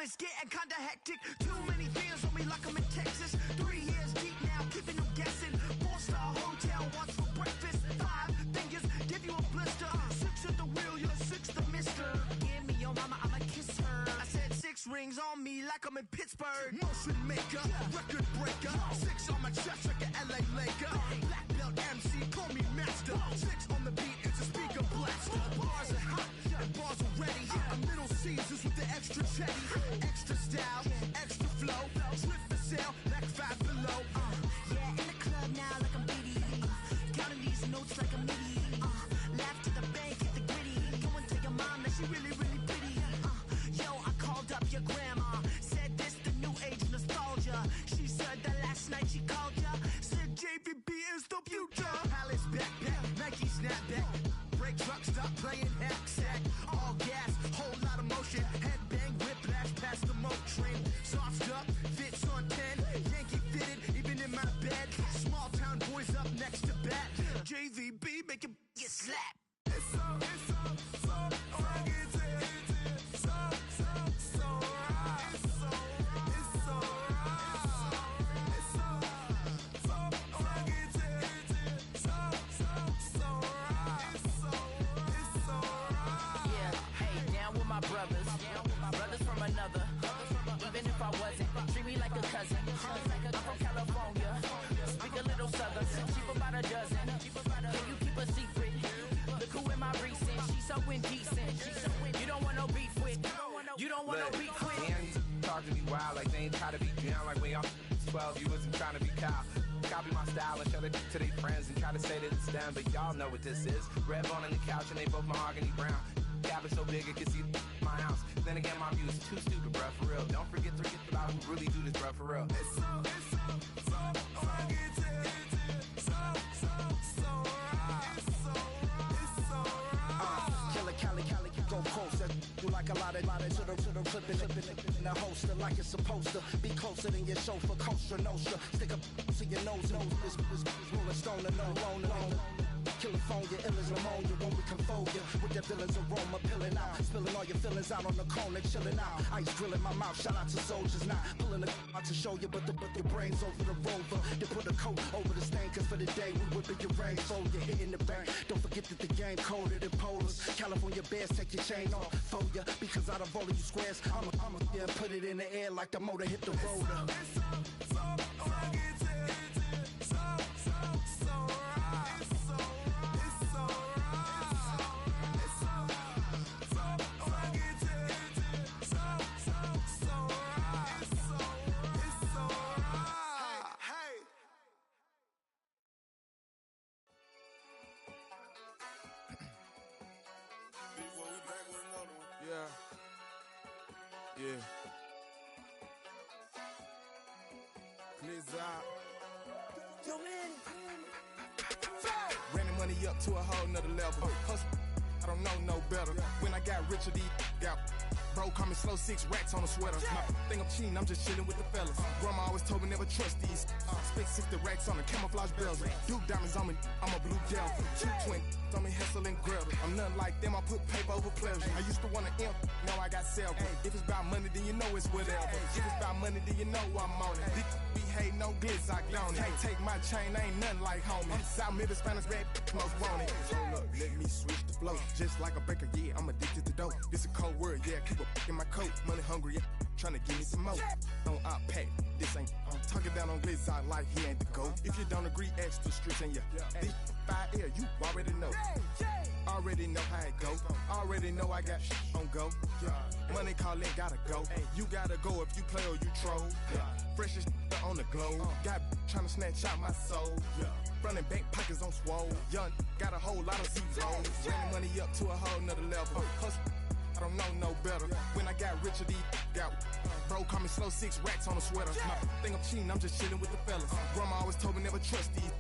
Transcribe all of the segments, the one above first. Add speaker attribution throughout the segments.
Speaker 1: it's getting kinda hectic. Too many fans on me like I'm in Texas. 3 years deep now, keeping them guessing. 4-star hotel, once for breakfast. 5 fingers, give you a blister. 6 at the wheel, you're 6 the mister. Give me your mama, I'ma kiss her. I said 6 rings on me like I'm in Pittsburgh. Motion maker, record breaker. 6 on my chest like an LA Laker. Black belt MC, call me master. 6 on the beat, it's a speaker blaster. Bars are hot, and bars are ready. I'm Little Caesars with the extra chetty. Extra style, extra flow. Swift for sale, like 5 below. Yeah, in the club now like I'm BD. Counting these notes like a MIDI. Laugh to the bank, hit the gritty. Go and tell your mom that she really, really pretty. Yo, I called up your grandma. Said this the new age nostalgia. She said that last night she called ya. Said JVB is the future. Palace backpack, Nike snapback. Break truck, stop playing hack sack. All gas, whole lot of motion. Headbang, whiplash, past the moat train. Soft up, fits on 10. Yankee fitted, even in my bed. Small town boys up next to bat. JVB make it get slapped. It's so right. Brothers from another. Even if I wasn't, treat me like a cousin. I'm from California, speak a little southern. Cheap about a dozen. Can you keep a secret? Look who in my recent. She's so indecent. You don't want no beef with. You don't want no beef with.
Speaker 2: Man, talk to me wild like they ain't try to be down. Like when y'all 12, you wasn't trying to be Kyle. Copy my style and show it to their friends and try to say that it's them, but y'all know what this is. Red bone on the couch and they both mahogany brown. Cabin so big it can see my house. Then again, my view is too stupid, bruh, for real. Don't forget to get about who really do this, bruh, for real. It's so
Speaker 3: Killer, go coast. That you like a lot of to the flipping in the holster like it's supposed to be closer than your chauffeur, Costa Nostra. Stick up to your nose, this rolling stone and no loner. California, ill as pneumonia when we confold you with that villain's aroma, pilling out, spilling all your feelings out on the corner, chilling out. Ice drilling my mouth, shout out to soldiers now, pulling the out to show you, but your brains over the rover. They put a coat over the stain, cause for the day we whipping your rain, fold you hitting the bank. Don't forget that the game coded in polars. California bears, take your chain off for ya, because out of all of you squares, I'ma yeah, put it in the air like the motor hit the roller.
Speaker 4: Yeah. Please out.
Speaker 1: Yo, man.
Speaker 4: Ran the money up to a whole nother level. Hustle, I don't know no better. When I got richer, these got. Bro, call me slow 6 racks on a sweater. My think I'm cheating, I'm just chilling with the fellas. Grandma always told me never trust these. Spent 60 racks on the camouflage bells. Duke diamonds on me, I'm a blue gel. 220 on me, Hessel and Gretel. I'm nothing like them, I put paper over pleasure. I used to want to imp, now I got several. If it's about money, then you know it's whatever. If it's about money, then you know I'm on it. Be hating no glitz, I on it. Can't take my chain, ain't nothing like homie. South Middle Spanish red, most want it. Hold up, let me switch the flow. Just like a baker, yeah, I'm addicted to dope. This a cold word, yeah, keep a in my coat. Money hungry, yeah, tryna give me some more. Don't op pack, this ain't. I'm talking down on glitz, I like he ain't the go. If you don't agree, ask the streets and yeah. This 5 air, you already know. Already know how it go. Already know I got shit on go. Money calling, gotta go. You gotta go if you play or you troll. Freshest on the globe. Got tryna snatch out my soul. Running bank pockets on swole. Young, got a whole lot of zeros. Running money up to a whole nother level. Hustle, I don't know no better. When I got richer, these got. Bro, call me slow 6 racks on a sweater. My think I'm cheating, I'm just chilling with the fellas. Grandma always told me never trust these.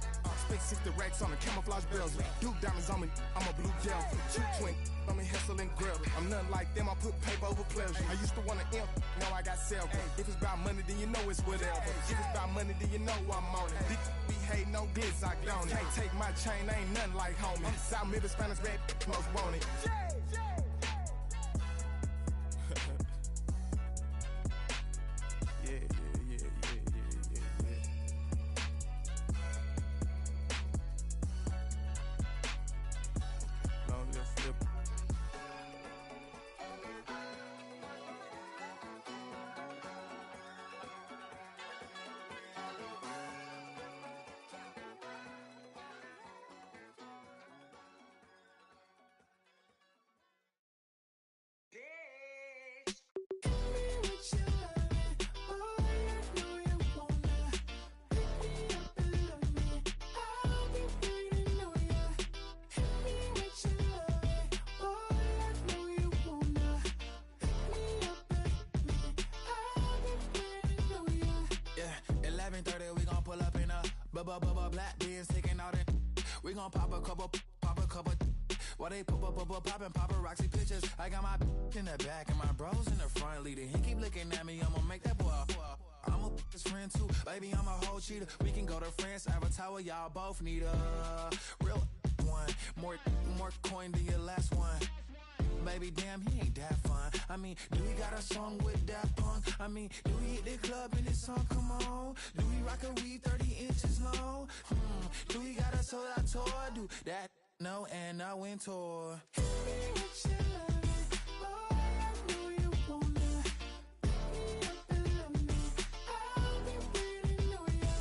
Speaker 4: Spent 60 racks on the camouflage bells. Duke diamonds on me, I'm a blue gel. 220 on me, Hessel and Gretel. I'm nothing like them, I put paper over pleasure. I used to want to imp, now I got several. If it's about money, then you know it's whatever. If it's about money, then you know I'm on it. Be hating no glitz, I on it. Can't take my chain, ain't nothing like homie. South Middle Spanish red, most want it.
Speaker 5: Black beans taking all that. We gon' pop a couple. While they poppin' paparazzi pictures. I got my in the back and my bros in the front leading. He keep looking at me, I'ma make that boy. I'm a his friend too, baby, I'm a whole cheater. We can go to France, Avatar, y'all both need a real one. More coin than your last one. Baby, damn, he ain't that fun. I mean, do he got a song with that punk? I mean, do he hit the club in his song? Come on. Do he rock a weave 30 inches long? Do he got a sold out tour? Do that? No, and I went tour. Hit me with your loving, boy, I know you wanna. Pick me up and love me. I'll be waiting on ya.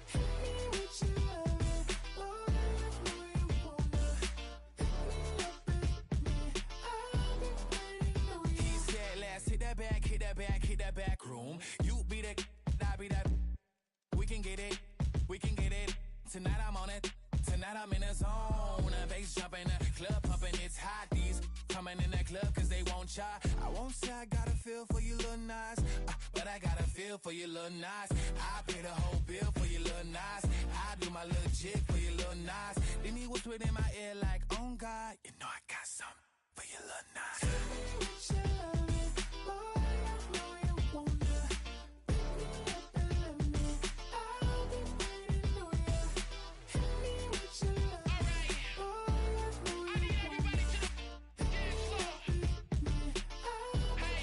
Speaker 5: Hit me with your loving, boy, I know you wanna. Pick me up and love me. I'll be waiting on ya. He said, let's hit that back room. You be the, I be that. We can get it. Tonight I'm on it. Tonight I'm in a zone. A bass jumping, a club pumping, it's hot. These coming in the club cause they won't try. I won't say I got a feel for you little nice, but I got a feel for you little nice. I pay the whole bill for you little nice. I do my little jig for you little nice. Then he whispered in my ear like, oh God, you know I got something for you little nice. What you loving, boy, I know you wanna. Pick me up and love me. I'll be waiting on ya. Hit me with your loving, boy, I know you wanna. Pick me up, hey,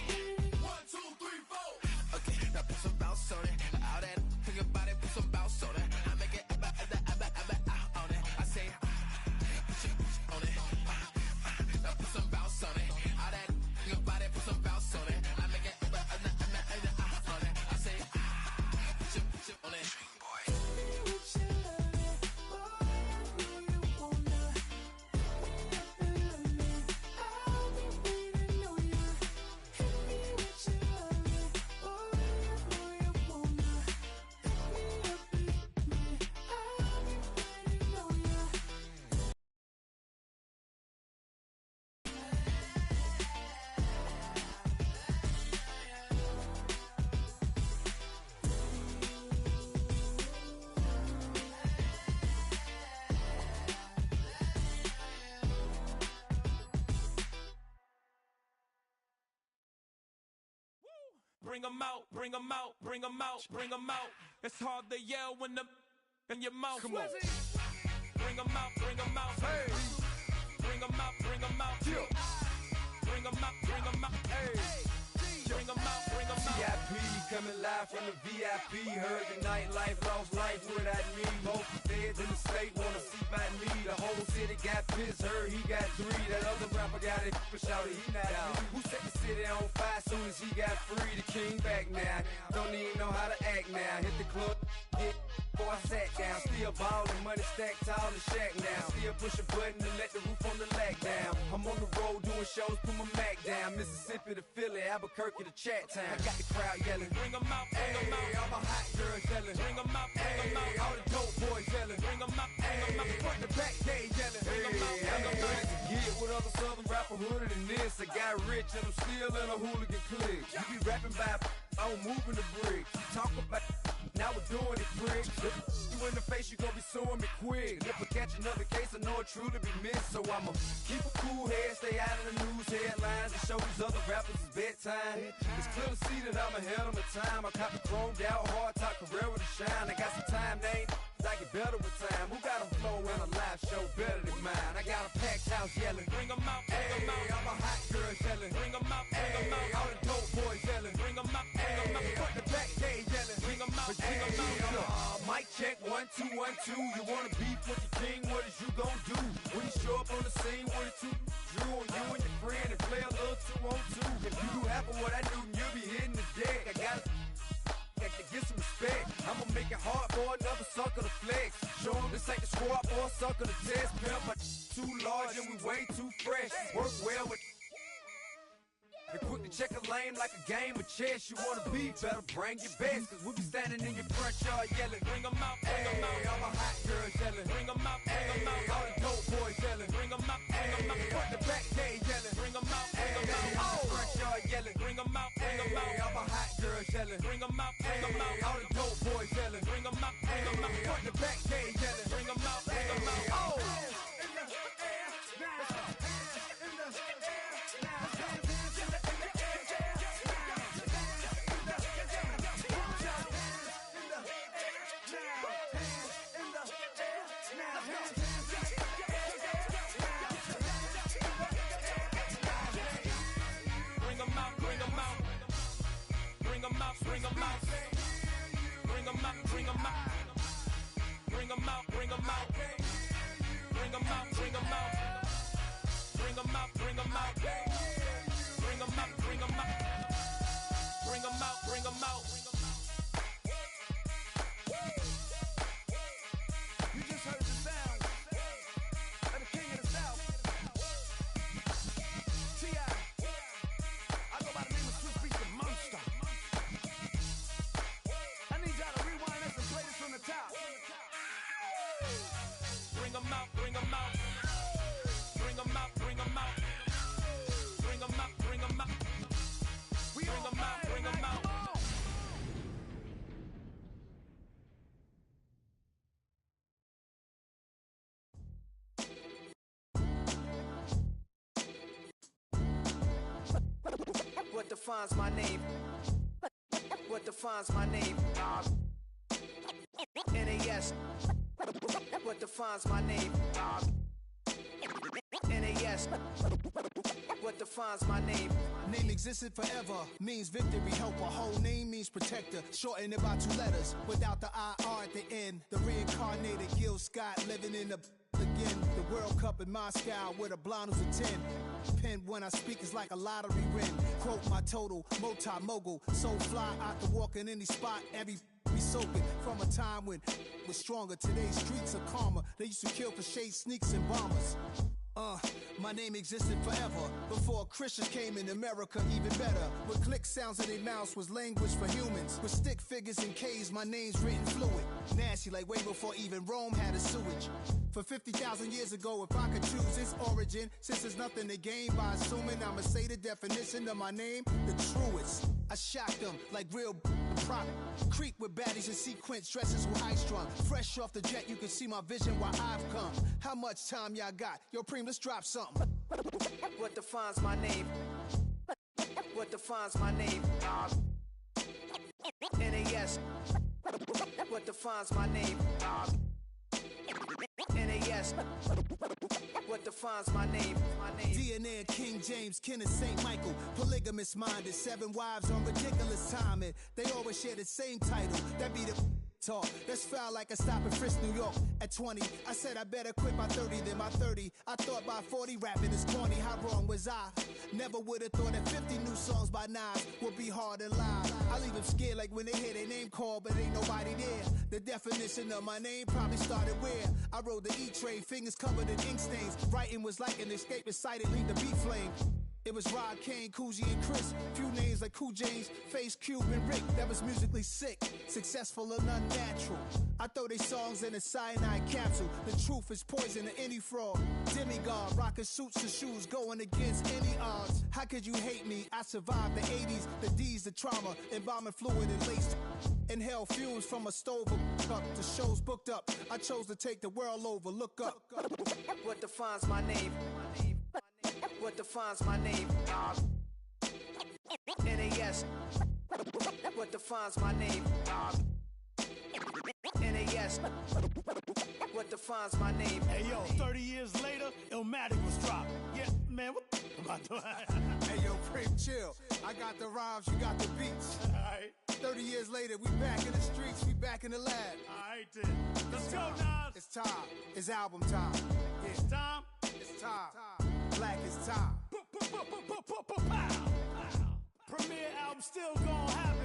Speaker 1: 1, 2, 3, 4.
Speaker 5: okay, now put some bounce on it. All that, think about it, put some bounce on it. I make it on it. I say, put your on it. Now put some bounce on it. All that, think about it, put some bounce on it. I make it on it. I say, put your on it. Boy. Hit me with your loving, boy, I know you wanna. Pick me up and love me. I'll be waiting on ya. Hit me with your loving, boy, I know you wanna. Pick me up and love me. I'll be waiting on ya.
Speaker 6: Bring 'em out, bring 'em out, bring 'em out, bring 'em out. It's hard to yell when the in your mouth.
Speaker 4: Come on.
Speaker 6: Bring 'em out, bring 'em out.
Speaker 4: Hey.
Speaker 6: Bring 'em out, bring 'em out.
Speaker 4: Yeah.
Speaker 6: Bring 'em out, bring 'em out.
Speaker 4: Hey.
Speaker 6: Bring 'em out, bring 'em out.
Speaker 7: VIP coming live from the VIP. Heard the nightlife, lost life without me. Both feds in the state wanna see by me. The whole city got pissed, heard he got 3. That other rapper got it for shouted, he not out. Who set the city on fire soon as he got free? The king back now, don't even know how to act now. Hit the club, get before I sat down. Still ballin', money stacked tall in the shack now. Still push a button to let the roof on the lag down. I'm on the road doing shows, put my Mac down. Mississippi to Philly, Albuquerque to Chat Town. I got the crowd yelling.
Speaker 6: Bring 'em out, bring 'em
Speaker 7: Hey,
Speaker 6: out.
Speaker 7: all my hot girls yelling.
Speaker 6: Bring 'em out, bring 'em
Speaker 7: Hey,
Speaker 6: out.
Speaker 7: all the dope boys yelling.
Speaker 6: Bring 'em out, bring 'em out.
Speaker 7: Hey, front to back, they yelling.
Speaker 6: Bring 'em out,
Speaker 7: Hey,
Speaker 6: bring 'em out.
Speaker 7: to get with other southern rapper hooded than this. I got rich and I'm still in a hooligan clique. You be rapping by, I'm moving the bricks. You talk about, now we're doing it, prick. If you in the face, you gon' be suing me quick. If I catch another case, I know it truly be missed. So I'ma keep a cool head, stay out of the news headlines, and show these other rappers it's bedtime. It's clear to see that I'm ahead of my time. I copy chromed out, hard top career with a shine. I got some time, they ain't I get better with time. Who got a flow and a live show better than mine? I got a packed house yelling.
Speaker 6: Bring 'em out, bring 'em
Speaker 7: Hey,
Speaker 6: out.
Speaker 7: all my hot girls yelling.
Speaker 6: Bring 'em out, bring 'em
Speaker 7: Hey,
Speaker 6: out.
Speaker 7: all the dope boys yelling.
Speaker 6: Bring 'em out, bring 'em out.
Speaker 7: Hey, front to back, they yelling.
Speaker 6: Bring 'em out, bring 'em
Speaker 7: Hey,
Speaker 6: out.
Speaker 7: mic check, 1, 2, 1, 2. You wanna beef with the king? What is you gon' do? When you show up on the scene, what it you drew on you and your friend and play a little 2-on-2. If you do half of what I do, then you'll be hitting the deck. I gotta get some respect. I'ma make it hard for another sucker to flex. Show 'em this ain't the squad for a sucker to test. Pimp, but too large and we way too fresh. Work well with. And quick to check a lane like a game of chess. You wanna be better, bring your best. Cause we'll be standing in your front yard yelling.
Speaker 6: Bring 'em out, bring 'em
Speaker 7: Hey,
Speaker 6: out.
Speaker 7: all my hot girls yelling.
Speaker 6: Bring 'em out, bring 'em
Speaker 7: Hey, all
Speaker 6: out.
Speaker 7: the dope boys yelling.
Speaker 6: Bring 'em out, bring 'em
Speaker 7: Hey,
Speaker 6: out.
Speaker 7: front to back, they yelling.
Speaker 6: Bring 'em out, bring 'em
Speaker 7: Hey,
Speaker 6: out.
Speaker 7: all the front yard yelling.
Speaker 6: Bring 'em out, bring 'em
Speaker 7: Hey,
Speaker 6: out.
Speaker 7: all my hot girls yelling.
Speaker 6: Bring 'em out, bring 'em
Speaker 7: Hey,
Speaker 6: out.
Speaker 7: all the dope boys yelling.
Speaker 6: Bring 'em out, bring 'em
Speaker 7: Hey,
Speaker 6: out.
Speaker 7: front to back,
Speaker 6: out, bring them out. Bring them out, bring them out. Bring them out, bring them out.
Speaker 1: You just heard the sound of the king of the south. T.I. I go by the name of Swiss Beats the Monster. I need y'all to rewind this and play this from the top.
Speaker 6: Bring them out, bring them out. Bring them out, bring them out. Bring them out, bring them out.
Speaker 1: We
Speaker 6: Bring them out, bring them out.
Speaker 3: What defines my name? What defines my name? NAS. What defines my name? NAS. What defines my name?
Speaker 8: Name existed forever, means victory, helper. Whole name means protector, shortened it by 2 letters, without the IR at the end. The reincarnated Gil Scott, living in the again. The World Cup in Moscow, with a blind who's a 10. Pen when I speak is like a lottery win. Quote my total, multi-mogul, so fly, I can walk in any spot, every be soaking from a time when was stronger. Today's streets are calmer. They used to kill for shade sneaks and bombers. My name existed forever before Christians came in America, even better. With click sounds in their mouths was language for humans. With stick figures and K's, my name's written fluid. Nasty like way before even Rome had a sewage. For 50,000 years ago, if I could choose its origin, since there's nothing to gain by assuming, I'ma say the definition of my name, the truest. I shocked them like real prop. Creep with baddies in sequence, dresses with high strung. Fresh off the jet, you can see my vision while I've come. How much time y'all got? Yo, Preem, let's drop something.
Speaker 3: What defines my name? What defines my name? NAS. What defines my name? NAS. What defines my name?
Speaker 8: DNA and King James, Kenneth St. Michael. Polygamous minded, 7 wives on ridiculous timing. They always share the same title. That be the talk. That's foul like a stop in Frisk, New York. At 20, I said I better quit by 30 than by 30. I thought by 40 rapping is corny. How wrong was I? Never would have thought that 50 new songs by Nas would be hard and live. I leave them scared like when they hear their name called, but ain't nobody there. The definition of my name probably started where I rode the E-train, fingers covered in ink stains. Writing was like an escape excited, leave the beat flame. It was Rod Kane, Coogee, and Chris. Few names like Cool James, Face, Cube, and Rick. That was musically sick, successful and unnatural. I throw they songs in a cyanide capsule. The truth is poison to any fraud. Demigod, rocking suits and shoes, going against any odds. How could you hate me? I survived the 80s, the D's, the trauma, embalming fluid and laced. Inhale fumes from a stove up. The show's booked up. I chose to take the world over. Look up.
Speaker 3: What defines my name? What defines my name? NAS. What defines my name? NAS. What defines my name?
Speaker 1: Hey yo, 30 years later, Illmatic was dropped. Yeah, man, what am I doing?
Speaker 8: Hey yo, Preem, chill. I got the rhymes, you got the beats.
Speaker 1: Alright.
Speaker 8: 30 years later, we back in the streets, we back in the lab.
Speaker 1: Alright then. Let's go, Nas.
Speaker 8: It's time. It's album time. Yeah.
Speaker 1: It's time.
Speaker 8: It's time. Black is time.
Speaker 1: Pow. Premiere album still gonna happen.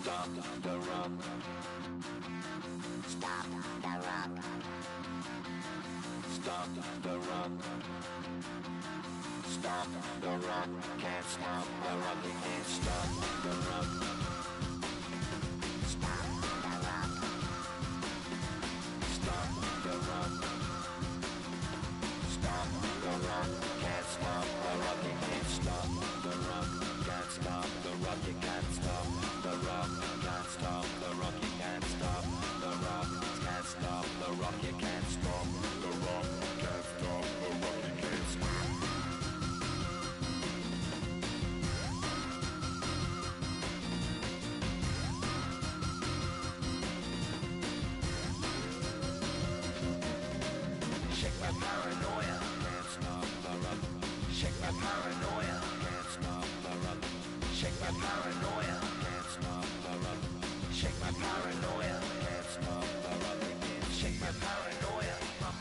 Speaker 9: Stop the rock. Stop the rock. Stop the rock. Stop the rock. Can't stop the rock. You can't stop the rock. Stop the rock. Stop the rock. Stop the rock. Can't stop the rock. You can't stop the rock. Can't stop the rock. You can't stop the rock. Can't stop the rock. You can't stop the rock. Can't stop the rock. You can't stop the rock. Can't stop the rock. You can't stop. Shake my paranoia, can't stop the rock. Shake my paranoia, can't stop the rock. Shake my paranoia, can't stop the rock. Shake my paranoia, I'm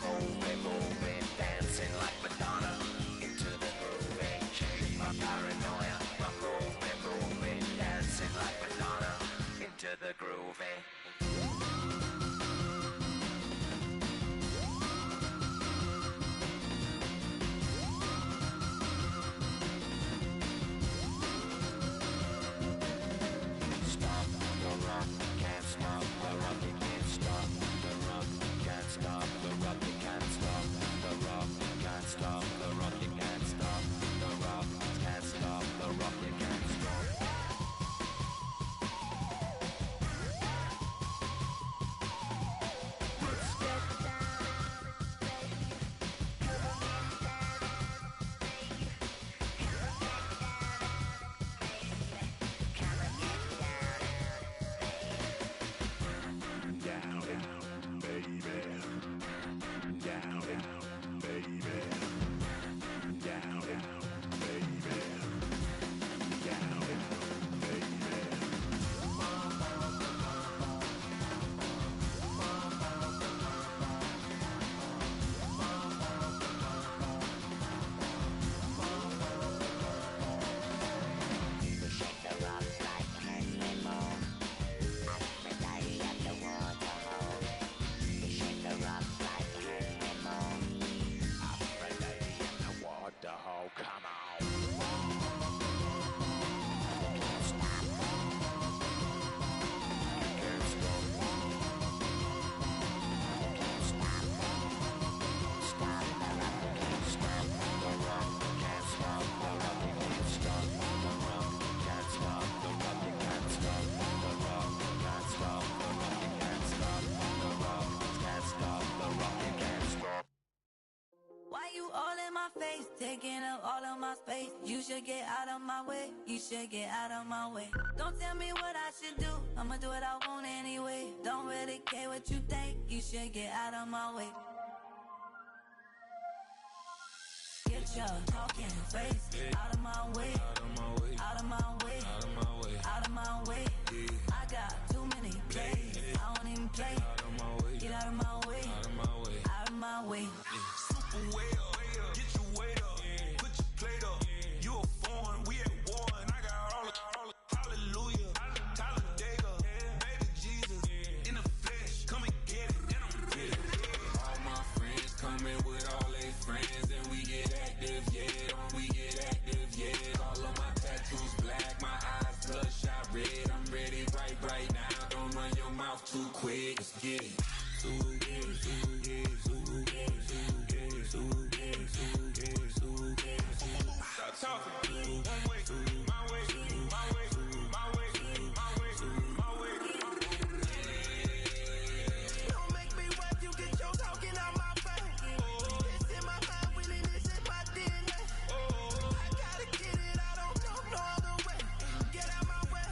Speaker 9: moving, dancing like Madonna into the groove. Shake my paranoia, I'm moving, dancing like Madonna into the groove.
Speaker 10: Taking up all of my space. You should get out of my way. You should get out of my way. Don't tell me what I should do. I'ma do what I want anyway. Don't really care what you think. You should get out of my way. Get your talking face out of my way. Out of my way. Out of my way. Out of my way. I got too many plays. I don't even play. Get out of my way. Out of my way. Out of my way.
Speaker 6: Super well. Get your weight up. Put your plate up. You a foreign. We at war. And I got all hallelujah. Talladega. Baby Jesus. In the flesh. Come and get it. And I'm get it.
Speaker 11: All my friends coming with all their friends. And we get active, yeah. We get active, yeah. All of my tattoos black. My eyes bloodshot red. I'm ready right now. Don't run your mouth too quick. Let's get it.
Speaker 6: Stop talking. One way, my way, my way, my way, my way, my way.
Speaker 1: Don't make me wait, you get your talking out my face. It's in my mind, winning this in my DNA. I gotta get it, I don't know no other way. Get out my way.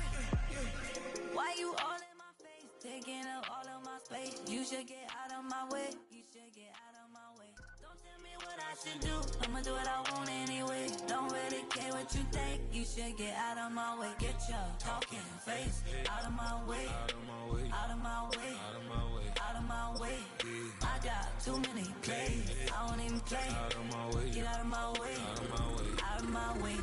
Speaker 10: Why you all in my face? Taking up all of my space. You should get out of my way. You should get out of my way. Don't tell me what I should do. I'ma do what I want anyway. Don't really care what you think. You should get out of my way. Get your talking face out of my way. Out of my way. Out of my way. Out of my way. Out of my way. I got too many plays. I don't even play.
Speaker 11: Out of my way.
Speaker 10: Get out of my way.
Speaker 11: Out of my way.
Speaker 10: Out of my way.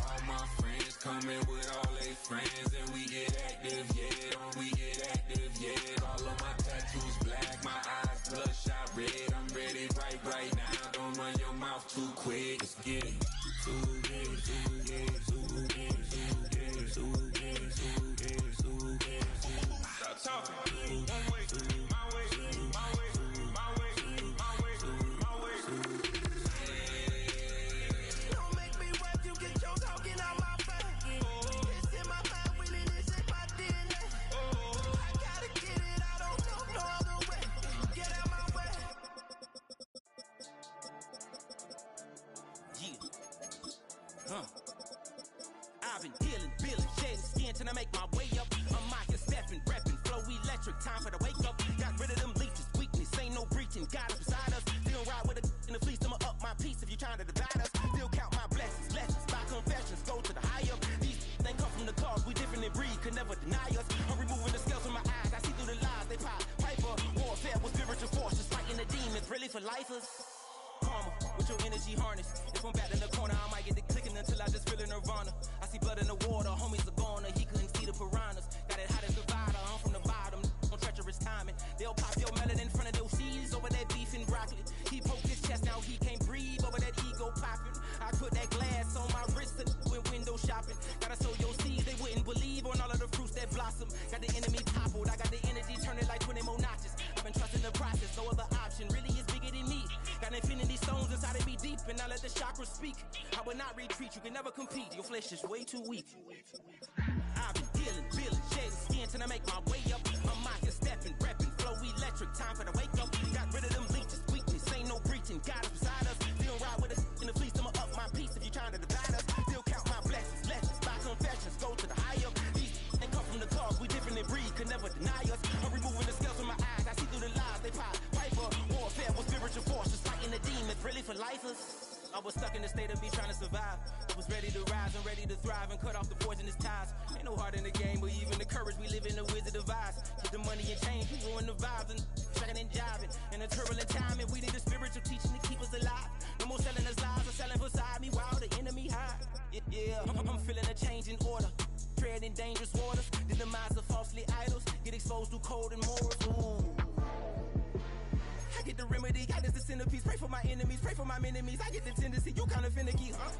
Speaker 11: All my friends coming with all their friends. And we get active, yeah. We get active, yeah. All of my tattoos black. My eyes bloodshot red. I'm ready right now. Don't run your mouth too quick. Let's get it.
Speaker 6: Stop talking. One way, my way, my way, my way, my way, my way.
Speaker 1: Don't make me wait, you get your talking out my face. It's in my mind, winning this in my DNA. I gotta get it, I don't know no other way. Get out my way.
Speaker 12: I've been dealing, shedding skin till I make my way up. I'm out here stepping, repping, flow electric, time for the wake up. Got rid of them leeches, weakness, ain't no breaching. Got us beside us, still ride with a in the fleece. I'ma up my piece if you trying to divide us. Still count my for lifers. Karma, with your energy harness. If I'm back in the corner, I might get the clicking until I just feel a nirvana. I see blood in the water, homies are gone, he couldn't see the piranhas. Got it hot as divider, I'm from the bottom, on treacherous timing. They'll pop your melon in front of those seeds over that beef and broccoli. He poked his chest, now he can't breathe over that ego popping. I put that glass on my wrist and went window shopping. Gotta sow your seeds, they wouldn't believe on all of the fruits that blossom. Got the enemy toppled, I got the energy turning like 20 more notches. I've been trusting the process, no other option really is bigger than me. Got infinity stones inside of me deep, and I let the chakras speak. I will not retreat, you can never compete, your flesh is way too weak. I've been dealing, shedding skin till I make my way up. I'm out here stepping, repping, flow electric, time for the wake up. Got rid of them leeches, weakness, ain't no breaching, God is beside us. Still ride with us in the fleece, I'ma up my piece if you trying to divide us. Still count my blessings, legends, by confessions, go to the high up. These ain't come from the cause, we different in breed, could never deny us. I'm removing the scales from my eyes, I see through the lies, they pop, piper. Warfare with spiritual force, just fighting the demons, really for lifers. I was stuck in the state of me trying to survive. I was ready to rise and ready to thrive and cut off the poisonous ties. Ain't no heart in the game, but even the courage we live in the Wizard of Oz. Get the money and change, we ruin the vibes and tracking and jiving. In a turbulent time, and we need a spiritual teaching to keep us alive. No more selling us lies or selling beside me while the enemy hide. Yeah, I'm feeling a change in order. Treading dangerous waters, the demise of falsely idols. Get exposed through cold and morals. Ooh. I get the remedy, God is the centerpiece. Pray for my enemies, pray for my enemies. I get the tendency, you kinda finicky, huh?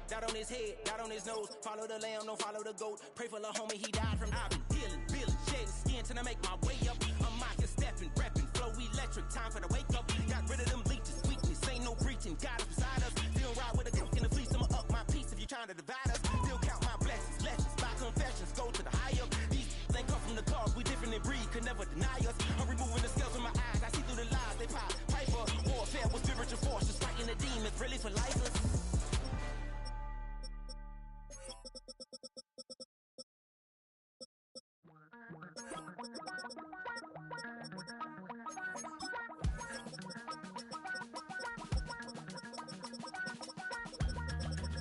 Speaker 12: Dot on his head, dot on his nose. Follow the lamb, don't follow the goat. Pray for the homie, he died from. I've been healing, shedding skin till I make my way up. I'm out here stepping, repping, flow electric, time for the wake up. Got rid of them leeches, weakness, ain't no breaching. God is beside us. Still ride with a cook in the fleece, I'ma up my piece if you trying to divide us. Still count my blessings, legends, by confessions, go to the high up. These ain't come from the cause, we different in breed, could never deny us. I'm removing the scales from my eyes, I see through the lies, they pop, piper. Warfare with spiritual force, just fighting the demons, really for lifers.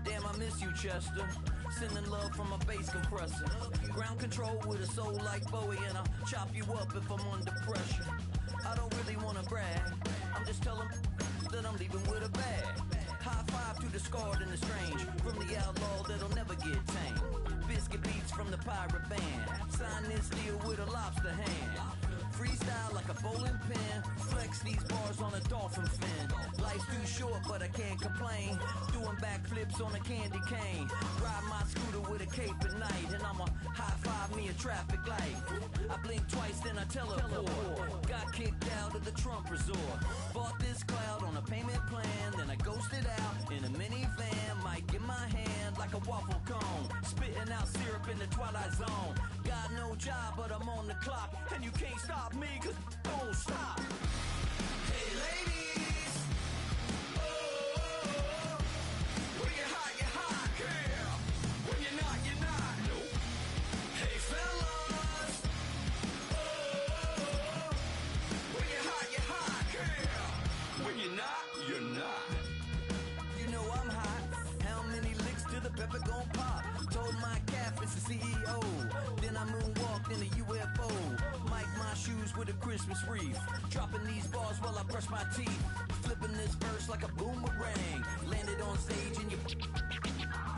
Speaker 13: Damn, I miss you, Chester. Sending love from a bass compressor. Ground control with a soul like Bowie, and I'll chop you up if I'm under pressure. I don't really wanna brag, I'm just telling that I'm leaving with a bag. High five to the scarred and the strange, from the outlaw that'll never get tamed. Biscuit beats from the pirate band, sign this deal with a lobster hand. Freestyle like a bowling pin, flex these bars on a dolphin fin. Life's too short but I can't complain, doing backflips on a candy cane. Ride my scooter with a cape at night, and I'ma high five me a traffic light. I blink twice then I teleport, got kicked out of the Trump resort. Bought this cloud on a payment plan, then I ghosted out in a minivan. Mic in my hand like a waffle cone, spitting out syrup in the twilight zone. Got no job but I'm on the clock, and you can't stop me cause don't stop. Hey ladies, oh, when you're hot, yeah. When you're not, you're not. Nope. Hey fellas, oh, when you're hot, yeah. When you're not, you're not. You know I'm hot. How many licks till the pepper gon' pop? Told my cap it's the CEO. Then I moonwalked in a UFO. Mic my shoes with a Christmas wreath. Dropping these bars while I brush my teeth. Flipping this verse like a boomerang. Landed on stage in your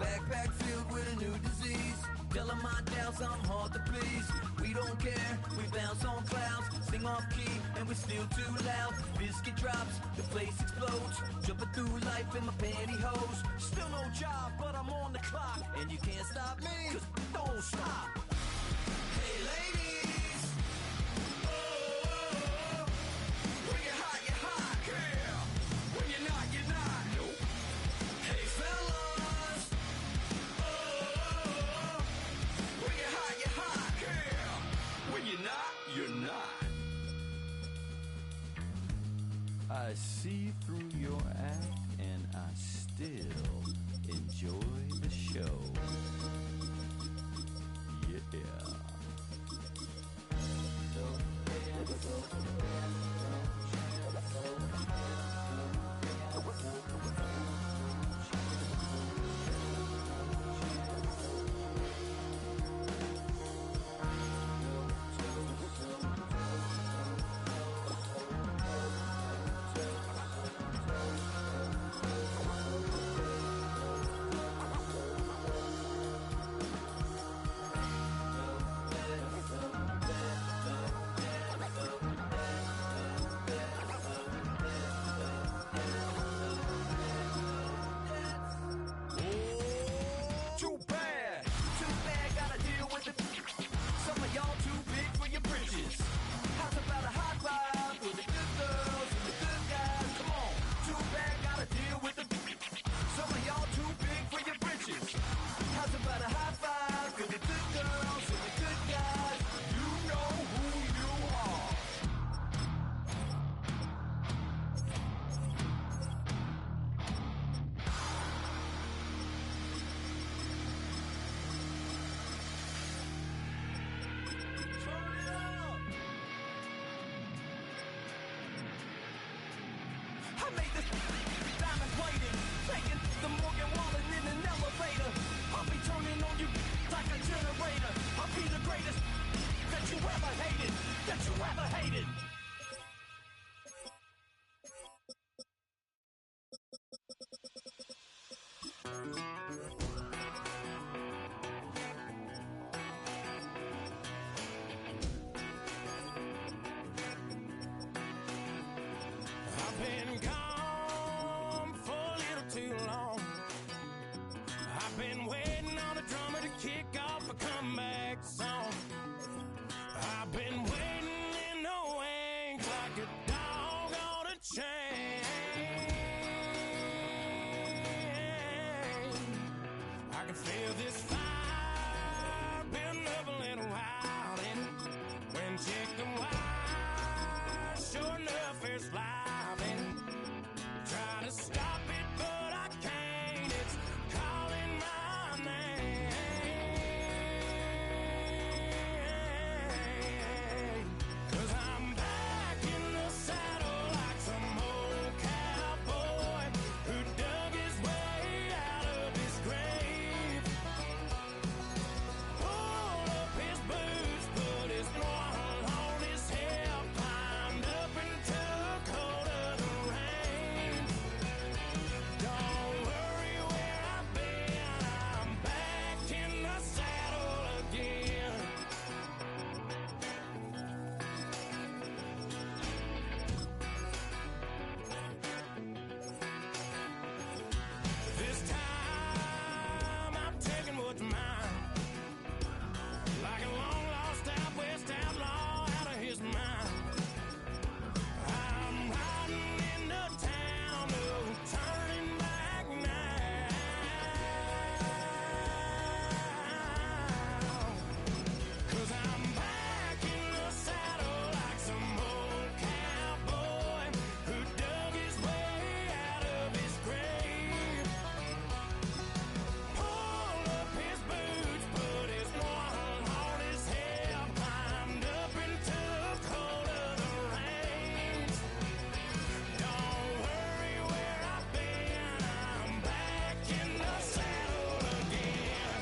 Speaker 13: backpack filled with a new disease. Telling my doubts I'm hard to please. We don't care, we bounce on clouds. Sing off key and we're still too loud. Biscuit drops, the place explodes. Jumping through life in my pantyhose. Still no job, but I'm on the clock. And you can't stop me, cause don't stop. Hey ladies, oh, when you're hot, yeah. When you're not, you're not. Nope. Hey fellas, oh, when you're hot, yeah. When you're not, you're not. I see through your act and I still enjoy the show. Yeah.
Speaker 14: I've been gone for a little too long. I've been waiting on a drummer to kick off a comeback song. I've been waiting in the wings like a dog on a chain. I can feel this fire building up a little while, and when chicken wire, sure enough, it's flying. Try to stop it, but I can't. It's calling my name. 'Cause I'm back in the saddle like some old cowboy who dug his way out of his grave. Pulled up his boots, put his one on his hip, climbed up and took hold of the reins. Don't worry where I've been, I'm back in the saddle again. This time I'm taking what's mine, like a long lost out west outlaw out of his mind. I'm riding into town, no turning back now. 'Cause I'm back in the saddle like some old cowboy who dug his way out of his grave. Pulled up his boots, put his one on his hip, climbed up and took hold of the reins. Don't worry where I've been, I'm back in the saddle again.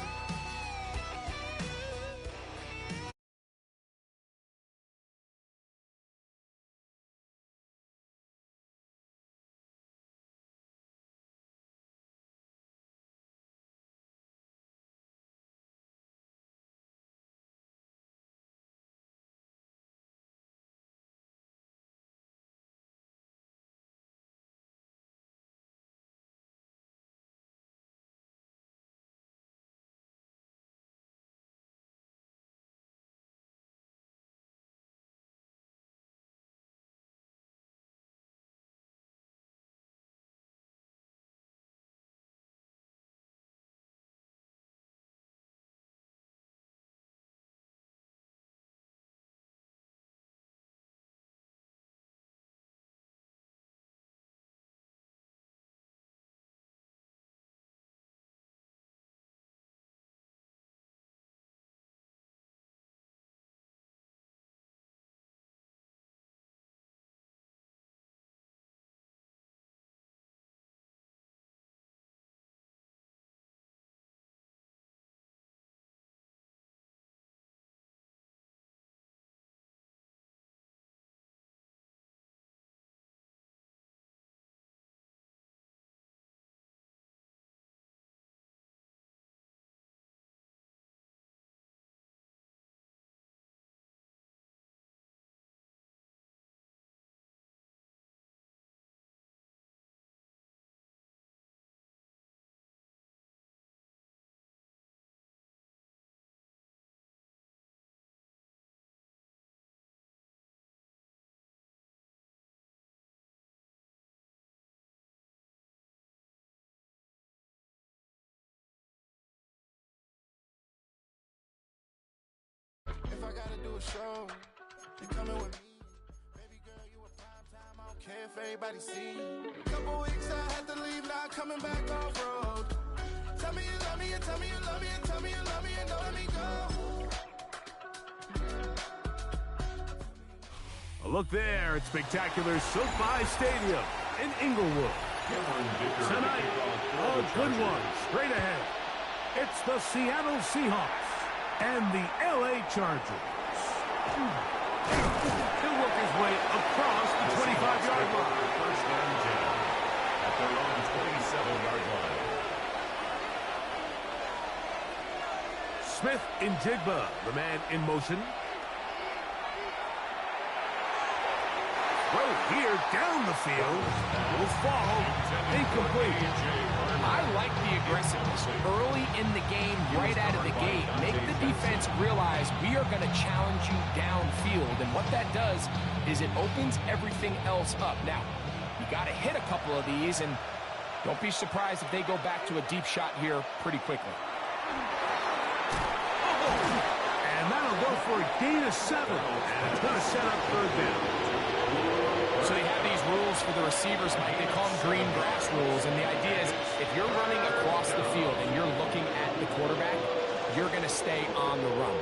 Speaker 4: If I gotta do a show, you coming with me. Baby girl, you a prime time, I don't care if everybody see. Couple weeks I had to leave, now coming back off road. Tell me you love me, and tell me you love me, and tell me you love me, and don't let me go.
Speaker 15: A look there at spectacular SoFi Stadium in Inglewood. Tonight, a good one straight ahead. It's the Seattle Seahawks and the LA Chargers. He'll work his way across the 25-yard line.
Speaker 16: First down, Jam at their own 27-yard line.
Speaker 15: Smith in Jigba, the man in motion. Throw here down the field. Will fall. Incomplete.
Speaker 16: I like the aggressiveness early in the game, right out of the gate. Make the defense realize we are going to challenge you downfield. And what that does is it opens everything else up. Now, you got to hit a couple of these, and don't be surprised if they go back to a deep shot here pretty quickly.
Speaker 15: And that'll go for a gain of 7. And it's going to set up third down.
Speaker 16: So they have these rules for the receivers, Mike. They call them green grass rules. And the idea is if you're running across the field and you're looking at the quarterback, you're going to stay on the run.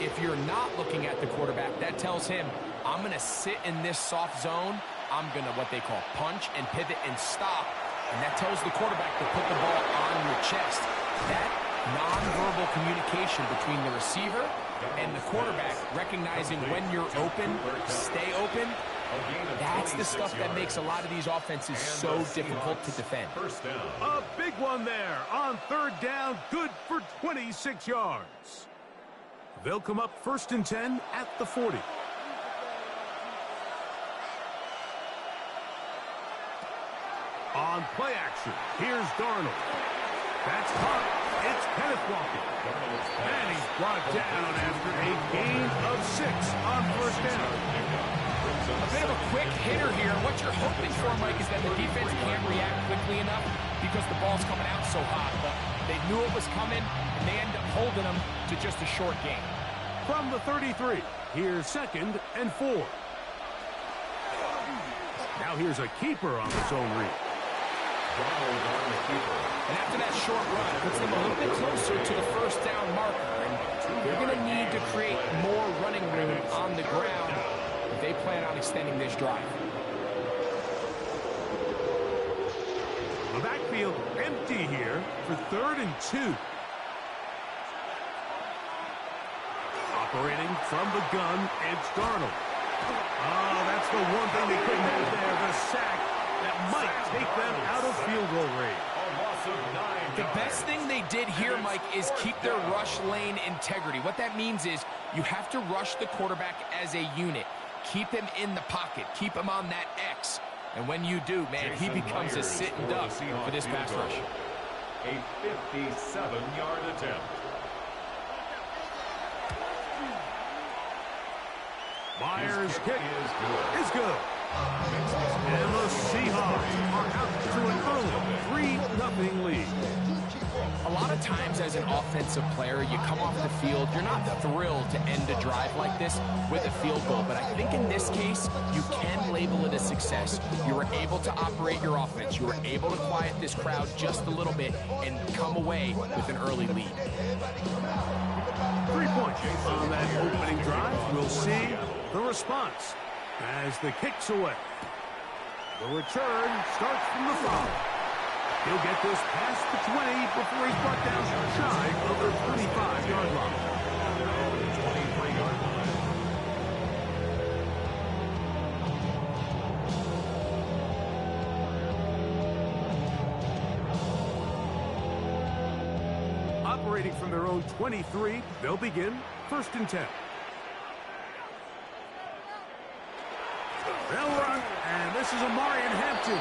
Speaker 16: If you're not looking at the quarterback, that tells him, I'm going to sit in this soft zone. I'm going to what they call punch and pivot and stop. And that tells the quarterback to put the ball on your chest. That nonverbal communication between the receiver and the quarterback, recognizing when you're open, stay open, that's the stuff that makes a lot of these offenses so difficult to defend.
Speaker 15: A big one there on third down, good for 26 yards. They'll come up 1st and 10 at the 40. On play action, here's Darnold. That's caught. It's Kenneth Walker. And he's brought down after a gain of 6 on 1st down.
Speaker 16: A bit of a quick hitter here. What you're hoping for, Mike, is that the defense can't react quickly enough because the ball's coming out so hot. But they knew it was coming, and they end up holding them to just a short gain.
Speaker 15: From the 33, here's 2nd and 4. Now here's a keeper on the zone read.
Speaker 16: And after that short run, it puts them a little bit closer to the 1st down marker. And they're going to need to create more running room on the ground if they plan on extending this drive.
Speaker 15: The backfield empty here for 3rd and 2. Operating from the gun, it's Darnold. Oh, that's the one thing they couldn't have there, the sack that might take them out of field goal range.
Speaker 16: The best thing they did here, Mike, is keep their rush lane integrity. What that means is you have to rush the quarterback as a unit. Keep him in the pocket. Keep him on that X. And when you do, man, he becomes a sitting duck for this pass rush.
Speaker 17: A 57-yard attempt.
Speaker 15: Myers' kick is good. And the Seahawks are out to an early 3-0 lead.
Speaker 16: A lot of times as an offensive player, you come off the field, you're not thrilled to end a drive like this with a field goal. But I think in this case, you can label it a success. You were able to operate your offense. You were able to quiet this crowd just a little bit and come away with an early lead.
Speaker 15: 3 points on that opening drive. We'll see the response as the kick's away. The return starts from the 5. He'll get this past the 20 before he's brought down shy of the 25-yard line.
Speaker 17: 23-yard
Speaker 15: line. Operating from their own 23, they'll begin 1st and 10. They'll run, and this is Amarian Hampton.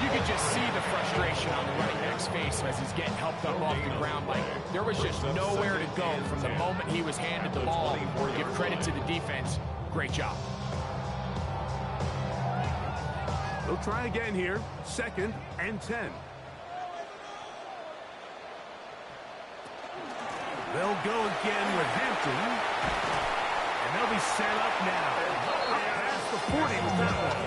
Speaker 16: You could just see the frustration on the running back's face as he's getting helped up off the ground. Like, there was just nowhere to go from the moment he was handed the ball. Give credit to the defense. Great job.
Speaker 15: They'll try again here. 2nd and 10. They'll go again with Hampton. And they'll be set up now. Past the 40 with that one.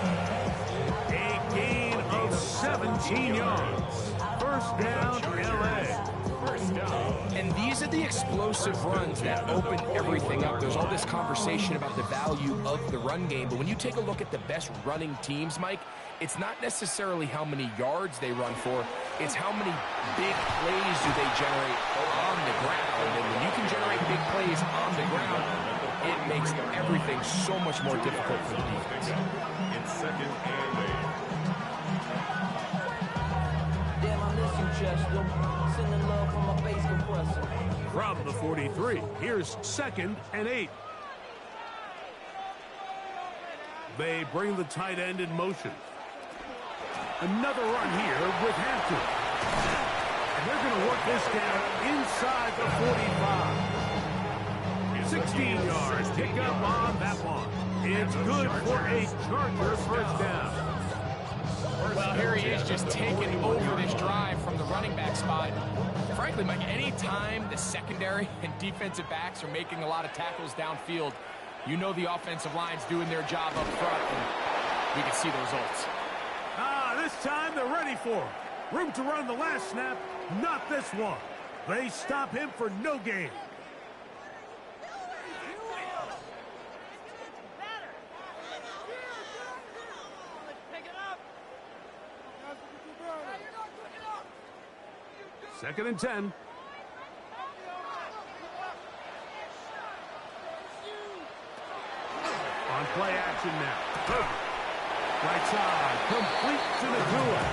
Speaker 15: A gain of 17 yards. 1st down, LA.
Speaker 16: And these are the explosive runs that open everything up. There's all this conversation about the value of the run game, but when you take a look at the best running teams, Mike, it's not necessarily how many yards they run for, it's how many big plays do they generate on the ground. And when you can generate big plays on the ground, it makes everything so much more difficult for the defense.
Speaker 17: It's 2nd and 8.
Speaker 13: Demolition Chester. Sending love from a bass compressor.
Speaker 15: From the 43, here's 2nd and 8. They bring the tight end in motion. Another run here with Hampton. And they're going to work this down inside the 45. 16 yards. Pick up on that one. It's good for a Charger first down.
Speaker 16: Well, here he is just taking over this drive from the running back spot. Frankly, Mike, any time the secondary and defensive backs are making a lot of tackles downfield, you know the offensive line's doing their job up front, and we can see the results.
Speaker 15: This time they're ready for him. Room to run the last snap, not this one. They stop him for no gain. Second and 10. On play action now. Right side, complete to Nakua.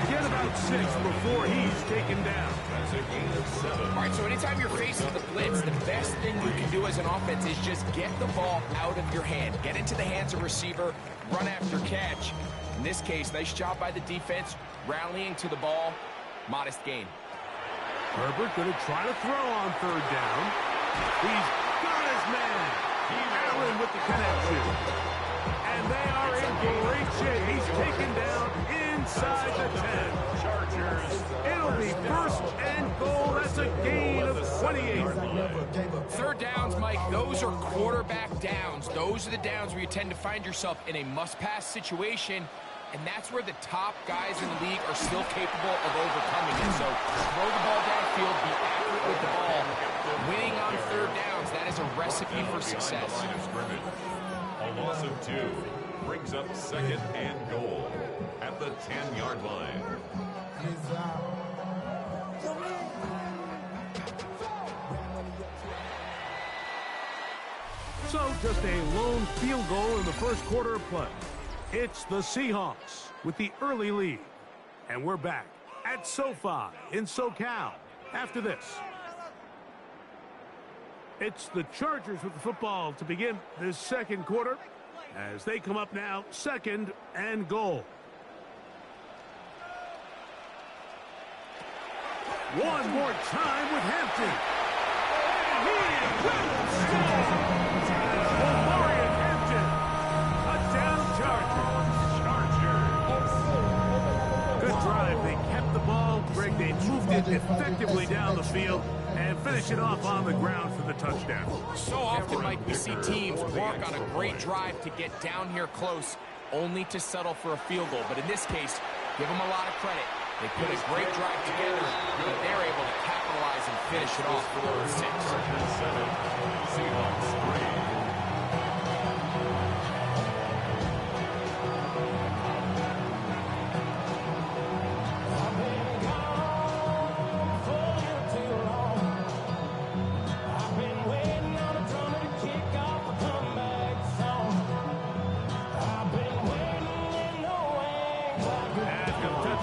Speaker 15: Get about 6 before he's taken down.
Speaker 17: That's a gain of 7.
Speaker 16: All right, so anytime you're facing the blitz, the best thing you can do as an offense is just get the ball out of your hand. Get into the hands of receiver, run after catch. In this case, nice job by the defense, rallying to the ball. Modest gain.
Speaker 15: Herbert going to try to throw on 3rd down. He's got his man. Allen with the connection. And they are in great shape. He's taken down inside the 10. Chargers. It'll be 1st and goal. That's a gain of 28.
Speaker 16: 3rd downs, Mike, those are quarterback downs. Those are the downs where you tend to find yourself in a must-pass situation, and that's where the top guys in the league are still capable of overcoming it. So throw the ball downfield, be accurate with the ball. Winning on 3rd downs, that is a recipe for success.
Speaker 17: A loss of 2 brings up 2nd and goal at the 10-yard line.
Speaker 15: So just a lone field goal in the first quarter of play. It's the Seahawks with the early lead. And we're back at SoFi in SoCal after this. It's the Chargers with the football to begin this second quarter as they come up now 2nd and goal. One more time with Hampton. And he will score. Omarion Hampton. Touchdown Chargers. Good drive. They kept the ball. Greg, they moved it effectively down the field and finish it off on the ground for the touchdown.
Speaker 16: So often, Mike, we see teams work on a great drive to get down here close, only to settle for a field goal. But in this case, give them a lot of credit. They put a great drive together, but they're able to capitalize and finish it off for 6.
Speaker 17: Seahawks 3.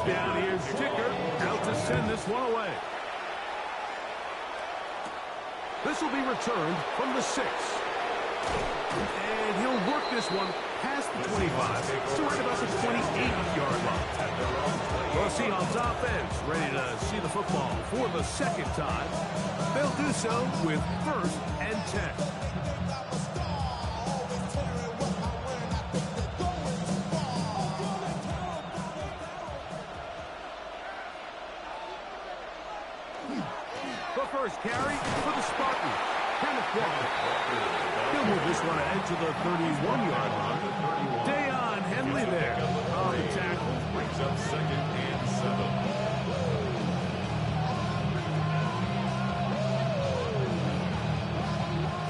Speaker 15: Down here's Ticker out to send this one away. This will be returned from the 6. And he'll work this one past the 25 to right about the 28-yard line. The Seahawks offense ready to see the football for the 2nd time. They'll do so with 1st and 10. The first carry for the Spartans. Kenneth Walker. He'll move this one ahead to the 31-yard line. Dayon Henley there on the tackle.
Speaker 17: Brings up 2nd and 7.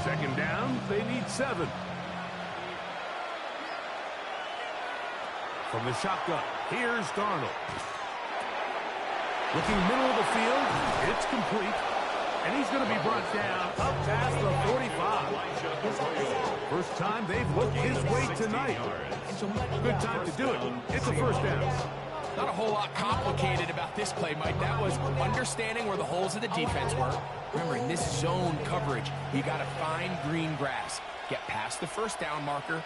Speaker 15: 2nd down, they need 7. From the shotgun, here's Darnold. Looking middle of the field, it's complete. And he's going to be brought down up past the 45. First time they've looked his way tonight. Good time to do it. It's a 1st down.
Speaker 16: Not a whole lot complicated about this play, Mike. That was understanding where the holes of the defense were. Remember, in this zone coverage, you got to find green grass. Get past the first down marker,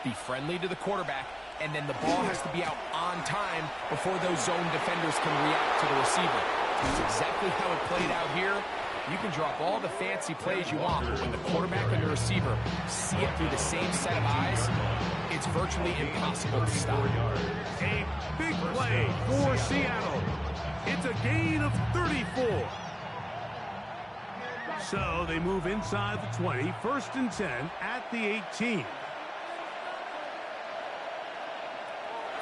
Speaker 16: be friendly to the quarterback, and then the ball has to be out on time before those zone defenders can react to the receiver. That's exactly how it played out here. You can drop all the fancy plays you want, but when the quarterback and the receiver see it through the same set of eyes, it's virtually impossible to stop.
Speaker 15: A big play for Seattle. It's a gain of 34. So they move inside the 20, 1st and 10 at the 18.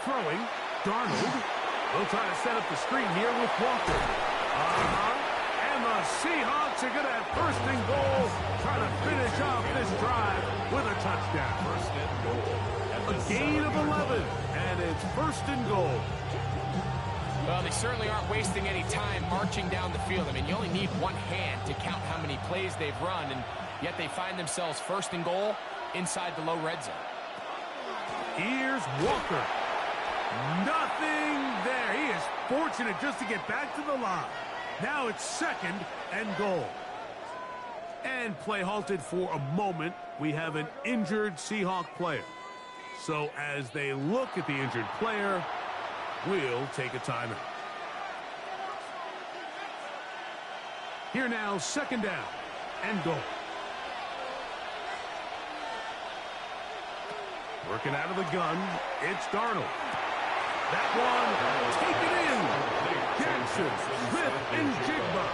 Speaker 15: Throwing, Darnold. They'll try to set up the screen here with Walker. And the Seahawks are going to have 1st and goal, trying to finish off this drive with a touchdown.
Speaker 17: 1st and goal.
Speaker 15: A gain of 11, and it's 1st and goal.
Speaker 16: Well, they certainly aren't wasting any time marching down the field. I mean, you only need one hand to count how many plays they've run, and yet they find themselves 1st and goal inside the low red zone.
Speaker 15: Here's Walker. Nothing there. He is fortunate just to get back to the line. Now it's 2nd and goal. And play halted for a moment. We have an injured Seahawk player. So as they look at the injured player, we'll take a timeout. Here now, 2nd down and goal. Working out of the gun, it's Darnold. That one, taken in. Jackson, Smith, and Jigba.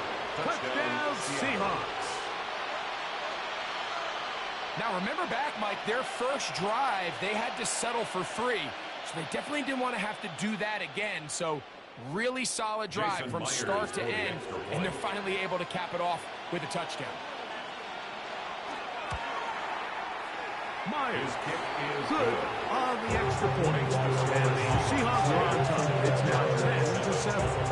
Speaker 15: Touchdown, Seahawks.
Speaker 16: Now, remember back, Mike, their first drive, they had to settle for 3. So they definitely didn't want to have to do that again. So really solid drive from start to end, and they're finally able to cap it off with a touchdown.
Speaker 15: Myers good on the extra point, and the Seahawks are on top. It's now 10-7.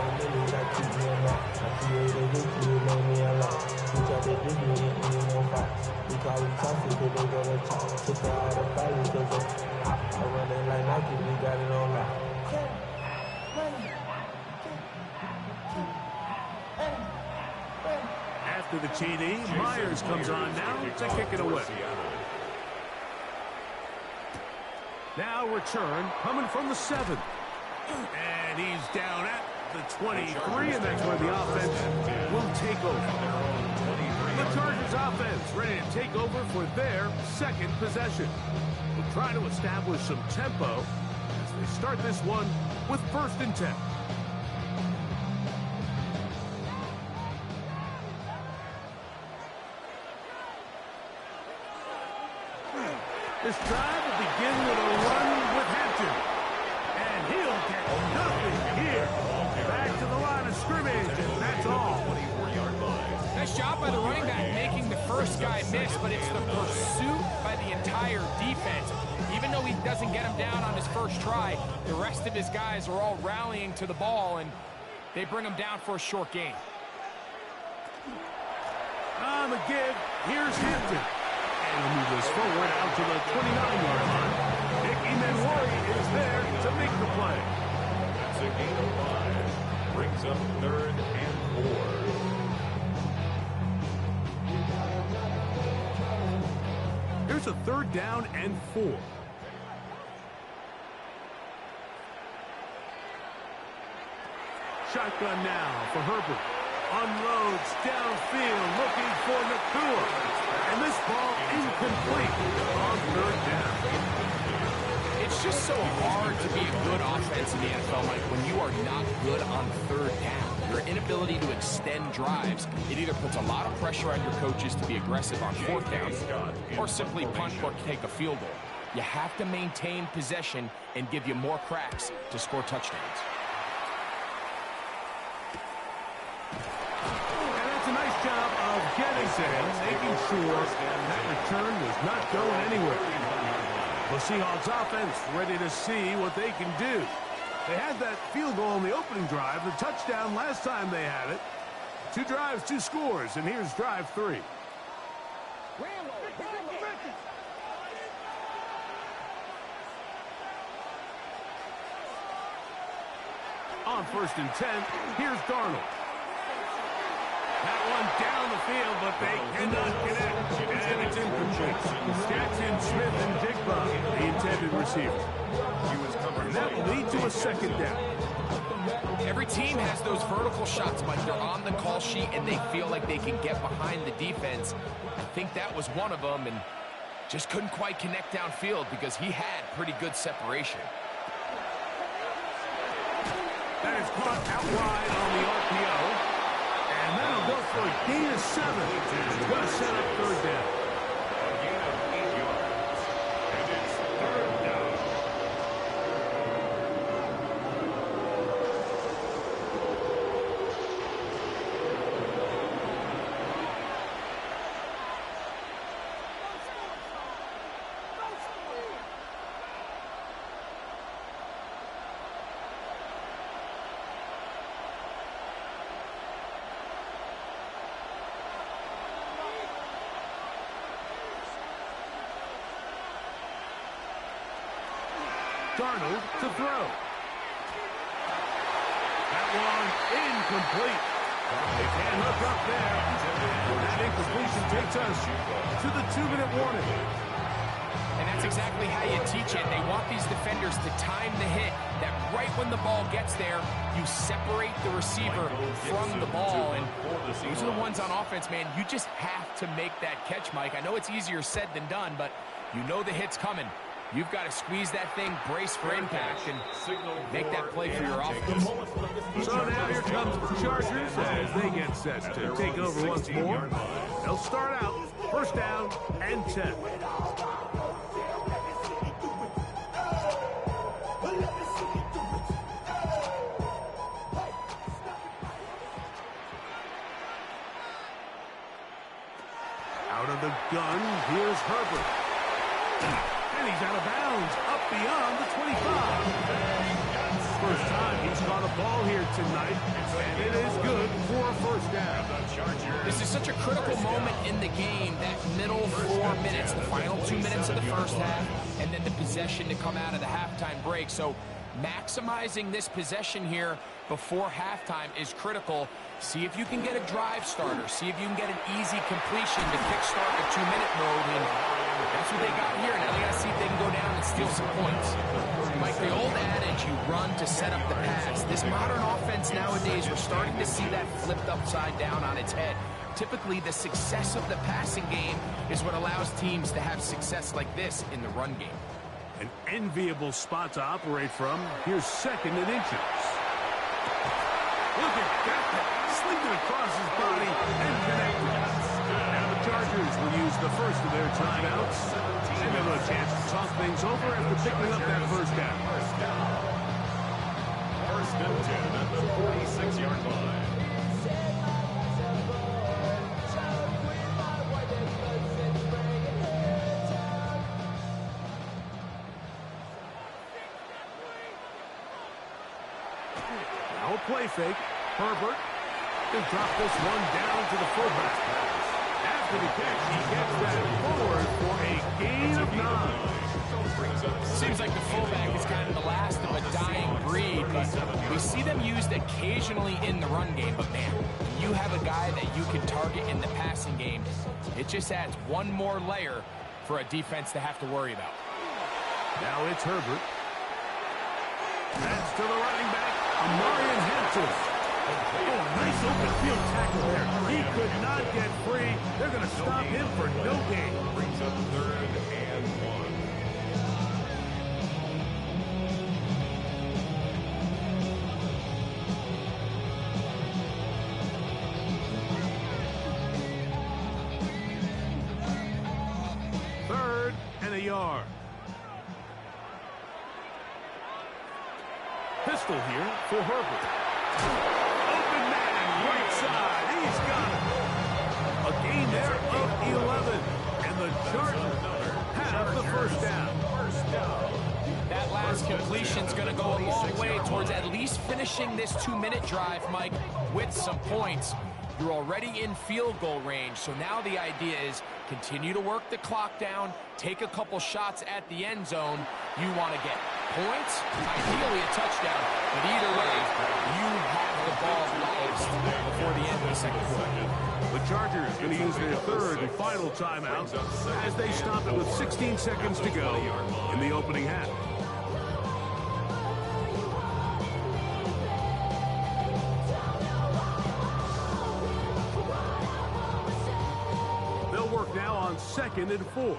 Speaker 15: After the TD, Myers comes on now to kick it away. Now return coming from the 7. And he's down at the 23, and that's where the offense will take over. The Chargers offense ready to take over for their 2nd possession. We'll try to establish some tempo as they start this one with 1st and 10. This drive will begin with a run with Hampton. And he'll get nothing here. Back to the line of scrimmage, and that's all.
Speaker 16: Nice job by the running back making the first guy miss, but it's the pursuit by the entire defense. Even though he doesn't get him down on his first try, the rest of his guys are all rallying to the ball, and they bring him down for a short gain.
Speaker 15: On the give, here's Hampton. And we'll move this forward out to the 29-yard line. Nicky Manwari is there to make the play.
Speaker 17: That's a gain of 5. Brings up 3rd and
Speaker 15: 4. Here's a 3rd down and 4. Shotgun now for Herbert. Unloads downfield looking for Nakua. And this ball incomplete on 3rd down.
Speaker 16: It's just so hard to be a good offense in the NFL, Mike, when you are not good on 3rd down. Your inability to extend drives, it either puts a lot of pressure on your coaches to be aggressive on 4th down or simply punt or take a field goal. You have to maintain possession and give you more cracks to score touchdowns.
Speaker 15: Job of getting to him, making sure that return was not going anywhere. The Seahawks offense ready to see what they can do. They had that field goal in the opening drive, the touchdown last time they had it. 2 drives, 2 scores, and here's drive 3. on 1st and 10. Here's Darnold. That one down the field, but they cannot connect. And it's incomplete. Jackson, Smith, and Jigba, the intended receiver. And that will lead to a 2nd down.
Speaker 16: Every team has those vertical shots, Mike. They're on the call sheet, and they feel like they can get behind the defense. I think that was one of them, and just couldn't quite connect downfield because he had pretty good separation.
Speaker 15: That is caught out wide on the RPO. And that'll go for a gain of 7. It's going to set up 3rd down.
Speaker 17: A gain of 8 yards. And it's 3rd down.
Speaker 15: Darnold to throw. That one incomplete. They can't hook up there. That incompletion takes us to the 2-minute warning.
Speaker 16: And that's exactly how you teach it. They want these defenders to time the hit, that right when the ball gets there, you separate the receiver from the ball. And those are the ones on offense, man. You just have to make that catch, Mike. I know it's easier said than done, but you know the hit's coming. You've got to squeeze that thing, brace for impact, and make that play for your offense.
Speaker 15: So now here comes the Chargers as they get set to take over once more. They'll start out 1st down and 10. Out of the gun, here's Herbert. And he's out of bounds, up beyond the 25. First time he's caught a ball here tonight, and it is good for a 1st down.
Speaker 16: This is such a critical moment in the game, that middle 4 minutes, the final 2 minutes of the first half, and then the possession to come out of the halftime break. So maximizing this possession here before halftime is critical. See if you can get a drive starter. See if you can get an easy completion to kickstart the 2-minute mode. And that's what they got here. Now they got to see if they can go down and steal some points. Like the old adage, you run to set up the pass. This modern offense nowadays, we're starting to see that flipped upside down on its head. Typically, the success of the passing game is what allows teams to have success like this in the run game.
Speaker 15: An enviable spot to operate from. Here's 2nd and inches. Look at that. Slinking across his body and connected. Now the Chargers will use the first of their timeouts. And they'll have a chance to talk things over after picking up that 1st down.
Speaker 17: 1st and 10 at the 46-yard line.
Speaker 15: Now a play fake. Herbert. He'll drop this one down to the fullback. After the catch, he gets that forward for a gain of 9.
Speaker 16: Seems like the fullback is kind of the last of a dying breed, but we see them used occasionally in the run game. But man, when you have a guy that you can target in the passing game, it just adds one more layer for a defense to have to worry about.
Speaker 15: Now it's Herbert. That's to the running back, Amarian Hampton. Oh, nice open field tackle there. He could not get free. They're going to stop him for no gain.
Speaker 17: Brings up 3rd and 1.
Speaker 15: Third and a yard. Pistol here for Herbert. Open man, right side. He's got it. A gain there of 11. And the Chargers have the 1st down.
Speaker 16: That last completion's going to go a long way towards at least finishing this 2-minute drive, Mike, with some points. You're already in field goal range, so now the idea is continue to work the clock down, take a couple shots at the end zone. You want to get points, ideally a touchdown. But either way, you have the ball last before the end of the second quarter.
Speaker 15: The Chargers going to use their third and final timeout as they stop it with 16 seconds to go in the opening half. They'll work now on 2nd and 4.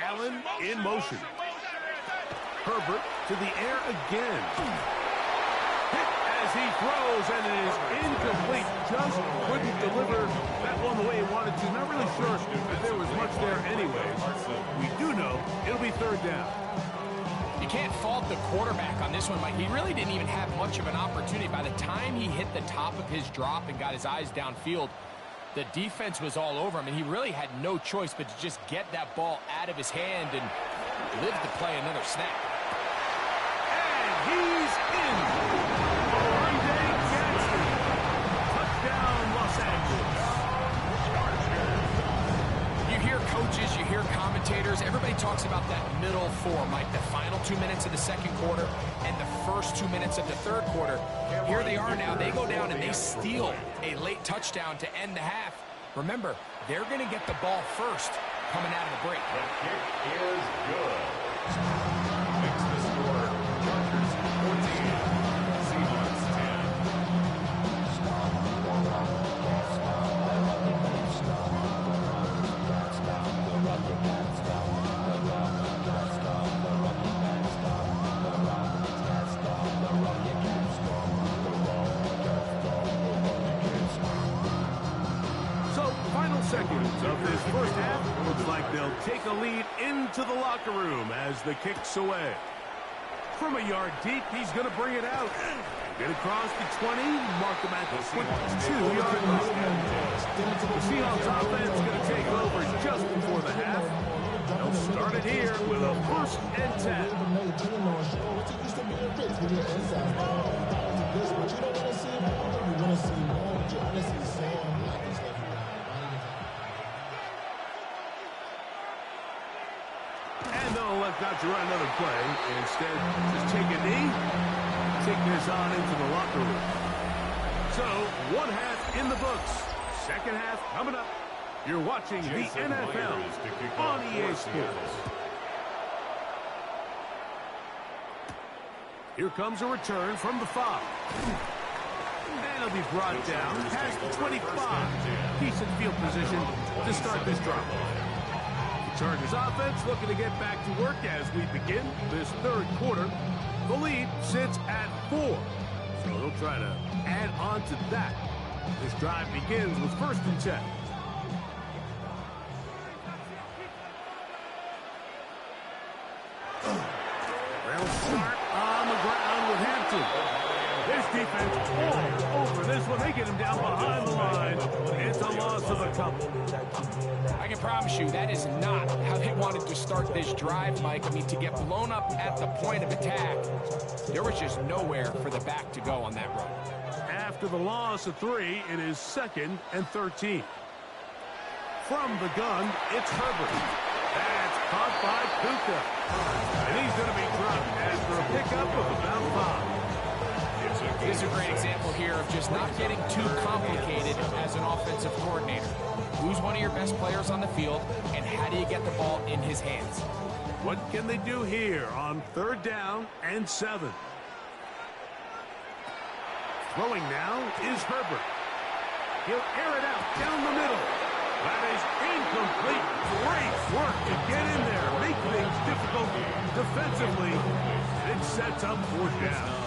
Speaker 15: Allen in motion. Herbert to the air again. Hit as he throws, and it is incomplete. Just couldn't deliver that one the way he wanted to. Not really sure if there was much there anyways. We do know it'll be 3rd down.
Speaker 16: You can't fault the quarterback on this one, Mike. He really didn't even have much of an opportunity. By the time he hit the top of his drop and got his eyes downfield, the defense was all over him, and he really had no choice but to just get that ball out of his hand and live to play another snap.
Speaker 15: And he's in. Monday Jackson. Touchdown, Los Angeles.
Speaker 16: You hear coaches, you hear commentators, everybody talks about that middle four, Mike, the final 2 minutes of the second quarter and the first 2 minutes of the third quarter. Here they are now. They go down and they steal a late touchdown to end the half. Remember, they're going to get the ball first coming out of the break.
Speaker 17: The kick is good. Makes the score Chargers 14, Seahawks
Speaker 15: 10. So, final seconds of this first half. Looks like they'll take a lead into the locker room as the kick's away. From a yard deep, he's going to bring it out. Get across the 20, mark him at the 22-yard line. The Seahawks offense going to take over just before the half. They'll start it here with a 1st and 10. And they'll let Dr. run another play. Instead, just take a knee, take this on into the locker room. So, 1 half in the books. Second half coming up. You're watching the NFL on EA Sports. Here comes a return from the 5. And it'll be brought down past the 25. Decent field position to start this drive. Chargers offense looking to get back to work as we begin this third quarter. The lead sits at 4. So they'll try to add on to that. This drive begins with 1st and 10. Real sharp on the ground with Hampton. This defense all over this one. They get him down behind the line. It's a loss of a couple.
Speaker 16: I can promise you that is not how they wanted to start this drive, Mike. I mean, to get blown up at the point of attack, there was just nowhere for the back to go on that run.
Speaker 15: After the loss of 3, it is 2nd and 13. From the gun, it's Herbert. That's caught by Puka. And he's going to be dropped after a pickup of about 5.
Speaker 16: This is a great example here of just not getting too complicated as an offensive coordinator. Who's one of your best players on the field, and how do you get the ball in his hands?
Speaker 15: What can they do here on 3rd down and 7? Throwing now is Herbert. He'll air it out down the middle. That is incomplete. Great work to get in there, make things difficult defensively. It sets up 4th down.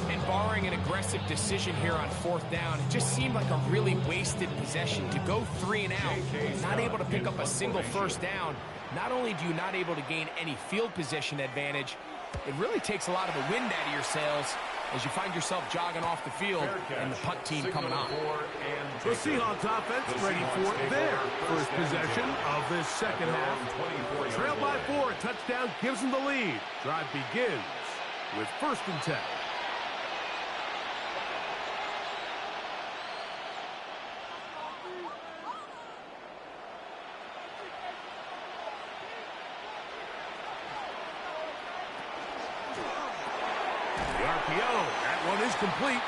Speaker 16: And barring an aggressive decision here on 4th down, it just seemed like a really wasted possession to go 3 and out, not able to pick up a single 1st down. Not only do you not able to gain any field position advantage, it really takes a lot of the wind out of your sails as you find yourself jogging off the field and the punt team coming on.
Speaker 15: The Seahawks offense ready for their first possession of this second half. Trailed by 4, a touchdown gives them the lead. Drive begins with 1st and 10. The RPO, that one is complete.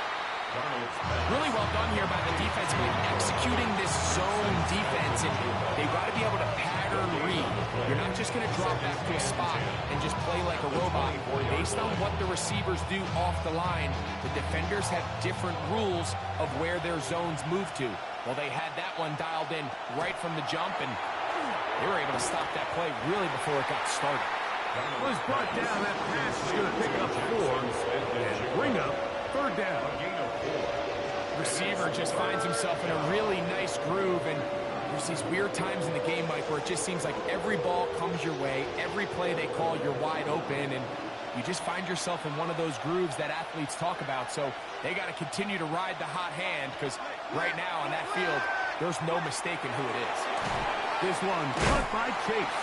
Speaker 16: Really well done here by the defense, Mike, executing this zone defense, and they've got to be able to pattern read. You're not just going to drop back to a spot and just play like a robot. Based on what the receivers do off the line, the defenders have different rules of where their zones move to. Well, they had that one dialed in right from the jump, and they were able to stop that play really before it got started.
Speaker 15: Was brought down. That pass is going to pick up 4 and bring up third down.
Speaker 16: Receiver just finds himself in a really nice groove, and there's these weird times in the game, Mike, where it just seems like every ball comes your way, every play they call, you're wide open, and you just find yourself in one of those grooves that athletes talk about. So they got to continue to ride the hot hand, because right now on that field, there's no mistaking who it is.
Speaker 15: This one caught by Chase.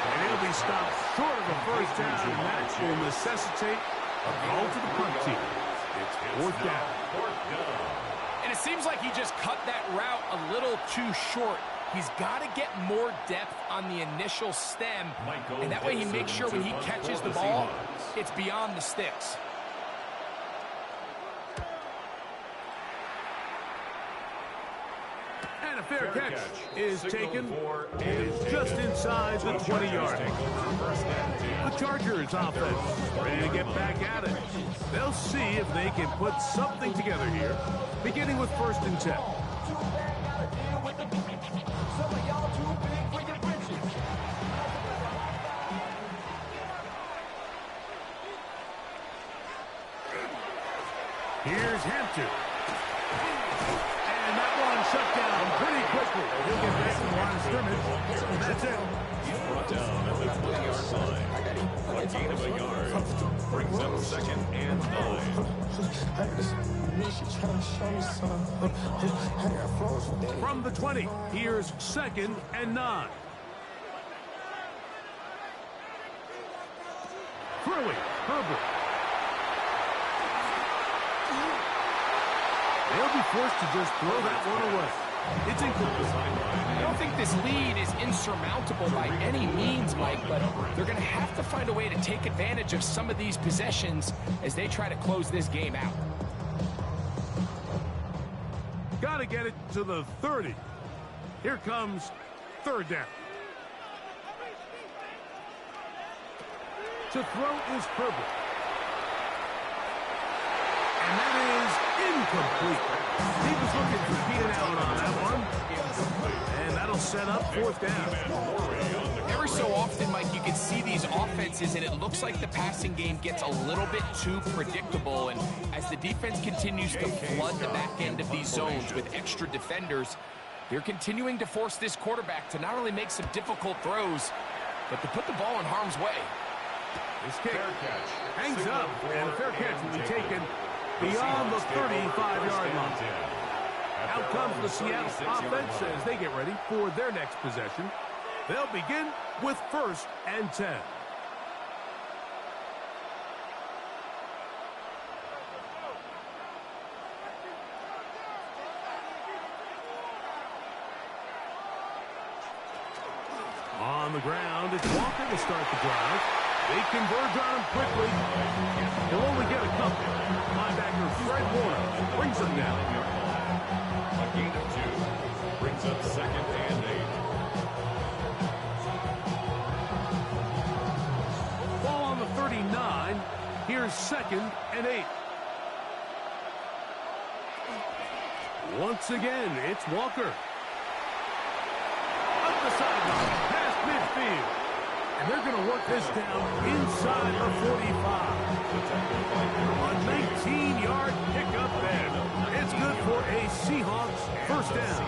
Speaker 15: And he'll be stopped short of a first down, and that will necessitate a call to the punt team. It's fourth down.
Speaker 16: And it seems like he just cut that route a little too short. He's got to get more depth on the initial stem, and that way he makes sure when he catches the ball, it's beyond the sticks.
Speaker 15: And a fair catch is taken. It is just inside the 20-yard line. The Chargers offense ready to get back at it. They'll see if they can put something together here, beginning with 1st and 10. Here's Hampton. And that one shut down pretty quickly. He'll get back to the line of scrimmage. That's it.
Speaker 17: He's brought down at the 20-yard line. A gain of a yard. Brings up 2nd and 9.
Speaker 15: From the 20, here's 2nd and 9. Throwing, Herbert. They'll be forced to just throw that one away. It's incomplete.
Speaker 16: I don't think this lead is insurmountable by any means, Mike, but they're going to have to find a way to take advantage of some of these possessions as they try to close this game out.
Speaker 15: Got to get it to the 30. Here comes 3rd down. To throw is Herbert. And that is incomplete. He was looking for Keenan Allen on that one. And that'll set up 4th down.
Speaker 16: Every so often, Mike, you can see these offenses, and it looks like the passing game gets a little bit too predictable. And as the defense continues to flood the back end of these zones with extra defenders, they're continuing to force this quarterback to not only make some difficult throws, but to put the ball in harm's way.
Speaker 15: This kick hangs up, and a fair catch will be taken beyond the 35-yard line. Out comes the Seattle offense as they get ready for their next possession. They'll begin with 1st and 10. On the ground, it's Walker to start the drive. They converge on him quickly. He'll only get a couple. Linebacker Fred Warner brings him down.
Speaker 17: A gain of 2. Brings up 2nd and 8.
Speaker 15: Ball on the 39. Here's 2nd and 8. Once again, it's Walker. Up the sideline, past midfield. And they're going to work this down inside the 45. A 19-yard pickup there. It's good for a Seahawks 1st down.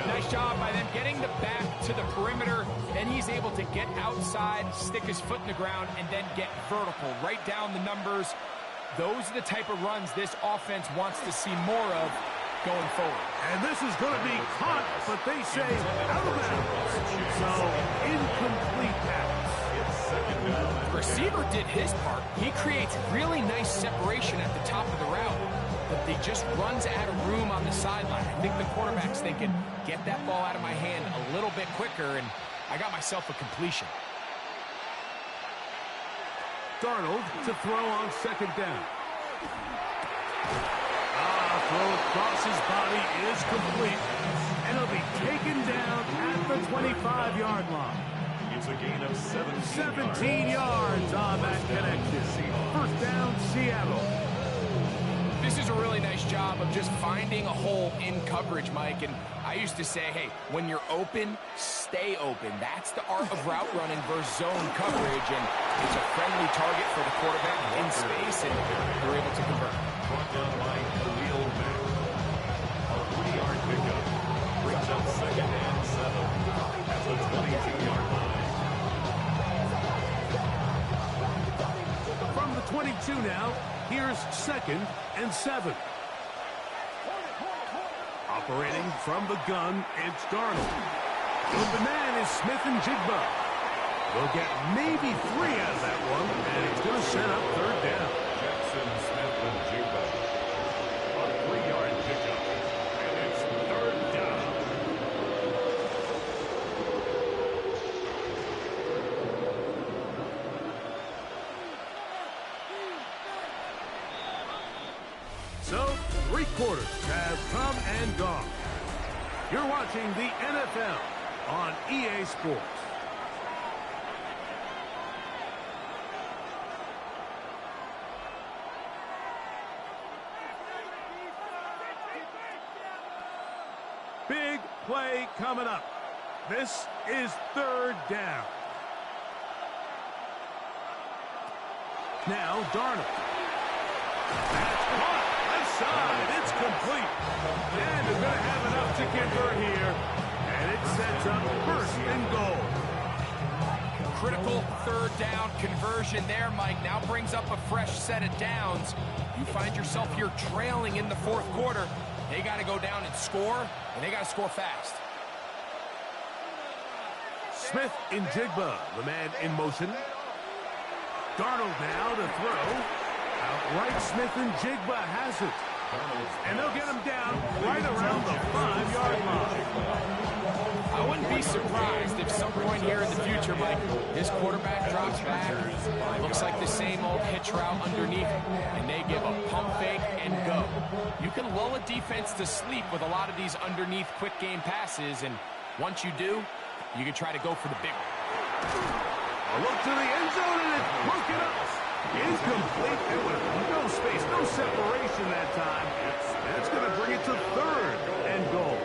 Speaker 16: Nice job by them getting the back to the perimeter. Then he's able to get outside, stick his foot in the ground, and then get vertical. Right down the numbers. Those are the type of runs this offense wants to see more of going forward.
Speaker 15: And this is going to be caught, but they say out of bounds. So, incomplete pass.
Speaker 16: The receiver did his part. He creates really nice separation at the top of the route, but he just runs out of room on the sideline. I think the quarterback's thinking, get that ball out of my hand a little bit quicker, and I got myself a completion.
Speaker 15: Darnold to throw on second down. Throw across his body is complete, and he'll be taken down at the 25-yard line.
Speaker 17: It's a gain of
Speaker 15: 17 yards on that connection. First down, Seattle.
Speaker 16: This is a really nice job of just finding a hole in coverage, Mike. And I used to say, hey, when you're open, stay open. That's the art of route running versus zone coverage. And it's a friendly target for the quarterback in space, and they're able to convert.
Speaker 17: Brought down by Khalil Mack. A 3-yard pickup brings up second and 7 at the 22-yard line.
Speaker 15: From the 22 now, here's second and 7. Operating from the gun, it's Darnold. The man is Smith and Jigba. They'll get maybe 3 out of that one, and it's going to set up third down.
Speaker 17: Jackson, Smith, and Jigba. A 3-yard pickup, and it's third down.
Speaker 15: So, 3 quarters have come and gone. You're watching the NFL on EA Sports. Big play coming up. This is third down. Now, Darnold. That's caught. Left side. It's complete. And they're going to have enough to convert here. And it sets up first and goal.
Speaker 16: Critical third down conversion there, Mike. Now brings up a fresh set of downs. You find yourself here trailing in the fourth quarter. They got to go down and score, and they got to score fast.
Speaker 15: Smith in Jigba, the man in motion. Darnold now to throw. Outright Smith and Jigba has it. And they'll get him down right around the 5-yard line.
Speaker 16: I wouldn't be surprised if some point here in the future, Mike, this quarterback drops back, looks like the same old hitch route underneath, and they give a pump fake and go. You can lull a defense to sleep with a lot of these underneath quick game passes, and once you do, you can try to go for the big one.
Speaker 15: A look to the end zone, and it's broken up. Incomplete, and with no space, no separation that time. That's going to bring it to third and goal.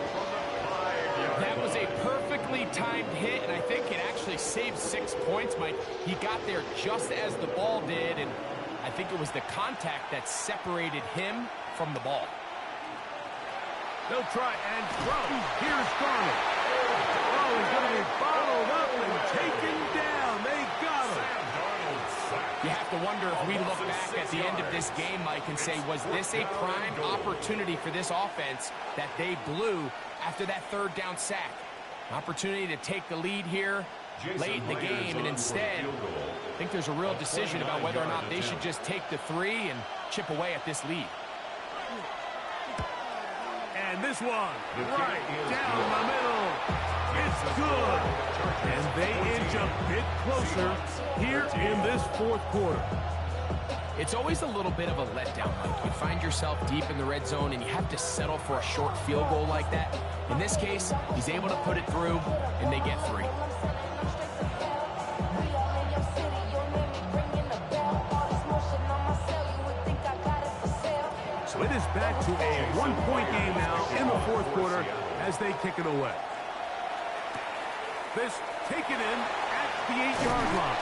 Speaker 16: That was a perfectly timed hit, and I think it actually saved 6 points, Mike. He got there just as the ball did, and I think it was the contact that separated him from the ball.
Speaker 15: They'll try and throw. Here's Darnold. Oh, he's going to be bottled up and taken down. They got him.
Speaker 16: You have to wonder if we look back at the end of this game, Mike, and say, was this a prime opportunity for this offense that they blew after that third down sack? An opportunity to take the lead here late in the game, and instead, I think there's a real decision about whether or not they should just take the 3 and chip away at this lead.
Speaker 15: And this one, right down the middle. It's good. And they inch a bit closer here in this fourth quarter.
Speaker 16: It's always a little bit of a letdown, Mike. You find yourself deep in the red zone, and you have to settle for a short field goal like that. In this case, he's able to put it through, and they get 3.
Speaker 15: So it is back to a 1-point game now in the fourth quarter as they kick it away. This taken in at the 8-yard line.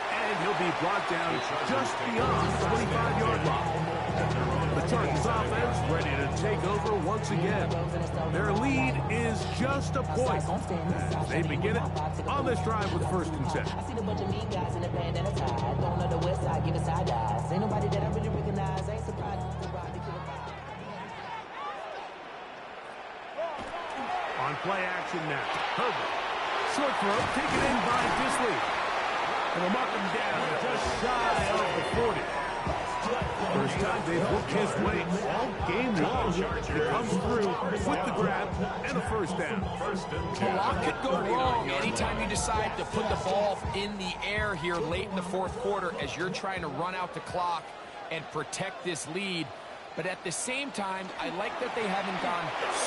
Speaker 15: And he'll be brought down just beyond the 25-yard line. The Chargers offense ready to take over once again. Their lead is just a point. They begin it on this drive with first and 10.
Speaker 18: I see the bunch of mean guys in the band and a tie. Don't know the west side, give it side eyes. Ain't nobody that I really recognize. Ain't surprised to ride the killer vibe.
Speaker 15: On play action now. Herbert. Short throw taken in by Disley. And they'll mark him down just shy of the 40. First time they've worked his way all game long. He comes through with the grab and a first down.
Speaker 16: A lot could go wrong anytime you decide to put the ball in the air here late in the fourth quarter as you're trying to run out the clock and protect this lead. But at the same time, I like that they haven't gone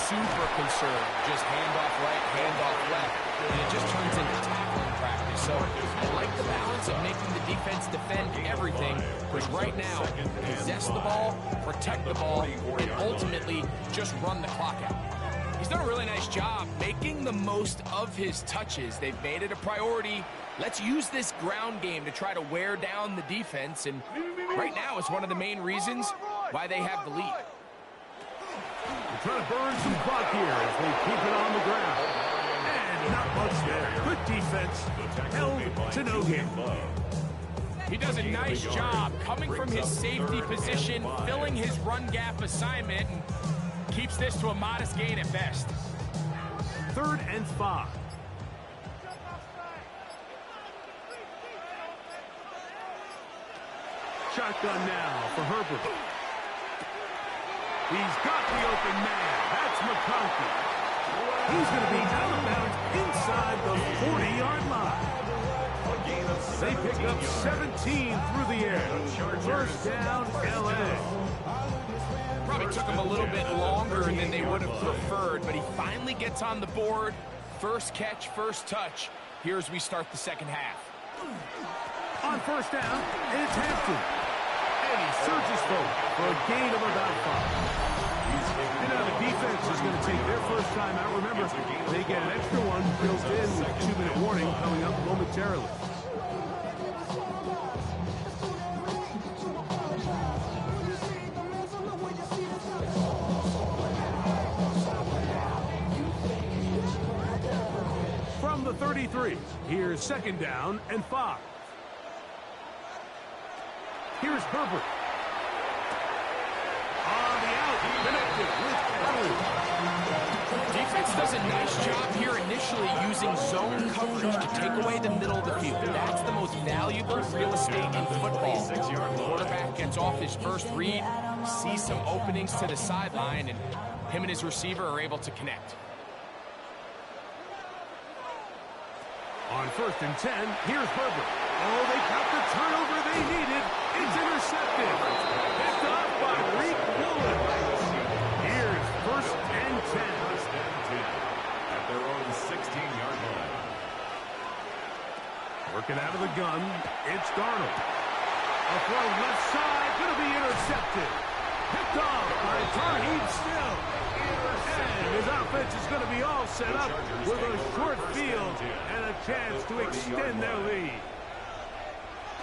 Speaker 16: super conservative. Just handoff right, handoff left, and it just turns into tackling practice. So I like the balance of making the defense defend everything, because right now, possess the ball, protect the ball, and ultimately just run the clock out. He's done a really nice job making the most of his touches. They've made it a priority. Let's use this ground game to try to wear down the defense, and right now it's one of the main reasons why they have the lead.
Speaker 15: They're trying to burn some clock here as they keep it on the ground. And not much there. Good defense. Held to no gain.
Speaker 16: He does a nice job coming from his safety position, filling his run gap assignment, and keeps this to a modest gain at best.
Speaker 15: 3rd and 5. Shotgun now for Herbert. He's got the open man. That's McConkey. He's going to be out of bounds inside the 40-yard line. They pick up 17 through the air. First down, L.A.
Speaker 16: Probably took him a little bit longer than they would have preferred, but he finally gets on the board. First catch, first touch. Here as we start the second half.
Speaker 15: On first down, it's Hampton. And he surges forward for a gain of about 5. And now the defense is going to take their first time out. Remember, they get an extra one built in with a 2-minute warning coming up momentarily. From the 33, here's 2nd down and 5. Here's Herbert. On the out, connected with Elliott.
Speaker 16: Defense does a nice job here initially using zone coverage to take away the middle of the field. That's the most valuable real estate in football. The quarterback gets off his first read, sees some openings to the sideline, and him and his receiver are able to connect.
Speaker 15: On 1st and 10, here's Herbert. Oh, they got the turnover they needed. It's intercepted. Picked off by Reek Woolen. Here's 1st and 10.
Speaker 17: At their own 16-yard line.
Speaker 15: Working out of the gun, it's Darnold. A throw left side, going to be intercepted. Picked off by Tarheeb Still. And his offense is going to be all set up with a short field and a chance to extend their lead.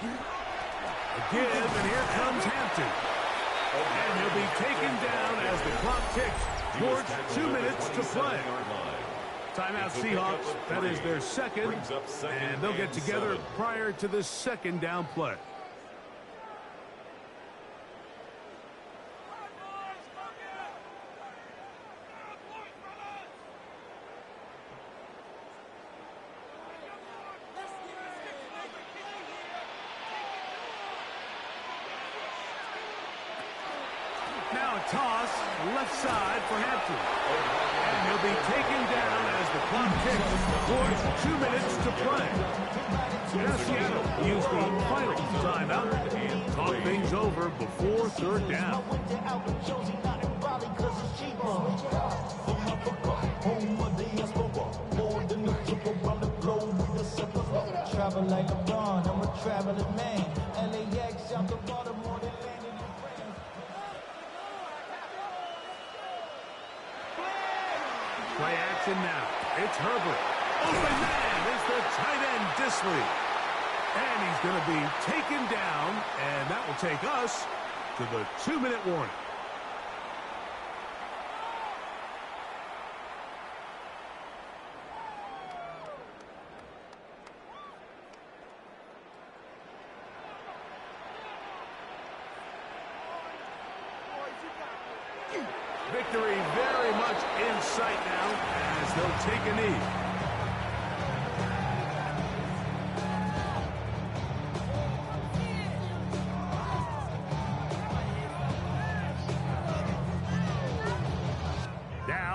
Speaker 15: A give, and here comes Hampton. And he'll be taken down as the clock ticks towards 2 minutes to play. Timeout Seahawks, that is their second, and they'll get together prior to the 2nd down play. Now a toss, left side for Hampton. And he'll be taken down as the clock ticks towards 2 minutes to play. Now Seattle use the final timeout and talk things over before 3rd down.
Speaker 19: Travel like LeBron, I'm a traveling man. LAX out the Baltimore, they landed in France.
Speaker 15: Play action now. It's Herbert. Open man is the tight end Disley. And he's going to be taken down, and that will take us to the 2-minute warning. Victory very much in sight now as they'll take a knee.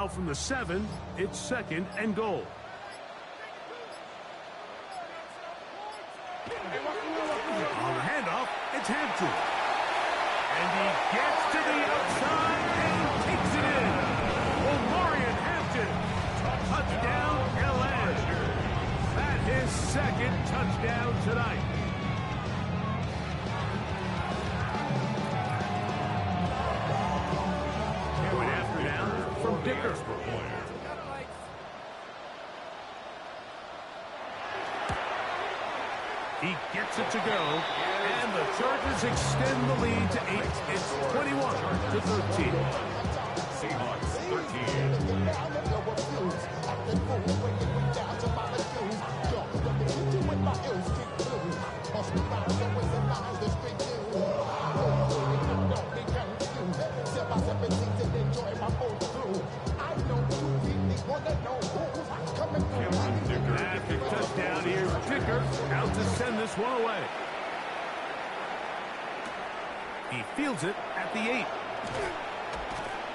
Speaker 15: Now from the 7, it's 2nd and goal. On the handoff, it's Hampton. And he gets to the outside and takes it in. Omarion Hampton. Touchdown, LA. That his 2nd touchdown tonight. Going after now from Dicker. He gets it to go, and the Chargers extend the lead to 8. It's 21-13.
Speaker 17: Seahawks 13.
Speaker 15: After touchdown, here's Dicker out to send this one away. He fields it at the 8.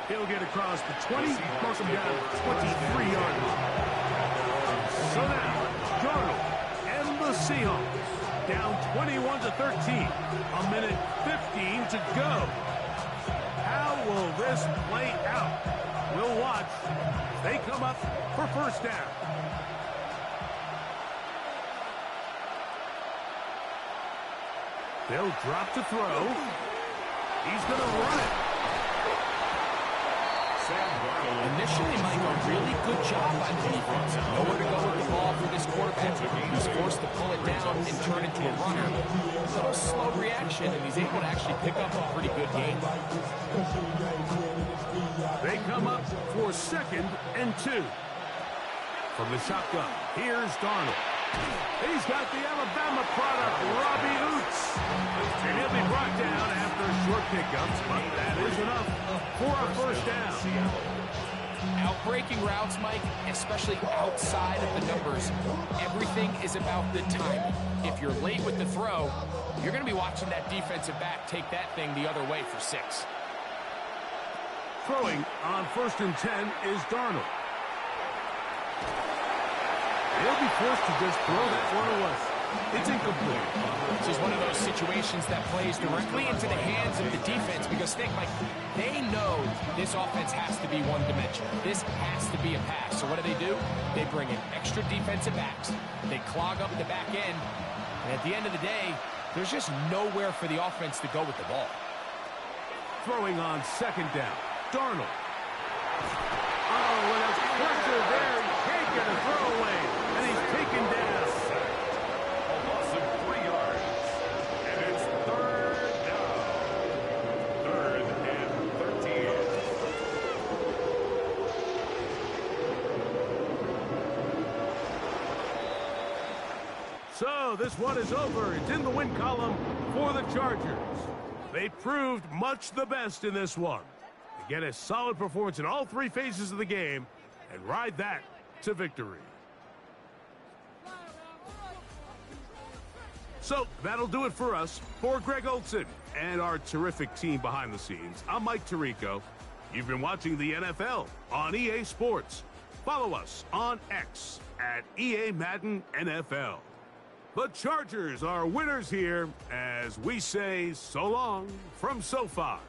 Speaker 15: He'll get across the 20, mark him down 23 yards. So now, Darnold and the Seahawks down 21-13. A minute 15 to go. How will this play out? We'll watch. They come up for first down. They'll drop to throw. He's going to run it.
Speaker 16: Initially, Mike, a really good job by the defense. Nowhere to go with the ball for this quarterback. He's forced to pull it down and turn into a runner. A little slow reaction, and he's able to actually pick up a pretty good game.
Speaker 15: They come up for 2nd and 2. From the shotgun, here's Darnold. He's got the Alabama product, Robbie Oots. And he'll be brought down after a short pickup, but that is enough for a first down.
Speaker 16: Outbreaking routes, Mike, especially outside of the numbers, everything is about the timing. If you're late with the throw, you're going to be watching that defensive back take that thing the other way for 6.
Speaker 15: Throwing on 1st and 10 is Darnold. He'll be forced to just throw that one away. It's incomplete.
Speaker 16: This is one of those situations that plays directly into the hands of the defense because they know this offense has to be one-dimensional. This has to be a pass. So what do? They bring in extra defensive backs. They clog up the back end. And at the end of the day, there's just nowhere for the offense to go with the ball.
Speaker 15: Throwing on 2nd down, Darnold. Oh, and a pressure there. He can't get a throwaway. And he's taken down.
Speaker 17: A loss of 3 yards. And it's 3rd down. 3rd and 13.
Speaker 15: So this one is over. It's in the win column for the Chargers. They proved much the best in this one. They get a solid performance in all 3 phases of the game and ride that to victory. So that'll do it for us. For Greg Olson and our terrific team behind the scenes, I'm Mike Tirico. You've been watching the NFL on EA Sports. Follow us on X at EA Madden NFL. The Chargers are winners here as we say so long from SoFi.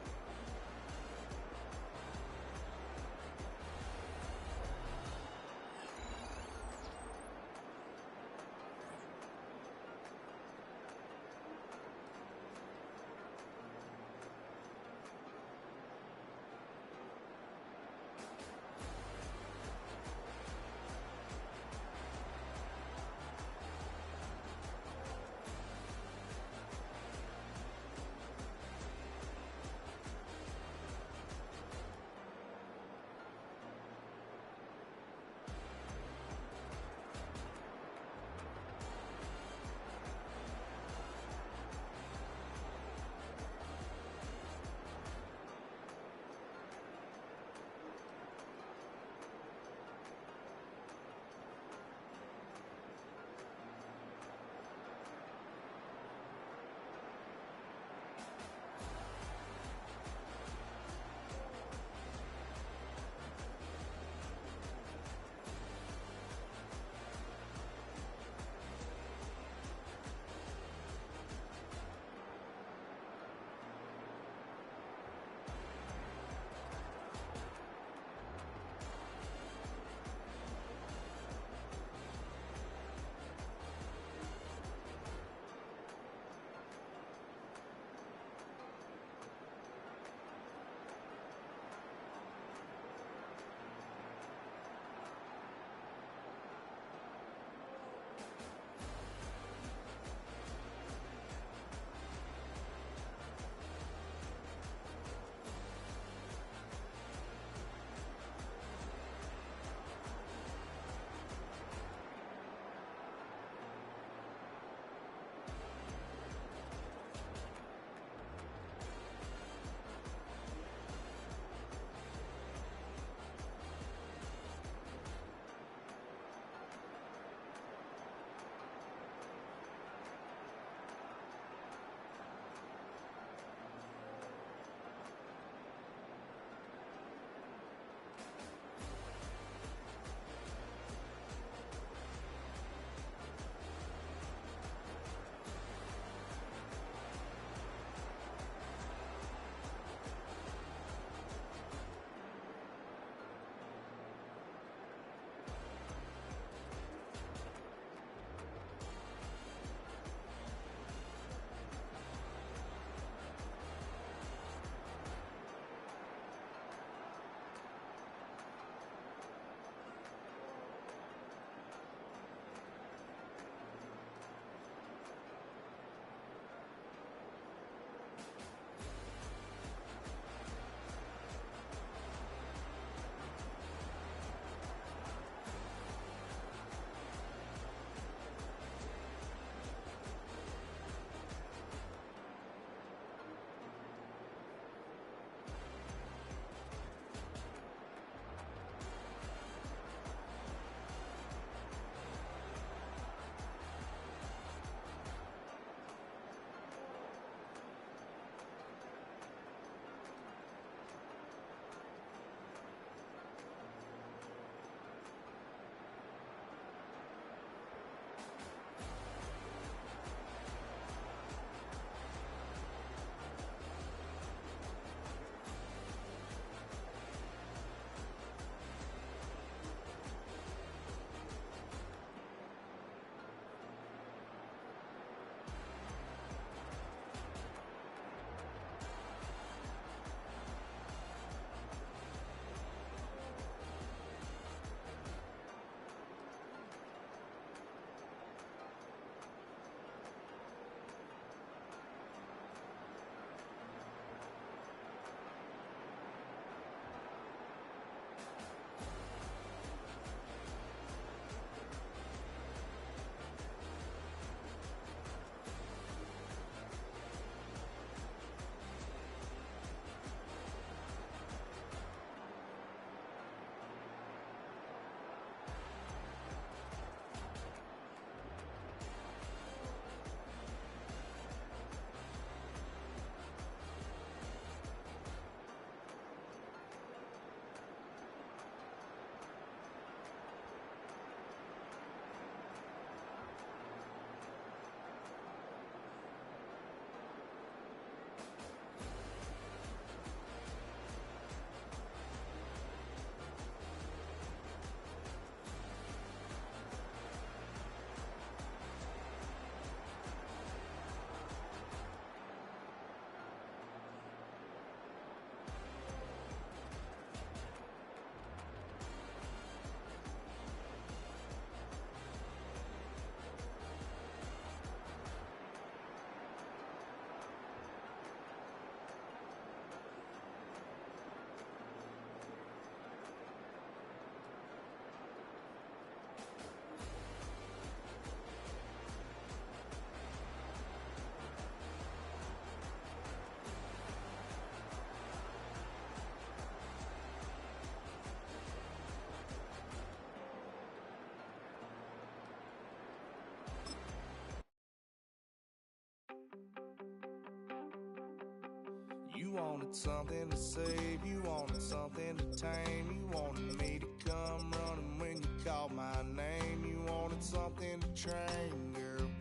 Speaker 20: You wanted something to save, you wanted something to tame. You wanted me to come running when you called my name. You wanted something to train, girl,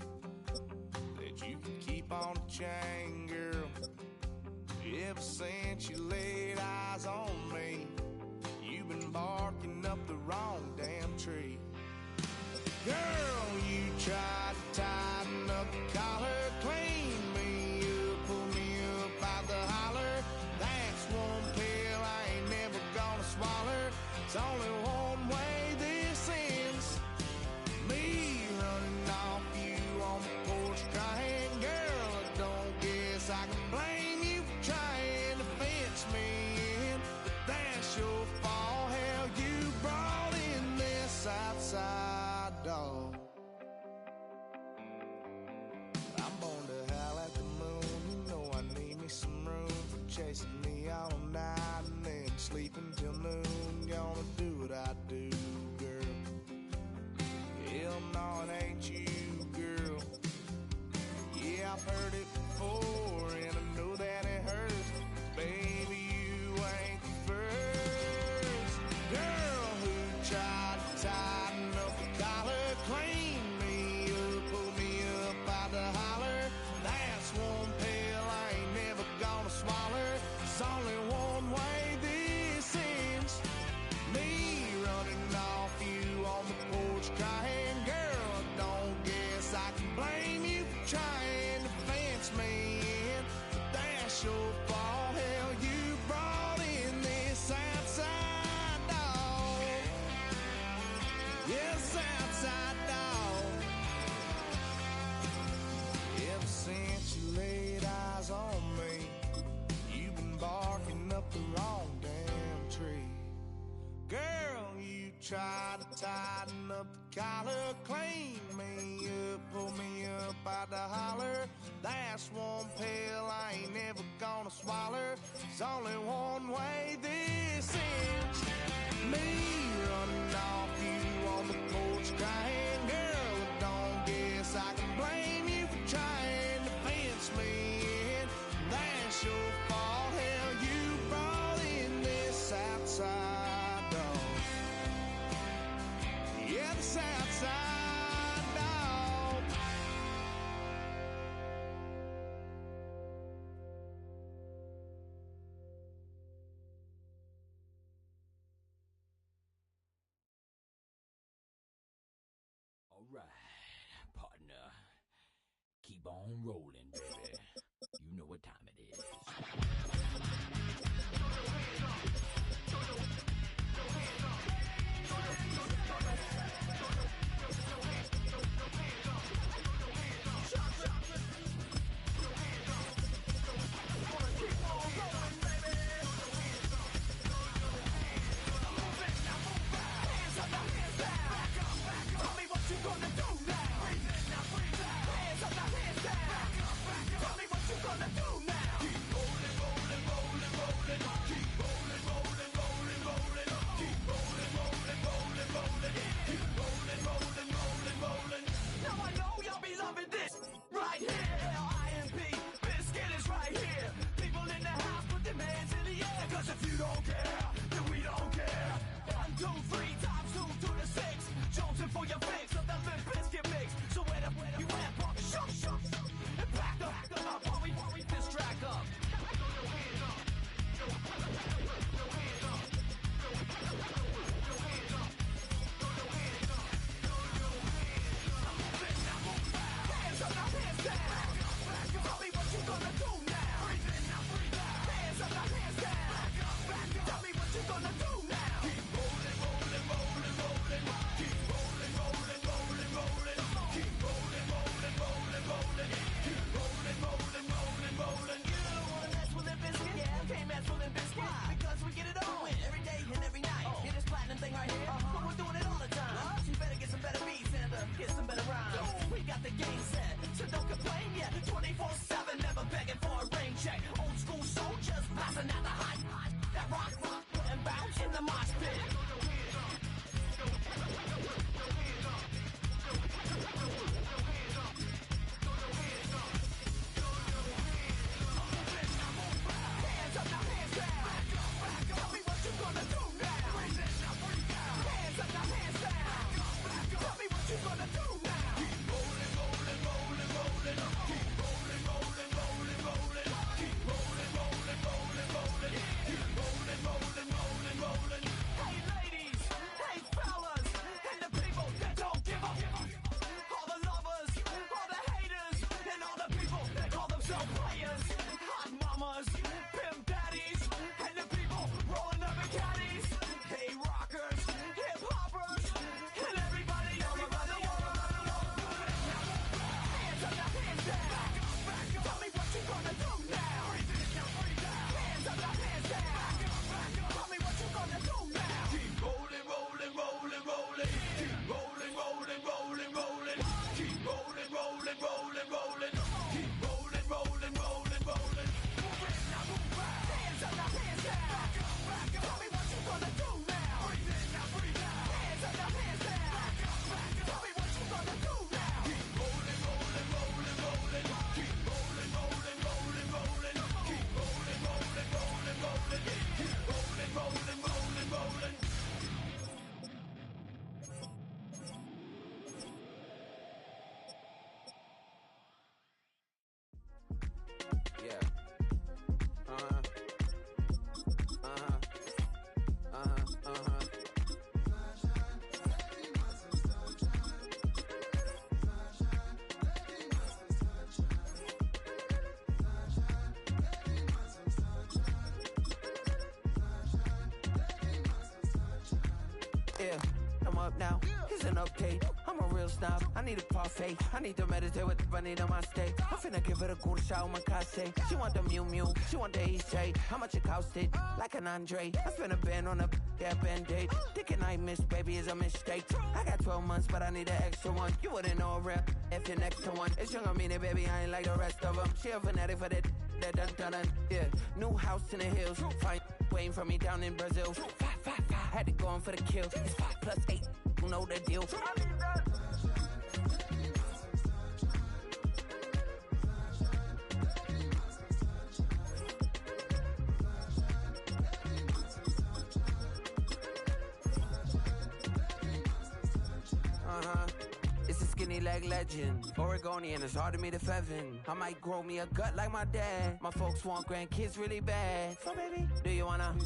Speaker 20: that you could keep on the chain, girl. Ever since you laid eyes on me, you've been barking up the wrong damn tree. Girl, you tried to tighten up the collar, clean me up, pull me up out the holler. That's one pill I ain't never gonna swallow. It's only one way this ends. Me running off you on the porch crying. Girl, I don't guess I can blame you for trying to fence me in. But that's your fault. Hell, you brought in this outside dog. I'm born to howl at the moon. You know I need me some room for chasing me all night and then sleeping till noon. Gonna do what I do, girl. Hell no, it ain't you, girl. Yeah, I've heard it before and I know that it hurts. Baby, you ain't the first girl who tried to tighten up the collar, clean me up, pull me up out the holler. That's one pill I ain't never gonna swallow. It's only one way this ends. Me running off you on the porch crying. Girl, I don't guess I can blame you for trying to fence me in. But that's your fault. Hell, you brought in this outside dog. Yes, outside dog. Ever since you laid eyes on me, you've been barking up the wrong damn tree. Girl, you tried to tighten up the collar, clean me up, pull me up out the holler. That's one pill I ain't never gonna swallow. There's only one way this ends. Me running off you on the porch crying. Girl, I don't guess I can blame you for trying to fence me in. That's your fault. Hell, you brought in this outside dog. Yeah, this outside dog.
Speaker 21: All right, partner. Keep on rolling, baby. You know what time it is.
Speaker 2: Yeah, I'm up now. Here's an update. I'm a real snob. I need a parfait. I need to meditate with the bunny on my stay. I'm finna give it a cool shot with my casse. She want the Mew Mew. She want the Eastside. How much it costed? Like an Andre. I spent a band on a band-aid. Thinking I missed, baby, is a mistake. I got 12 months, but I need an extra one. You wouldn't know a rap if you're next to one. It's young, I mean it, baby. I ain't like the rest of them. She a fanatic for that dun. Yeah, new house in the hills. Fine, waiting for me down in Brazil. 5. Had to go on for the kill. It's 5 plus 8. You know the deal. It's a skinny leg legend. Oregonian, it's hard to meet a Fevin. I might grow me a gut like my dad. My folks want grandkids really bad. So baby, do you wanna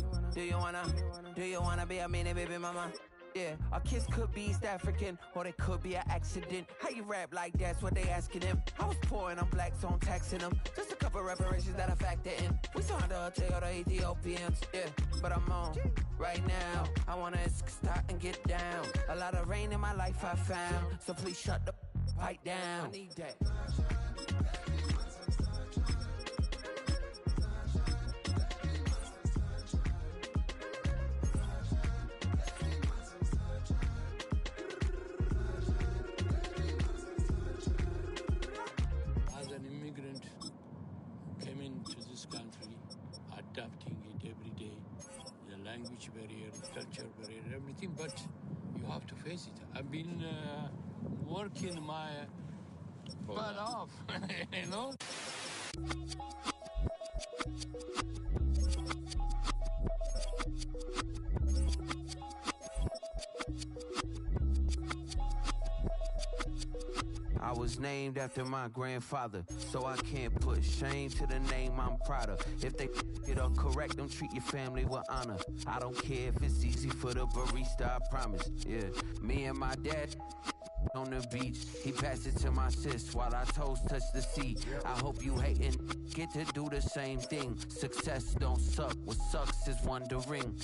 Speaker 2: be a mini baby mama? Yeah, our kids could be East African, or they could be an accident. How you rap like that's what they asking him. I was poor and I'm black, so I'm taxing them. Just a couple reparations that I factor in. We saw the tail of the Ethiopians, yeah, but I'm on right now. I wanna start and get down. A lot of rain in my life I found, so please shut the pipe down. I need that.
Speaker 22: Adapting it every day, the language barrier, culture barrier, everything, but you have to face it. I've been working my butt off, you know?
Speaker 2: I was named after my grandfather, so I can't put shame to the name I'm proud of. If they it up correct, don't treat your family with honor. I don't care if it's easy for the barista, I promise. Yeah, me and my dad on the beach, he passed it to my sis while our toes touch the sea. I hope you hatin' get to do the same thing. Success don't suck, what sucks is wondering.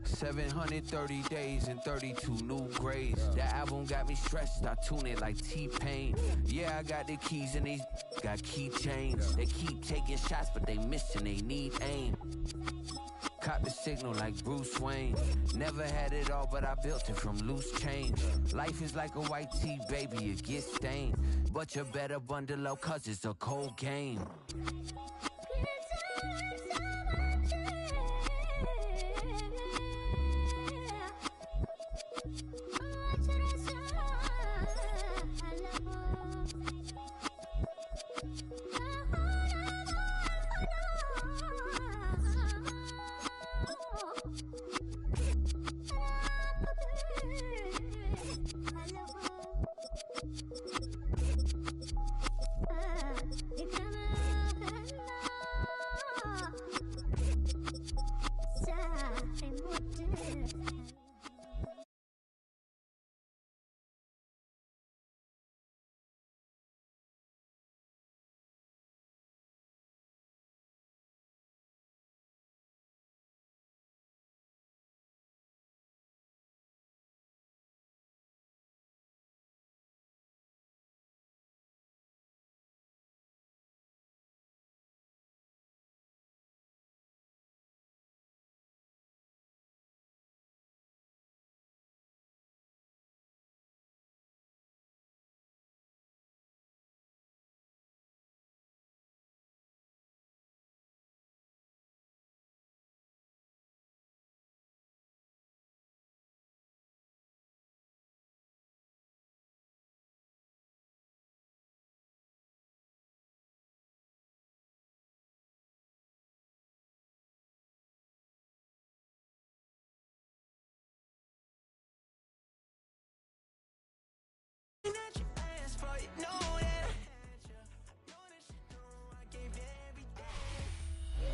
Speaker 2: 730 days and 32 new grades. That album got me stressed, I tune it like T-Pain. Yeah, I got the keys and these got keychains. They keep taking shots, but they missing, they need aim. Caught the signal like Bruce Wayne. Never had it all, but I built it from loose change. Life is like a white tee, baby, it gets stained. But you better bundle up, cause it's a cold game.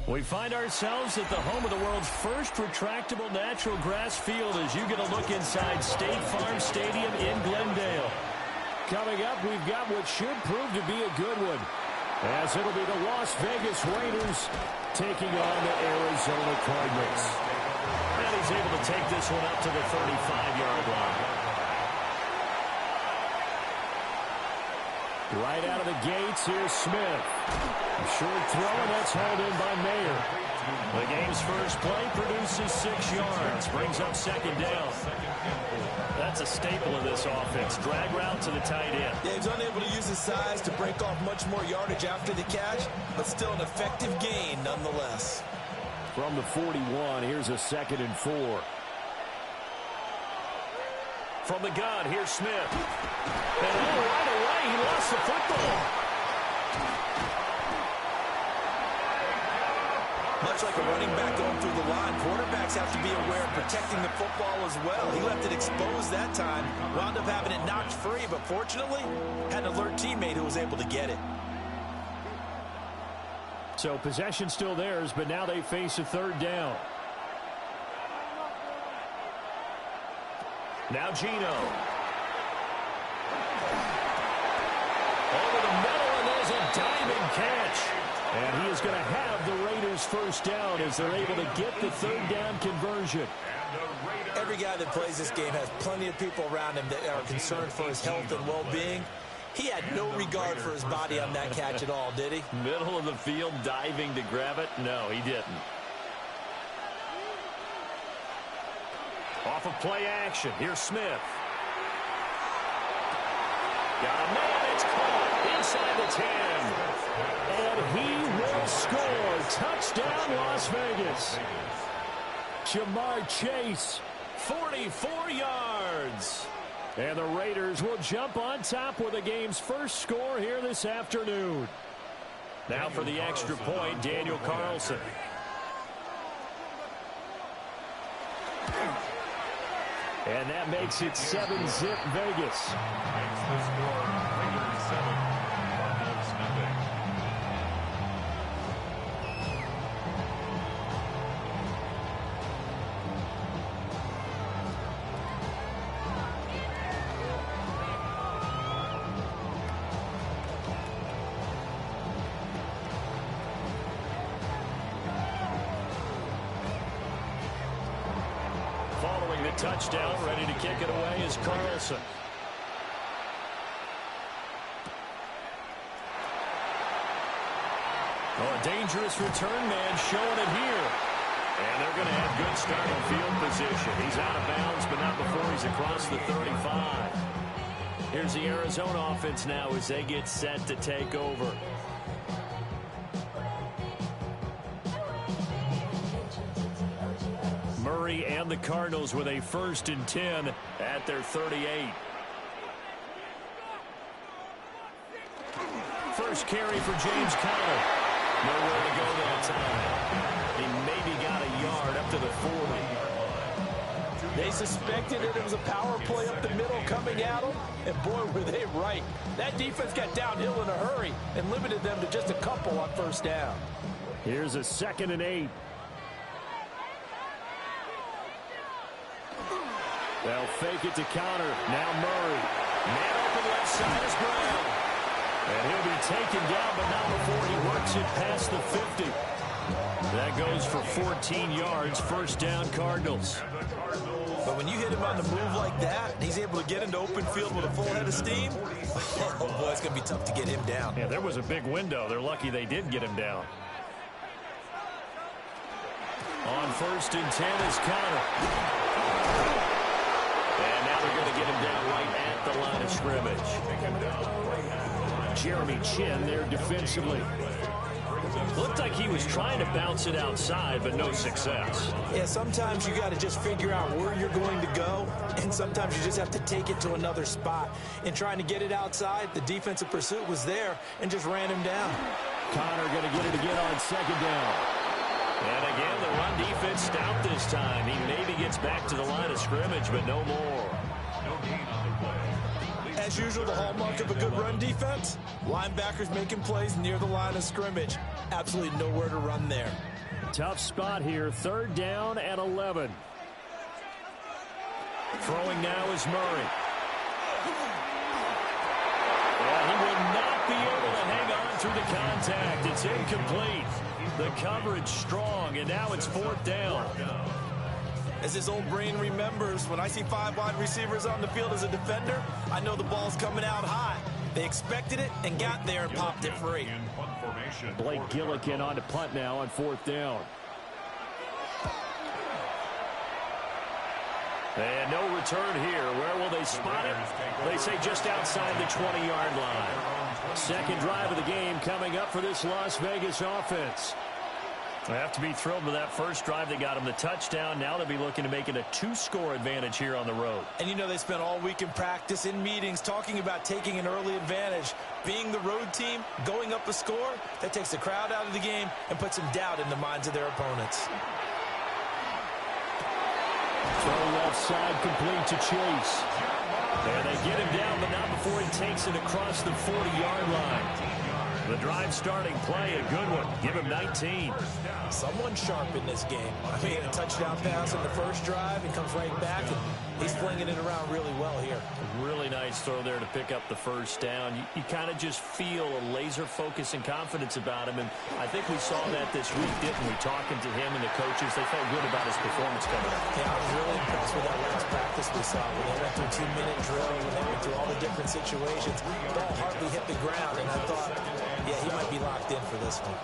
Speaker 15: We find ourselves at the home of the world's first retractable natural grass field as you get a look inside State Farm Stadium in Glendale. Coming up, we've got what should prove to be a good one, as it'll be the Las Vegas Raiders taking on the Arizona Cardinals.
Speaker 5: And he's able to take this one up to the 35-yard line. Right out of the gates, here's Smith. Short throw, and that's hauled in by Mayer. The game's first play produces 6 yards, brings up second down. That's a staple of this offense. Drag route to the tight end.
Speaker 7: Yeah, he's unable to use his size to break off much more yardage after the catch, but still an effective gain nonetheless.
Speaker 5: From the 41, here's a 2nd and 4. From the gun, here's Smith. And right away, he lost the football.
Speaker 7: Much like a running back going through the line, quarterbacks have to be aware of protecting the football as well. He left it exposed that time, wound up having it knocked free, but fortunately, had an alert teammate who was able to get it.
Speaker 5: So possession still theirs, but now they face a 3rd down. Now Gino. Over the middle, and there's a diamond catch. And he is going to have the Raiders first down as they're able to get the 3rd down conversion.
Speaker 7: Every guy that plays this game has plenty of people around him that are concerned for his health and well-being. He had no regard for his body on that catch at all, did he?
Speaker 5: Middle of the field, diving to grab it? No, he didn't. Off of play action, here's Smith. Got a man, it's caught inside the 10. And he will score. Touchdown, Las Vegas. Jamar Chase, 44 yards. And the Raiders will jump on top with the game's first score here this afternoon. Now for the extra point, Daniel Carlson. And that makes it 7-zip Vegas.
Speaker 17: Makes the score Raiders 7, Cardinals nothing.
Speaker 5: Following the touchdown, ready to kick it away is Carlson. Oh, a dangerous return man showing it here. And they're going to have good starting field position. He's out of bounds, but not before he's across the 35. Here's the Arizona offense now as they get set to take over. Murray and the Cardinals with a 1st and 10 at their 38. First carry for James Conner. Nowhere to go that time. He maybe got a yard up to the 40.
Speaker 7: They suspected it was a power play up the middle coming at them, and boy, were they right. That defense got downhill in a hurry and limited them to just a couple on 1st down.
Speaker 5: Here's a 2nd and 8. They'll fake it to Conner. Now Murray. Man open left side is Brown. And he'll be taken down, but not before he works it past the 50. That goes for 14 yards. 1st down, Cardinals.
Speaker 7: But when you hit him on the move like that, he's able to get into open field with a full head of steam. Oh, boy, it's going to be tough to get him down.
Speaker 5: Yeah, there was a big window. They're lucky they did get him down. On 1st and 10 is Conner. And now they're going to get him down right at the line of scrimmage. Jeremy Chin there defensively. Looked like he was trying to bounce it outside, but no success.
Speaker 7: Yeah, sometimes you got to just figure out where you're going to go, and sometimes you just have to take it to another spot. In trying to get it outside, the defensive pursuit was there and just ran him down.
Speaker 5: Conner going to get it again on 2nd down. And again, the run defense stout this time. He maybe gets back to the line of scrimmage, but no more.
Speaker 17: No gain on the play.
Speaker 7: As usual, the hallmark of a good run defense, linebackers making plays near the line of scrimmage. Absolutely nowhere to run there.
Speaker 5: Tough spot here. 3rd down and 11. Throwing now is Murray. Well, he will not be able to hang on through the contact. It's incomplete. The coverage strong, and now it's 4th down.
Speaker 7: As his old brain remembers, when I see 5 wide receivers on the field as a defender, I know the ball's coming out high. They expected it and got there and popped it free.
Speaker 5: Blake Gillikin on to punt now on 4th down. And no return here. Where will they spot it? They say just outside the 20-yard line. Second drive of the game coming up for this Las Vegas offense. They have to be thrilled with that first drive. They got them the touchdown. Now they'll be looking to make it a 2-score advantage here on the road.
Speaker 7: And you know they spent all week in practice, in meetings, talking about taking an early advantage. Being the road team, going up a score, that takes the crowd out of the game and puts some doubt in the minds of their opponents.
Speaker 5: Throw left side complete to Chase. There they get him down, but not before he takes it across the 40-yard line. The drive starting play, a good one. Give him 19.
Speaker 7: Someone sharp in this game. I mean, a touchdown pass in the first drive and comes right back, and he's flinging it around really well here.
Speaker 5: Really nice throw there to pick up the first down. You kind of just feel a laser focus and confidence about him, and I think we saw that this week, didn't we? Talking to him and the coaches, they felt good about his performance coming up.
Speaker 7: Yeah, I was really impressed with that last practice we saw. When they went through 2-minute drill, when they went through all the different situations, the ball hardly hit the ground, and I thought, yeah, he might be locked in for this one.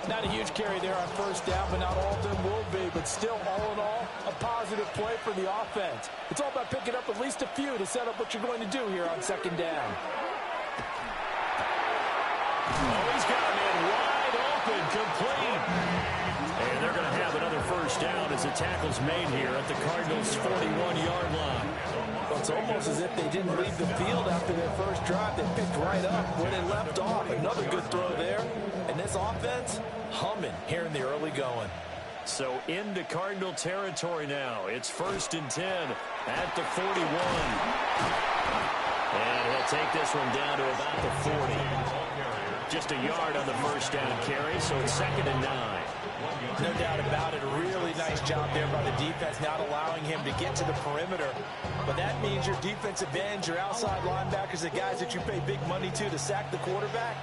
Speaker 3: Not a huge carry there on first down, but not all of them will be. But still, all in all, a positive play for the offense. It's all about picking up at least a few to set up what you're going to do here on second down.
Speaker 5: Oh, he's got him in wide open, complete. And they're going to have another first down as the tackle's made here at the Cardinals' 41-yard line.
Speaker 3: Well, it's almost as if they didn't leave the field after their first drive. They picked right up where they left off. Another good throw there.
Speaker 7: And this offense, humming here in the early going.
Speaker 5: So into Cardinal territory now. It's 1st and 10 at the 41. And he'll take this one down to about the 40. Just a yard on the first down carry, so it's 2nd and 9.
Speaker 7: No doubt about it. A really nice job there by the defense, not allowing him to get to the perimeter. But that means your defensive ends, your outside linebackers, the guys that you pay big money to sack the quarterback,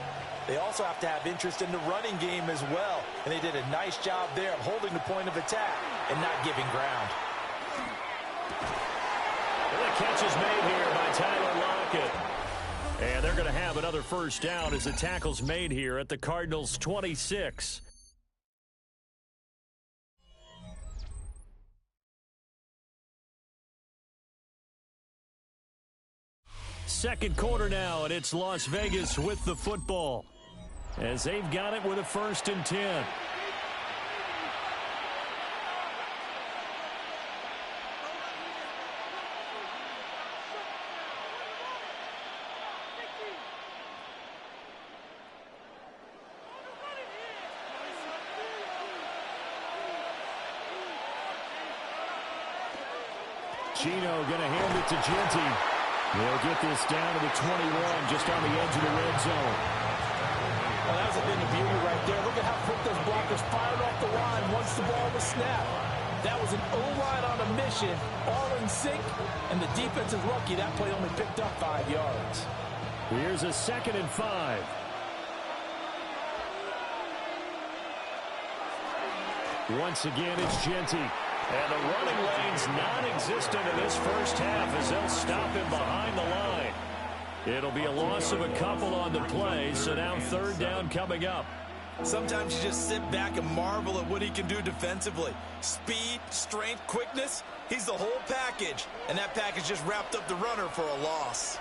Speaker 7: they also have to have interest in the running game as well. And they did a nice job there of holding the point of attack and not giving ground.
Speaker 5: And the catch is made here by Tyler Lockett. And they're going to have another first down as the tackle's made here at the Cardinals' 26. Second quarter now, and it's Las Vegas with the football as they've got it with a 1st and 10. Gino going to hand it to Genty. They'll get this down to the 21, just on the edge of the red zone.
Speaker 3: Well, that's a bit of beauty right there. Look at how quick those blockers fired off the line once the ball was snapped. That was an O-line on a mission, all in sync, and the defense is lucky that play only picked up 5 yards.
Speaker 5: Here's a 2nd and 5. Once again, it's Genty. And the running lane's non-existent in this first half as they'll stop him behind the line. It'll be a loss of a couple on the play, so now 3rd down coming up.
Speaker 7: Sometimes you just sit back and marvel at what he can do defensively. Speed, strength, quickness, he's the whole package. And that package just wrapped up the runner for a loss.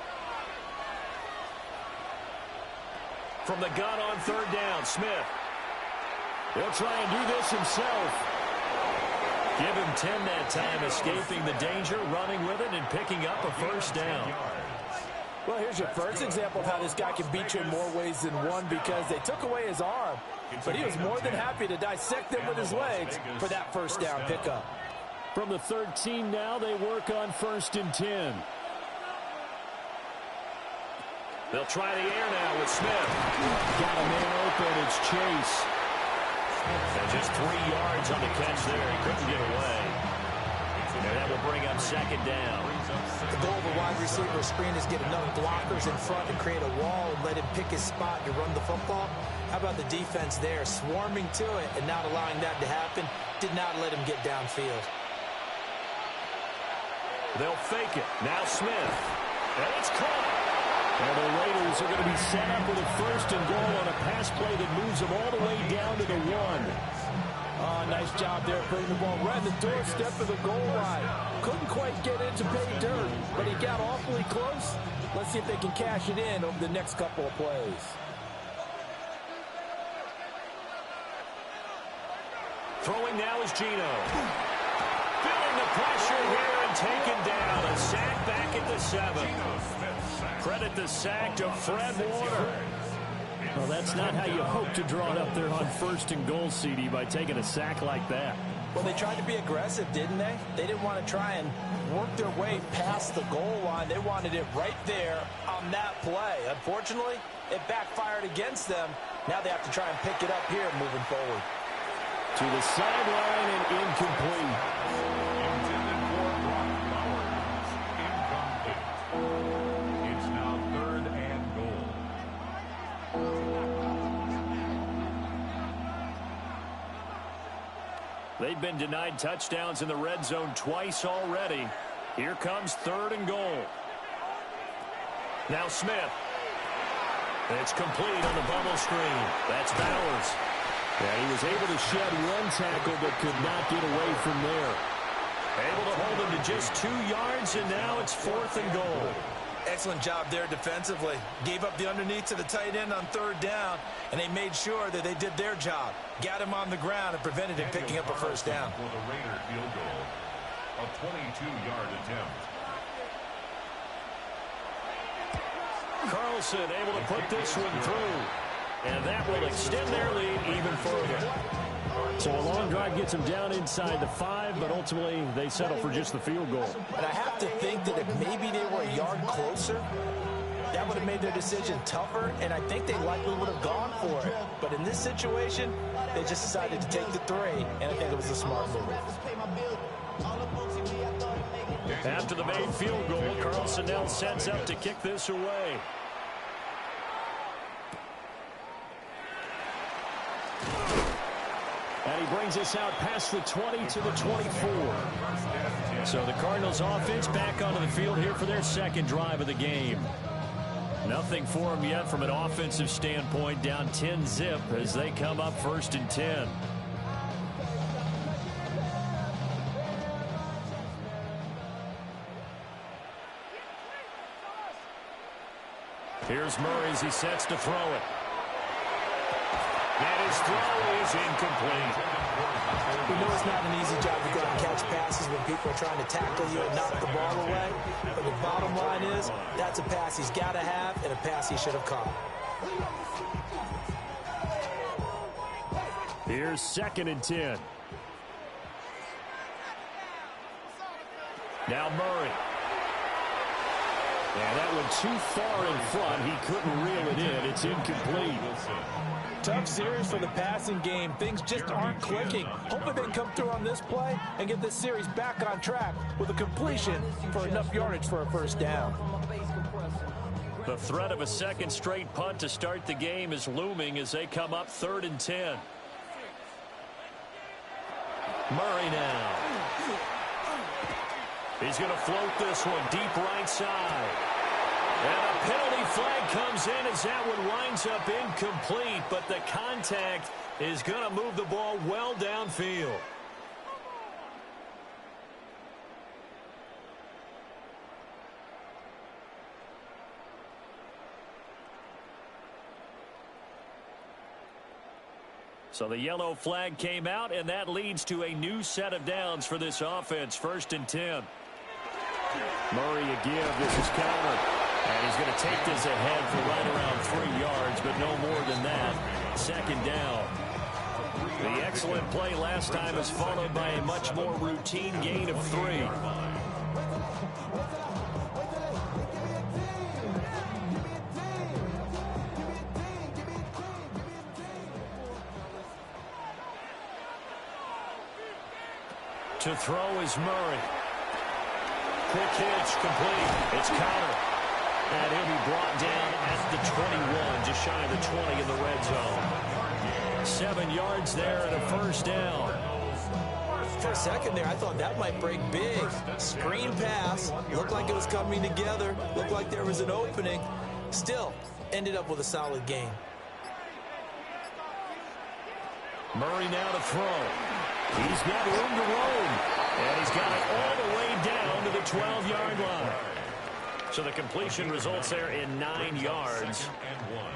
Speaker 5: From the gun on 3rd down, Smith. He'll try and do this himself. Give him 10 that time, escaping the danger, running with it, and picking up a first down.
Speaker 3: Well, here's your first example of how this guy can beat you in more ways than one, because they took away his arm, but he was more than happy to dissect them with his legs for that first down pickup.
Speaker 5: From the 13 now, they work on 1st and 10. They'll try the air now with Smith. Got a man open, it's Chase. And just 3 yards on the catch there. He couldn't get away. And that will bring up 2nd down.
Speaker 7: The goal of a wide receiver screen is get enough blockers in front and create a wall and let him pick his spot to run the football. How about the defense there, swarming to it and not allowing that to happen? Did not let him get downfield.
Speaker 5: They'll fake it. Now Smith. And it's caught. And the Raiders are going to be set up with a 1st and goal on a pass play that moves them all the way down to the 1.
Speaker 3: Oh, nice job there, putting the ball right in the doorstep of the goal line. Couldn't quite get in to pay dirt, but he got awfully close. Let's see if they can cash it in over the next couple of plays.
Speaker 5: Throwing now is Gino. Feeling the pressure here and taken down. A sack back at the 7. Credit the sack to Fred Warner.
Speaker 8: Well, that's not how you hope to draw it up there on 1st and goal, CD, by taking a sack like that.
Speaker 3: Well, they tried to be aggressive, didn't they? They didn't want to try and work their way past the goal line. They wanted it right there on that play. Unfortunately, it backfired against them. Now they have to try and pick it up here moving forward.
Speaker 5: To the sideline and incomplete.
Speaker 17: Intended for Brock Bowers. Incomplete. It's now 3rd and goal.
Speaker 5: They've been denied touchdowns in the red zone twice already. Here comes 3rd and goal. Now Smith. It's complete on the bubble screen. That's Bowers.
Speaker 8: Yeah, he was able to shed one tackle but could not get away from there.
Speaker 5: Able to hold him to just 2 yards, and now it's 4th and goal.
Speaker 7: Excellent job there defensively. Gave up the underneath to the tight end on 3rd down, and they made sure that they did their job. Got him on the ground and prevented him picking up a 1st down.
Speaker 17: For the Raider field goal, a 22-yard attempt.
Speaker 5: Carlson able to put this one through. And that will extend their lead even further.
Speaker 8: So a long drive gets them down inside the 5, but ultimately they settle for just the field goal.
Speaker 3: And I have to think that if maybe they were a yard closer, that would have made their decision tougher, and I think they likely would have gone for it. But in this situation, they just decided to take the 3, and I think it was a smart move.
Speaker 5: After the made field goal, Carlson now sets up to kick this away.
Speaker 8: And he brings us out past the 20 to the 24.
Speaker 5: So the Cardinals offense back onto the field here for their 2nd drive of the game. Nothing for them yet from an offensive standpoint, down 10-zip as they come up 1st and 10. Here's Murray as he sets to throw it. And his throw is incomplete.
Speaker 3: We know it's not an easy job to go out and catch passes when people are trying to tackle you and knock the ball away. But the bottom line is, that's a pass he's got to have and a pass he should have caught.
Speaker 8: Here's 2nd and 10.
Speaker 5: Now Murray.
Speaker 8: Yeah, that went too far in front. He couldn't reel it in. It's incomplete.
Speaker 3: Tough series for the passing game. Things just aren't clicking. Hopefully they can come through on this play and get this series back on track with a completion for enough yardage for a 1st down.
Speaker 5: The threat of a 2nd straight punt to start the game is looming as they come up 3rd and 10. Murray now. He's going to float this one deep right side. And a penalty flag comes in as that one winds up incomplete, but the contact is going to move the ball well downfield. So the yellow flag came out, and that leads to a new set of downs for this offense. 1st and 10.
Speaker 8: Murray a give. This is counter.
Speaker 5: And he's going to take this ahead for right around 3 yards, but no more than that. 2nd down. The excellent play last time is followed by a much more routine gain of 3. To throw is Murray. Quick hitch, complete. It's counter. And he'll be brought down at the 21, just shy of the 20 in the red zone. 7 yards there and a 1st down.
Speaker 7: For a second there, I thought that might break big. Screen pass. Looked like it was coming together. Looked like there was an opening. Still, ended up with a solid game.
Speaker 8: Murray now to throw. He's got room to roam. And he's got it all the way down to the 12-yard line. So the completion results there in 9 yards.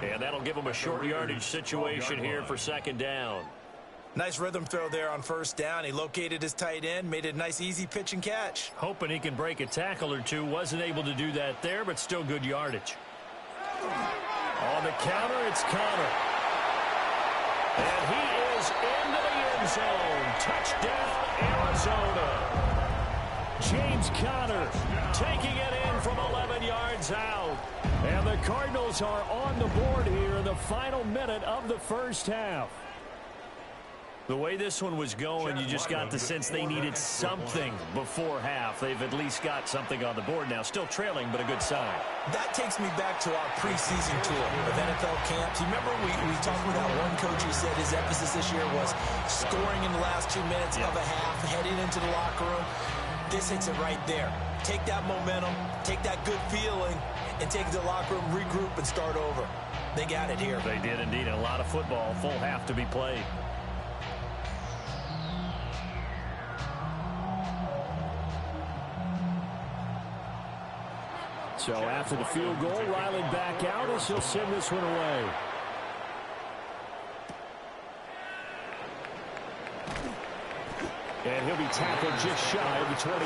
Speaker 8: And that'll give him a short yardage situation here for second down.
Speaker 7: Nice rhythm throw there on first down. He located his tight end, made it a nice easy pitch and catch.
Speaker 8: Hoping he can break a tackle or two. Wasn't able to do that there, but still good yardage. On the counter, it's Connor. And he is into the end zone. Touchdown, Arizona. James Conner taking it in from 11 yards out. And the Cardinals are on the board here in the final minute of the first half. The way this one was going, you just got the sense they needed something before half. They've at least got something on the board now. Still trailing, but a good sign.
Speaker 7: That takes me back to our preseason tour of NFL camps. You remember we talked with that one coach who said his emphasis this year was scoring in the last 2 minutes of a half, heading into the locker room. This hits it right there. Take that momentum, take that good feeling, and take it to the locker room, regroup, and start over. They got it here.
Speaker 8: They did indeed. A lot of football, full half to be played. So after the field goal, Riley back out as he'll send this one away. And he'll be tackled just shy of the 25.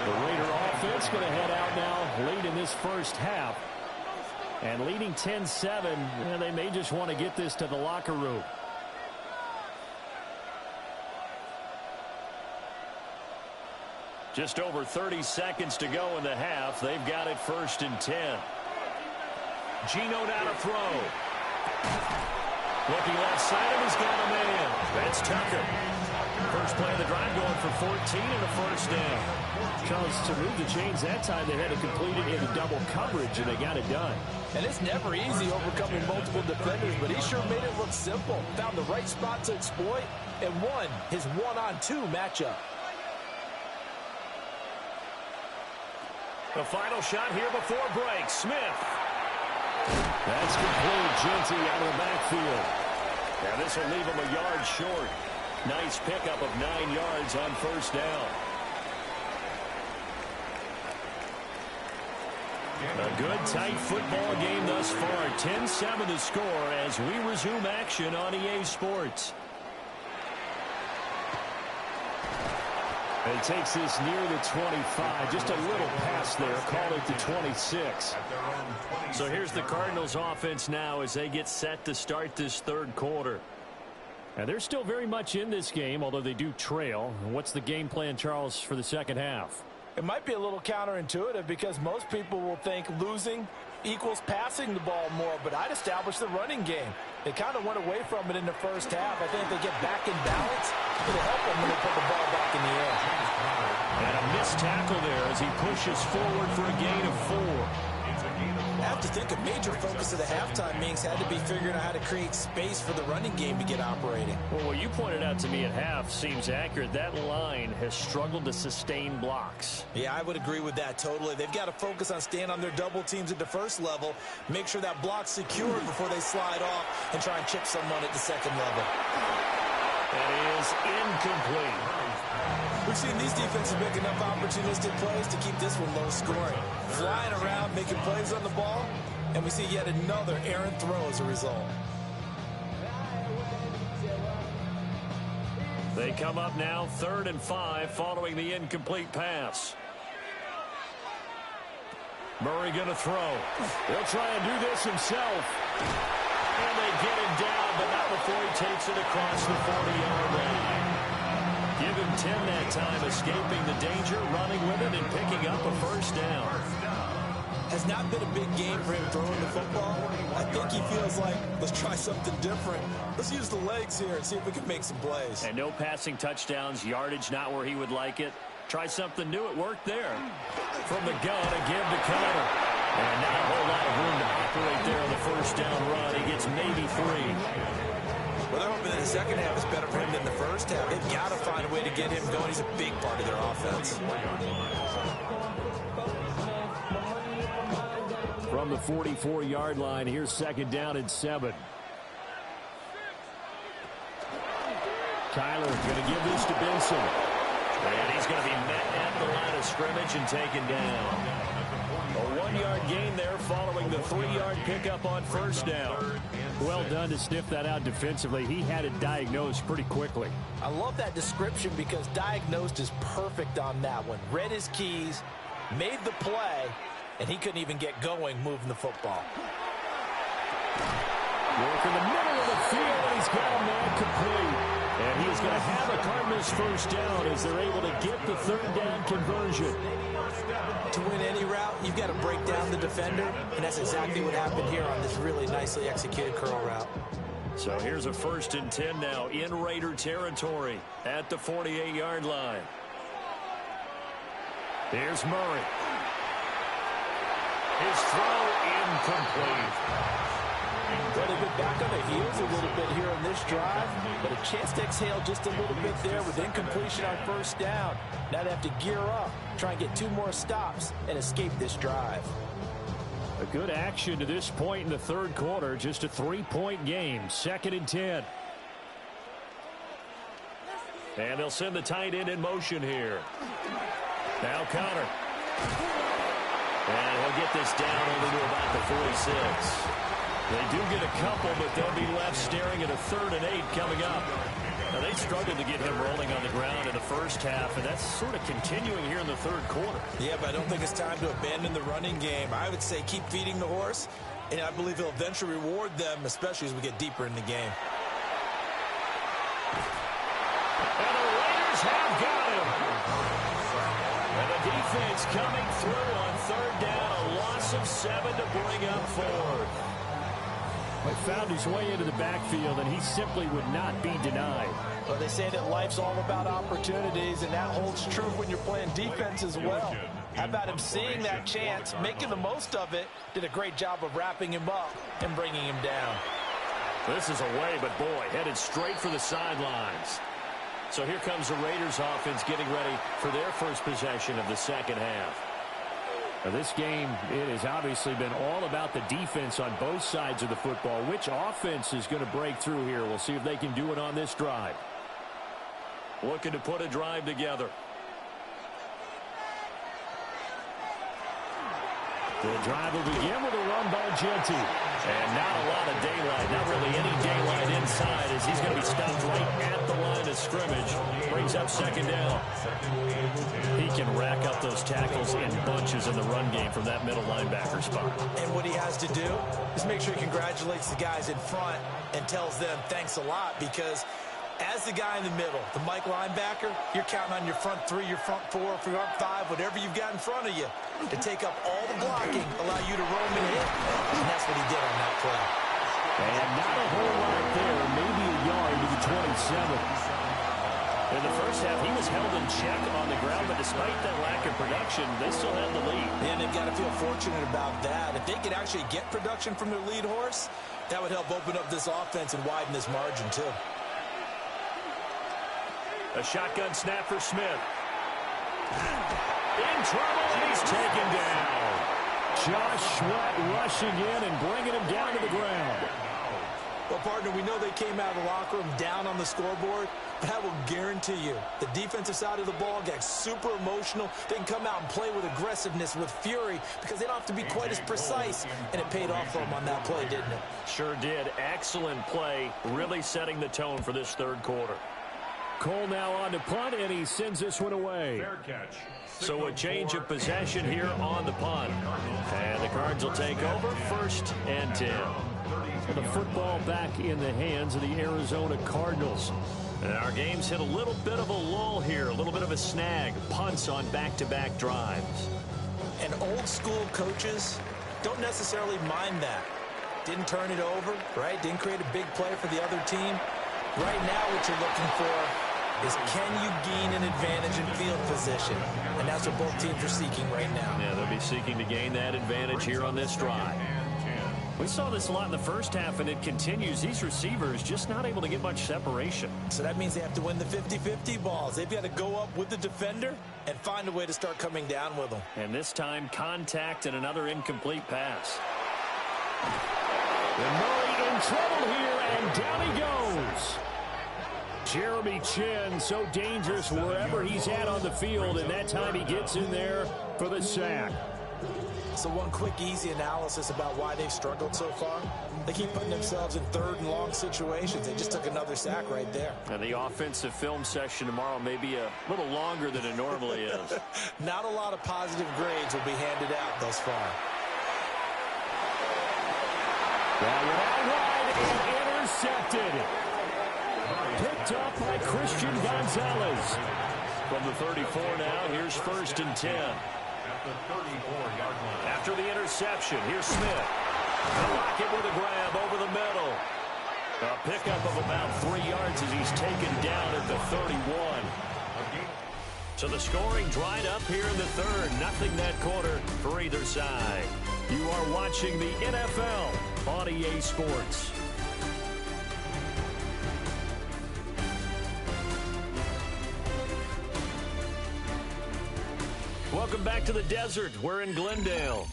Speaker 8: The Raider offense going to head out now late in this first half. And leading 10-7, they may just want to get this to the locker room. Just over 30 seconds to go in the half. They've got it 1st and 10. Geno now to throw. Looking left side of, he's got a man. That's Tucker. First play of the drive going for 14 and a first down. Charles, to move the chains that time, they had to complete it in double coverage, and they got it done.
Speaker 7: And it's never easy overcoming multiple defenders, but he sure made it look simple. Found the right spot to exploit and won his one-on-two matchup.
Speaker 8: The final shot here before break. Smith. That's complete. Genty out of the backfield. Now this will leave him a yard short. Nice pickup of 9 yards on first down. A good, tight football game thus far. 10-7 the score as we resume action on EA Sports. He takes this near the 25. Just a little pass there. Call it the 26. So here's the Cardinals offense now as they get set to start this third quarter. And they're still very much in this game, although they do trail. What's the game plan, Charles, for the second half?
Speaker 7: It might be a little counterintuitive because most people will think losing equals passing the ball more, but I'd establish the running game. They kind of went away from it in the first half. I think if they get back in balance, it'll help them when they put the ball back in the air.
Speaker 8: And a missed tackle there as he pushes forward for a gain of 4.
Speaker 7: I have to think a major focus of the halftime meetings had to be figuring out how to create space for the running game to get operating.
Speaker 8: Well, what you pointed out to me at half seems accurate. That line has struggled to sustain blocks.
Speaker 7: Yeah, I would agree with that totally. They've got to focus on staying on their double teams at the first level, make sure that block's secured before they slide off and try and chip someone at the second level.
Speaker 8: That is incomplete.
Speaker 7: We've seen these defenses make enough opportunistic plays to keep this one low scoring. Flying around, making plays on the ball, and we see yet another errant throw as a result.
Speaker 8: They come up now 3rd and 5 following the incomplete pass. Murray going to throw. He'll try and do this himself. And they get him down, but not before he takes it across the 40-yard line. Give him 10 that time, escaping the danger, running with it, and picking up a first down.
Speaker 7: Has not been a big game for him throwing the football. I think he feels like, let's try something different. Let's use the legs here and see if we can make some plays.
Speaker 8: And no passing touchdowns, yardage not where he would like it. Try something new, it worked there. From the gun, a give to Connor. And not a whole lot of room to operate there on the first down run. He gets maybe 3.
Speaker 7: Well, they're hoping that the second half is better for him than the first half. They've got to find a way to get him going. He's a big part of their offense.
Speaker 8: From the 44-yard line, here's second down and 7. Kyler going to give this to Benson. And he's going to be met at the line of scrimmage and taken down. A 1-yard gain there following the 3-yard pickup on first down. Well done to sniff that out defensively. He had it diagnosed pretty quickly.
Speaker 7: I love that description because diagnosed is perfect on that one. Read his keys, made the play, and he couldn't even get going moving the football.
Speaker 8: Work in the middle of the field, and he's got a man complete. And he's going to have a Cardinals first down as they're able to get the third down conversion.
Speaker 7: To win any route, you've got to break down the defender, and that's exactly what happened here on this really nicely executed curl route.
Speaker 8: So here's a 1st and 10 now in Raider territory at the 48-yard line. Here's Murray. His throw incomplete.
Speaker 7: Well, they've been back on the heels a little bit here on this drive, but a chance to exhale just a little bit there with incompletion on first down. Now they have to gear up, try and get 2 more stops, and escape this drive.
Speaker 8: A good action to this point in the third quarter. Just a 3-point game. 2nd and 10. And they'll send the tight end in motion here. Now Connor. And he'll get this down only to about the 46. They do get a couple, but they'll be left staring at a 3rd and 8 coming up. Now, they struggled to get him rolling on the ground in the first half, and that's sort of continuing here in the third quarter.
Speaker 7: Yeah, but I don't think it's time to abandon the running game. I would say keep feeding the horse, and I believe he'll eventually reward them, especially as we get deeper in the game.
Speaker 8: And the Raiders have got him. And the defense coming through on 3rd down, a loss of 7 to bring up 4th. But found his way into the backfield, and he simply would not be denied.
Speaker 7: Well, they say that life's all about opportunities, and that holds true when you're playing defense as well. How about him seeing that chance, making the most of it, did a great job of wrapping him up and bringing him down.
Speaker 8: This is away, but boy, headed straight for the sidelines. So here comes the Raiders offense getting ready for their first possession of the second half. Now this game, it has obviously been all about the defense on both sides of the football. Which offense is going to break through here? We'll see if they can do it on this drive. Looking to put a drive together. The drive will begin with a run by Genty. And not a lot of daylight. Not really any daylight inside as he's going to be stopped right at the line of scrimmage. Brings up second down. He can rack up those tackles in bunches in the run game from that middle linebacker spot.
Speaker 7: And what he has to do is make sure he congratulates the guys in front and tells them thanks a lot, because as the guy in the middle, the Mike linebacker, you're counting on your front 3, your front 4, front 5, whatever you've got in front of you to take up all the blocking, allow you to roam and hit. And that's what he did on that play.
Speaker 8: And not a whole lot there, maybe a yard to the 27. In the first half, he was held in check on the ground, but despite that lack of production, they still had the lead.
Speaker 7: And they've got to feel fortunate about that. If they could actually get production from their lead horse, that would help open up this offense and widen this margin too.
Speaker 8: A shotgun snap for Smith. In trouble, and he's taken down. Josh Sweat rushing in and bringing him down to the ground.
Speaker 7: Well, partner, we know they came out of the locker room down on the scoreboard, but I will guarantee you the defensive side of the ball got super emotional. They can come out and play with aggressiveness, with fury, because they don't have to be quite as precise, and it paid off for them on that play, didn't it?
Speaker 8: Sure did. Excellent play, really setting the tone for this third quarter. Cole now on to punt, and he sends this one away.
Speaker 17: Fair catch.
Speaker 8: So a change of possession here on the punt. And the Cards will take over 1st and 10. The football back in the hands of the Arizona Cardinals. And our game's hit a little bit of a lull here, a little bit of a snag. Punts on back-to-back drives.
Speaker 7: And old school coaches don't necessarily mind that. Didn't turn it over, right? Didn't create a big play for the other team. Right now what you're looking for is can you gain an advantage in field position? And that's what both teams are seeking right now.
Speaker 8: Yeah, they'll be seeking to gain that advantage here on this drive. We saw this a lot in the first half, and it continues. These receivers just not able to get much separation.
Speaker 7: So that means they have to win the 50-50 balls. They've got to go up with the defender and find a way to start coming down with them.
Speaker 8: And this time, contact and another incomplete pass.
Speaker 5: And Murray in trouble here, and down he goes. Jeremy Chin, so dangerous wherever he's at on the field, and that time he gets in there for the sack.
Speaker 7: So one quick, easy analysis about why they've struggled so far. They keep putting themselves in third and long situations. They just took another sack right there.
Speaker 8: And the offensive film session tomorrow may be a little longer than it normally is.
Speaker 7: Not a lot of positive grades will be handed out thus far.
Speaker 5: That went out wide and intercepted. Picked up by Christian Gonzalez.
Speaker 8: From the 34 now, here's 1st and 10. After the interception, here's Smith. The Lockett with a grab over the middle. A pickup of about 3 yards as he's taken down at the 31. So the scoring dried up here in the third. Nothing that quarter for either side. You are watching the NFL on EA Sports. Welcome back to the desert. We're in Glendale.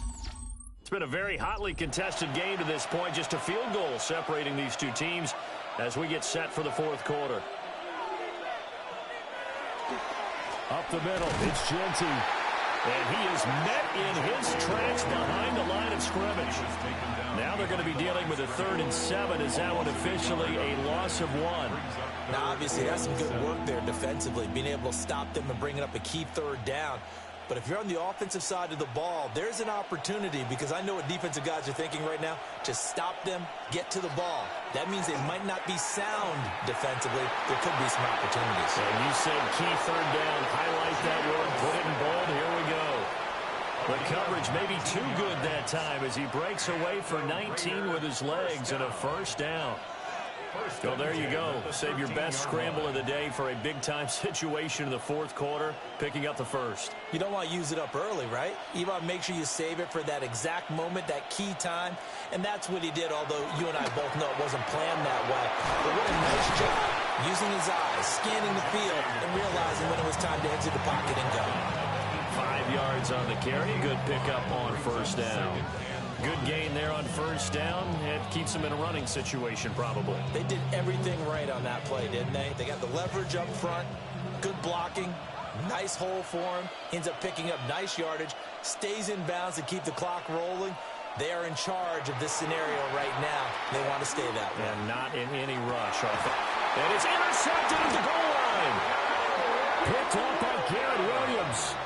Speaker 8: It's been a very hotly contested game to this point. Just a field goal separating these two teams as we get set for the fourth quarter.
Speaker 5: Up the middle, it's Genty.
Speaker 8: And he is met in his tracks behind the line of scrimmage. Now they're going to be dealing with a 3rd and 7 as that one officially a loss of 1.
Speaker 7: Now, obviously, that's some good work there defensively, being able to stop them and bringing up a key 3rd down. But if you're on the offensive side of the ball, there's an opportunity, because I know what defensive guys are thinking right now, to stop them, get to the ball. That means they might not be sound defensively. There could be some opportunities.
Speaker 8: And you said key 3rd down. Highlight that word. Put it in bold. Here we go. The coverage may be too good that time as he breaks away for 19 with his legs and a 1st down. So there you go. Save your best scramble of the day for a big-time situation in the fourth quarter, picking up the 1st.
Speaker 7: You don't want to use it up early, right? You want to make sure you save it for that exact moment, that key time. And that's what he did, although you and I both know it wasn't planned that way. But what a nice job using his eyes, scanning the field, and realizing when it was time to exit the pocket and go.
Speaker 8: 5 yards on the carry. Good pickup on 1st down. Good gain there on 1st down. It keeps them in a running situation, probably.
Speaker 7: They did everything right on that play, didn't they? They got the leverage up front, good blocking, nice hole for him, ends up picking up nice yardage, stays in bounds to keep the clock rolling. They are in charge of this scenario right now. They want to stay that way.
Speaker 8: And not in any rush. And it's intercepted at the goal line.
Speaker 5: Picked up by Garrett Williams.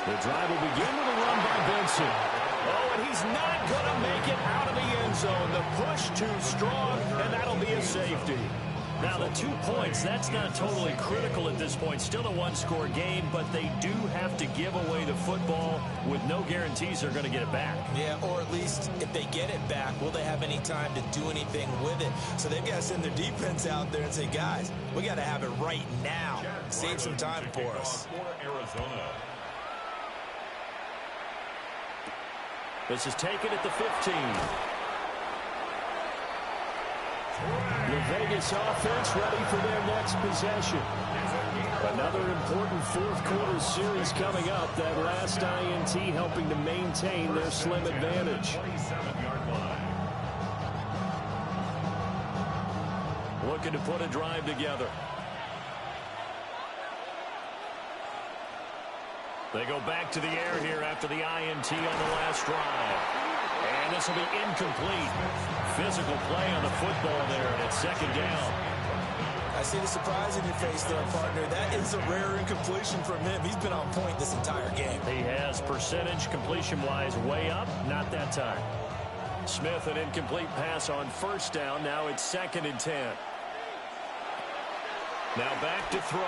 Speaker 8: The drive will begin with a run by Benson. Oh, and he's not going to make it out of the end zone. The push too strong, and that'll be a safety. Now, the 2 points, that's not totally critical at this point. Still a one-score game, but they do have to give away the football with no guarantees they're going to get it back.
Speaker 7: Yeah, or at least if they get it back, will they have any time to do anything with it? So they've got to send their defense out there and say, guys, we got to have it right now. Save some time for us.
Speaker 8: This is taken at the 15.
Speaker 5: The Vegas offense ready for their next possession. Another important fourth quarter series coming up. That last INT helping to maintain their slim advantage.
Speaker 8: Looking to put a drive together. They go back to the air here after the INT on the last drive. And this will be incomplete. Physical play on the football there, and it's 2nd down.
Speaker 7: I see the surprise in your face there, partner. That is a rare incompletion from him. He's been on point this entire game.
Speaker 8: He has percentage completion-wise way up. Not that time. Smith, an incomplete pass on 1st down. Now it's 2nd and 10. Now back to throw.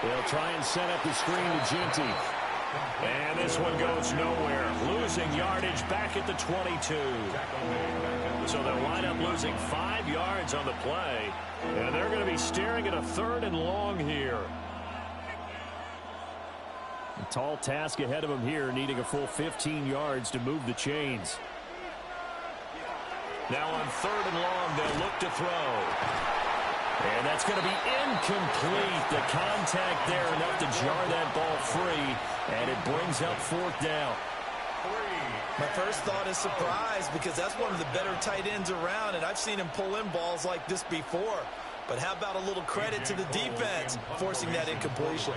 Speaker 5: They'll try and set up the screen to Genty.
Speaker 8: And this one goes nowhere. Losing yardage back at the 22. So they'll wind up losing 5 yards on the play. And they're going to be staring at a 3rd and long here. Tall task ahead of him here, needing a full 15 yards to move the chains. Now on 3rd and long, they'll look to throw. And that's going to be incomplete. The contact there enough to jar that ball free, and it brings up 4th down.
Speaker 7: My first thought is surprise, because that's one of the better tight ends around, and I've seen him pull in balls like this before. But how about a little credit to the defense forcing that incompletion?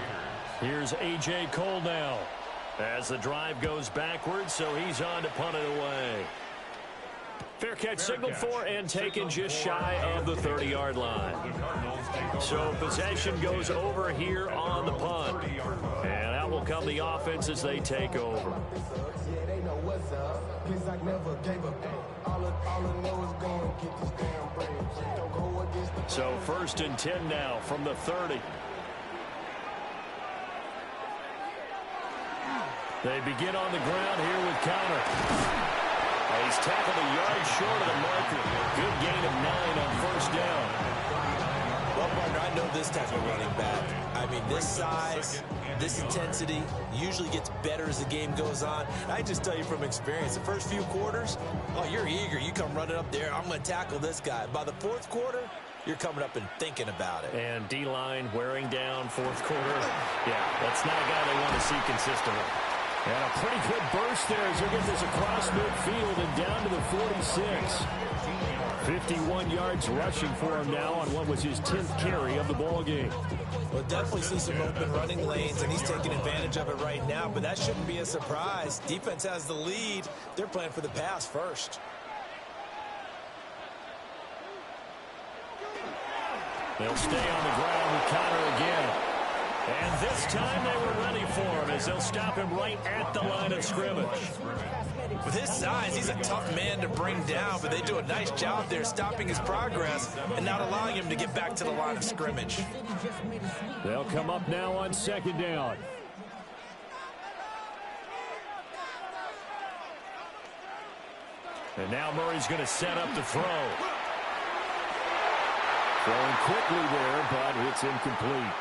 Speaker 8: Here's A.J. Cole now as the drive goes backwards, so he's on to punt it away. Fair catch signaled for and taken just shy of the 30-yard line. So possession goes over here on the punt. And out will come the offense as they take over. So 1st and 10 now from the 30. They begin on the ground here with Connor. He's tackled a yard short of the marker. Good gain of 9 on 1st down.
Speaker 7: Well, partner, I know this type of running back. I mean, this size, this intensity usually gets better as the game goes on. I just tell you from experience, the first few quarters, oh, you're eager. You come running up there, I'm going to tackle this guy. By the 4th quarter, you're coming up and thinking about it.
Speaker 8: And D-line wearing down 4th quarter. Yeah, that's not a guy they want to see consistently. And a pretty good burst there as they get this across midfield and down to the 46. 51 yards rushing for him now on what was his 10th carry of the ball game.
Speaker 7: Well, definitely see some open running lanes, and he's taking advantage of it right now, but that shouldn't be a surprise. Defense has the lead. They're playing for the pass first.
Speaker 8: They'll stay on the ground with Connor again. And this time they were ready for him as they'll stop him right at the line of scrimmage.
Speaker 7: With his size, he's a tough man to bring down, but they do a nice job there stopping his progress and not allowing him to get back to the line of scrimmage.
Speaker 8: They'll come up now on 2nd down. And now Murray's going to set up to throw. Throwing quickly there, but it's incomplete.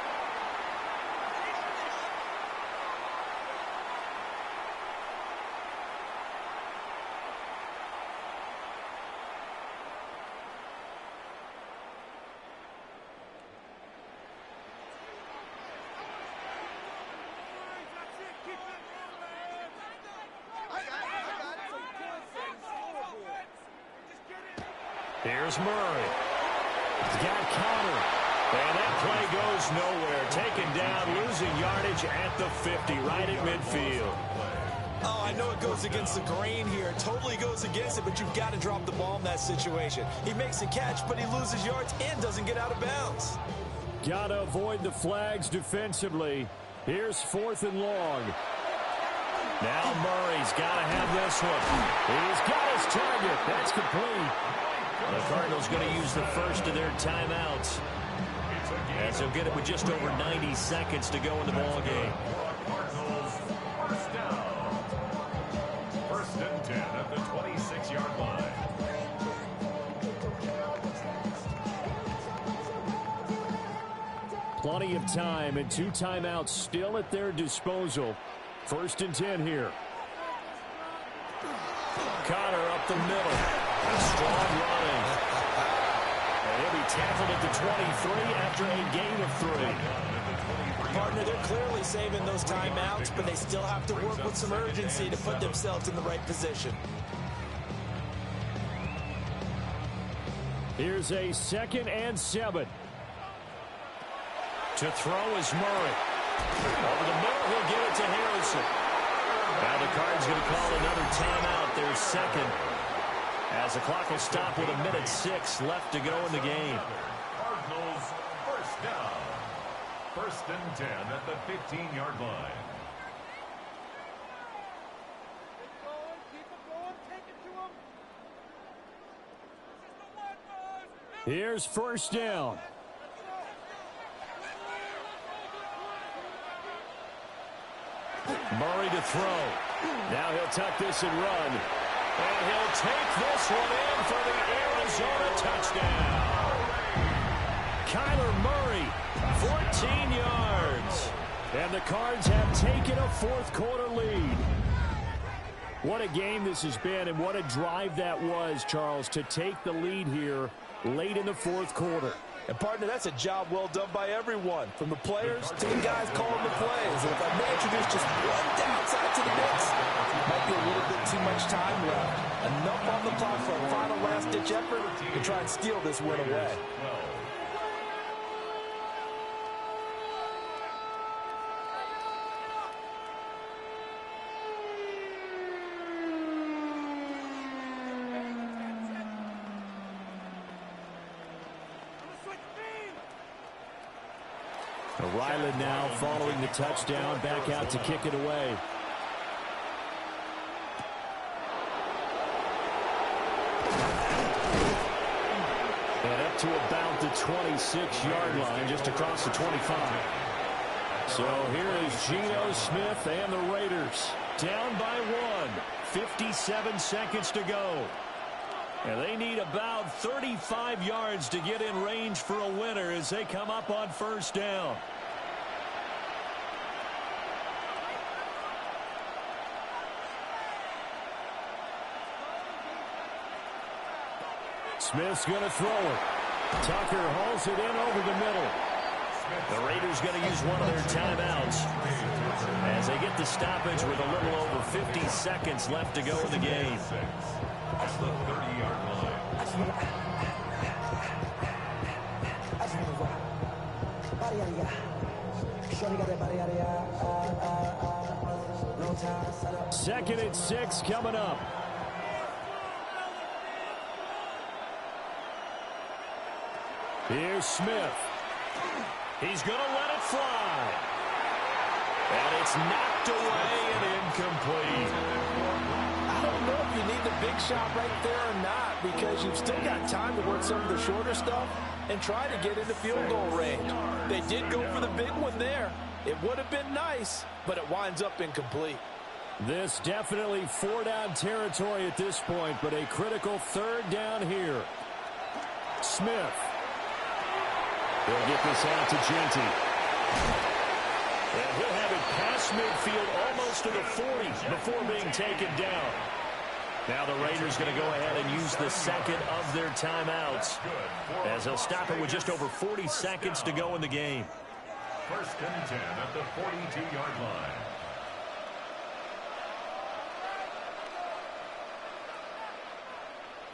Speaker 8: Here's Murray. He's got Connor. And that play goes nowhere. Taken down, losing yardage at the 50, right at midfield.
Speaker 7: Oh, I know it goes against the grain here. It totally goes against it, but you've got to drop the ball in that situation. He makes a catch, but he loses yards and doesn't get out of bounds.
Speaker 8: Got to avoid the flags defensively. Here's 4th and long. Now Murray's got to have this one. He's got his target. That's complete. The Cardinals going to use the first of their timeouts, as they'll get it with just over 90 seconds to go in the ball game.
Speaker 17: Cardinals, 1st down. 1st and 10 at the 26-yard line.
Speaker 8: Plenty of time and 2 timeouts still at their disposal. 1st and 10 here. Connor up the middle. Strong running. And he'll be tackled at the 23 after a gain of 3.
Speaker 7: Partner, they're clearly saving those timeouts, but they still have to work with some urgency to put themselves in the right position.
Speaker 8: Here's a 2nd and 7. To throw is Murray. Over the middle, he'll give it to Harrison. Now the Cards going to call another timeout. Their 2nd. As the clock will stop with 1:06 left to go in the game.
Speaker 17: Cardinals, 1st down. 1st and 10 at the 15-yard line.
Speaker 8: Here's 1st down. Murray to throw. Now he'll tuck this and run. And he'll take this one in for the Arizona touchdown. Kyler Murray, 14 yards. And the Cards have taken a fourth-quarter lead. What a game this has been, and what a drive that was, Charles, to take the lead here late in the fourth quarter.
Speaker 7: And, partner, that's a job well done by everyone, from the players to the guys calling the plays. And if I may introduce just one downside to the mix, might be a little bit too much time left. Enough on the clock for a final last-ditch effort to try and steal this win away.
Speaker 8: Ryland now following the touchdown, back out to kick it away. And up to about the 26-yard line, just across the 25. So here is Geno Smith and the Raiders down by 1. 57 seconds to go. And they need about 35 yards to get in range for a winner as they come up on first down. Smith's going to throw it. Tucker hauls it in over the middle. The Raiders going to use one of their timeouts as they get the stoppage with a little over 50 seconds left to go in the game.
Speaker 17: At the 30-yard line.
Speaker 8: Second and 6 coming up. Here's Smith. He's going to let it fly. And it's knocked away and incomplete.
Speaker 7: I don't know if you need the big shot right there or not, because you've still got time to work some of the shorter stuff and try to get into field goal range. They did go for the big one there. It would have been nice, but it winds up incomplete.
Speaker 8: This definitely 4-down territory at this point, but a critical third down here. Smith. He'll get this out to Genty. And he'll have it past midfield almost to the 40 before being taken down. Now the Raiders going to go ahead and use the second of their timeouts as they'll stop it with just over 40 seconds to go in the game.
Speaker 17: First and 10 at the 42-yard line.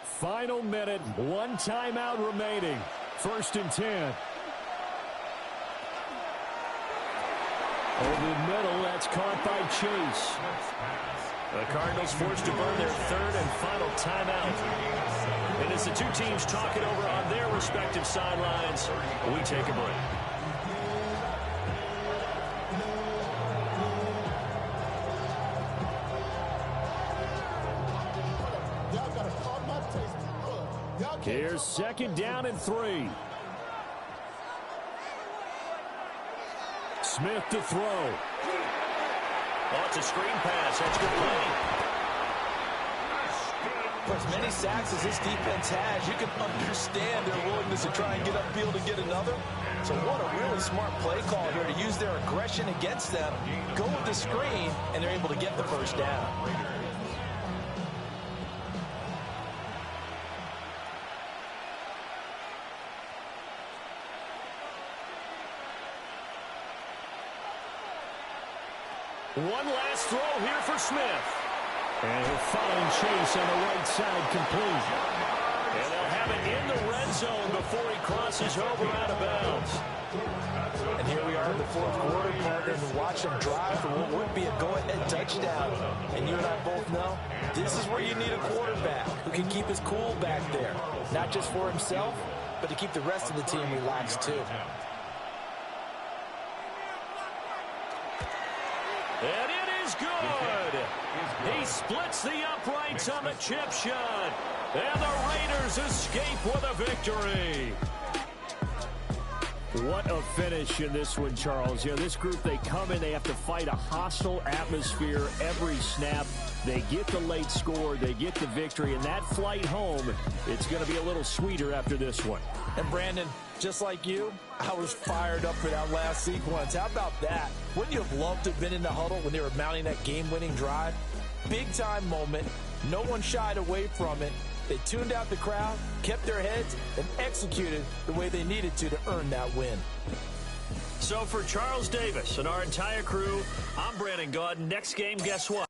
Speaker 8: Final minute, one timeout remaining. First and 10. Over the middle, that's caught by Chase. The Cardinals forced to burn their third and final timeout. And as the two teams talk it over on their respective sidelines, we take a break. Here's second down and 3. Smith to throw.
Speaker 7: Oh, it's a screen pass. That's good play. For as many sacks as this defense has, you can understand their willingness to try and get upfield and get another. So what a really smart play call here to use their aggression against them, go with the screen, and they're able to get the first down.
Speaker 8: One last throw here for Smith. And he'll find Chase on the right side complete. And they'll have it in the red zone before he crosses over out of bounds.
Speaker 7: And here we are in the fourth quarter, partner, and watch him drive for what would be a go-ahead touchdown. And you and I both know this is where you need a quarterback who can keep his cool back there. Not just for himself, but to keep the rest of the team relaxed too.
Speaker 8: And it is good. He splits the uprights on the chip shot. And the Raiders escape with a victory. What a finish in this one, Charles. You know, this group, they come in, they have to fight a hostile atmosphere every snap. They get the late score, they get the victory, and that flight home, it's going to be a little sweeter after this one.
Speaker 7: And Brandon, Just like you, I was fired up for that last sequence. How about that? Wouldn't you have loved to have been in the huddle when they were mounting that game-winning drive? Big-time moment. No one shied away from it. They tuned out the crowd, kept their heads, and executed the way they needed to earn that win.
Speaker 8: So for Charles Davis and our entire crew, I'm Brandon Gaudin. Next game, guess what?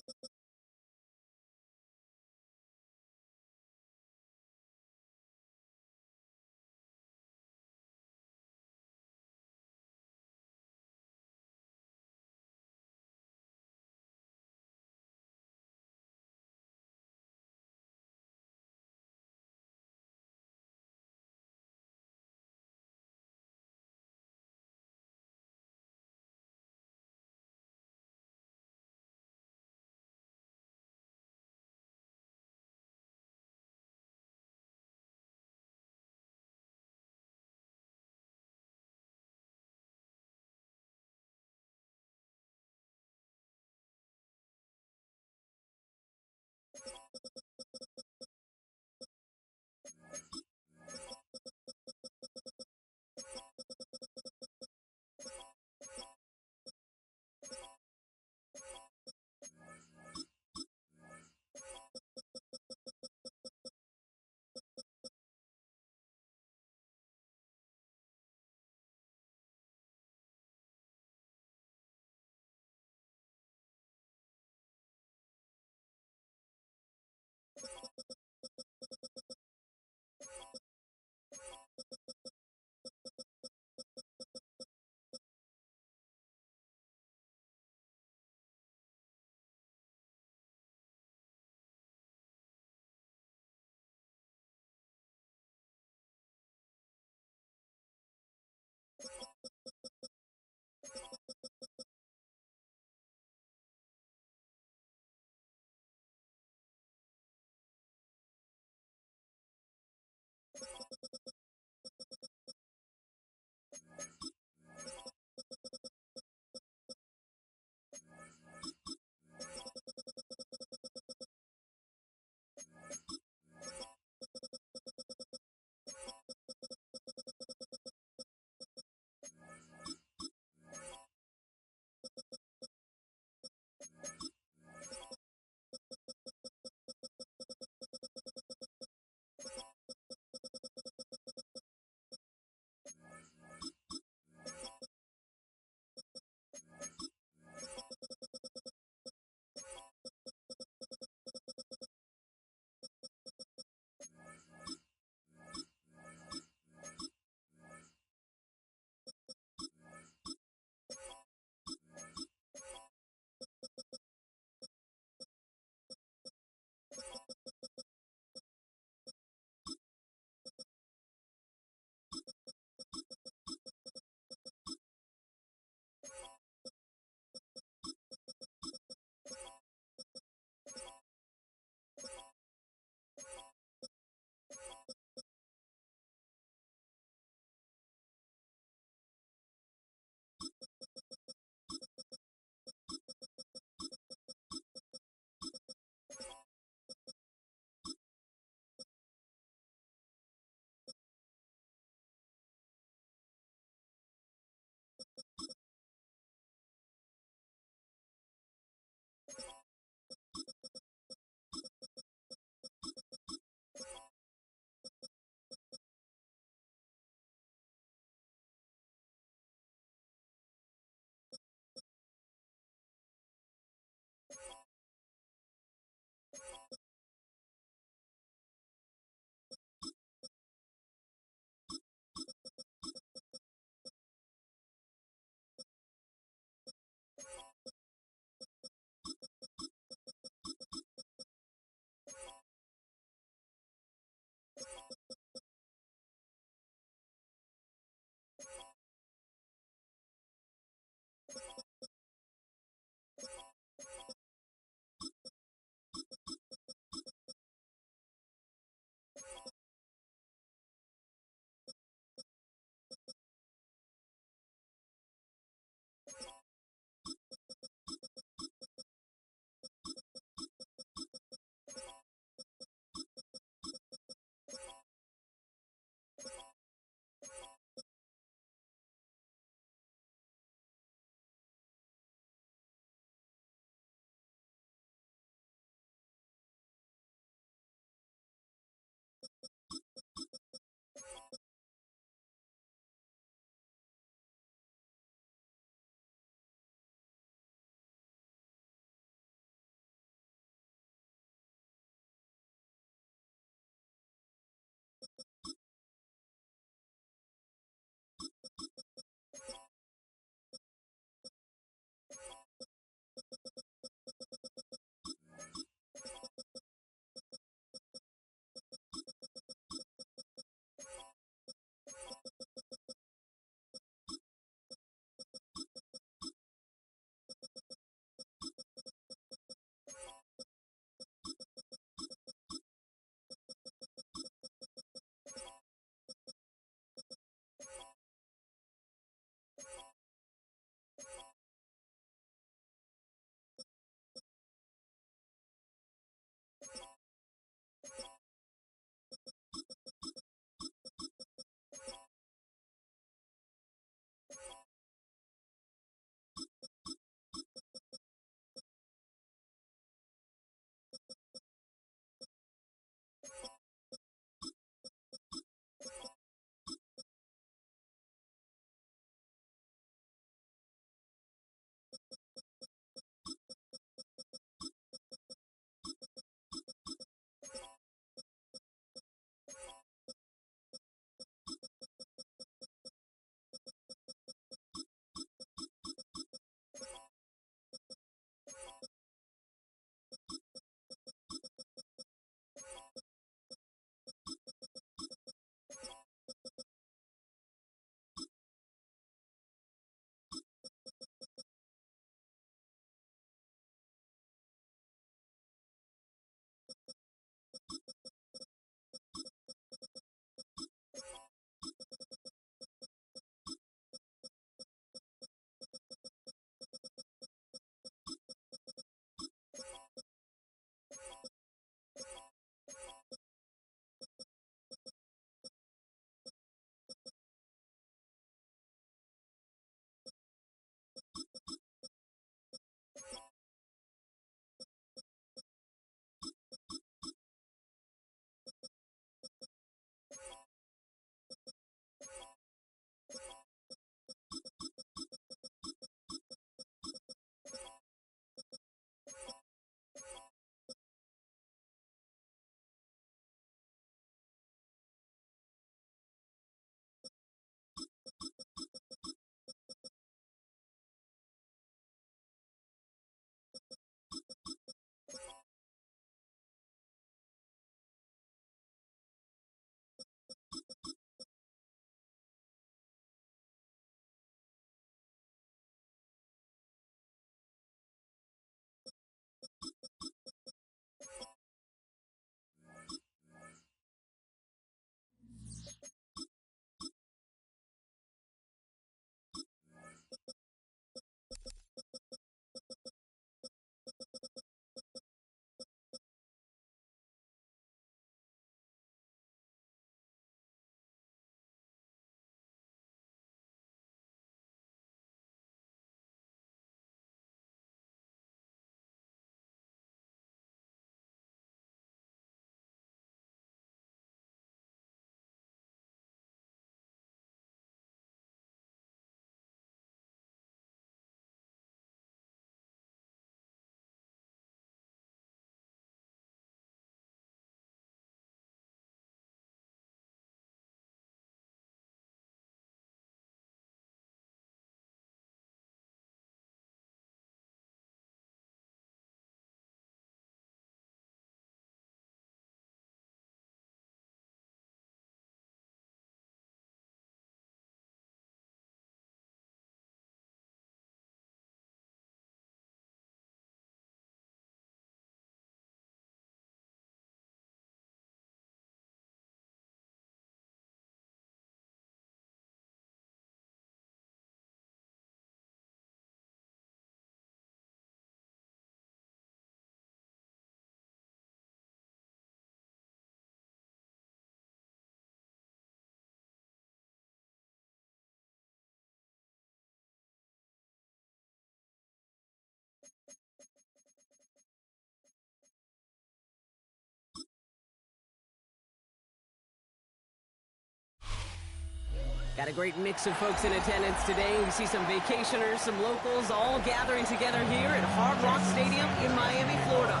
Speaker 9: Got a great mix of folks in attendance today. We see some vacationers, some locals, all gathering together here at Hard Rock Stadium in Miami, Florida.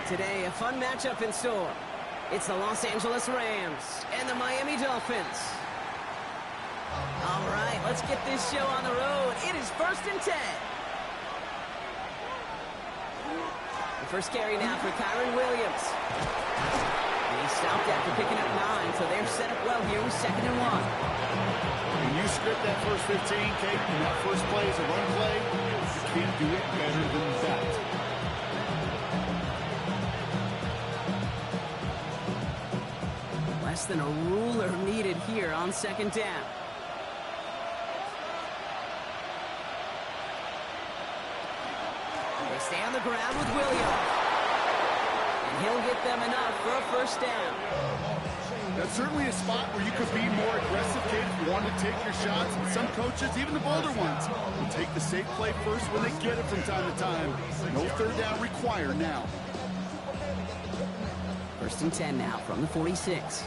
Speaker 9: Today, a fun matchup in store. It's the Los Angeles Rams and the Miami Dolphins. All right, let's get this show on the road. It is 1st and 10. The first carry now for Kyron Williams. He stopped after picking up 9, so they're set up well here with 2nd and 1.
Speaker 10: When you script that first 15, Kate, and that first play is a run play, you can't do it better than that.
Speaker 9: Less than a ruler needed here on 2nd down. They stay on the ground with Williams. And he'll get them enough for a 1st down.
Speaker 10: That's certainly a spot where you could be more aggressive, Kate, if you want to take your shots. And some coaches, even the bolder ones, will take the safe play first when they get it from time to time. No 3rd down required now.
Speaker 9: 1st and 10 now from the 46.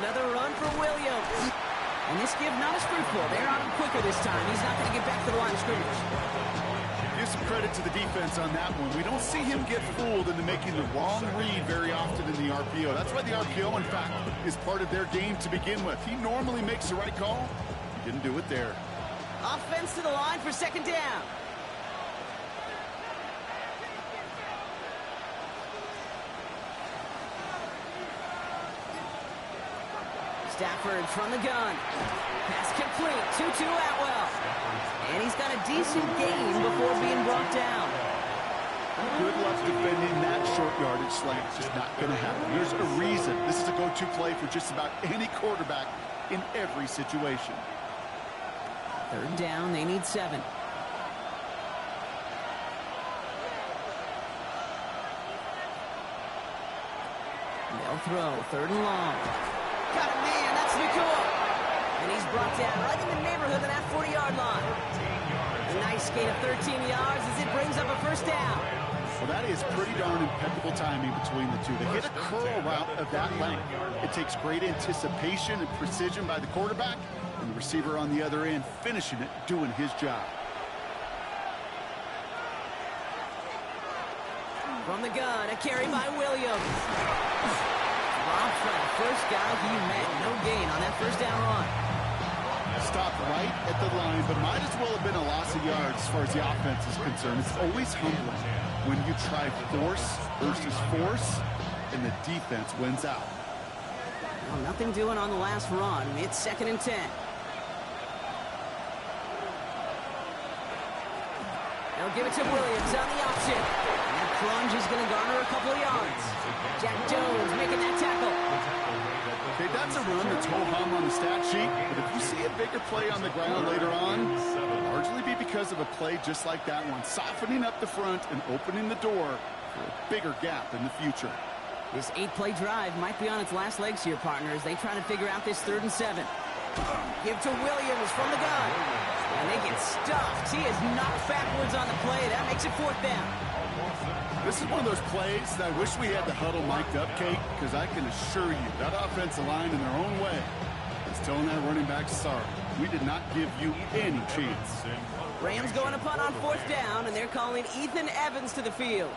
Speaker 9: Another run for Williams. And this give not as fruitful. They're on him quicker this time. He's not going to get back to the line of scrimmage.
Speaker 10: Give some credit to the defense on that one. We don't see him get fooled into making the wrong read very often in the RPO. That's why the RPO, in fact, is part of their game to begin with. He normally makes the right call. He didn't do it there.
Speaker 9: Offense to the line for 2nd down. Stafford from the gun. Pass complete. 2-2 Atwell. And he's got a decent gain before being brought down.
Speaker 10: Good luck defending that short yardage slant. It's just not going to happen. There's a reason. This is a go-to play for just about any quarterback in every situation.
Speaker 9: 3rd down. They need 7. They'll throw. 3rd and long. Got a man, that's Nakua. And he's brought down right in the neighborhood of that 40-yard line. A nice gain of 13 yards as it brings up a 1st down.
Speaker 10: Well, that is pretty darn impeccable timing between the two. They hit a curl route of that length. It takes great anticipation and precision by the quarterback, and the receiver on the other end finishing it, doing his job.
Speaker 9: From the gun, a carry by Williams. Dropped by the first guy he met. No gain on that 1st down run.
Speaker 10: Stopped right at the line, but might as well have been a loss of yards as far as the offense is concerned. It's always humbling when you try force versus force, and the defense wins out.
Speaker 9: Well, nothing doing on the last run. It's 2nd and 10. They'll give it to Williams on the option. And that plunge is going to garner a couple of yards. Jack Jones making that tackle.
Speaker 10: Okay, that's a run that's ho-hum on the stat sheet, but if you see a bigger play on the ground later on, it'll largely be because of a play just like that one, softening up the front and opening the door for a bigger gap in the future.
Speaker 9: This 8-play drive might be on its last legs here, partners. They try to figure out this 3rd and 7. Give to Williams from the gun. And they get stuffed. He is knocked backwards on the play. That makes it 4th down.
Speaker 10: This is one of those plays that I wish we had the huddle mic'd up, Kate, because I can assure you that offensive line in their own way is telling that running back, sorry, we did not give you any chance.
Speaker 9: Rams going to punt on 4th down, and they're calling Ethan Evans to the field.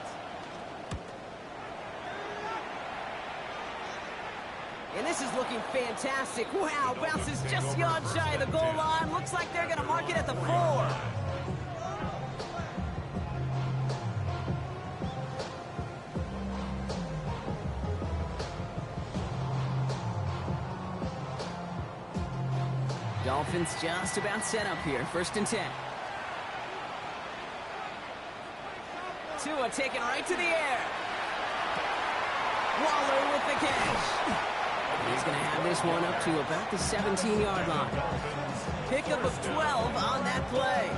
Speaker 9: And this is looking fantastic. Wow, bounces just yards shy of the goal line. Looks like they're going to mark it at the 4. Dolphins just about set up here. 1st and 10. Tua taken right to the air. Waller with the catch. He's going to have this one up to about the 17-yard line. Pickup of 12 on that play.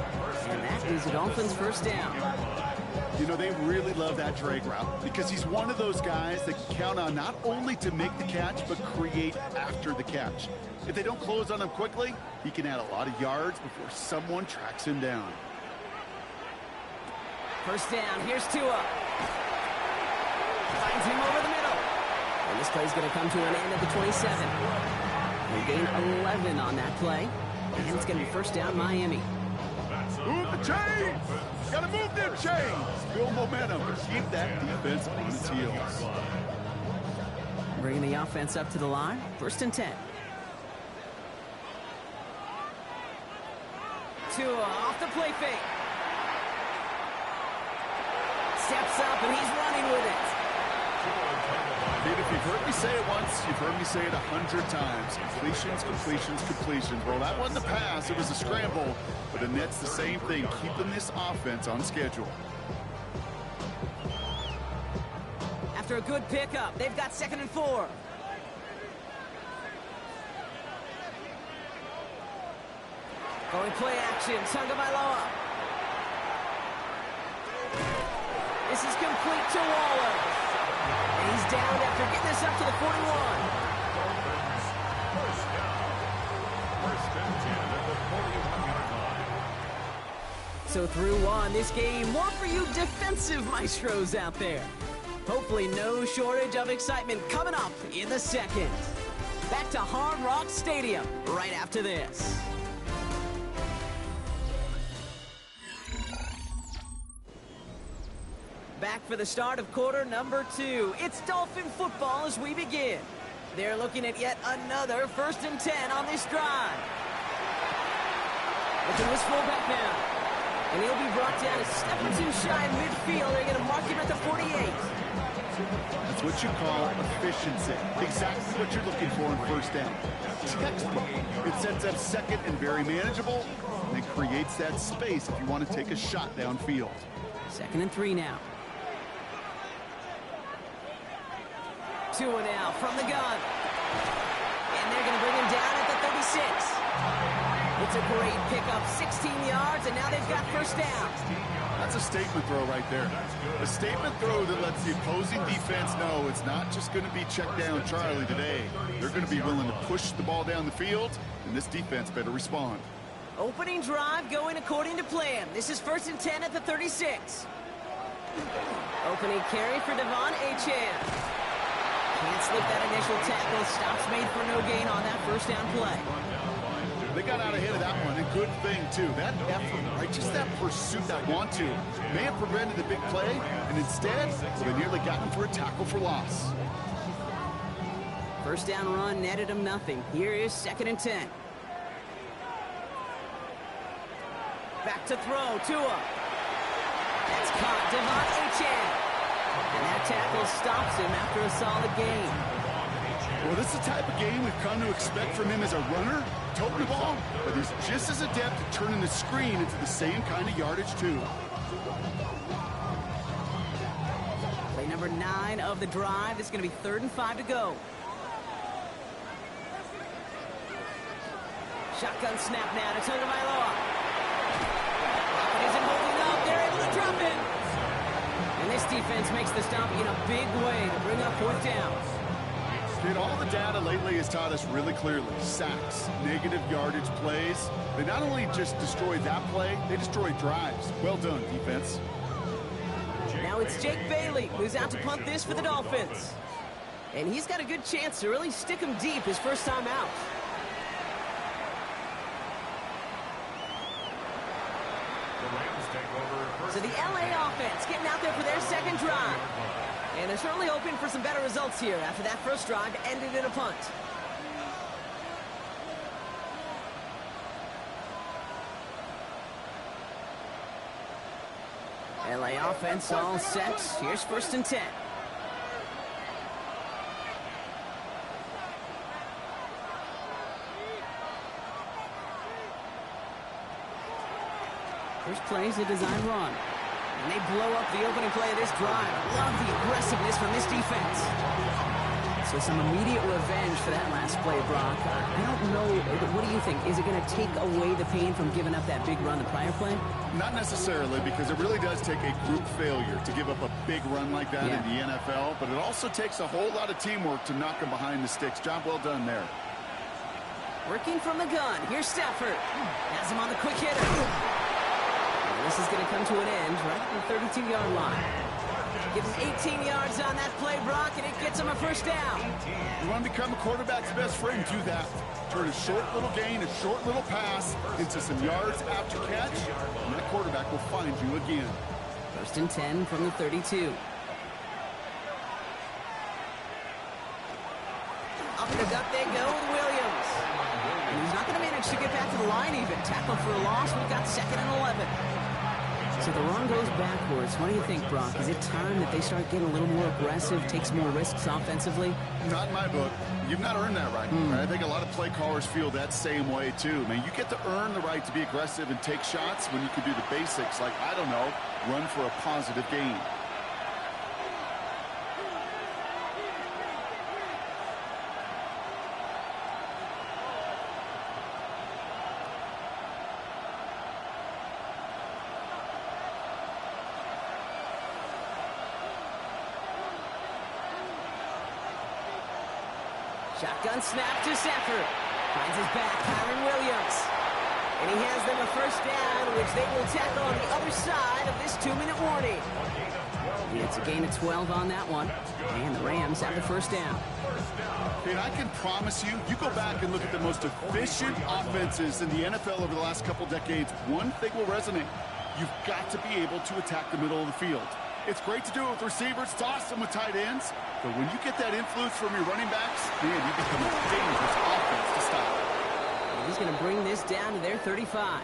Speaker 9: And that is the Dolphins' 1st down.
Speaker 10: You know, they really love that drag route because he's one of those guys that can count on not only to make the catch, but create after the catch. If they don't close on him quickly, he can add a lot of yards before someone tracks him down.
Speaker 9: 1st down. Here's Tua. Finds him over the middle. And this play is going to come to an end at the 27. They gain 11 on that play. And it's going to be first down, Miami.
Speaker 10: Move the chains! Gotta move them chains! Build momentum. Keep that defense on its heels.
Speaker 9: Bringing the offense up to the line. First and 10. Tua off the play fake. Steps up and he's running with it.
Speaker 10: Dude, if you've heard me say it once, you've heard me say it 100 times. Completions, completions, completions. Well, that wasn't a pass. It was a scramble. But the net's the same thing, keeping this offense on schedule.
Speaker 9: After a good pickup, they've got 2nd and 4. Going play action, Tagovailoa. This is complete to Waller. And he's down after getting this up to the 41.
Speaker 17: First and 10 at the 41-yard line.
Speaker 9: So through one, this game, more for you defensive maestros out there. Hopefully no shortage of excitement coming up in the second. Back to Hard Rock Stadium right after this. Back for the start of quarter number 2. It's Dolphin football as we begin. They're looking at yet another 1st and 10 on this drive. Looking to his fullback now. And he'll be brought down a step or two shy in midfield. They're going to mark him at the 48.
Speaker 10: That's what you call efficiency. Exactly what you're looking for in first down. Textbook. It sets up second and very manageable, and it creates that space if you want to take a shot downfield.
Speaker 9: 2nd and 3 now. Tua now from the gun. And they're going to bring him down at the 36. It's a great pickup, 16 yards, and now they've got first down.
Speaker 10: That's a statement throw right there. A statement throw that lets the opposing defense know it's not just going to be check down Charlie today. They're going to be willing to push the ball down the field, and this defense better respond.
Speaker 9: Opening drive going according to plan. This is 1st and 10 at the 36. Opening carry for Devon Achane. Can't slip that initial tackle. Stops made for no gain on that first down play.
Speaker 10: They got out ahead of that one. A good thing, too. That effort, right? Just that pursuit, that want to. May have prevented the big play, and instead, they nearly got him for a tackle for loss.
Speaker 9: First down run netted him nothing. Here is 2nd and 10. Back to throw. Tua. That's caught. Devon Achane. And that tackle stops him after a solid gain.
Speaker 10: Well, this is the type of game we've come to expect from him as a runner, toting the ball, but he's just as adept at turning the screen into the same kind of yardage, too.
Speaker 9: Play number 9 of the drive. It's going to be 3rd and 5 to go. Shotgun snap now to Tagovailoa. Rocket isn't holding up. They're able to drop it. And this defense makes the stop in a big way to bring up 4th down.
Speaker 10: Kid, all the data lately has taught us really clearly. Sacks, negative yardage plays. They not only just destroy that play, they destroy drives. Well done, defense.
Speaker 9: Now it's Jake Bailey who's out to punt this for the Dolphins. And he's got a good chance to really stick him deep his first time out. So the LA offense getting out there for their second drive. And they're certainly hoping for some better results here after that first drive ended in a punt. LA offense all set. Here's 1st and 10. First play is a design run. And they blow up the opening play of this drive. Love the aggressiveness from this defense. So some immediate revenge for that last play, Brock. I don't know. What do you think? Is it going to take away the pain from giving up that big run the prior play?
Speaker 10: Not necessarily, because it really does take a group failure to give up a big run like that in the NFL. But it also takes a whole lot of teamwork to knock them behind the sticks. Job well done there.
Speaker 9: Working from the gun. Here's Stafford. Has him on the quick hitter. This is going to come to an end right at the 32-yard line. Give him 18 yards on that play, Brock, and it gets him a first down.
Speaker 10: You want to become a quarterback's best friend, do that. Turn a short little gain, a short little pass into some yards after catch, and that quarterback will find you again.
Speaker 9: First and 10 from the 32. Up the gut they go with Williams. And he's not going to manage to get back to the line even. Tackle for a loss. We've got 2nd and 11. So the run goes backwards. What do you think, Brock? Is it time that they start getting a little more aggressive, take some more risks offensively?
Speaker 10: Not in my book. You've not earned that right. I think a lot of play callers feel that same way, too. Man, you get to earn the right to be aggressive and take shots when you can do the basics, like, I don't know, run for a positive gain.
Speaker 9: Shotgun snap to Stafford. Finds his back, Kyron Williams. And he has them a first down, which they will tackle on the other side of this 2-minute warning. It's a gain of 12 on that one. And the Rams have the first down.
Speaker 10: And I can promise you, you go back and look at the most efficient offenses in the NFL over the last couple decades, one thing will resonate. You've got to be able to attack the middle of the field. It's great to do it with receivers, toss them with tight ends, but when you get that influence from your running backs, man, you become a dangerous offense to stop.
Speaker 9: And he's going to bring this down to their 35.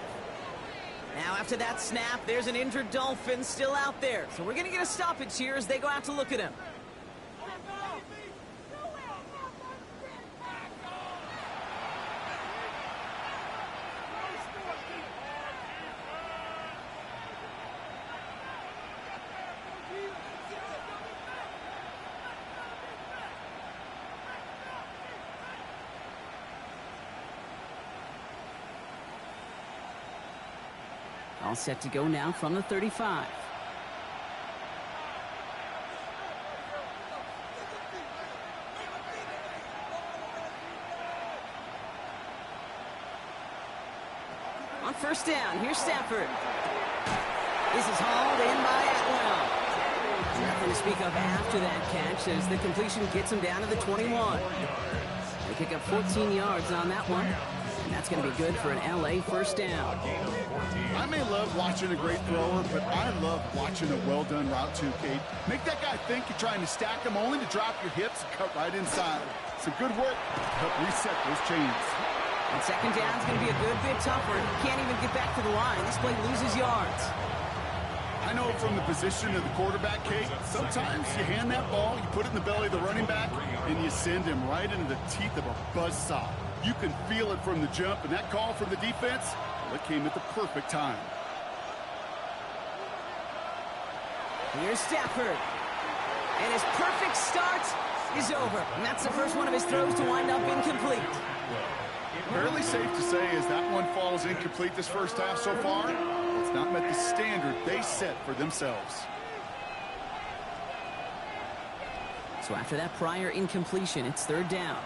Speaker 9: Now, after that snap, there's an injured Dolphin still out there. So we're going to get a stoppage here as they go out to look at him. All set to go now from the 35. On first down, here's Stafford. This is hauled in by Atwell. Nothing to speak of after that catch as the completion gets him down to the 21. They pick up 14 yards on that one. And that's going to be good for an LA first down.
Speaker 10: I may love watching a great thrower, but I love watching a well-done route too, Kate. Make that guy think you're trying to stack him only to drop your hips and cut right inside. Some good work to help reset those chains.
Speaker 9: And second down is going to be a good bit tougher. He can't even get back to the line. This play loses yards.
Speaker 10: I know from the position of the quarterback, Kate, sometimes you hand that ball, you put it in the belly of the running back, and you send him right into the teeth of a buzzsaw. You can feel it from the jump, and that call from the defense, well, it came at the perfect time.
Speaker 9: Here's Stafford. And his perfect start is over. And that's the first one of his throws to wind up incomplete.
Speaker 10: Fairly safe to say as that one falls incomplete this first half so far, it's not met the standard they set for themselves.
Speaker 9: So after that prior incompletion, it's third down.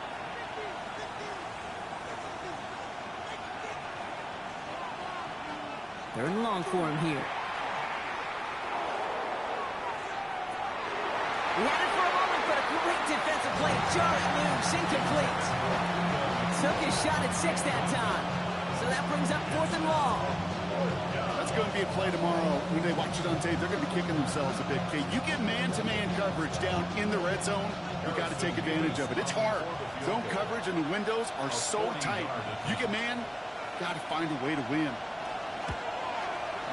Speaker 9: Third and long for him here. He had it for a moment, but a great defensive play. Jarring loose, incomplete. Took his shot at 6 that time. So that brings up 4th and long.
Speaker 10: That's going to be a play tomorrow. When they watch it on tape, they're going to be kicking themselves a bit. Okay, you get man-to-man coverage down in the red zone, you got to take advantage of it. It's hard. Zone coverage and the windows are so tight. You get man, got to find a way to win.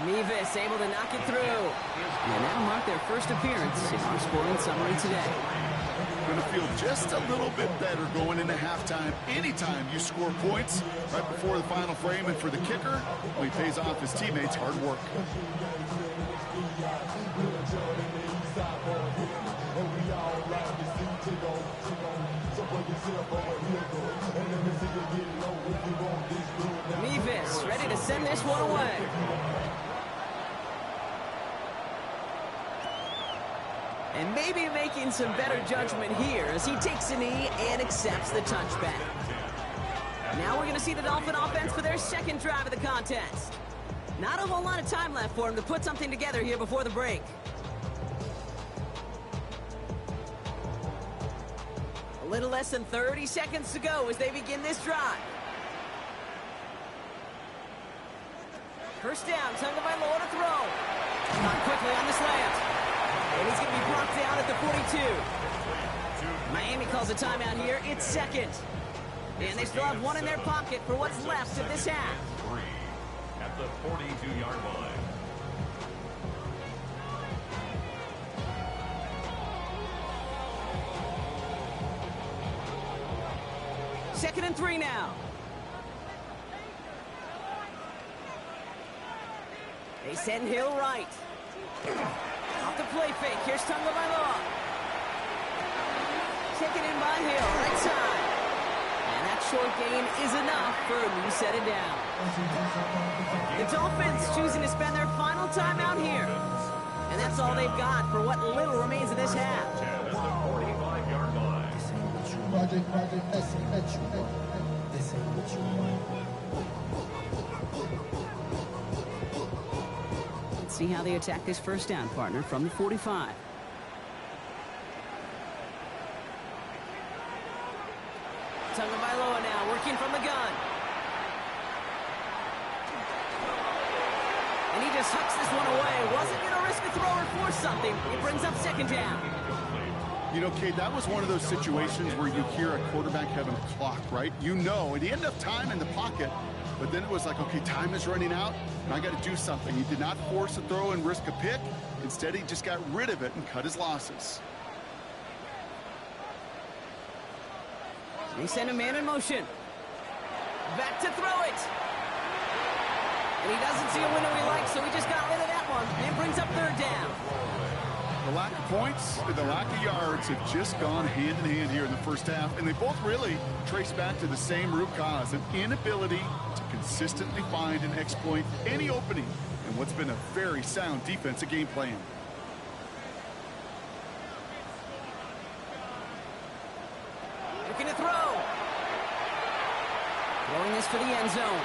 Speaker 9: Mevis able to knock it through. And that'll mark their first appearance in our scoring summary today.
Speaker 10: Going to feel just a little bit better going into halftime. Anytime you score points right before the final frame, and for the kicker, well, he pays off his teammates' hard work.
Speaker 9: Mevis ready to send this one away. And maybe making some better judgment here as he takes a knee and accepts the touchback. Now we're going to see the Dolphin offense for their second drive of the contest. Not a whole lot of time left for him to put something together here before the break. A little less than 30 seconds to go as they begin this drive. First down, Tagovailoa to throw. Not quickly on the slant. And he's going to be brought down at the 42. Miami calls a timeout here. It's second. And they still have one in their pocket for what's left of this half.
Speaker 17: At the 42-yard line.
Speaker 9: Second and 3 now. They send Hill right. Off the play fake. Here's Tagovailoa. Taken in by Hill, right side. And that short gain is enough for a new set it down. The Dolphins choosing to spend their final time out here. And that's all they've got for what little remains of this half.
Speaker 17: At the 45-yard line.
Speaker 9: Let's see how they attack this first down, partner, from the 45. Tagovailoa now working from the gun. And he just hucks this one away. Wasn't going to risk a throw or force something. It brings up second down.
Speaker 10: You know, Kate, that was one of those situations where you hear a quarterback having a clock, right? You know, and he had enough time in the pocket, but then it was like, okay, time is running out, and I got to do something. He did not force a throw and risk a pick. Instead, he just got rid of it and cut his losses.
Speaker 9: They send a man in motion. Back to throw it. And he doesn't see a window he likes, so he just got rid of that one and brings up third down.
Speaker 10: The lack of points and the lack of yards have just gone hand in hand here in the first half, and they both really trace back to the same root cause, an inability to consistently find and exploit any opening in what's been a very sound defensive game plan.
Speaker 9: Looking to throw. Throwing this for the end zone.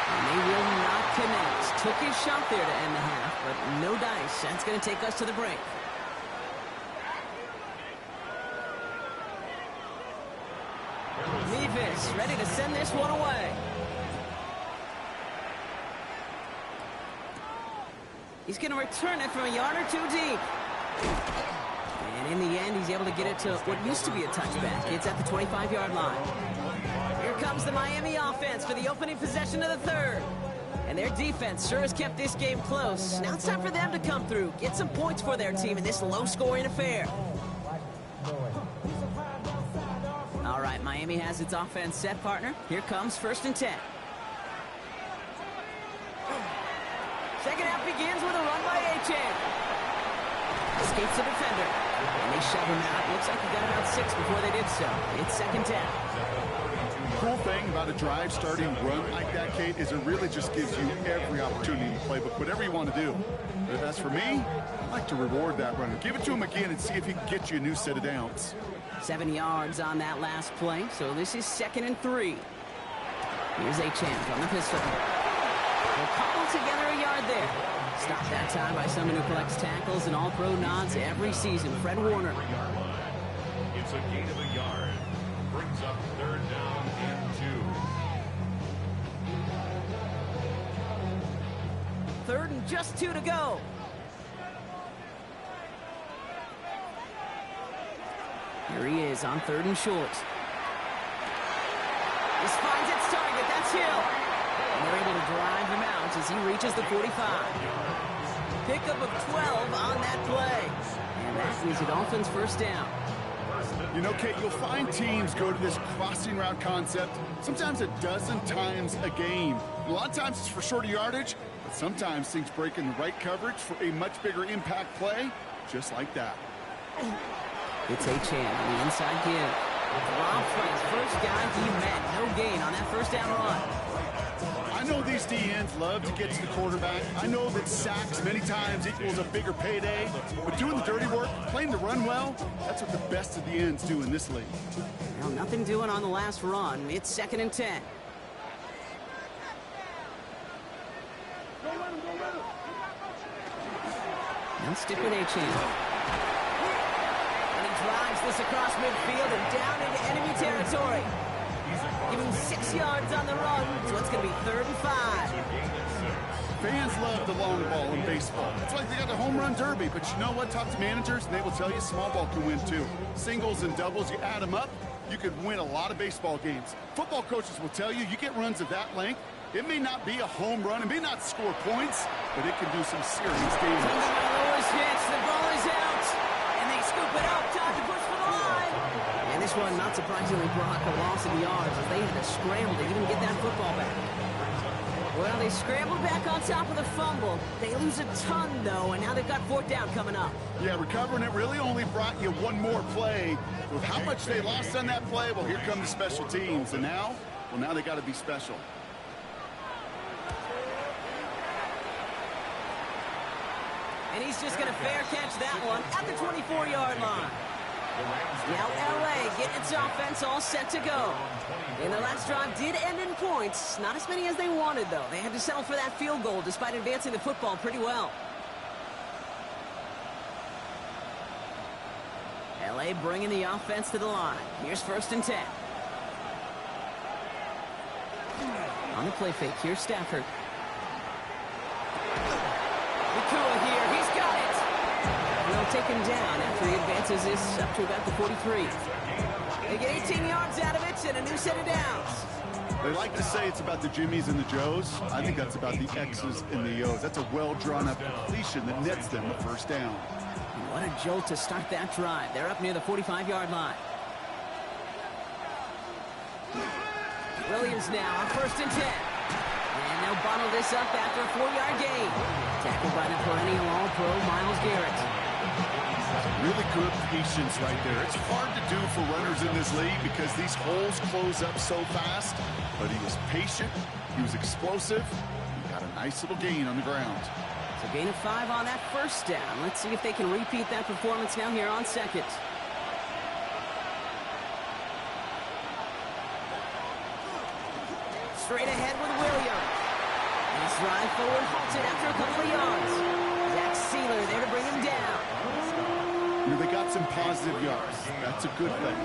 Speaker 9: And they will not connect. Took his shot there to end the half, but no dice. That's going to take us to the break. Levis ready to send this one away. He's going to return it from a yard or two deep. And in the end, he's able to get it to what used to be a touchback. It's at the 25-yard line. Here comes the Miami offense for the opening possession of the third. And their defense sure has kept this game close. Now it's time for them to come through, get some points for their team in this low-scoring affair. All right, Miami has its offense set, partner. Here comes first and 10. Second half begins with a run by A-Chain. Escapes the defender. And they shove him out. Looks like he got about 6 before they did so. It's second down.
Speaker 10: Cool thing about a drive starting run like that, Kate, is it really just gives you every opportunity in the playbook, whatever you want to do. But as for me, I like to reward that runner. Give it to him again and see if he can get you a new set of downs.
Speaker 9: 7 yards on that last play, so this is second and 3. Here's A-Chain from the pistol. They'll cobble together a yard there. Stopped that time by someone who collects tackles and all-pro nods every season, Fred Warner.
Speaker 17: It's a gain of a yard. Brings up third down and 2.
Speaker 9: Third and just 2 to go. Here he is on third and short. This finds its target. That's Hill. And they're able to drive him out as he reaches the 45. Pickup of 12 on that play. And that is a Dolphins first down.
Speaker 10: You know, Kate, you'll find teams go to this crossing route concept sometimes a dozen times a game. A lot of times it's for shorter yardage, but sometimes things break in the right coverage for a much bigger impact play, just like that.
Speaker 9: It's A-Chain on the inside give. Rob Frank's first guy he met. No gain on that first down run.
Speaker 10: I know these DNs love to get to the quarterback. I know that sacks many times equals a bigger payday. But doing the dirty work, playing the run well, that's what the best of the ends do in this league.
Speaker 9: Well, nothing doing on the last run. It's second and 10. Now stick with A-Chain. And he Drives this across midfield and down into enemy territory. Give him 6 yards on the run, so it's going to be 3rd and 5.
Speaker 10: Fans love the long ball in baseball. That's why they got the home run derby. But you know what? Talk to managers, and they will tell you small ball can win too. Singles and doubles, you add them up, you could win a lot of baseball games. Football coaches will tell you get runs of that length. It may not be a home run, it may not score points, but it can do some serious damage.
Speaker 9: Lewis hits, the ball is out, and they scoop it up. Time to push for the line. And this one, not surprisingly, brought a loss of yards as they had to scramble to even get that football back. Well, they scrambled back on top of the fumble. They lose a ton, though, and now they've got 4th down coming up.
Speaker 10: Yeah, recovering it really only brought you one more play. With how much they lost on that play, well, here come the special teams. And now, well, now they got to be special.
Speaker 9: And he's just going to fair catch that one at the 24-yard line. Now L.A. getting its offense all set to go. And the last drive did end in points. Not as many as they wanted, though. They had to settle for that field goal despite advancing the football pretty well. L.A. bringing the offense to the line. Here's 1st and 10. On the play fake, here's Stafford. Nakua here, he's got it. And they'll take him down after he advances this up to about the 43. They get 18 yards out of it and a new set of downs.
Speaker 10: They like to say it's about the Jimmies and the Joes. I think that's about the X's and the O's. That's a well-drawn-up completion that nets them the 1st down.
Speaker 9: And what a jolt to start that drive. They're up near the 45-yard line. Williams now on 1st and 10. And they'll bottle this up after a 4-yard gain. Tackled by the perennial All-Pro Myles Garrett.
Speaker 10: Really good patience right there. It's hard to do for runners in this league because these holes close up so fast. But he was patient. He was explosive. He got a nice little gain on the ground.
Speaker 9: So gain of 5 on that 1st down. Let's see if they can repeat that performance now here on 2nd. Straight ahead with Williams. Nice drive forward, halted after a couple of yards. Zach Sealer there to bring him down.
Speaker 10: You know, they got some positive yards. That's a good thing.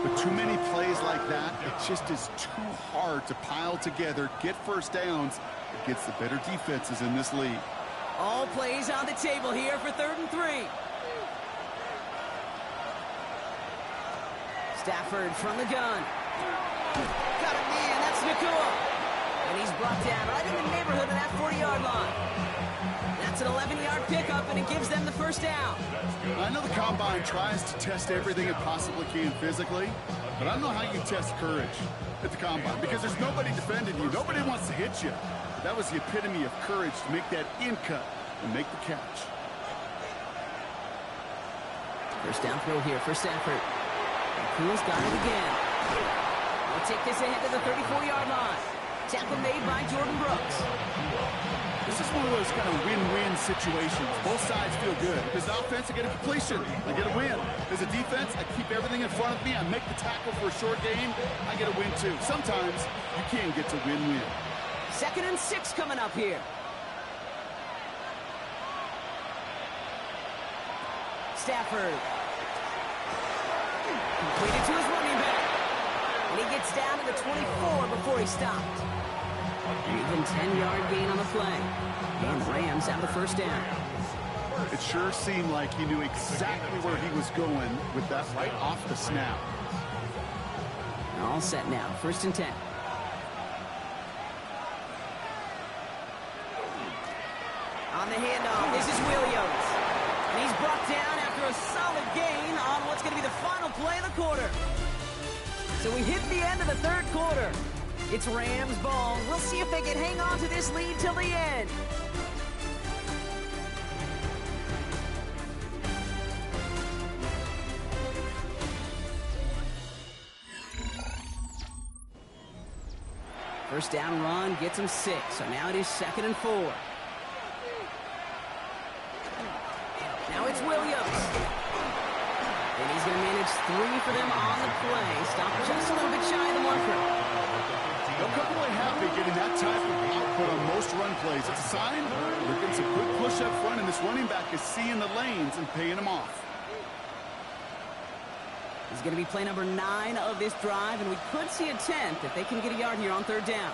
Speaker 10: But too many plays like that, it just is too hard to pile together, get 1st downs against the better defenses in this league.
Speaker 9: All plays on the table here for 3rd and 3. Stafford from the gun. Got a man, that's Nakua. And he's brought down right in the neighborhood of that 40-yard line. That's an 11-yard pickup, and it gives them the 1st down.
Speaker 10: I know the Combine tries to test everything it possibly can physically, but I don't know how you test courage at the Combine because there's nobody defending you. Nobody wants to hit you. But that was the epitome of courage to make that in cut and make the catch.
Speaker 9: 1st down throw here for Stafford. Nakua's got it again. We'll take this ahead to the 34-yard line. Tackle made by Jordan Brooks.
Speaker 10: This is one of those kind of win-win situations. Both sides feel good. As an offense, I get a completion. I get a win. As a defense, I keep everything in front of me. I make the tackle for a short gain. I get a win, too. Sometimes you can get to win-win.
Speaker 9: 2nd and 6 coming up here. Stafford. Completed to his running back. And he gets down to the 24 before he stopped. Even 10-yard gain on the play. And Rams have the 1st down.
Speaker 10: It sure seemed like he knew exactly where he was going with that right off the snap.
Speaker 9: All set now. 1st and 10. On the handoff, this is Williams. And he's brought down after a solid gain on what's going to be the final play of the quarter. So we hit the end of the 3rd quarter. It's Rams ball. We'll see if they can hang on to this lead till the end. First down run gets him 6. So now it is 2nd and 4. Now it's Williams. And he's going to manage 3 for them on the play. Stop just a little bit shy of the marker.
Speaker 10: They'll come away happy getting that type of output on most run plays. It's a sign they're getting some good push up front, and this running back is seeing the lanes and paying them off.
Speaker 9: is going to be play number 9 of this drive, and we could see a 10th if they can get a yard here on third down.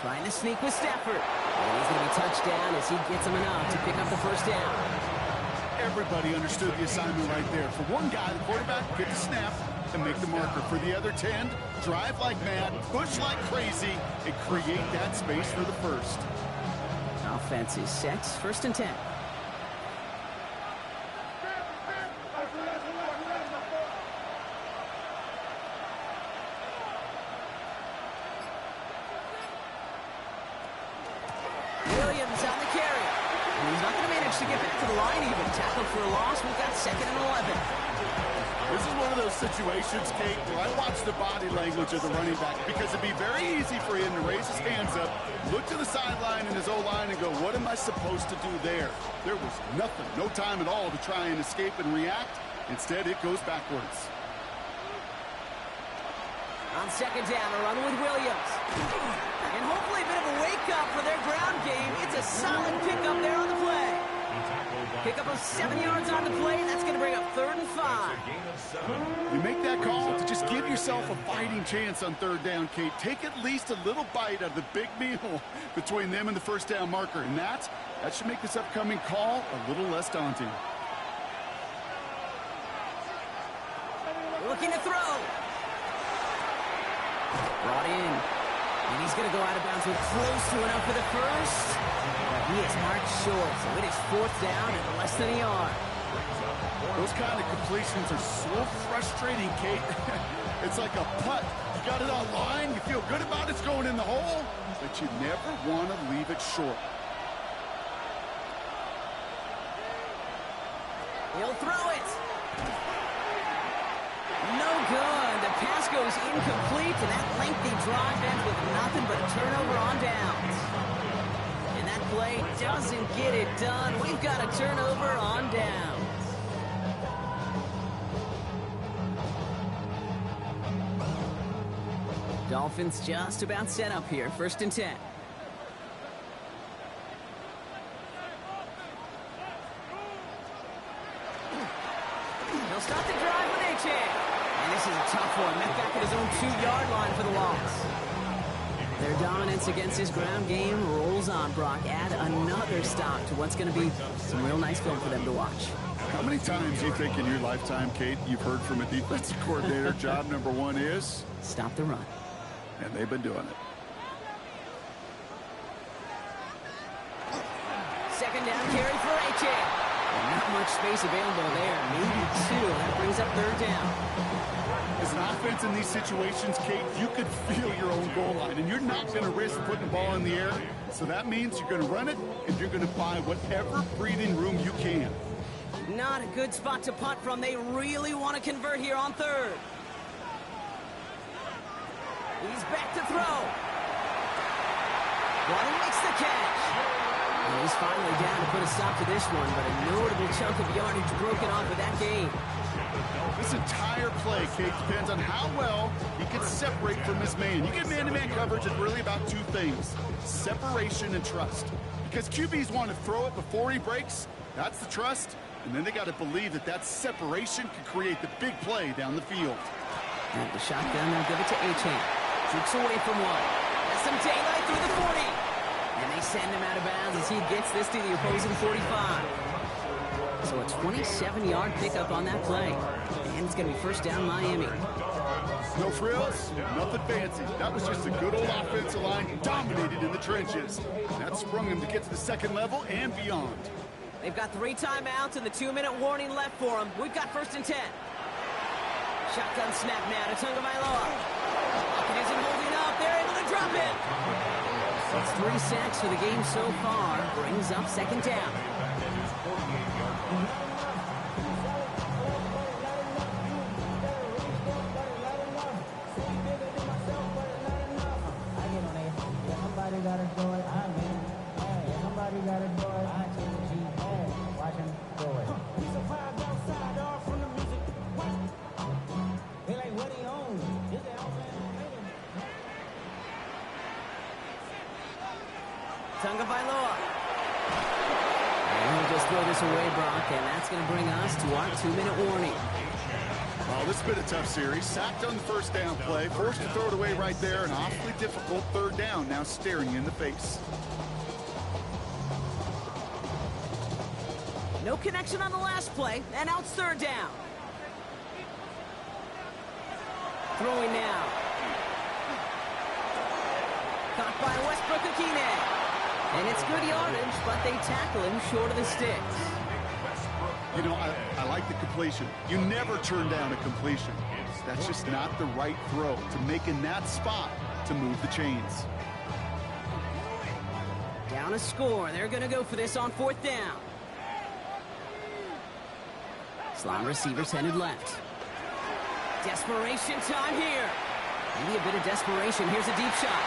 Speaker 9: Trying to sneak with Stafford. And he's going to be touched down as he gets him enough to pick up the first down.
Speaker 10: Everybody understood the assignment right there. For one guy, the quarterback, get the snap and make the marker. For the other 10, drive like mad, push like crazy, and create that space for the first.
Speaker 9: Offense is set. First and 10. Williams on the carry. And he's not going to manage to get back to the line even. Tackled for a loss. We've got 2nd and 11.
Speaker 10: This is one of those situations, Kate, where I watch the body language of the running back because it'd be very easy for him to raise his hands up, look to the sideline in his O-line and go, what am I supposed to do there? There was nothing, no time at all to try and escape and react. Instead, it goes backwards.
Speaker 9: On 2nd down, a run with Williams. And hopefully a bit of a wake-up for their ground game. It's a solid pickup there on the play. Pickup of 7 yards on the play, and that's going to bring up 3rd and 5.
Speaker 10: You make that call to just give yourself a fighting chance on 3rd down, Kate. Take at least a little bite of the big meal between them and the first down marker. And that should make this upcoming call a little less daunting.
Speaker 9: Looking to throw. Brought in. And he's going to go out of bounds with close to enough for the first. But he is marked short, so it is 4th down and less than a yard.
Speaker 10: Those kind of completions are so frustrating, Kate. It's like a putt. You got it on line, you feel good about it's going in the hole, but you never want to leave it short.
Speaker 9: He'll throw it. No good. The pass goes incomplete, and that lengthy drive ends with nothing but a turnover on downs. And that play doesn't get it done. We've got a turnover on downs. Dolphins just about set up here. 1st and 10. He'll start the drive with H.A. And this is a tough one. Met back at his own 2-yard line for the loss. Their dominance against his ground game rolls on, Brock. Add another stop to what's going to be some real nice film for them to watch.
Speaker 10: How many times do you think in your lifetime, Kate, you've heard from a defensive coordinator, job number 1 is?
Speaker 9: Stop the run.
Speaker 10: And they've been doing it.
Speaker 9: 2nd down carry for H.A. Not much space available there. Maybe 2. That brings up 3rd down.
Speaker 10: As an offense in these situations, Kate, you could feel your own goal line, and you're not going to risk putting the ball in the air. So that means you're going to run it, and you're going to buy whatever breathing room you can.
Speaker 9: Not a good spot to punt from. They really want to convert here on 3rd. He's back to throw. Waddle makes the catch. And he's finally down to put a stop to this one, but a notable chunk of yardage broken off of that game.
Speaker 10: This entire play, Kate, depends on how well he can separate from his man. You get man-to-man coverage, it's really about 2 things, separation and trust. Because QBs want to throw it before he breaks, that's the trust, and then they got to believe that that separation can create the big play down the field.
Speaker 9: And the shotgun, they'll give it to H.A. Shoots away from one. Has some daylight through the 40. And they send him out of bounds as he gets this to the opposing 45. So a 27-yard pickup on that play. And it's going to be 1st down Miami.
Speaker 10: No frills, nothing fancy. That was just a good old offensive line dominated in the trenches. That sprung him to get to the 2nd level and beyond.
Speaker 9: They've got 3 timeouts and the 2-minute warning left for them. We've got 1st and 10. Shotgun snap now to Tagovailoa. Pocket isn't holding up. They're able to drop it. It's 3 sacks for the game so far. Brings up 2nd down.
Speaker 19: Somebody gotta do it. I mean, hey, somebody gotta do it. I change G. Hey, watch him do it. He's a vibe outside, all from the music. They like what he owns. Is it
Speaker 9: Tagovailoa. And he'll just throw this away, Brock, and that's going to bring us to our 2-minute warning.
Speaker 10: Well, Well, this has been a tough series. Sacked on the first down play, forced to throw it away right there. An awfully difficult third down now staring you in the face.
Speaker 9: No connection on the last play, and now it's third down. Throwing now. Caught by Westbrook-Akine. And it's good yardage, but they tackle him short of the sticks.
Speaker 10: You know, I like the completion. You never turn down a completion. That's just not the right throw to make in that spot to move the chains.
Speaker 9: Down a score. They're going to go for this on fourth down. Slot receivers headed left. Desperation time here. Maybe a bit of desperation. Here's a deep shot.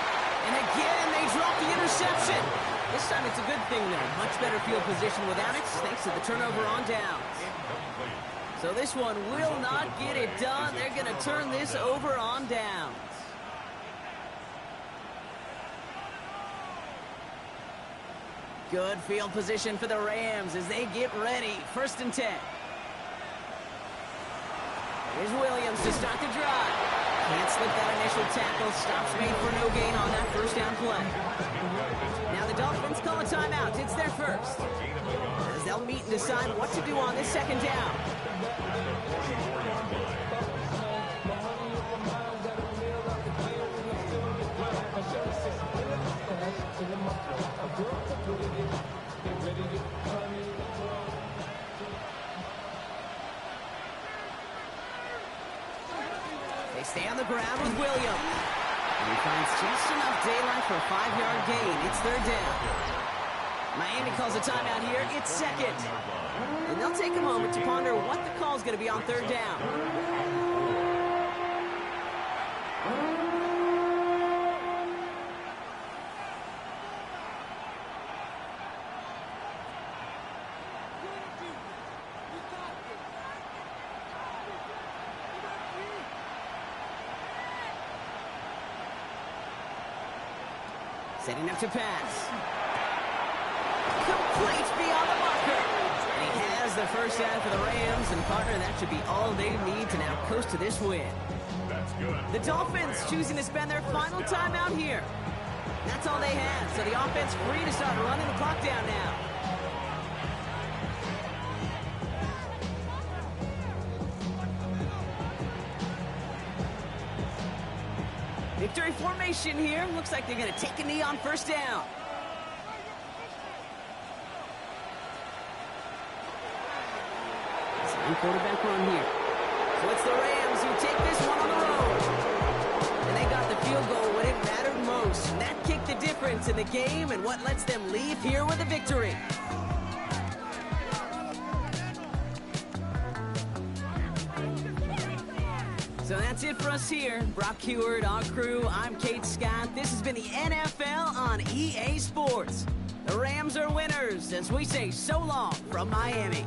Speaker 9: And again, they drop the interception. This time it's a good thing, though. Much better field position without it, thanks to the turnover on downs. So this one will not get it done. They're going to turn this over on downs. Good field position for the Rams as they get ready. 1st and 10. Here's Williams to start the drive. Can't slip that initial tackle. Stops made for no gain on that first down play. Now the Dolphins call a timeout. It's their first. As they'll meet and decide what to do on this second down. They stay on the ground with Williams. And he finds just enough daylight for a 5-yard gain. It's third down. Miami calls a timeout here. It's second. And they'll take a moment to ponder what the call is going to be on third down. Setting up to pass. Complete beyond the marker. And he has the first down for the Rams. And partner, that should be all they need to now coast to this win.
Speaker 17: That's good.
Speaker 9: The Dolphins choosing to spend their final timeout here. That's all they had. So the offense free to start running the clock down now. Victory formation here. Looks like they're going to take a knee on first down. Same quarterback run here. So it's the Rams who take this one on the road. And they got the field goal when it mattered most. And that kicked the difference in the game and what lets them leave here with a victory. So that's it for us here. Brock Heward, our crew, I'm Kate Scott. This has been the NFL on EA Sports. The Rams are winners as we say so long from Miami.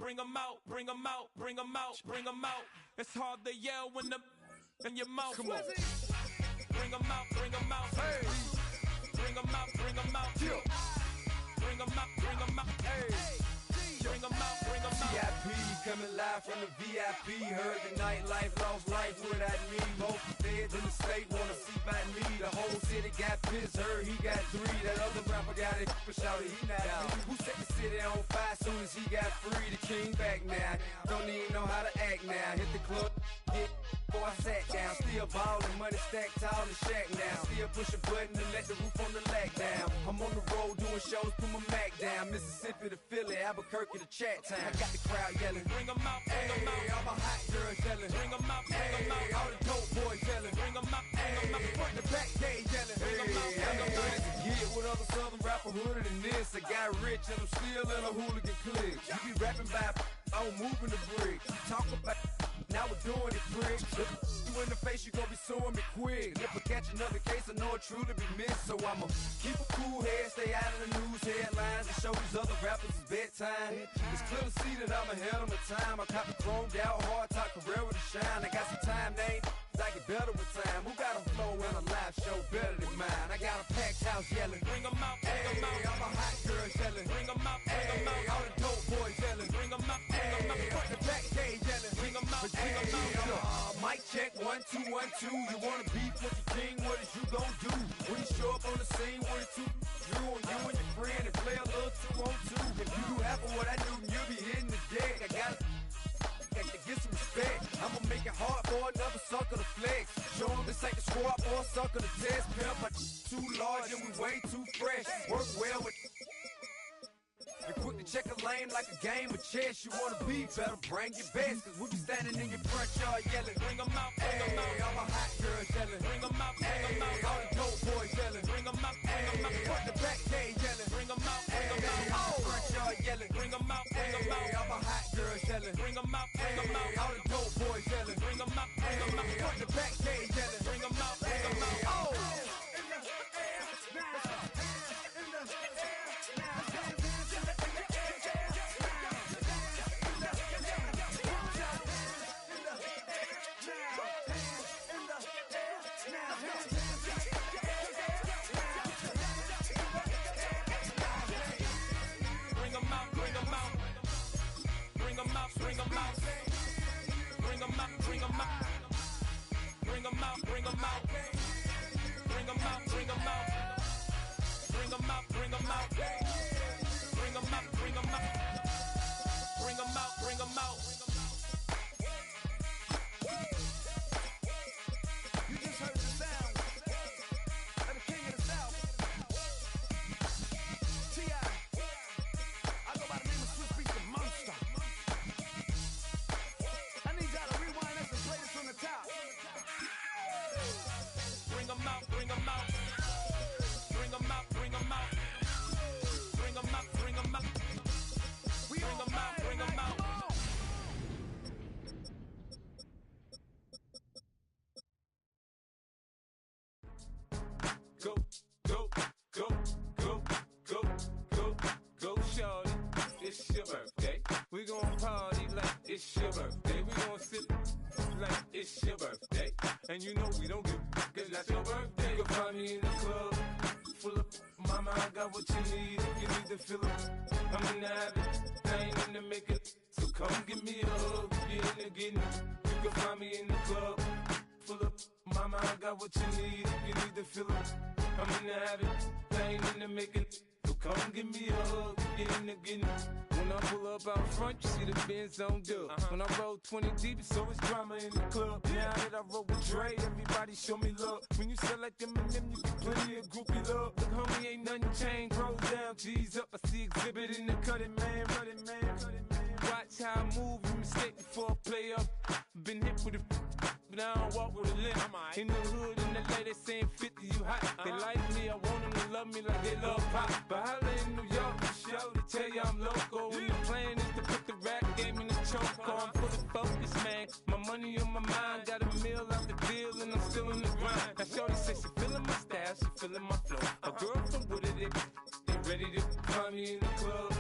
Speaker 14: bring 'em out, bring 'em out, bring 'em out, bring 'em out. It's hard to yell when the in your mouth. Come on. Bring 'em out, bring 'em out. Hey. Bring 'em out, bring 'em out. Yeah. Bring 'em out, bring 'em out. Hey. Bring 'em out, bring 'em out.
Speaker 6: VIP coming live from the VIP. Heard the nightlife, lost life without me. Both feds in the state wanna see by me. The whole city got pissed, heard he got 3. That other rapper got it, but shouted he not out. Who set the city on fire soon as he got free? The king back now, don't even know how to act now. Hit the club, get before I sat down. Still ballin', money stacked tall and shack now. Still push a button to let the roof on the lag down. I'm on the road doing shows, put my Mac down. Mississippi to Philly, Albuquerque to Chat Town. I got the crowd yelling, bring 'em out, bring 'em out. All my hot girls yelling, bring 'em out, bring 'em out. All the dope boys yelling, bring 'em out, bring 'em out. Front the back gate yelling, bring 'em out, bring 'em out. Get with other southern rapper hooded than this. I got rich and I'm still in a hooligan clique. You be rapping by, I'm moving the brick. Talk about, now we're doing it quick. You in the face, you gon' be suing me quick. If I catch another case, I know it truly be missed. So I'ma keep a cool head, stay out of the news headlines, and show these other rappers it's bedtime. It's clear to see that I'm ahead of my time. I cop the chromed out, hard top career with a shine. I got some time, named I get better with time. Who got a flow and a live show better than mine? I got a packed house yelling, bring 'em out, bring 'em out. All my hot girls yelling, bring 'em out, bring 'em out. All the dope boys yelling, bring 'em out, bring 'em out. Front the back gate yelling, bring 'em out, bring 'em out. Mic check, 1 2 1 2. You wanna beef with the king? What is you gon' do when you show up on the scene with a 2 Drew on you and your friend and play a little 2 on 2? If you do half of what I do, you'll be hitting the deck. I gotta get some respect. I'ma make it hard for another sucker to flex. Show 'em this ain't the squad or a sucker to test. Pimp, my too large and we way too fresh. Work well with. You're quick to check a lane like a game of chess. You wanna be better, bring your best. Cause we be standing in your front yard yelling, bring 'em out, bring 'em out. All my hot girls yelling, bring 'em out, bring 'em out. All the dope boys yelling, bring 'em out, bring 'em out. Front the back gate yelling, bring 'em out, bring 'em out. Front yard yelling, bring 'em out, bring 'em out. All my hot girls yelling, bring 'em out, bring 'em out. All the dope boys yelling, bring 'em out, bring 'em out. Front the back gate yelling, bring 'em out, bring 'em out. Oh!
Speaker 14: We gon' party like it's your birthday. We gon' sip like it's your birthday. And you know we don't give cause that's your birthday. You can find me in the club full of mama, I got what you need. If you need to fill up, I'm in the habit. I ain't in the making. So come give me a hug. You in the getting. You can find me in the club full of mama, I got what you need. If you need to fill up, I'm in the habit. I ain't in the making. So come give me a hug, get in the getting. When I pull up out front, you see the Benz on dub. When I roll 20 deep, it's always drama in the club. Now that I roll with Dre, everybody show me love. When you sell like them and them, you get plenty of groupie love. Look, homie, ain't nothing changed. Roll down, G's up. I see exhibit in the cutting, man. Cutting, man. Watch how I move, you mistake before I play up. Been hit with a but I don't walk with a limp. In the hood, in the LA, they saying 50, you hot. They like me, I want them to love me like they love pop. But holla in New York, show, they tell you I'm local. When the plan is to put the rap game in the choke. I'm fully focused, man. My money on my mind, got a meal out the deal, and I'm still in the grind. Now shorty says she feeling my style, she feeling my flow. A girl from Wooded, they ready to find me in the club.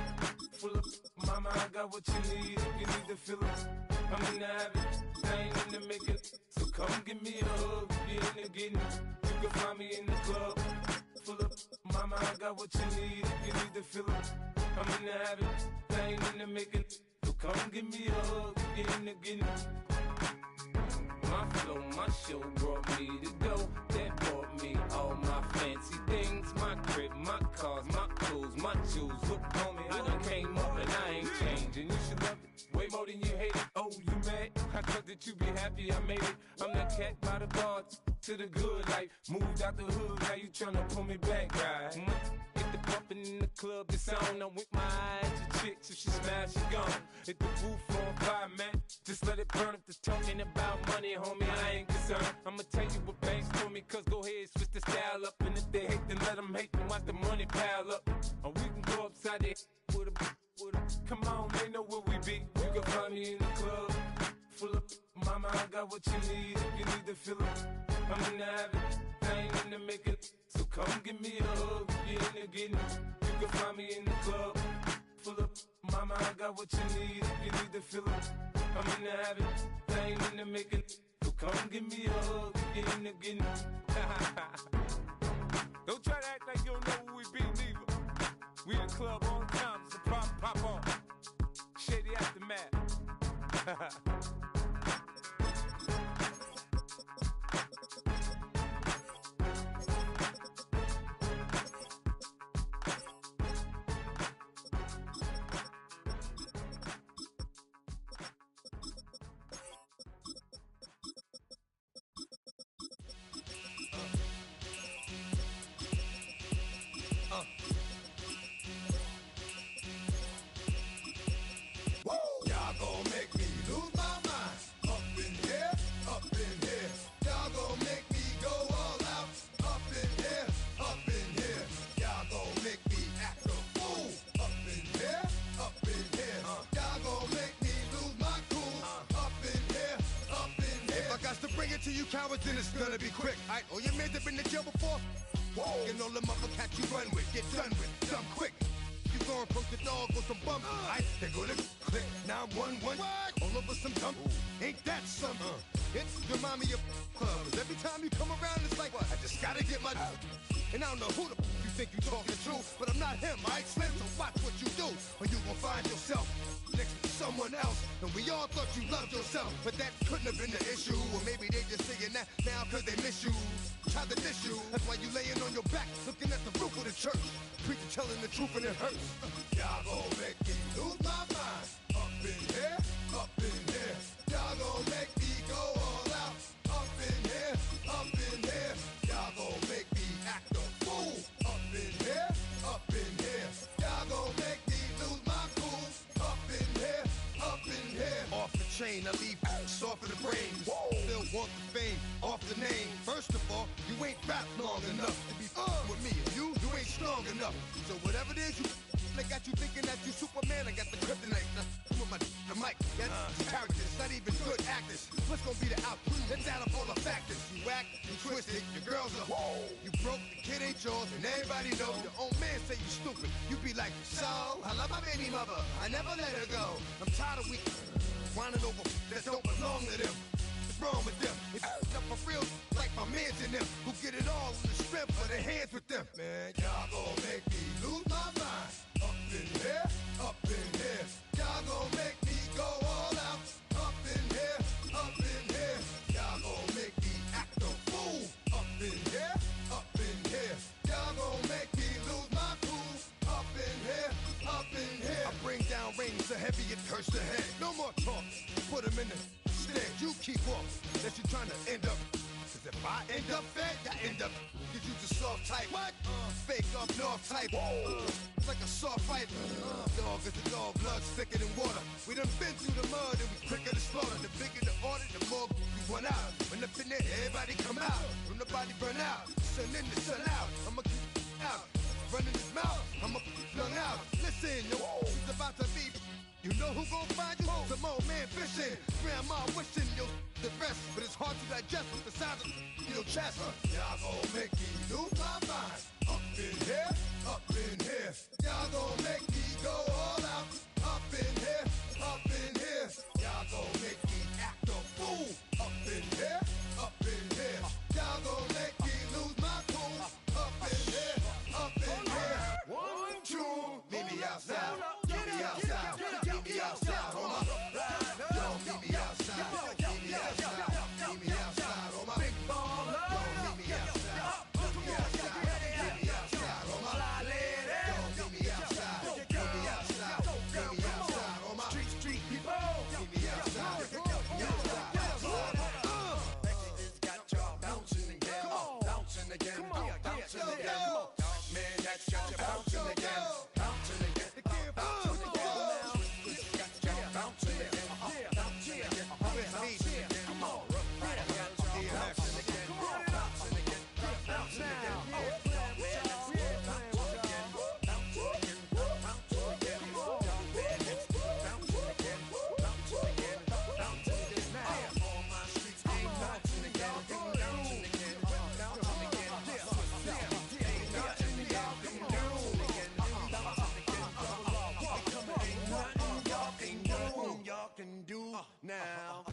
Speaker 14: Full of mama, I got
Speaker 6: got what you need. If you need to feel it, I'm in the habit. I ain't in the making. So come give me a hug. If you're in the getting it, you can find me in the club. Full up, mama, I got what you need. If you need to feel it, I'm in the habit. I ain't in the making. So come give me a hug. If you're in the getting it. My flow, my show brought me the dough that brought me all my fancy things. My crib, my cars, my clothes, my shoes. Look on me, I done came up and I ain't changing. You should love it way more than you hate it. Oh, you mad? I thought that you be happy I made it. I'm that cat by the guards to the good life. Moved out the hood, now you tryna pull me back, right? Hit the bumpin' in the club, it's on. I'm with my eyes to chicks, if she smash, she gone. Hit the roof on fire, man. Just let it burn. If they're talking about money, homie, I ain't concerned. I'ma tell you what banks for me, cause go ahead, switch the style up. And if they hate, then let them hate, then watch the money pile up. Or we can go upside there with a. Come on, they know where we be. You can find me in the club, full of. Mama, I got what you need. If you need to feel it, I'm in the habit. I ain't in the making. So come give me a hug. If you're in the getting it, you can find me in the club, full of. Mama, I got what you need. If you need to feel it, I'm in the habit. I ain't in the making. So come give me a hug. If you're in the getting it. Don't try to act like you don't know who we be, neither. We in the club all the time. It's a problem, pop on. Shady Aftermath.
Speaker 1: Y'all gon' make me lose my mind. Up in here, up in here. Y'all gon' make me go all out. Up in here, up in here. Y'all gon' make me act a fool. Up in here, up in here. Y'all gon' make me lose my cool. Up in here, up in here. If I got to bring it to you cowards, then it's gonna be quick. Alright, all your men have been to jail before? Whoa, and all them other cats you run with, get done with, done quick. You gon' approach the dog with some bump. Ice, they gonna click 911. All over some dump. Ain't that something? It's the mommy of club. 'Cause every time you come around, it's like, I just gotta get my. And I don't know who the you think you talking to, but I'm not him, alright, Slim? So watch what you do, or you gon' find yourself next to someone else. And we all thought you loved yourself, but that couldn't have been the issue. Or maybe they just saying that now 'cause they miss you. Tried to diss you, that's why you laying on your back, looking at the roof of the church. Preacher telling the truth and it hurts. Y'all gon' make me lose my mind. Up in here, up in here. Y'all gon' make me go all out. Up in here, up in here. Y'all gon' make me act a fool. Up in here, up in here. Y'all gon' make me lose my cool. Up in here, up in here. Off the chain, I leave soft in the brain. Still want the fame, off the name. First of all, you ain't rap long enough to be with me. And you ain't strong enough. So whatever it is, they got you thinking that you Superman. I got the kryptonite. With my the mic, that's characters, not even good actors. What's gonna be the output? Let's add up all the factors. You whack, you twisted, your girls are you broke, the kid ain't yours, and everybody knows. Your own man say you stupid. You be like, so I love my baby mother, I never let her go. I'm tired of weak whining over that don't belong to them. What's wrong with them? It's up for real, like my mans in them, who get it all in the strength of their hands with them. Man, y'all gon' make me lose my mind. Up in here, up in here. Y'all gon' make me go all out. Up in here, up in here. Y'all gon' make me act a fool. Up in here, up in here. Y'all gon' make me lose my cool. Up in here, up in here. I bring down rings so heavy it hurts the head. No more talk, put them in the stand. You keep off, that you trying to end up. Cause if I end up fed, I end up. Cause you just soft type. What? Fake up north type. It's like a soft fight. Dog is a dog, blood thicker than water. We done been through the mud and we quicker to slaughter. The bigger the order, the more we run out. When up in there, everybody come out. When the body burn out, sun in the sun out. I'ma keep out. Running his mouth, I'ma flung out. Listen, yo, it's about to be. You know who gon' find you? Some old man fishing. Grandma wishing you the best, but it's hard to digest with the sound of your chest. Y'all gon' make me lose my mind. Up in here, up in here. Y'all gon' make me go all out. Up in here, up in here. Y'all gon' make me act a fool. Up in here, up in here. Y'all gon' make me lose my cool. Up in here, up in here. 1, 2, meet me outside. Meet me outside. Meet me outside on my ride. Yo, meet me outside. Meet me outside. Meet me outside on my big baller. Yo, meet me outside. Meet me outside. Meet me outside on my fly lady. Yo, meet me outside. Meet me outside. Meet me outside on my street people. Meet me outside. Meet me outside. It's got y'all bouncing again. Bouncing again. Bouncing again. Man, that's got you bouncing again. Bouncing again. Bouncing again. It's got y'all bouncing again. Bouncing again. Bouncing again. Come on. Got y'all bouncing again. Bouncing again. Bouncing again. Can do now.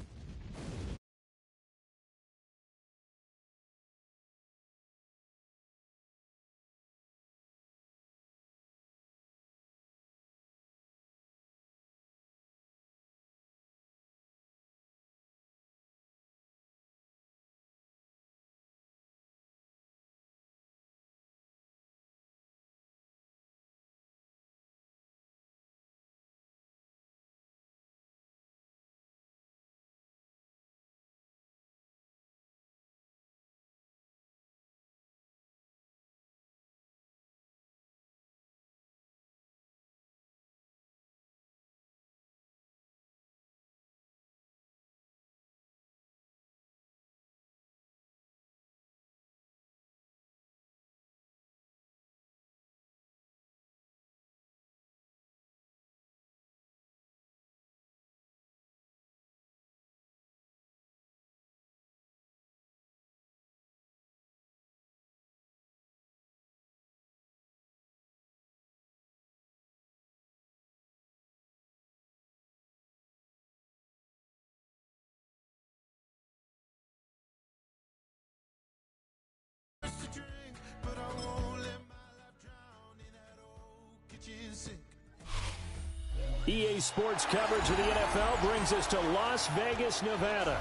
Speaker 5: EA Sports coverage of the NFL brings us to Las Vegas, Nevada.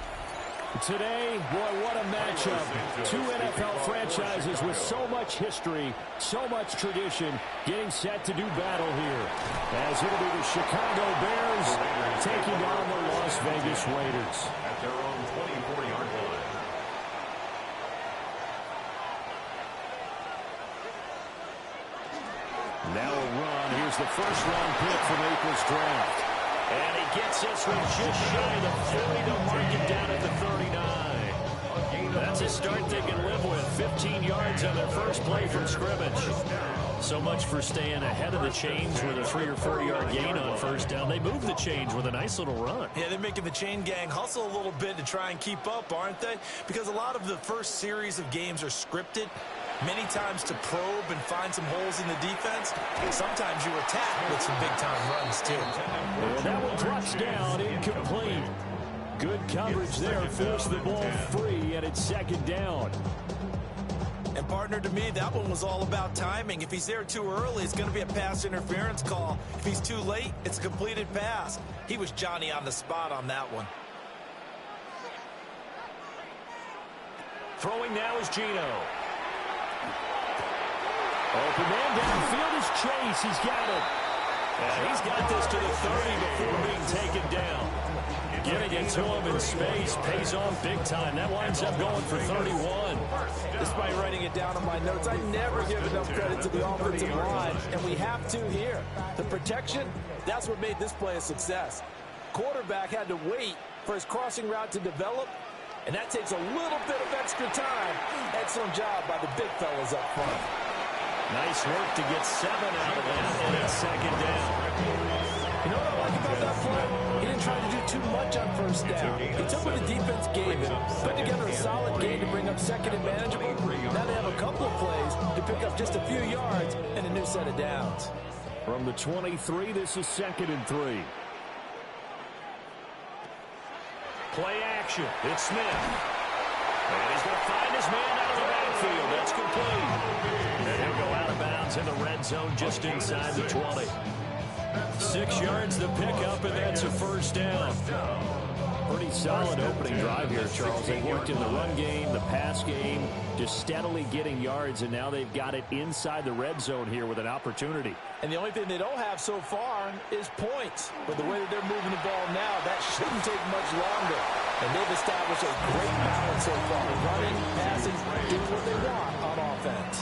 Speaker 5: Today, boy, what a matchup. Two NFL franchises with so much history, so much tradition, getting set to do battle here. As it'll be the Chicago Bears taking on the Las Vegas Raiders.
Speaker 17: At their own 24-yard line.
Speaker 5: Now a run. Here's the first-round pick from April's draft. And he gets this one just shy of the 40 to mark it down at the 39. That's a start they can live with. 15 yards on their first play from scrimmage. So much for staying ahead of the chains with a 3 or 4 yard gain on first down. They move the chains with a nice little run.
Speaker 7: Yeah, they're making the chain gang hustle a little bit to try and keep up, aren't they? Because a lot of the first series of games are scripted. Many times to probe and find some holes in the defense. Sometimes you attack with some big-time runs, too.
Speaker 5: And that one drops down, incomplete. Good coverage there, forced the ball free, and it's second down.
Speaker 7: And, partner, to me, that one was all about timing. If he's there too early, it's going to be a pass interference call. If he's too late, it's a completed pass. He was Johnny on the spot on that one.
Speaker 5: Throwing now is Gino. Open man downfield is Chase. He's got it. And he's got this to the 30 before being taken down. Getting it to him in space pays off big time. That winds up going for 31.
Speaker 3: Despite writing it down on my notes, I never give enough credit to the offensive line, and we have to here. The protection, that's what made this play a success. Quarterback had to wait for his crossing route to develop, and that takes a little bit of extra time. Excellent job by the big fellas up front.
Speaker 5: Nice work to get 7 out of that, and it's second down.
Speaker 3: You know what I like about that play? He didn't try to do too much on first down. He took what the defense gave him, put together a solid game to bring up second and manageable. Now they have a couple of plays to pick up just a few yards and a new set of downs.
Speaker 8: From the 23, this is 2nd and 3. Play action. It's Smith. And he's going to find his man out of the backfield. That's complete. And he'll go out of bounds in the red zone just inside the 20. 6 yards to pick up, and that's a first down. Pretty solid opening drive here, Charles. They worked in the run game, the pass game, just steadily getting yards, and now they've got it inside the red zone here with an opportunity.
Speaker 3: And the only thing they don't have so far is points. But the way that they're moving the ball now, that shouldn't take much longer. And they've established a great balance so far. Running, passing, doing what they want on offense.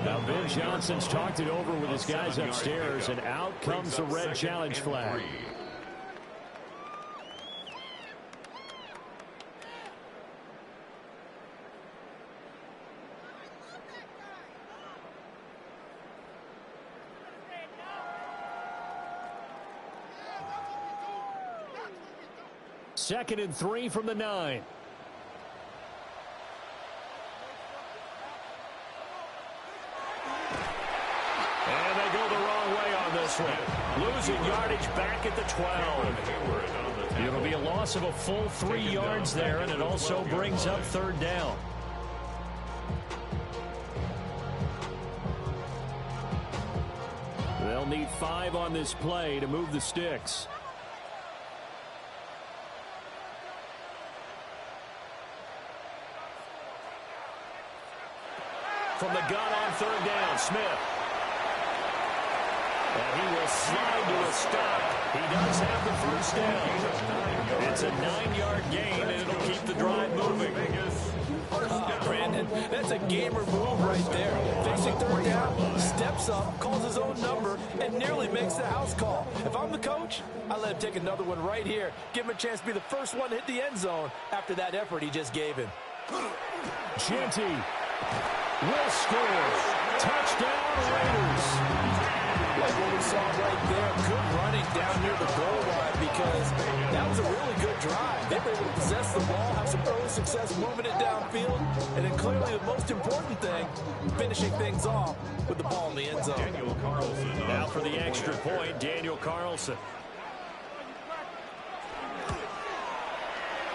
Speaker 8: Now Ben Johnson's talked it over with his guys upstairs, and out comes the red challenge flag. Second and 3 from the 9. And they go the wrong way on this one. Losing yardage back at the 12. It'll be a loss of a full 3 yards there, and it also brings up 3rd down. They'll need 5 on this play to move the sticks. From the gun on 3rd down, Smith. And he will slide to a stop. He does have the first down. It's a 9-yard gain, and it'll keep the drive moving.
Speaker 3: Brandon, that's a gamer move right there. Facing 3rd down, steps up, calls his own number, and nearly makes the house call. If I'm the coach, I let him take another one right here. Give him a chance to be the first one to hit the end zone after that effort he just gave him.
Speaker 8: Genty will score. Touchdown, Raiders.
Speaker 3: Like what we saw right there, good running down near the goal line because that was a really good drive. They were able to possess the ball, have some early success moving it downfield, and then clearly the most important thing, finishing things off with the ball in the end zone.
Speaker 8: Daniel Carlson. Now for the extra point, Daniel Carlson.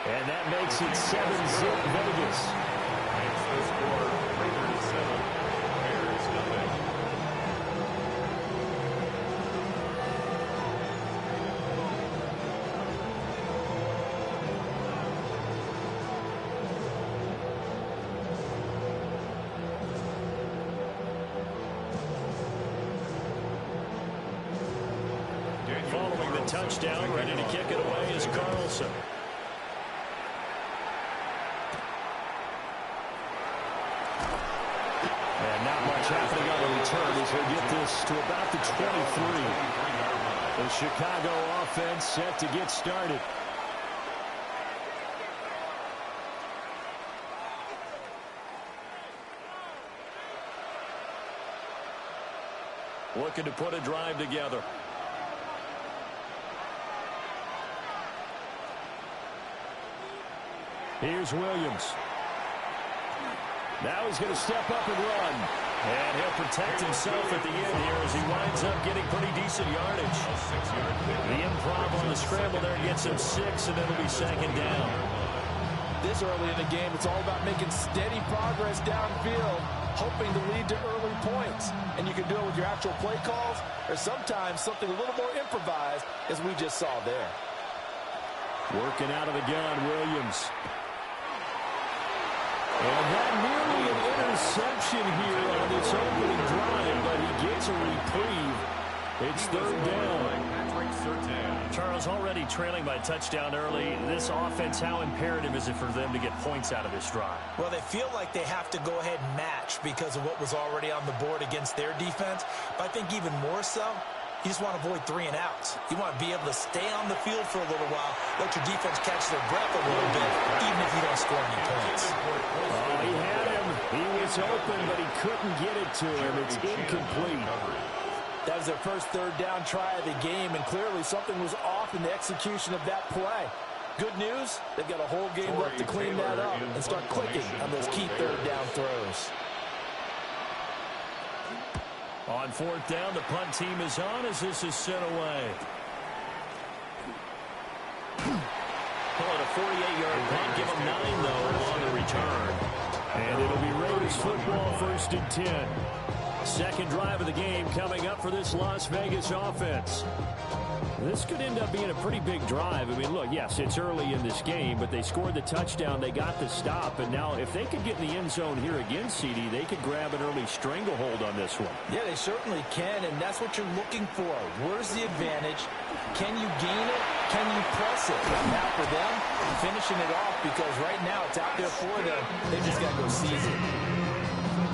Speaker 8: And that makes it 7-zip Vegas.
Speaker 17: Makes the score Raiders 7, Bears nothing.
Speaker 8: Following the touchdown, ready to kick it away is Carlson. And not much happening on the return as they get this to about the 23. The Chicago offense set to get started. Looking to put a drive together. Here's Williams. Now he's going to step up and run. And he'll protect himself at the end here as he winds up getting pretty decent yardage. The improv on the scramble there gets him 6, and it'll be 2nd down.
Speaker 3: This early in the game, it's all about making steady progress downfield, hoping to lead to early points. And you can do it with your actual play calls or sometimes something a little more improvised, as we just saw there.
Speaker 8: Working out of the gun, Williams. And that nearly an interception here on this opening drive, but he gets a reprieve. It's 3rd down. Charles, already trailing by touchdown early. This offense, how imperative is it for them to get points out of this drive?
Speaker 7: Well, they feel like they have to go ahead and match because of what was already on the board against their defense. But I think even more so, you just want to avoid 3 and outs. You want to be able to stay on the field for a little while, let your defense catch their breath a little bit, even if you don't score any points.
Speaker 8: Oh, he had him. He was open, but he couldn't get it to him. It's incomplete.
Speaker 3: That was their first 3rd down try of the game, and clearly something was off in the execution of that play. Good news, they've got a whole game left to clean that up and start clicking on those key 3rd down throws.
Speaker 8: On fourth down, the punt team is on as this is sent away. Call it a 48-yard punt. Give them 9, though, on the return. And it'll be Raiders football, 1st and 10. Second drive of the game coming up for this Las Vegas offense. This could end up being a pretty big drive. I mean, look, yes, it's early in this game, but they scored the touchdown. They got the stop. And now if they could get in the end zone here again, CD, they could grab an early stranglehold on this one.
Speaker 7: Yeah, they certainly can, and that's what you're looking for. Where's the advantage? Can you gain it? Can you press it? Now for them, finishing it off, because right now it's out there for them. They just got to go seize it.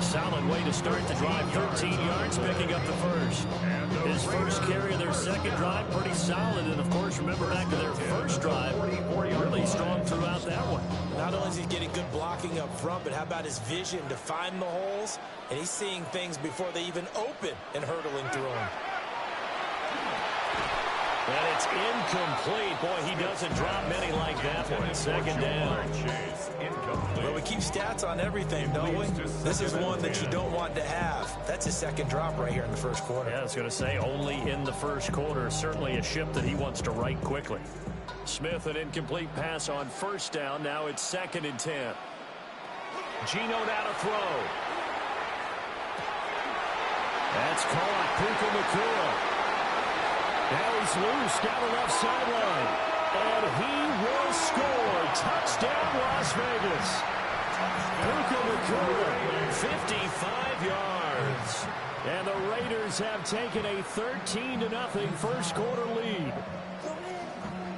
Speaker 8: Solid way to start the drive. 13 yards, picking up the first. His first carry of their second drive, pretty solid. And, of course, remember back to their first drive, really strong throughout that one.
Speaker 7: Not only is he getting good blocking up front, but how about his vision to find the holes? And he's seeing things before they even open and hurdling through them.
Speaker 8: And it's incomplete. Boy, he doesn't drop many like that one. Second down.
Speaker 7: Well, we keep stats on everything, don't we? This is one that you don't want to have. That's his second drop right here in the first quarter.
Speaker 8: Yeah, I was going to say only in the first quarter. Certainly a ship that he wants to right quickly. Smith, an incomplete pass on first down. Now it's 2nd and 10. Geno now to throw. That's caught. Puka Nacua. Now he's loose down the left sideline. And he will score. Touchdown, Las Vegas. Puka Nacua, 55 yards. And the Raiders have taken a 13-0 first quarter lead.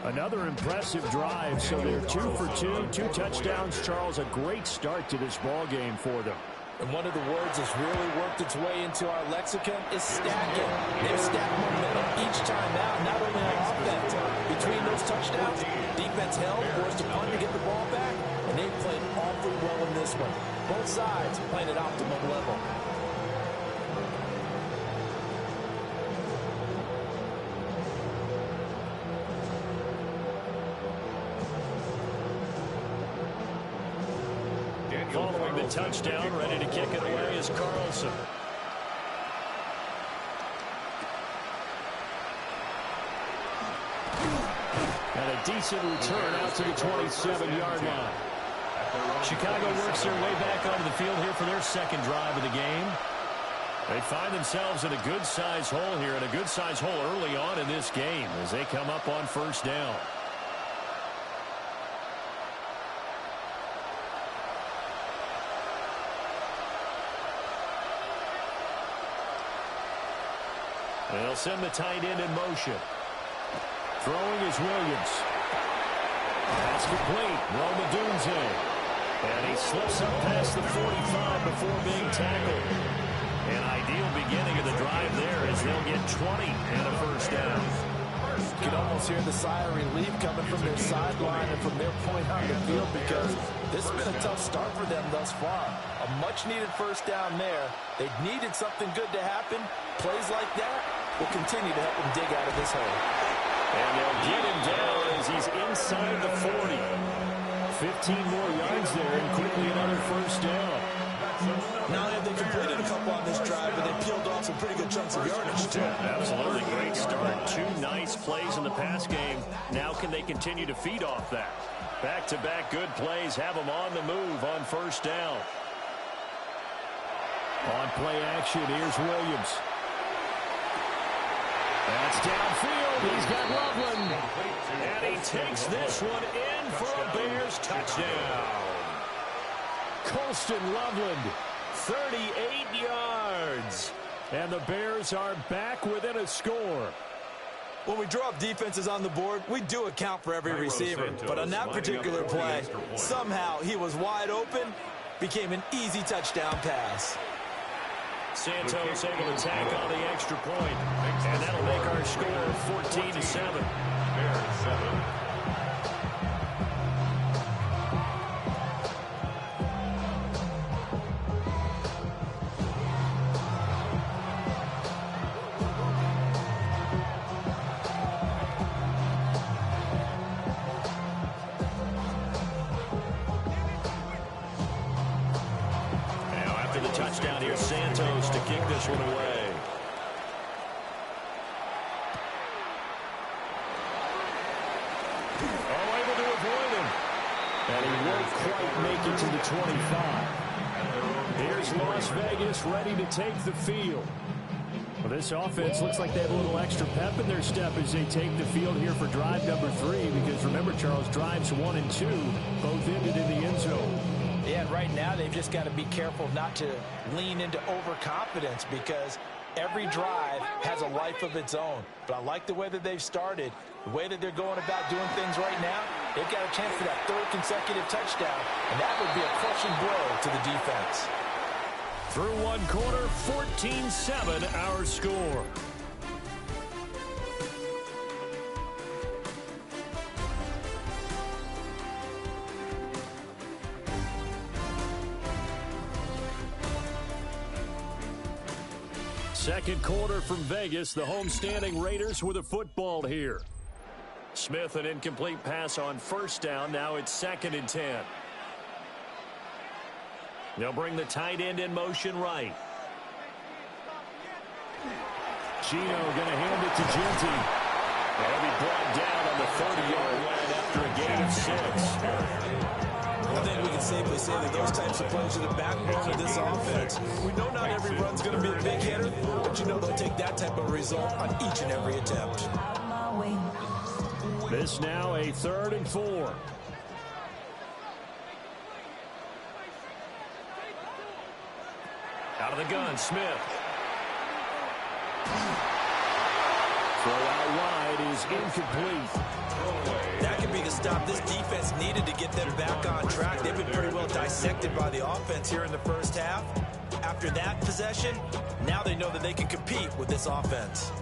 Speaker 8: Another impressive drive. So they're 2 for 2, 2 touchdowns. Charles, a great start to this ball game for them.
Speaker 7: And one of the words that's really worked its way into our lexicon is stacking. They've stacked momentum each time out, not only on offense. Between those touchdowns, defense held, forced a punt to get the ball back, and they played awfully well in this one. Both sides playing at optimum level.
Speaker 8: Following the touchdown, ready to kick it away is Carlson. And a decent return out to the 27-yard line. Chicago works their way back onto the field here for their second drive of the game. They find themselves in a good-sized hole here, and a good-sized hole early on in this game as they come up on first down. They'll send the tight end in motion. Throwing is Williams. That's complete. Roma Dunze. And he slips up past the 45 before being tackled. An ideal beginning of the drive there as they'll get 20 and a first down.
Speaker 7: You can almost hear the sigh of relief coming from their sideline and from their point on the field, because this has been a tough start for them thus far. A much-needed first down there. They needed something good to happen. Plays like that will continue to help them dig out of this hole.
Speaker 8: And they'll get him down as he's inside the 40. 15 more yards there, and quickly another first down.
Speaker 7: Not only have they completed a couple on this drive, but they peeled off some pretty good chunks of yardage, too.
Speaker 8: Absolutely. Great start. 2 nice plays in the pass game. Now can they continue to feed off that? Back-to-back good plays have them on the move on first down. On play action, here's Williams. That's downfield. He's got Loveland. And he takes this one in for a Bears touchdown. Colston Loveland, 38 yards. And the Bears are back within a score.
Speaker 7: When we draw up defenses on the board, we do account for every receiver. But on that particular play, somehow he was wide open, became an easy touchdown pass.
Speaker 8: Santos able to tack on the extra point. And that'll make our score 14-7.
Speaker 17: Bears 7.
Speaker 8: Touchdown here, Santos to kick this one away. Oh, able to avoid him. And he won't quite make it to the 25. Here's Las Vegas ready to take the field. Well, this offense looks like they have a little extra pep in their step as they take the field here for drive number 3. Because remember, Charles, drives 1 and 2 both ended in the end zone.
Speaker 7: Yeah, and right now they've just got to be careful not to lean into overconfidence because every drive has a life of its own. But I like the way that they've started, the way that they're going about doing things right now. They've got a chance for that 3rd consecutive touchdown, and that would be a crushing blow to the defense.
Speaker 8: Through one quarter, 14-7 our score. Second quarter from Vegas. The homestanding Raiders with a football here. Smith, an incomplete pass on first down. Now it's 2nd and 10. They'll bring the tight end in motion right. Gino going to hand it to Genty. They'll be brought down on the 30-yard line after a gain of 6.
Speaker 7: I think we can safely say that those types of plays are the backbone of this offense. We know not every run's going to be a big hitter, but you know they'll take that type of result on each and every attempt.
Speaker 8: This now a 3rd and 4. Out of the gun, Smith. Throw out wide is incomplete.
Speaker 7: That could be the stop this defense needed to get them back on track. They've been pretty well dissected by the offense here in the first half. After that possession, now they know that they can compete with this offense.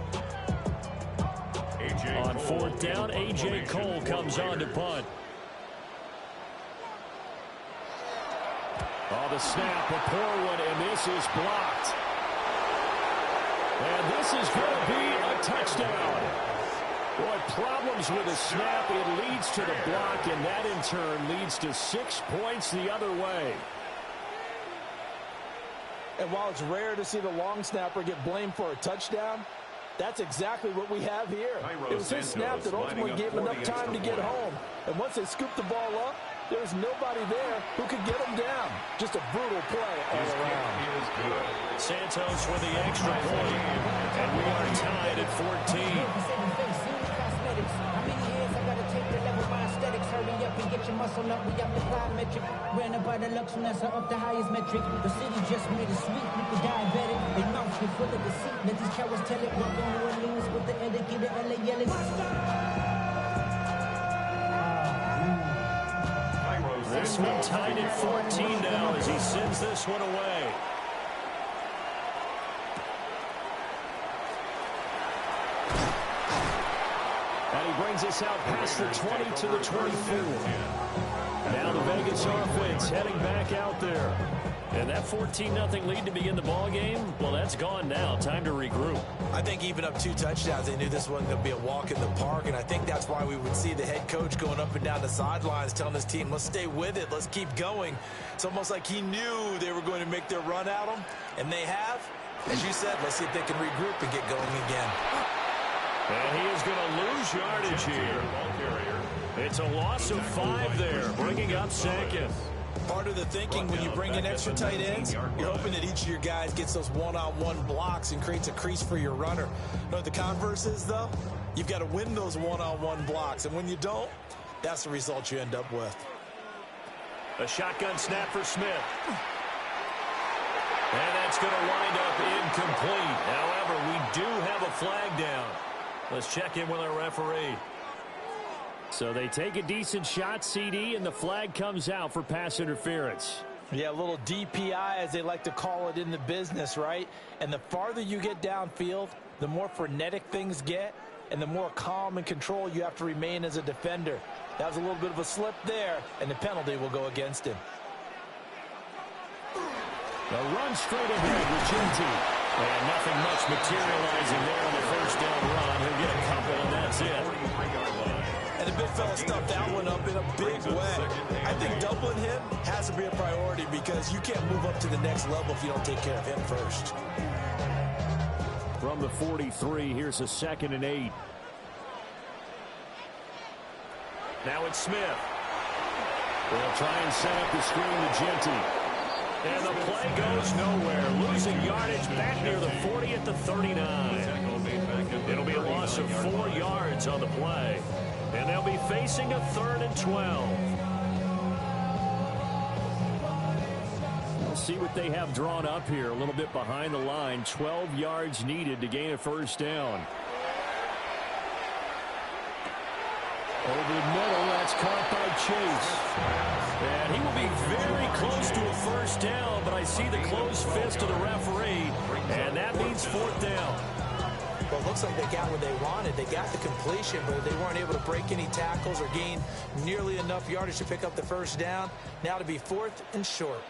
Speaker 8: On 4th down, A.J. Cole comes on to punt. Oh, the snap, a poor one, and this is blocked. And this is going to be a touchdown. Boy, problems with the snap. It leads to the block, and that in turn leads to 6 points the other way.
Speaker 3: And while it's rare to see the long snapper get blamed for a touchdown, that's exactly what we have here. It was his snap that ultimately gave him enough time to get home. And once they scooped the ball up, there was nobody there who could get him down. Just a brutal play all around.
Speaker 8: Santos with the extra point, and we are tied at 14.
Speaker 19: Hurry up and get your muscle up. We got the plyometric. Ran about the luxury, that's up the highest metric. The city just made it sweet with the diabetic. They mouth get full of deceit. Let these cowards tell it. Welcome New Orleans with the etiquette, the LA yelling.
Speaker 8: This one tied at 14 now as he sends this one away. And he brings us out past the 20 to the 24. Now the Vegas offense heading back out there. And that 14-0 lead to begin the ball game, well, that's gone now. Time to regroup.
Speaker 7: I think even up 2 touchdowns, they knew this wasn't going to be a walk in the park, and I think that's why we would see the head coach going up and down the sidelines telling his team, let's stay with it, let's keep going. It's almost like he knew they were going to make their run at him, and they have. As you said, let's see if they can regroup and get going again.
Speaker 8: And he is going to lose yardage here. It's a loss of 5 there, bringing up 2nd.
Speaker 7: Part of the thinking when you bring in extra tight ends, you're hoping that each of your guys gets those one-on-one blocks and creates a crease for your runner. You know what the converse is, though? You've got to win those one-on-one blocks, and when you don't, that's the result you end up with.
Speaker 8: A shotgun snap for Smith. And that's going to wind up incomplete. However, we do have a flag down. Let's check in with our referee. So they take a decent shot, CD, and the flag comes out for pass interference.
Speaker 7: Yeah, a little DPI, as they like to call it in the business, right? And the farther you get downfield, the more frenetic things get, and the more calm and control you have to remain as a defender. That was a little bit of a slip there, and the penalty will go against him.
Speaker 8: The run straight ahead with Genty. And nothing much materializing there on the first down run. He'll get a couple, and that's it.
Speaker 7: And the big fella stuffed that one up in a big way. I think doubling him has to be a priority because you can't move up to the next level if you don't take care of him first.
Speaker 8: From the 43, here's a 2nd and 8. Now it's Smith. They'll try and set up the screen to Genty. And the play goes nowhere. Losing yardage back near the 40 at the 39. It'll be a loss of 4 yards on the play. And they'll be facing a 3rd and 12. We'll see what they have drawn up here. A little bit behind the line. 12 yards needed to gain a first down. Over the middle, that's caught by Chase. And he will be very close to a first down, but I see the closed fist of the referee, and that means 4th down.
Speaker 11: Well, it looks like they got what they wanted. They got the completion, but they weren't able to break any tackles or gain nearly enough yardage to pick up the first down. Now to be 4th and short.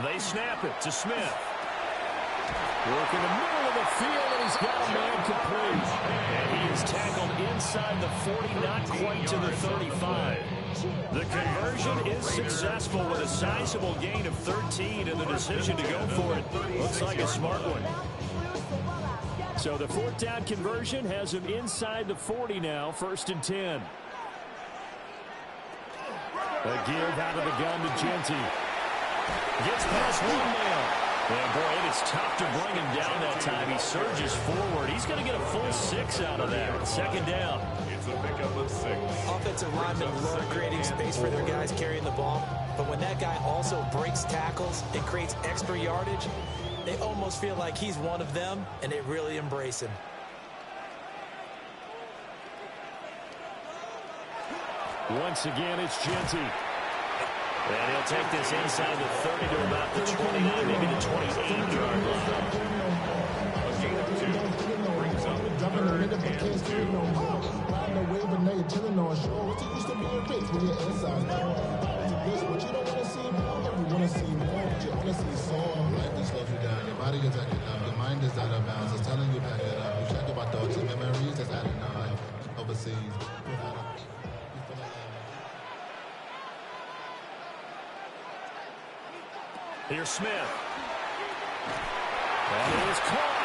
Speaker 8: They snap it to Smith. Work in the middle of the field, and he's got a man complete. And he is tackled inside the 40, not quite to the 35. The conversion is successful with a sizable gain of 13, and the decision to go for it looks like a smart one. So the 4th down conversion has him inside the 40 now, 1st and 10. A give out of the gun to Genty. Gets past 1 man. Yeah, boy, it is tough to bring him down that time. He surges forward. He's going to get a full 6 out of that. 2nd down.
Speaker 17: It's a pickup of 6.
Speaker 11: Offensive linemen love creating space for their guys carrying the ball. But when that guy also breaks tackles and creates extra yardage, they almost feel like he's one of them, and they really embrace him.
Speaker 8: Once again, it's Genty. And he'll take this inside the 30 to about the 29, maybe the 28-yard line.
Speaker 17: A gain of 2 brings up 3rd and 2.
Speaker 12: Your body is acting up, your mind is out of bounds. It's telling you back it up. You check about thoughts and memories that's adding up overseas.
Speaker 8: Here's Smith. And it is caught.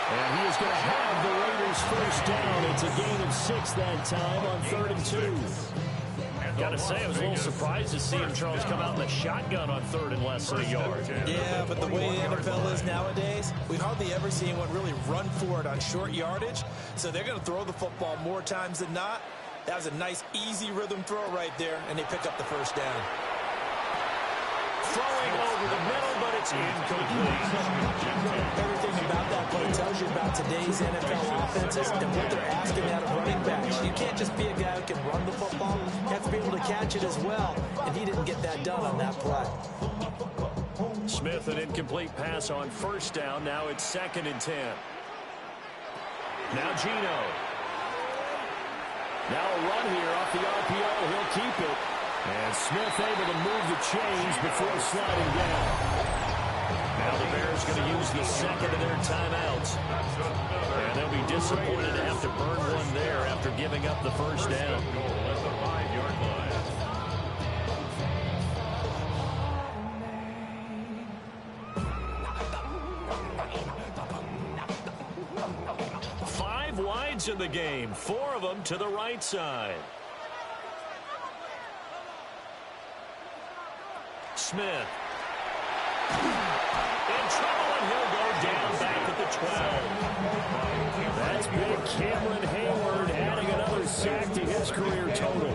Speaker 8: And he is going to have the Raiders first down. It's a gain of 6 that time on 3rd and 2. Got to say, I was a little surprised to see him, Charles, come out in the shotgun on 3rd and less than a yard.
Speaker 11: Yeah, but the way the NFL is nowadays, we've hardly ever seen anyone really run for it on short yardage. So they're going to throw the football more times than not. That was a nice, easy rhythm throw right there, and they pick up the first down.
Speaker 8: Throwing over the middle, but it's incomplete.
Speaker 11: Everything about that play tells you about today's NFL offenses and what they're asking out of running backs. You can't just be a guy who can run the football. You have to be able to catch it as well, and he didn't get that done on that play.
Speaker 8: Smith, an incomplete pass on 1st down. Now it's 2nd and 10. Now Gino. Now a run here off the RPO. He'll keep it. And Smith able to move the chains before sliding down. Now the Bears going to use the 2nd of their timeouts. And they'll be disappointed to have to burn one there after giving up the first down.
Speaker 17: At the 5-yard line.
Speaker 8: 5 wides in the game, 4 of them to the right side. Smith. In trouble, and he'll go down back at the 12. That's big Cameron Hayward adding another sack to his career total.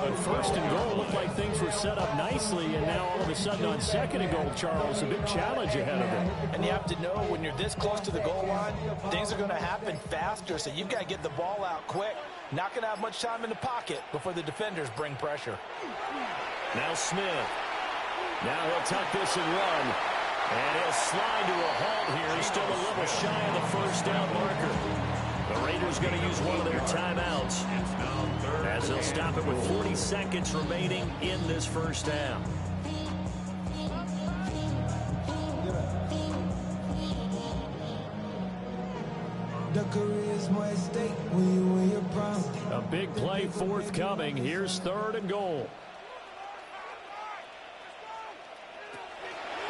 Speaker 8: But 1st and goal looked like things were set up nicely, and now all of a sudden on 2nd and goal, Charles, a big challenge ahead of them.
Speaker 11: And you have to know when you're this close to the goal line, things are going to happen faster, so you've got to get the ball out quick. Not going to have much time in the pocket before the defenders bring pressure.
Speaker 8: Now Smith. Now he'll tuck this and run. And he'll slide to a halt here. He's still a little shy of the first down marker. The Raiders going to use one of their timeouts as they'll stop it with 40 seconds remaining in this first down. A big play forthcoming. Here's 3rd and goal.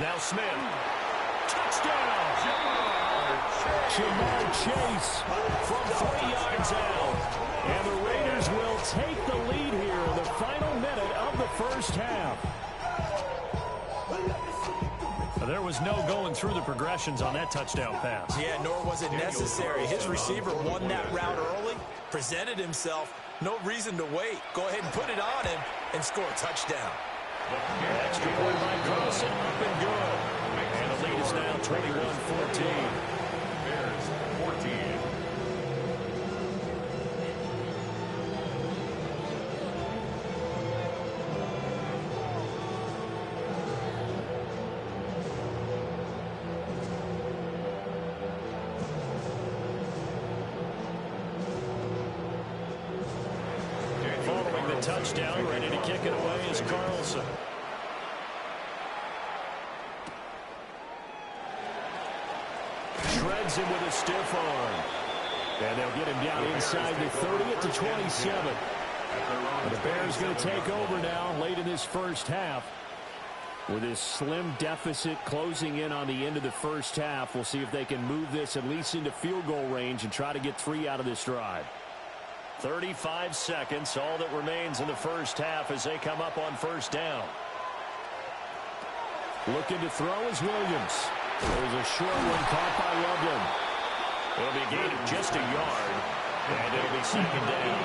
Speaker 8: Now Smith. Touchdown! Jamar Chase from 3 yards out. first half. There was no going through the progressions on that touchdown pass.
Speaker 7: Yeah, nor was it necessary. His receiver won that route early, presented himself. No reason to wait. Go ahead and put it on him and score a touchdown.
Speaker 8: Extra point by Carlson, up and good. And the lead is now 21-14.
Speaker 17: Bears 14.
Speaker 8: Following the touchdown, ready to kick it away is Carlson. Shreds him with a stiff arm. And they'll get him down inside the 30 at the 27. And the Bears going to take over now late in this first half. With this slim deficit closing in on the end of the first half, we'll see if they can move this at least into field goal range and try to get 3 out of this drive. 35 seconds, all that remains in the first half as they come up on first down. Looking to throw is Williams. There's a short one caught by Loveland. It'll be a gain of just a yard, and it'll be second down.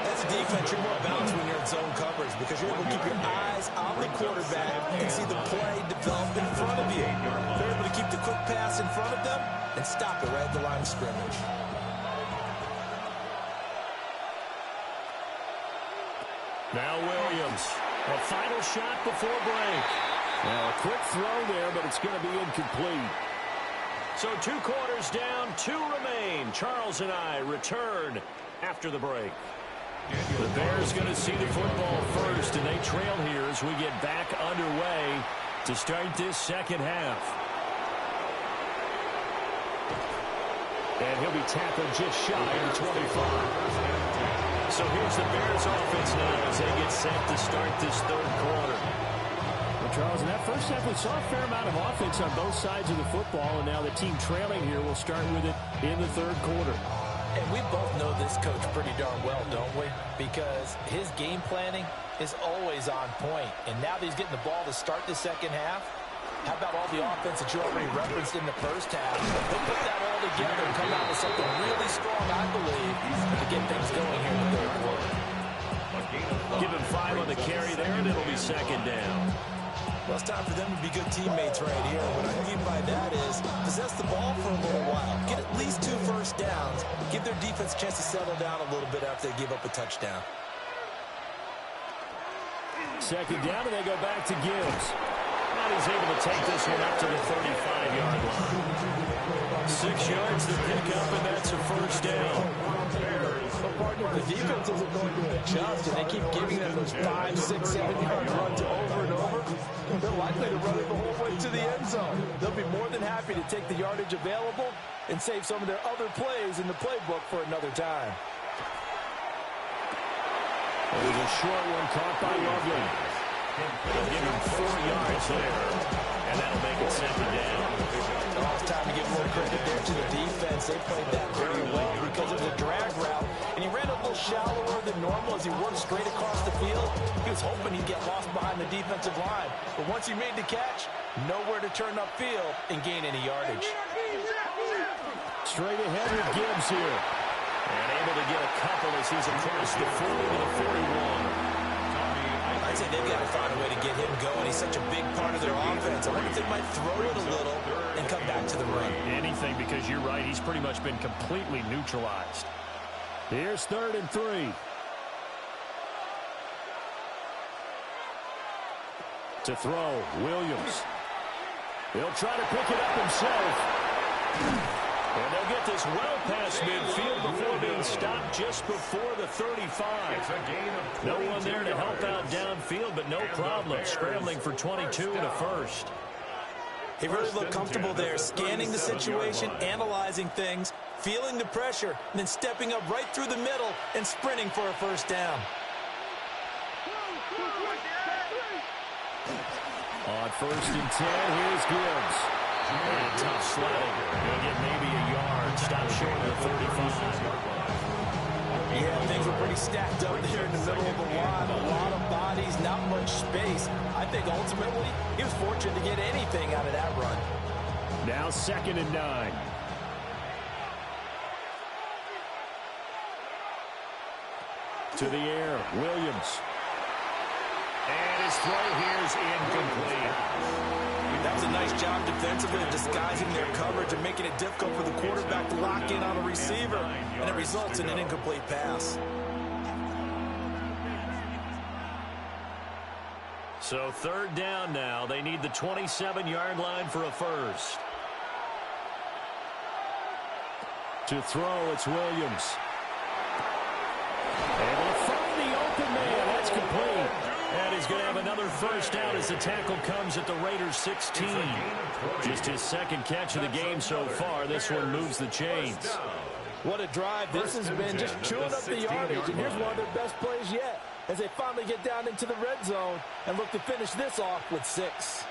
Speaker 7: That's a defense you're more balanced when you're in zone coverage because you're able to keep your eyes on the quarterback and see the play develop in front of you. They're able to keep the quick pass in front of them and stop it right at the line of scrimmage.
Speaker 8: Now Williams, a final shot before break. Now a quick throw there, but it's going to be incomplete. So 2 quarters down, 2 remain. Charles and I return after the break. The Bears going to see the football first, and they trail here as we get back underway to start this second half. And he'll be tackled just shy of the 25. So here's the Bears offense now as they get set to start this third quarter. Well, Charles, in that first half, we saw a fair amount of offense on both sides of the football, and now the team trailing here will start with it in the third quarter.
Speaker 11: And we both know this coach pretty darn well, don't we? Because his game planning is always on point. And now that he's getting the ball to start the second half, how about all the offense that you already referenced in the first half? They'll put that all together and come out with something really strong, I believe, to get things going here in the third quarter.
Speaker 8: Give him 5 on the carry there, and it'll be second down.
Speaker 7: Well, it's time for them to be good teammates right here. What I mean by that is possess the ball for a little while. Get at least 2 first downs. Give their defense a chance to settle down a little bit after they give up a touchdown.
Speaker 8: Second down, and they go back to Gibbs. And he's able to take this one up to the 35-yard line. 6 yards to pick up, and that's a first down.
Speaker 11: But partner, the defense isn't going to adjust, and they keep giving them those 5, 6, 7-yard runs over and over. They're likely to run it the whole way to the end zone. They'll be more than happy to take the yardage available and save some of their other plays in the playbook for another time.
Speaker 8: There's a short one caught by Loveland. They'll give him 4 yards there, and that'll make it second down.
Speaker 11: Oh, it's time to give more credit there to the defense. They played that very well because of the drag route, and he ran a little shallower than normal as he worked straight across the field. He was hoping he'd get lost behind the defensive line, but once he made the catch, nowhere to turn upfield and gain any yardage.
Speaker 8: Straight ahead with Gibbs here, and able to get a couple as he's across the 40 to the 41.
Speaker 7: I'd say they've got to find a way to get him going. He's such a big part of their offense. I wonder if they might throw it a little and come back to the run.
Speaker 8: Anything, because you're right. He's pretty much been completely neutralized. Here's 3rd and 3. To throw, Williams. He'll try to pick it up himself. And they'll get this well past midfield before being stopped just before the 35. No one there to help out downfield, but no problem scrambling for 22 and a first.
Speaker 7: He really looked comfortable there, scanning the situation, analyzing things, feeling the pressure, and then stepping up right through the middle and sprinting for a first down.
Speaker 8: On 1st and 10, here's Gibbs. And tough sledding. He'll get maybe a yard. Stop short of the 35.
Speaker 7: Yeah, things were pretty
Speaker 11: stacked up there in the middle of the line. A lot of bodies, not much space. I think ultimately he was fortunate to get anything out of that run.
Speaker 8: Now 2nd and 9. To the air, Williams. And his throw here is incomplete.
Speaker 7: That was a nice job defensively of disguising their coverage and making it difficult for the quarterback to lock in on a receiver, and it results in an incomplete pass.
Speaker 8: So 3rd down now. They need the 27-yard line for a first. To throw, it's Williams. Able to find the open man. That's complete. And he's going to have another first down as the tackle comes at the Raiders' 16. Just his 2nd catch of the game so far. This one moves the chains.
Speaker 11: What a drive. This has been just chewing up the yardage. And here's one of their best plays yet as they finally get down into the red zone and look to finish this off with 6.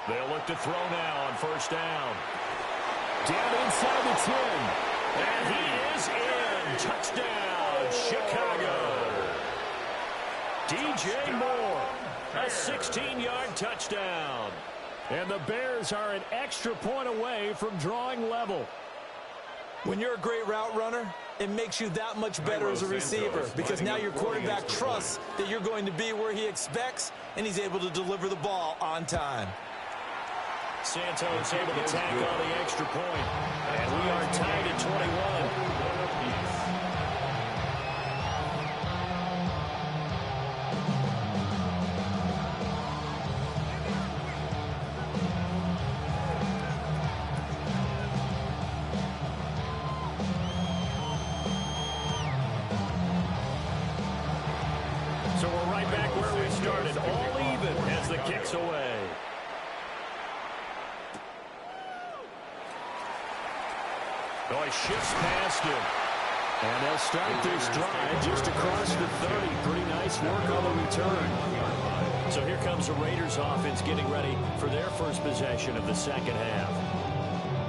Speaker 8: They'll look to throw now on 1st down. Down inside the 10. And he is in. Touchdown, Chicago. DJ Moore, a 16-yard touchdown. And the Bears are an extra point away from drawing level.
Speaker 11: When you're a great route runner, it makes you that much better as a receiver because now your quarterback trusts that you're going to be where he expects, and he's able to deliver the ball on time.
Speaker 8: Santos able to tack on the extra point. And we are tied at 21. So we're right back where we started, all even as the kick's away. Oh, he shifts past him. And they'll start this drive just across the 30. Pretty nice work on the return. So here comes the Raiders offense getting ready for their first possession of the 2nd half.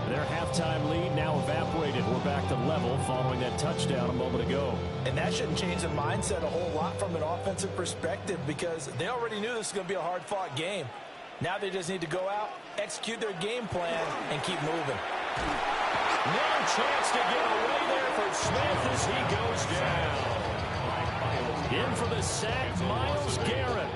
Speaker 8: Their halftime lead now evaporated. We're back to level following that touchdown a moment ago.
Speaker 11: And that shouldn't change the mindset a whole lot from an offensive perspective because they already knew this was going to be a hard-fought game. Now they just need to go out, execute their game plan, and keep moving.
Speaker 8: No chance to get away there for Smith as he goes down. In for the sack, Myles Garrett.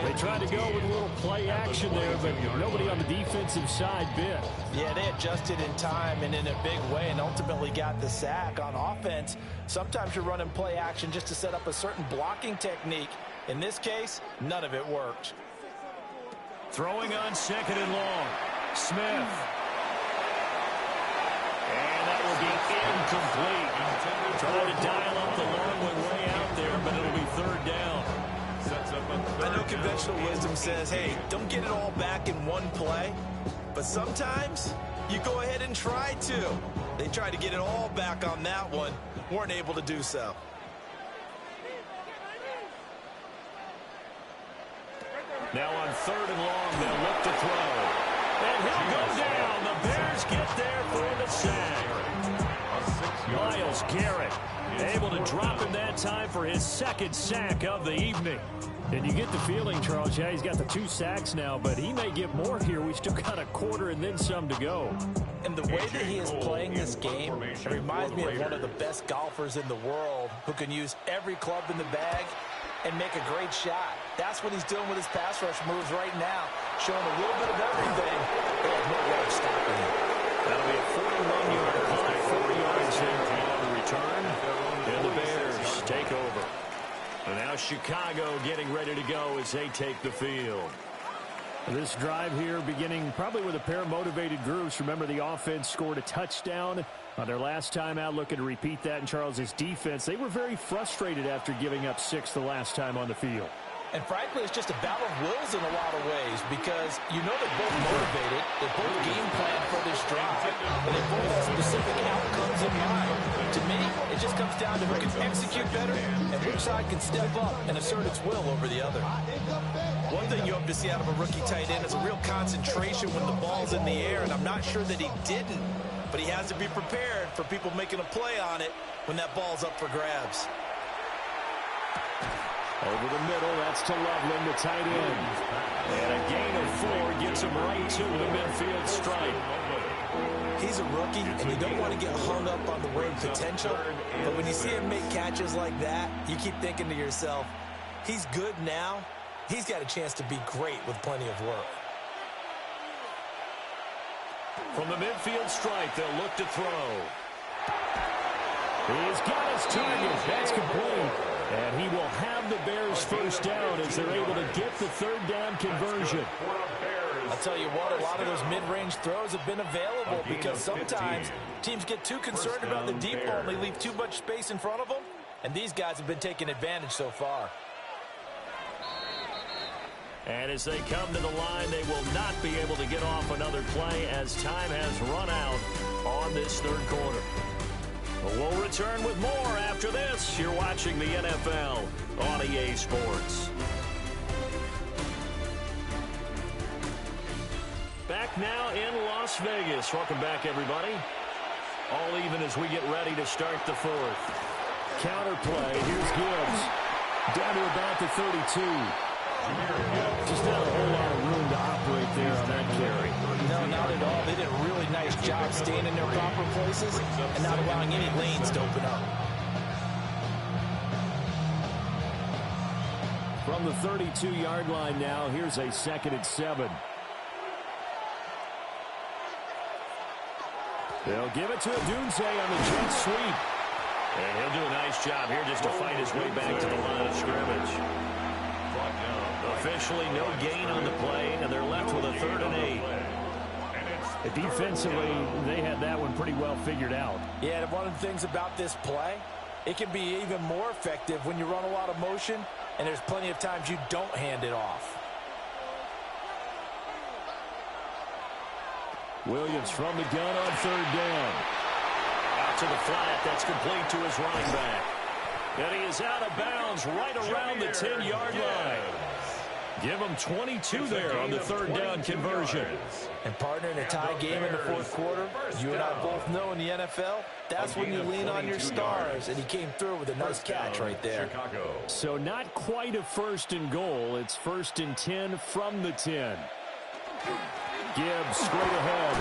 Speaker 8: They tried to go with a little play action there, but nobody on the defensive side bit.
Speaker 11: Yeah, they adjusted in time and in a big way and ultimately got the sack. On offense, sometimes you're running play action just to set up a certain blocking technique. In this case, none of it worked.
Speaker 8: Throwing on 2nd and long. Smith. And that will be incomplete. Trying to dial up the long one way out there, but it'll be 3rd down.
Speaker 7: I know conventional wisdom says, hey, don't get it all back in one play. But sometimes you go ahead and try to. They tried to get it all back on that one. Weren't able to do so.
Speaker 8: Now on 3rd and long, they'll look to throw. And he'll go down. The Bears get there for the sack. Myles Garrett able to drop him that time for his 2nd sack of the evening. And you get the feeling, Charles, yeah, he's got the 2 sacks now, but he may get more here. We still got a quarter and then some to go.
Speaker 11: And the way that he is playing this game, it reminds me of one of the best golfers in the world who can use every club in the bag and make a great shot. That's what he's doing with his pass rush moves right now, showing a little bit of everything. There's no way of stopping him.
Speaker 8: That'll be a 41-yard punt, 4 yards there on the return, and the Bears take over. And now Chicago getting ready to go as they take the field. This drive here beginning probably with a pair of motivated groups. Remember, the offense scored a touchdown on their last time out, looking to repeat that in Charles's defense. They were very frustrated after giving up 6 the last time on the field.
Speaker 11: And frankly, it's just a battle of wills in a lot of ways because you know they're both motivated, they both game plan for this drive, and they both have specific outcomes in mind. To me, it just comes down to who can execute better and which side can step up and assert its will over the other.
Speaker 7: One thing you hope to see out of a rookie tight end is a real concentration when the ball's in the air, and I'm not sure that he didn't, but he has to be prepared for people making a play on it when that ball's up for grabs.
Speaker 8: Over the middle, that's to Loveland, the tight end. And a gain of 4 gets him right to the midfield stripe.
Speaker 7: He's a rookie, and you don't want to get hung up on the word potential, but when you see him make catches like that, you keep thinking to yourself, he's good now. He's got a chance to be great with plenty of work.
Speaker 8: From the midfield stripe, they'll look to throw. He's got his target. That's complete. And he will have the Bears first down as they're able to get the third down conversion.
Speaker 7: I'll tell you what, a lot of those mid-range throws have been available because sometimes teams get too concerned about the deep ball and they leave too much space in front of them. And these guys have been taking advantage so far.
Speaker 8: And as they come to the line, they will not be able to get off another play as time has run out on this third quarter. We'll return with more after this. You're watching the NFL on EA Sports. Back now in Las Vegas. Welcome back, everybody. All even as we get ready to start the fourth. Counter play. Here's Gibbs. Down to about the 32. Just not a whole lot of room to operate there on that carry.
Speaker 7: No, not at all. They did a really nice job staying in their proper places and not allowing any lanes to open up.
Speaker 8: From the 32-yard line now, here's a 2nd and 7. They'll give it to Adunze on the jet sweep. And he'll do a nice job here just to fight his way back to the line of scrimmage. Officially no gain on the play, and they're left with a 3rd and 8.
Speaker 3: Defensively, they had that one pretty well figured out.
Speaker 7: Yeah, and one of the things about this play, it can be even more effective when you run a lot of motion, and there's plenty of times you don't hand it off.
Speaker 8: Williams from the gun on 3rd down. Out to the flat. That's complete to his running back. And he is out of bounds right around the 10-yard line. Give him 22 there on the 3rd down conversion.
Speaker 7: And partner, in a tie game in the 4th quarter, you and I both know in the NFL, that's when you lean on your stars, and he came through with a nice catch right there.
Speaker 8: So not quite a 1st and goal. It's 1st and 10 from the 10. Gibbs straight ahead.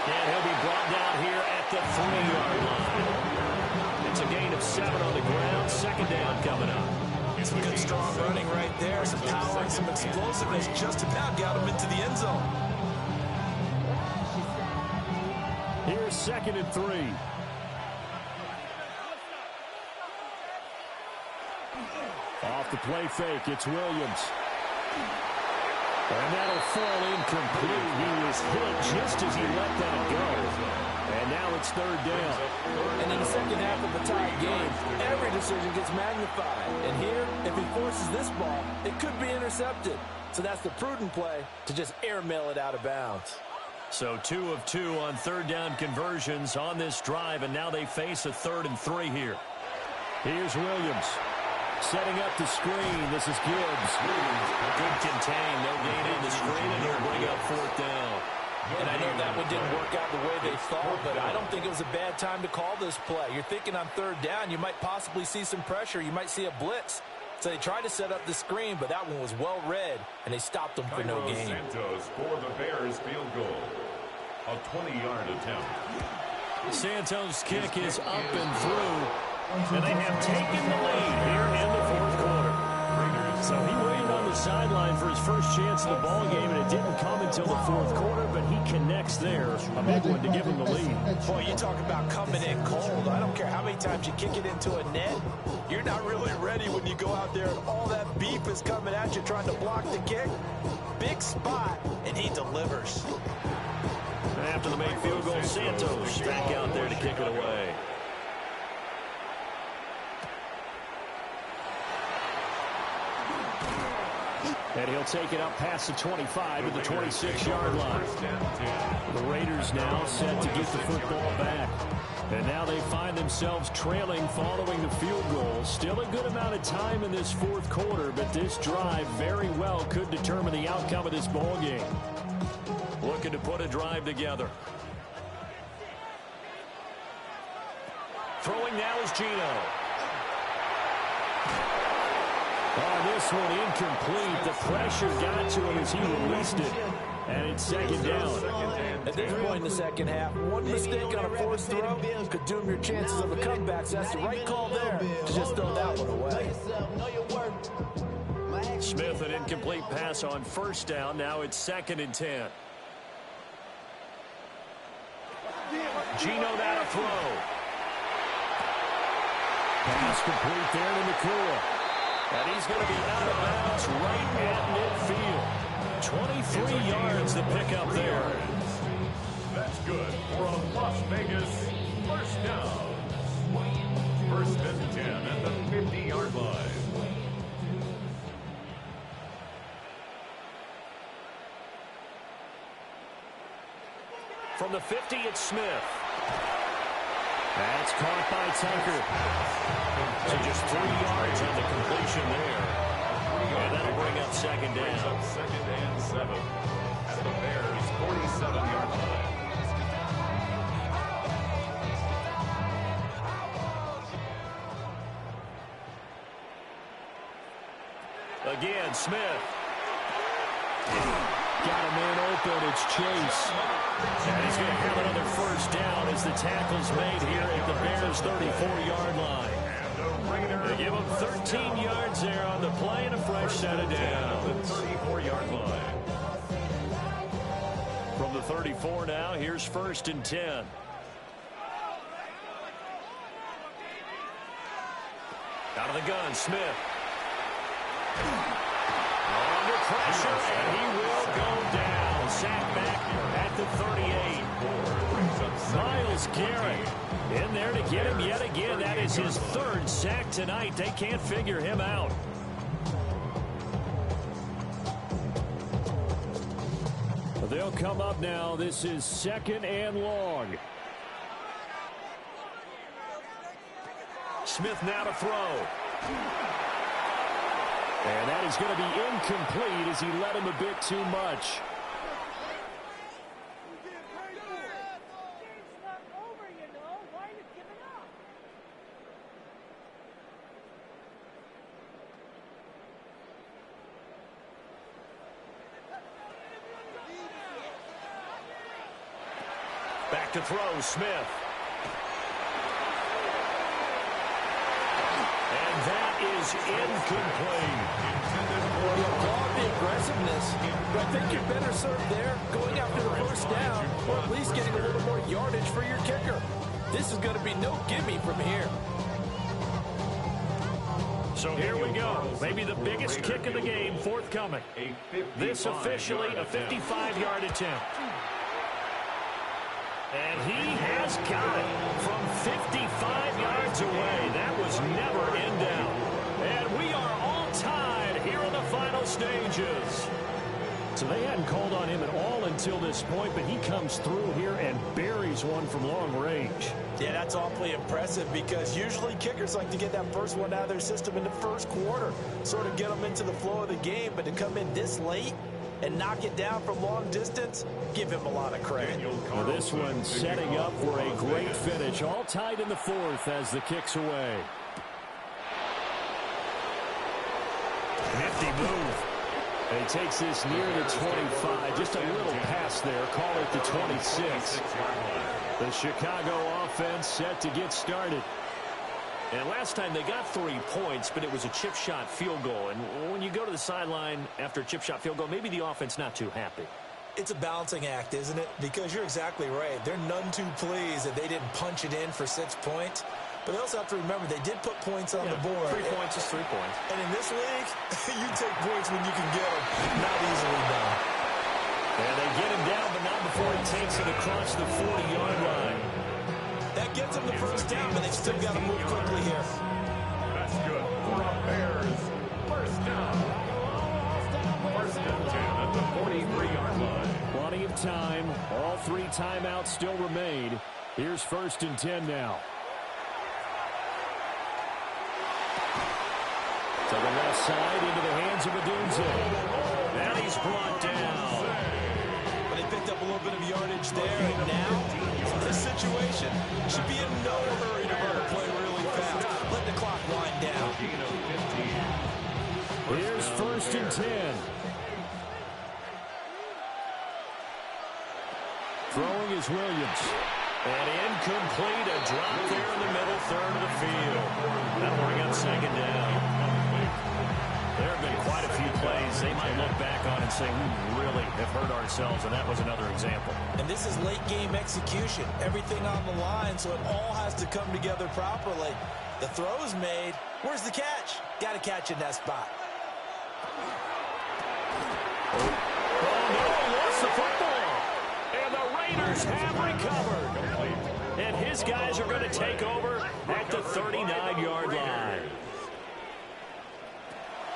Speaker 8: And he'll be brought down here at the 3-yard line. It's a gain of 7 on the ground. 2nd down coming up.
Speaker 7: Some good strong running right there. Some power and some explosiveness just about got him into the end zone.
Speaker 8: Here's 2nd and 3. Off the play fake, it's Williams. And that'll fall incomplete. He was hit just as he let that go. And now it's 3rd down.
Speaker 7: And in the second half of the tie game, every decision gets magnified. And here, if he forces this ball, it could be intercepted. So that's the prudent play to just airmail it out of bounds.
Speaker 8: So 2 of 2 on 3rd down conversions on this drive, and now they face a 3rd and 3 here. Here's Williams. Setting up the screen. This is Gibbs. Good contain. No gain on the screen, and he'll bring up 4th down.
Speaker 7: And I know that one didn't work out the way they thought, but I don't think it was a bad time to call this play. You're thinking on 3rd down, you might possibly see some pressure. You might see a blitz. So they tried to set up the screen, but that one was well read, and they stopped them for no gain.
Speaker 17: Santos for the Bears field goal. A 20-yard attempt.
Speaker 8: Santos' kick is up and through. And they have taken the lead here in the 4th quarter. So he waited on the sideline for his first chance of the ball game, and it didn't come until the 4th quarter, but he connects there. A big one to give him the lead.
Speaker 7: Boy, you talk about coming in cold. I don't care how many times you kick it into a net. You're not really ready when you go out there and all that beef is coming at you trying to block the kick. Big spot, and he delivers.
Speaker 8: And after the made field goal, Santos back out there to kick it away. And he'll take it up past the 25 to the 26-yard line. The Raiders now set to get the football back. And now they find themselves trailing following the field goal. Still a good amount of time in this fourth quarter, but this drive very well could determine the outcome of this ball game. Looking to put a drive together. Throwing now is Gino. On this one, incomplete. The pressure got to him as he released it. And it's second down.
Speaker 11: At this point in the second half, one mistake on a forced throw could doom your chances of a comeback. So that's the right call there to just throw that one away.
Speaker 8: Smith, an incomplete pass on first down. Now it's 2nd and 10. Gino now to throw. Pass complete there to Nakua. And he's going to be out of bounds right at midfield. 23 yards to pick up there.
Speaker 17: That's good for a Las Vegas first down. 1st and 10 at the 50-yard line.
Speaker 8: From the 50, it's Smith. That's caught by Tucker. So just 3 yards on the completion there. And that'll bring up second down.
Speaker 17: 2nd and 7 at the Bears' 47-yard line.
Speaker 8: Again, Smith. Got a man open. It's Chase. And he's going to have another first down as the tackle's made here at the Bears' 34-yard line. They give him 13 yards there on the play and a fresh set of downs.
Speaker 17: 34-yard line.
Speaker 8: From the 34 now, here's 1st and 10. Out of the gun, Smith. Under pressure, and he will go down. Sack back at the 38. Myles Garrett in there to get him yet again. That is his 3rd sack tonight. They can't figure him out. They'll come up now. This is 2nd and long. Smith now to throw. And that is going to be incomplete as he led him a bit too much. Back to throw, Smith. And that is incomplete.
Speaker 11: Call the aggressiveness, but I think you're better served there going after the first down, or at least getting a little more yardage for your kicker. This is going to be no gimme from here.
Speaker 8: So here we go. Maybe the biggest kick of the game forthcoming. This officially a 55-yard attempt. And he has got it from 55 yards away. That was never in doubt. And we are all tied here in the final stages. So they hadn't called on him at all until this point, but he comes through here and buries one from long range.
Speaker 11: Yeah, that's awfully impressive because usually kickers like to get that first one out of their system in the first quarter, sort of get them into the flow of the game, but to come in this late and knock it down from long distance, give him a lot of credit.
Speaker 8: Well, this one setting up for a great finish. All tied in the 4th as the kick's away. Nifty move. And he takes this near the 25. Just a little pass there. Call it the 26. The Chicago offense set to get started. And last time they got 3 points, but it was a chip shot field goal. And when you go to the sideline after a chip shot field goal, maybe the offense not too happy.
Speaker 11: It's a balancing act, isn't it? Because you're exactly right. They're none too pleased that they didn't punch it in for 6 points. But they also have to remember they did put points on the board.
Speaker 8: 3 points is 3 points.
Speaker 11: And in this league, you take points when you can get them. Not easily done.
Speaker 8: And they get him down, but not before he takes it across the 40-yard line.
Speaker 11: That gets them the first down, but they've still got to move quickly here.
Speaker 17: That's good for a Bears first down. 1st and 10 at the 43-yard line.
Speaker 8: Plenty of time. All 3 timeouts still remain.
Speaker 5: Here's 1st and 10 now. To the left side, into the hands of Odunze. And he's brought down.
Speaker 7: But they picked up a little bit of yardage there, and now, in this situation, should be in no hurry to run the play really fast. Let the clock wind down.
Speaker 5: Here's 1st and 10. Throwing is Williams.
Speaker 8: And incomplete, a drop there in the middle third of the field. That'll bring up 2nd down. There have been quite a few plays they might look back on and say, we really have hurt ourselves, and that was another example.
Speaker 7: And this is late game execution. Everything on the line, so it all has to come together properly. The throw's made. Where's the catch? Got to catch in that spot.
Speaker 8: Oh, no, he lost the football. And the Raiders have recovered. And his guys are going to take over at the 39-yard line.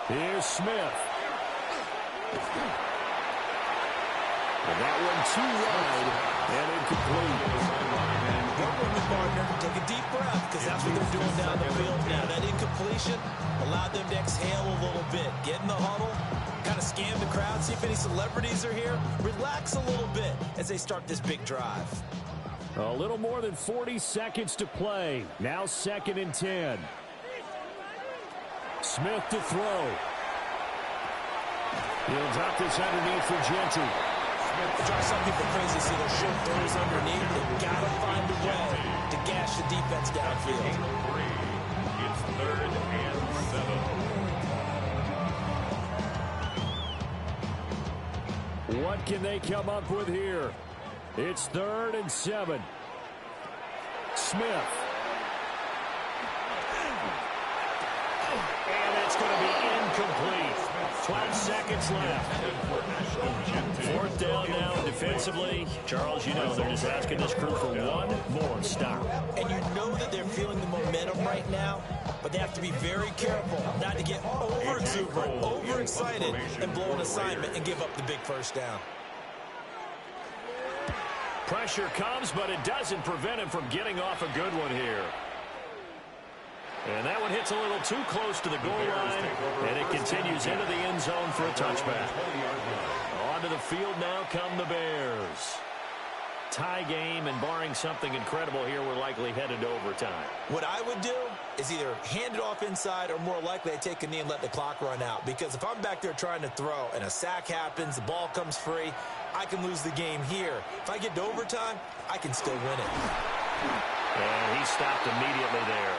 Speaker 5: Here's Smith. And that one too wide and incomplete.
Speaker 7: Work with me, partner. Take a deep breath, because that's what they're doing down the field now. That incompletion allowed them to exhale a little bit. Get in the huddle, kind of scan the crowd, see if any celebrities are here. Relax a little bit as they start this big drive.
Speaker 5: A little more than 40 seconds to play. Now 2nd and 10. Smith to throw. He'll drop this underneath for Gentry.
Speaker 7: Drive some people crazy, see those short throws underneath. They've got to find a way to gash the defense downfield.
Speaker 17: It's 3rd and 7.
Speaker 5: What can they come up with here? It's 3rd and 7. Smith.
Speaker 8: And it's going to be incomplete. 12 seconds left. 4th down now defensively. Charles, you know they're just asking this crew for one more stop.
Speaker 7: And you know that they're feeling the momentum right now, but they have to be very careful not to get over-exuberant, overexcited, and blow an assignment and give up the big 1st down.
Speaker 8: Pressure comes, but it doesn't prevent him from getting off a good one here. And that one hits a little too close to the goal line, and it continues into the end zone for a touchback. Onto the field now come the Bears. Tie game, and barring something incredible here, we're likely headed to overtime.
Speaker 7: What I would do is either hand it off inside, or more likely I take a knee and let the clock run out. Because if I'm back there trying to throw and a sack happens, the ball comes free, I can lose the game here. If I get to overtime, I can still win it.
Speaker 8: And he stopped immediately there.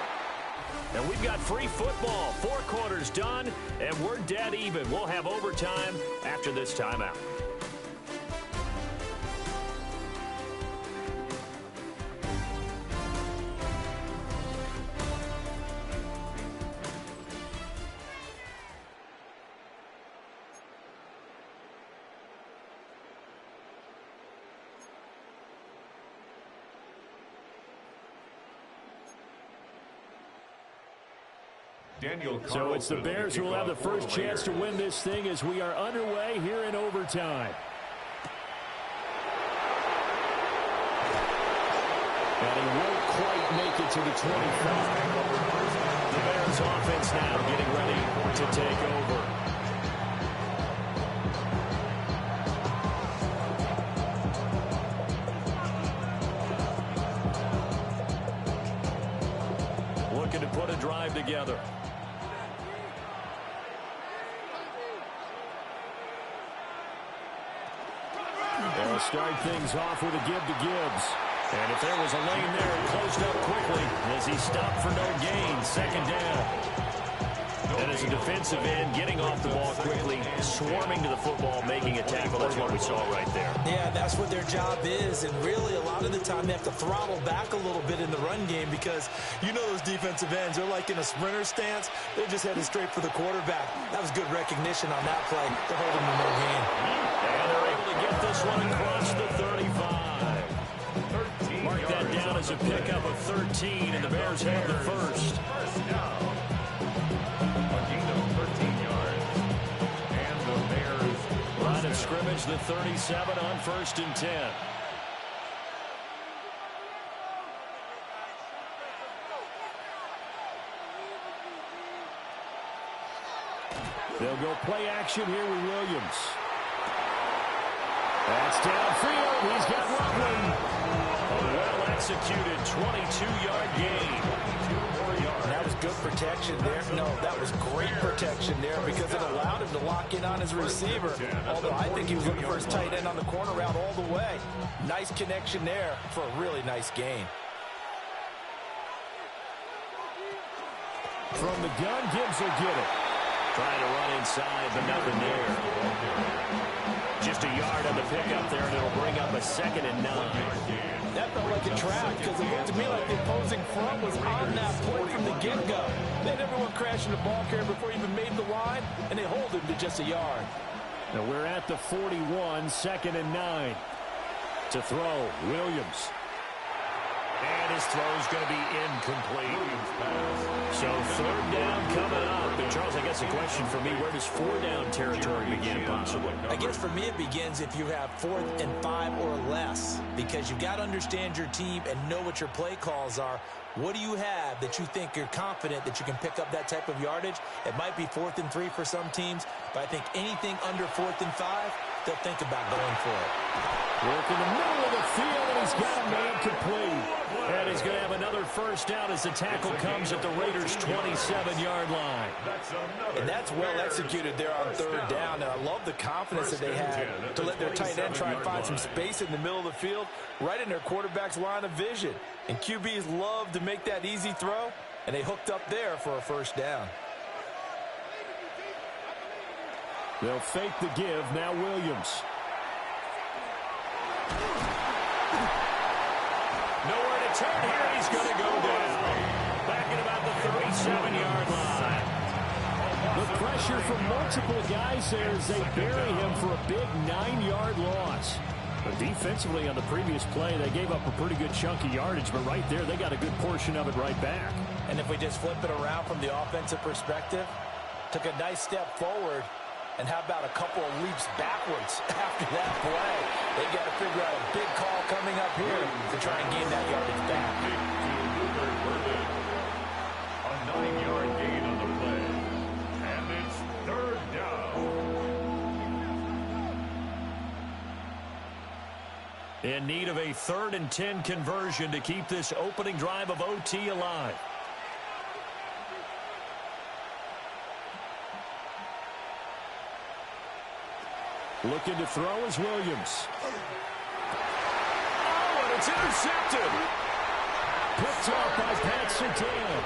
Speaker 8: And we've got free football. 4 quarters done, and we're dead even. We'll have overtime after this timeout.
Speaker 5: So it's the Bears who will have the first chance to win this thing as we are underway here in overtime. And he won't quite make it to the 25.
Speaker 8: The Bears offense now getting ready to take over. Looking to put a drive together.
Speaker 5: They'll start things off with a give to Gibbs.
Speaker 8: And if there was a lane there, it closed up quickly as he stopped for no gain. 2nd down. And as a defensive end, getting off the ball quickly, swarming to the football, making a tackle. That's what we saw right there.
Speaker 7: Yeah, that's what their job is. And really, a lot of the time, they have to throttle back a little bit in the run game because you know those defensive ends, they're like in a sprinter stance. They're just headed straight for the quarterback. That was good recognition on that play. They're holding them no gain.
Speaker 8: And they're able to get this one across the 35. Mark that down as a pickup of 13, and the Bears have the first. Line of scrimmage, the 37 on 1st and 10. They'll go play action here with Williams. That's downfield. He's got Loveland. A well-executed 22-yard gain.
Speaker 7: That was good protection there. No, that was great protection there because it allowed him to lock in on his receiver. Although I think he was looking for his tight end on the corner route all the way. Nice connection there for a really nice gain.
Speaker 8: From the gun, Gibbs will get it. Trying to run inside, but nothing there. Just a yard on the pickup there, and it'll bring up a 2nd and 9.
Speaker 7: That felt like a trap because it looked to me like the opposing front was on that point from the get-go. They had everyone crashing the ball carrier before he even made the line, and they hold him to just a yard.
Speaker 8: Now we're at the 41, 2nd and 9. To throw, Williams. And his throw's going to be incomplete. So 3rd down coming up. And Charles, I guess a question for me, where does 4-down territory begin possibly?
Speaker 7: I guess for me it begins if you have 4th and 5 or less, because you've got to understand your team and know what your play calls are. What do you have that you think you're confident that you can pick up that type of yardage? It might be 4th and 3 for some teams, but I think anything under 4th and 5, they'll think about going for it.
Speaker 8: Work in the middle of the field, and he's got a man complete. And he's going to have another 1st down as the tackle comes at the Raiders' 27-yard line.
Speaker 7: And that's well executed there on 3rd down. And I love the confidence that they had to let their tight end try and find some space in the middle of the field, right in their quarterback's line of vision. And QBs love to make that easy throw, and they hooked up there for a 1st down.
Speaker 8: They'll fake the give. Now Williams. Nowhere to turn here. He's going to go down. Back at about the 37-yard line. The pressure from multiple guys there as they bury him for a big 9-yard loss. But defensively on the previous play, they gave up a pretty good chunk of yardage, but right there, they got a good portion of it right back.
Speaker 7: And if we just flip it around from the offensive perspective, took a nice step forward, and how about a couple of leaps backwards after that play? They've got to figure out a big call coming up here to try and gain that yardage back.
Speaker 17: A 9-yard gain on the play. And it's 3rd down.
Speaker 8: In need of a 3rd and 10 conversion to keep this opening drive of OT alive. Looking to throw is Williams. Oh, and it's intercepted. Picked off by Pat Surtain.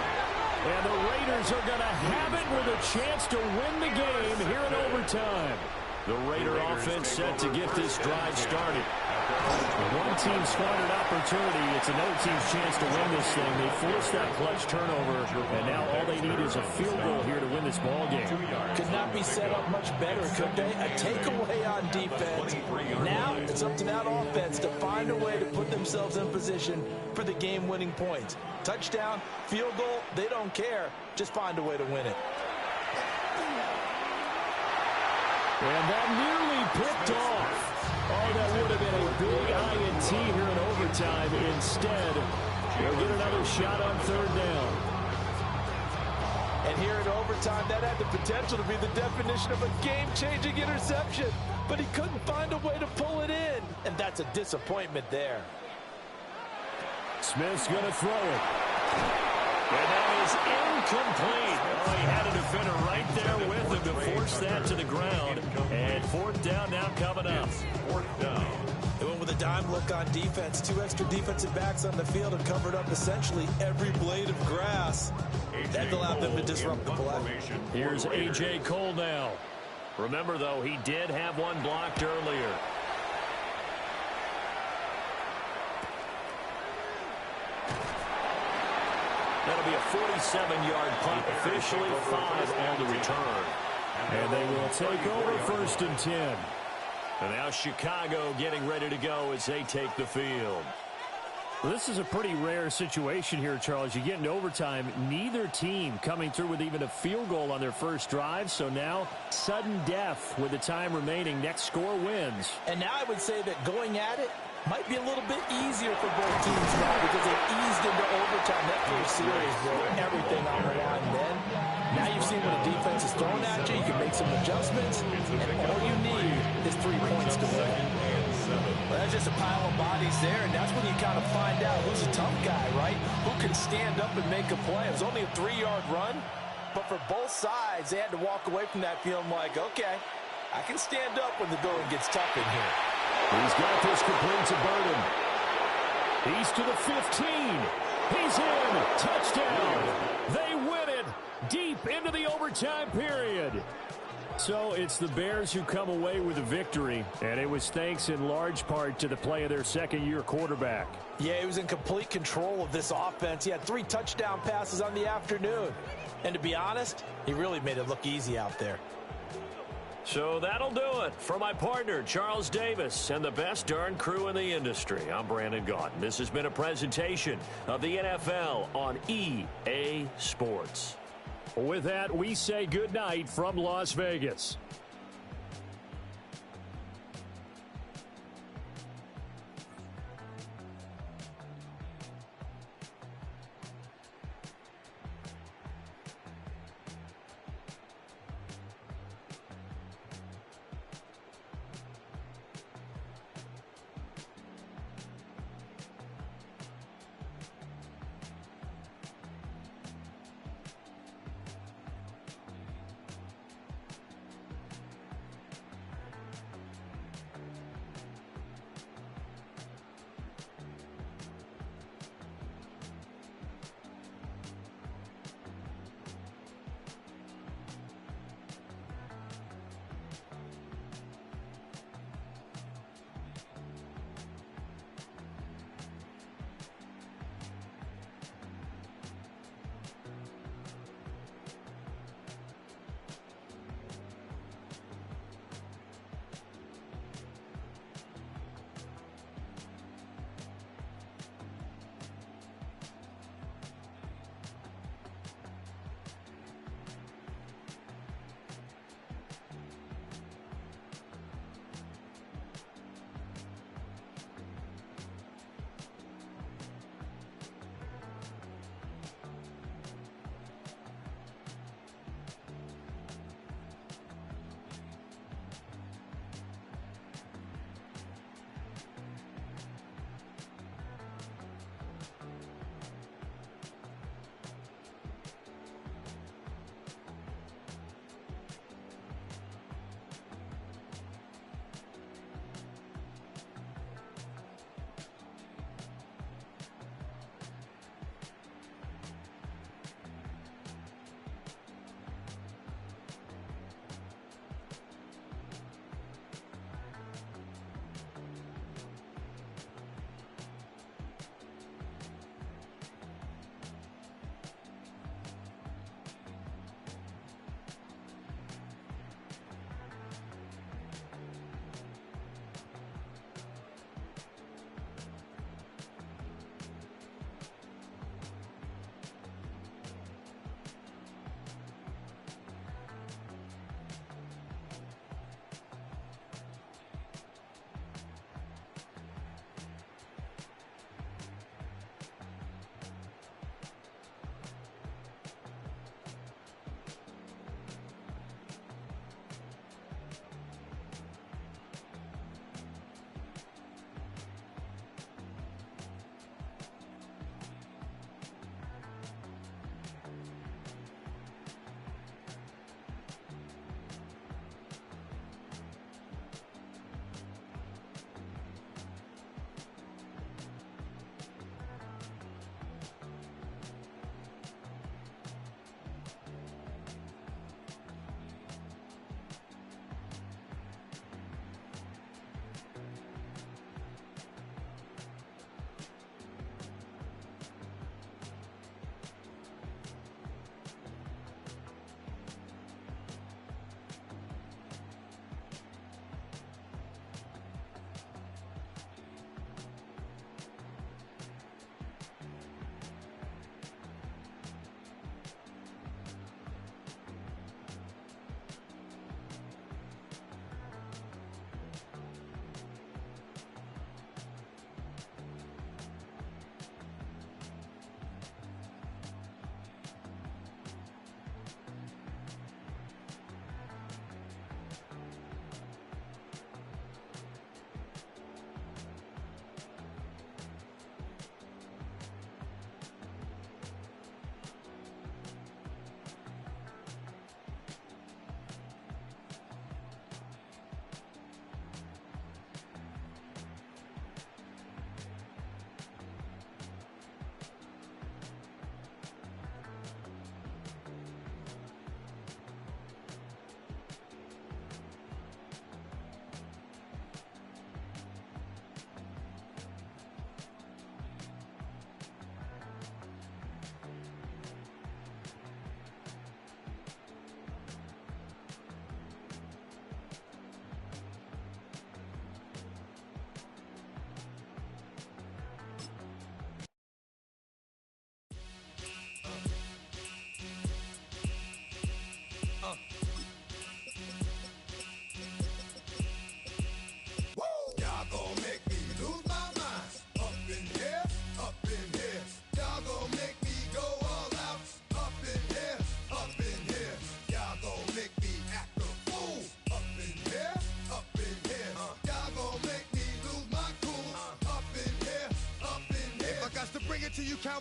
Speaker 8: And the Raiders are going to have it with a chance to win the game here in overtime. The Raider offense set to get this drive started. One team squandered opportunity. It's another team's chance to win this thing. They forced that clutch turnover, and now all they need is a field goal here to win this ball game.
Speaker 7: Could not be set up much better, could they? A takeaway on defense. Now it's up to that offense to find a way to put themselves in position for the game-winning points. Touchdown, field goal, they don't care. Just find a way to win it.
Speaker 8: And that nearly picked off. Oh, that would have been a big INT here in overtime. Instead, they'll get another shot on 3rd down.
Speaker 7: And here in overtime, that had the potential to be the definition of a game-changing interception. But he couldn't find a way to pull it in. And that's a disappointment there.
Speaker 8: Smith's going to throw it. And that is incomplete. Oh, he had a defender right there with him to force that to the ground. And 4th down now coming up.
Speaker 17: 4th down.
Speaker 7: They went with a dime look on defense. 2 extra defensive backs on the field and covered up essentially every blade of grass. That allowed them to disrupt the play.
Speaker 8: Here's A.J. Cole now. Remember, though, he did have one blocked earlier. That'll be a 47-yard punt, officially 5 on the return. And they will take over 1st and 10. And now Chicago getting ready to go as they take the field. Well, this is a pretty rare situation here, Charles. You get into overtime, neither team coming through with even a field goal on their first drive. So now, sudden death with the time remaining. Next score wins.
Speaker 7: And now I would say that going at it might be a little bit easier for both teams now because they've eased into overtime. That first series, bro, everything on the line then.
Speaker 11: Now you've seen when a defense is thrown at you, you can make some adjustments, and all you need is 3 points to win.
Speaker 7: Well, that's just a pile of bodies there, and that's when you kind of find out who's a tough guy, right? Who can stand up and make a play. It was only a 3-yard run, but for both sides, they had to walk away from that feeling like, okay, I can stand up when the going gets tough in here.
Speaker 8: He's got this complete to Burden. He's to the 15. He's in. Touchdown. They win it deep into the overtime period. So it's the Bears who come away with a victory, and it was thanks in large part to the play of their second-year quarterback.
Speaker 7: Yeah, he was in complete control of this offense. He had 3 touchdown passes on the afternoon. And to be honest, he really made it look easy out there.
Speaker 8: So that'll do it for my partner, Charles Davis, and the best darn crew in the industry. I'm Brandon Gaudin. This has been a presentation of the NFL on EA Sports. With that, we say good night from Las Vegas.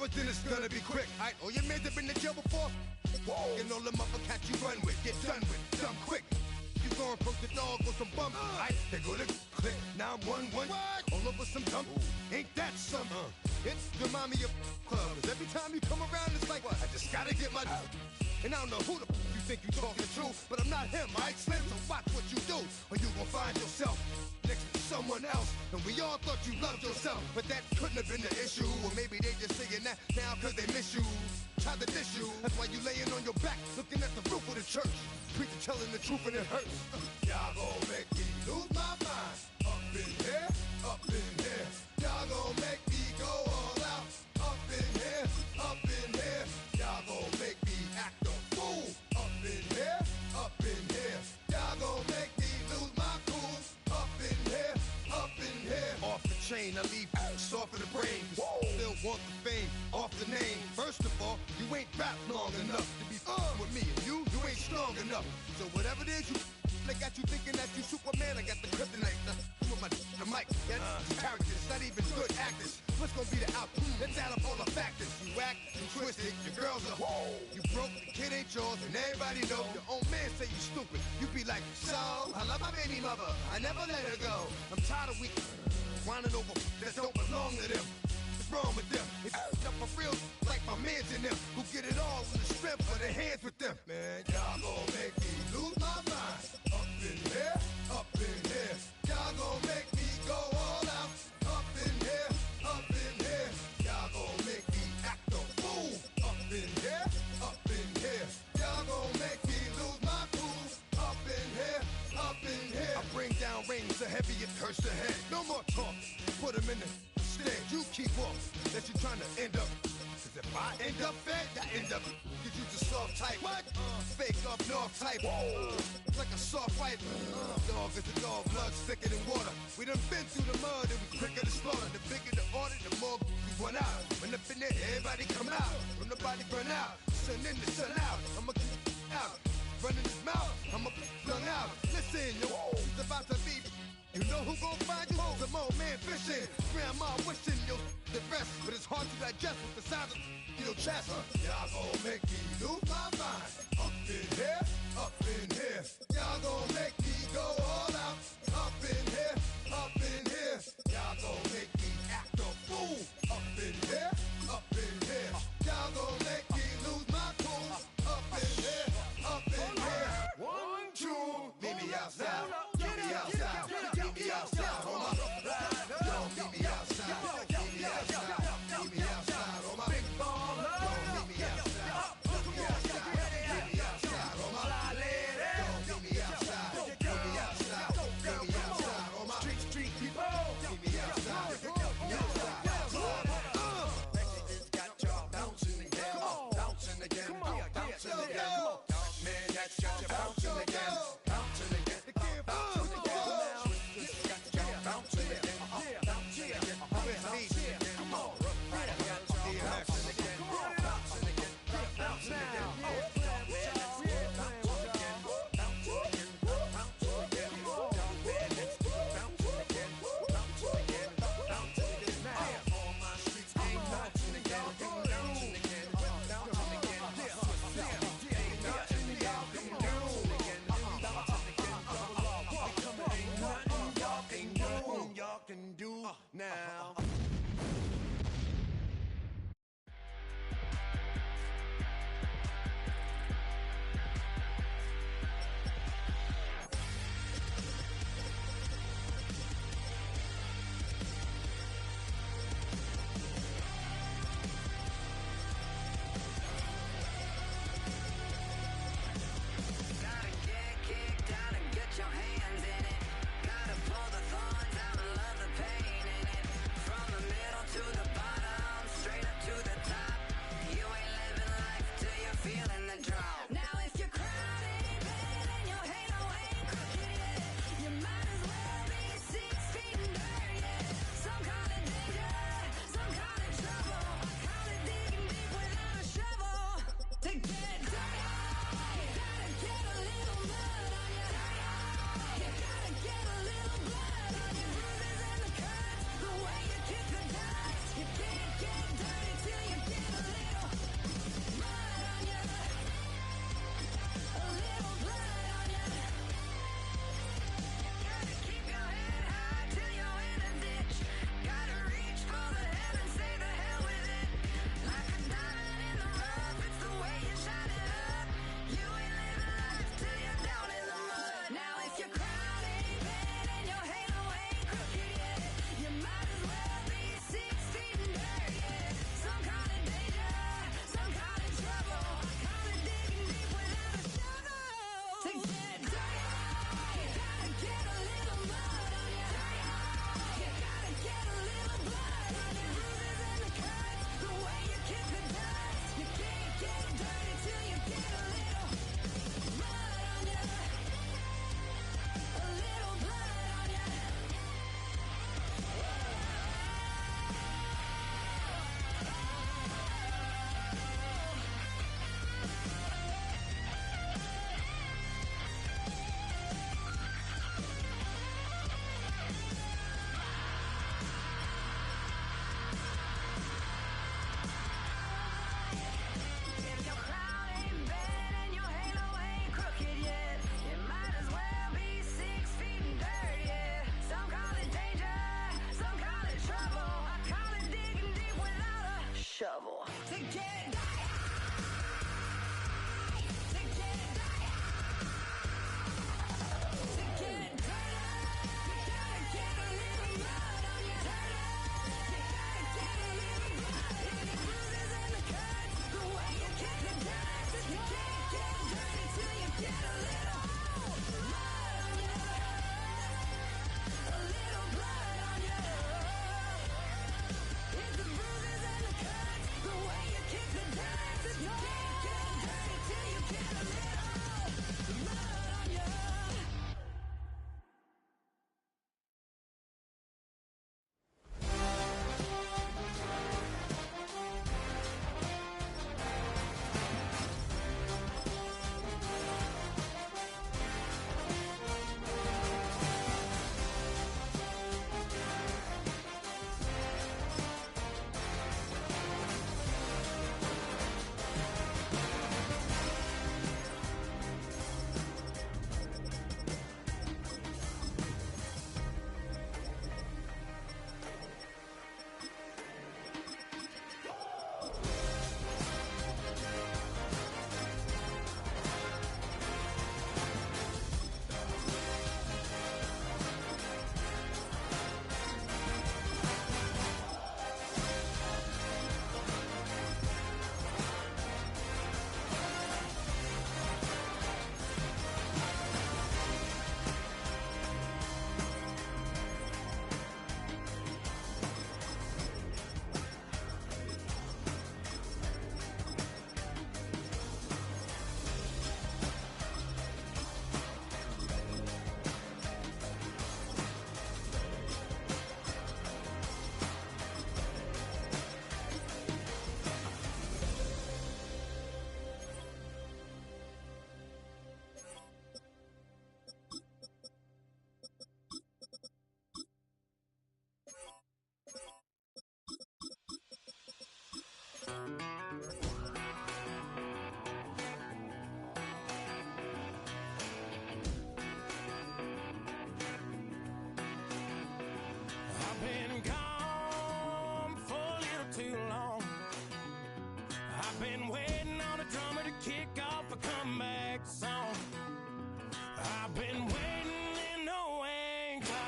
Speaker 1: hours, then it's gonna be quick. Alright, all your mans have been to jail before? Whoa. And all them other cats you run with, get done with, dumb quick. You gon' approach the dog with some bump. Alright, they go to click, 911. All over some dump. Ain't that something? It's remind me of club. 'Cause every time you come around, it's like, I just gotta get my. And I don't know who the you think you talking to, but I'm not him, alright, Slim? So watch what you do, or you gon' find yourself next to someone else. And we all thought you loved yourself, but that couldn't have been the issue. Or maybe they just saying that now 'cause they miss you. Tried to diss you, that's why you laying on your back, looking at the roof of the church. Preacher telling the truth and it hurts. Y'all gon' make me lose my mind. Up in here, up in here. Y'all gon' make me go all out. Up in here, up in here. Y'all gon' make me act a fool. Up in here, up in here. Y'all gon' make me lose my cool. Up in here, up in here. Off the chain, I leave soft in the brain. Still want the fame, off the name. First of all, you ain't rap long enough to be with me. And you ain't strong enough. So whatever it is they got you thinking that you Superman. I got the kryptonite. With the mic. That's characters, not even good actors. What's gonna be the outcome? Let's add up all the factors. You act, you twisted, your girls are you broke, the kid ain't yours, and everybody know. Your own man say you stupid. You be like, so, I love my baby mother. I never let her go. I'm tired of weak whining over that don't belong to them. What's wrong with them? They up for real like my mans in them who get it all with the strength of their hands with them. Man, y'all gon' make me lose my mind. Up in here, up in here. Y'all gon' make me go all out. Up in here, up in here. Y'all gon' make me act a fool. Up in here, up in here. Y'all gon' make me lose my cool. Up in here, up in here. I bring down rings so heavy it hurts the head. No more talk. Put them in the stand. You keep off. That you trying to end up. Cause if I end up fed, I end up. Cause you just soft type. What? Fake up north type. It's like a soft fight. Dog is a dog, blood thicker than water. We done been through the mud and we quicker to slaughter. The bigger the order, the more we run out. When up in there, everybody come out. When nobody run out, sun in the sun out. I'ma keep out. Running his mouth, I'ma flung out. Listen, yo, it's about to be. You know who gon' find you? Some old man fishing. Grandma wishing you'll the rest. But it's hard to digest with the sound of your chest. Y'all gon' make me lose my mind. Up in here, up in here. Y'all gon' make me go all out. Up in here, up in here. Y'all gon' make me act a fool. Up in here, up in here. Y'all gon' make me lose my cool. Up in here, up in here. 1, 2, meet me outside. Meet me outside. Meet me outside on my ride. Don't meet me outside. Meet me outside. Meet me outside on my big ball. Don't meet me outside. Meet me outside. Meet me outside on my fly lady. Don't meet me outside. Meet me outside. Meet me outside on my street people. Meet me outside. Meet me outside. It's got y'all bouncing again. Bouncing again. Bouncing again. Man, that's got you bouncing again. Bouncing again. Bouncing again. Now.
Speaker 4: Your hands in it. Gotta pull the thorns out and love the pain in it. From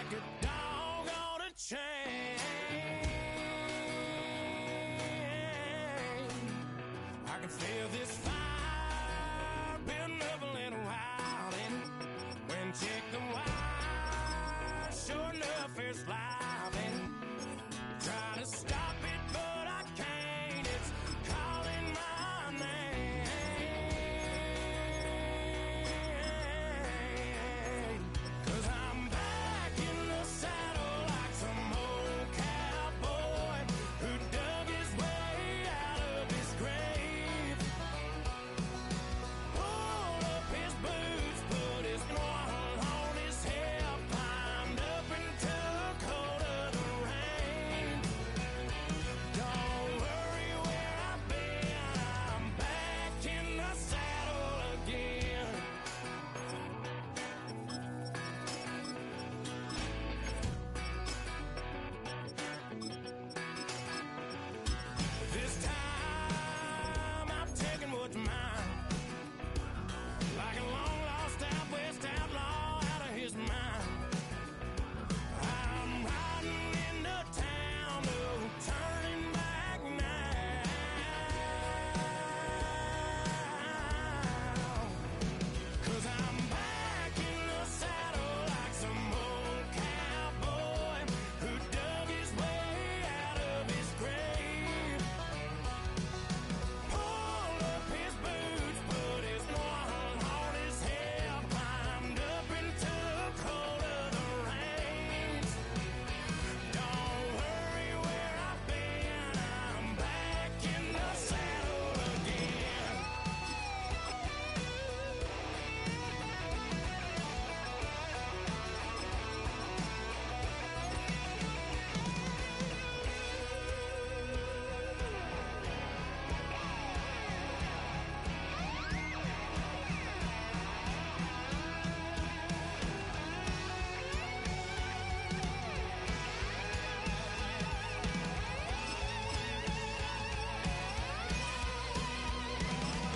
Speaker 14: like a dog on a chain. I can feel this fire building up a little while, and when check the wire, sure enough it's live, and trying to stop it, but I can't. It's calling my name. 'Cause I'm back in the saddle like some old cowboy who dug his way out of his grave. Pulled up his boots, put his one on his hip, climbed up and took hold of the reins. Don't worry where I've been, I'm back in the saddle again. This time I'm taking what's mine, like a long lost out west outlaw out of his mind. I'm riding into town, no turning back now. 'Cause I'm back in the saddle like some old cowboy who dug his way out of his grave. Pulled up his boots, put his one on his hip, climbed up and took hold of the reins. Don't worry where I've been, I'm back in the saddle again.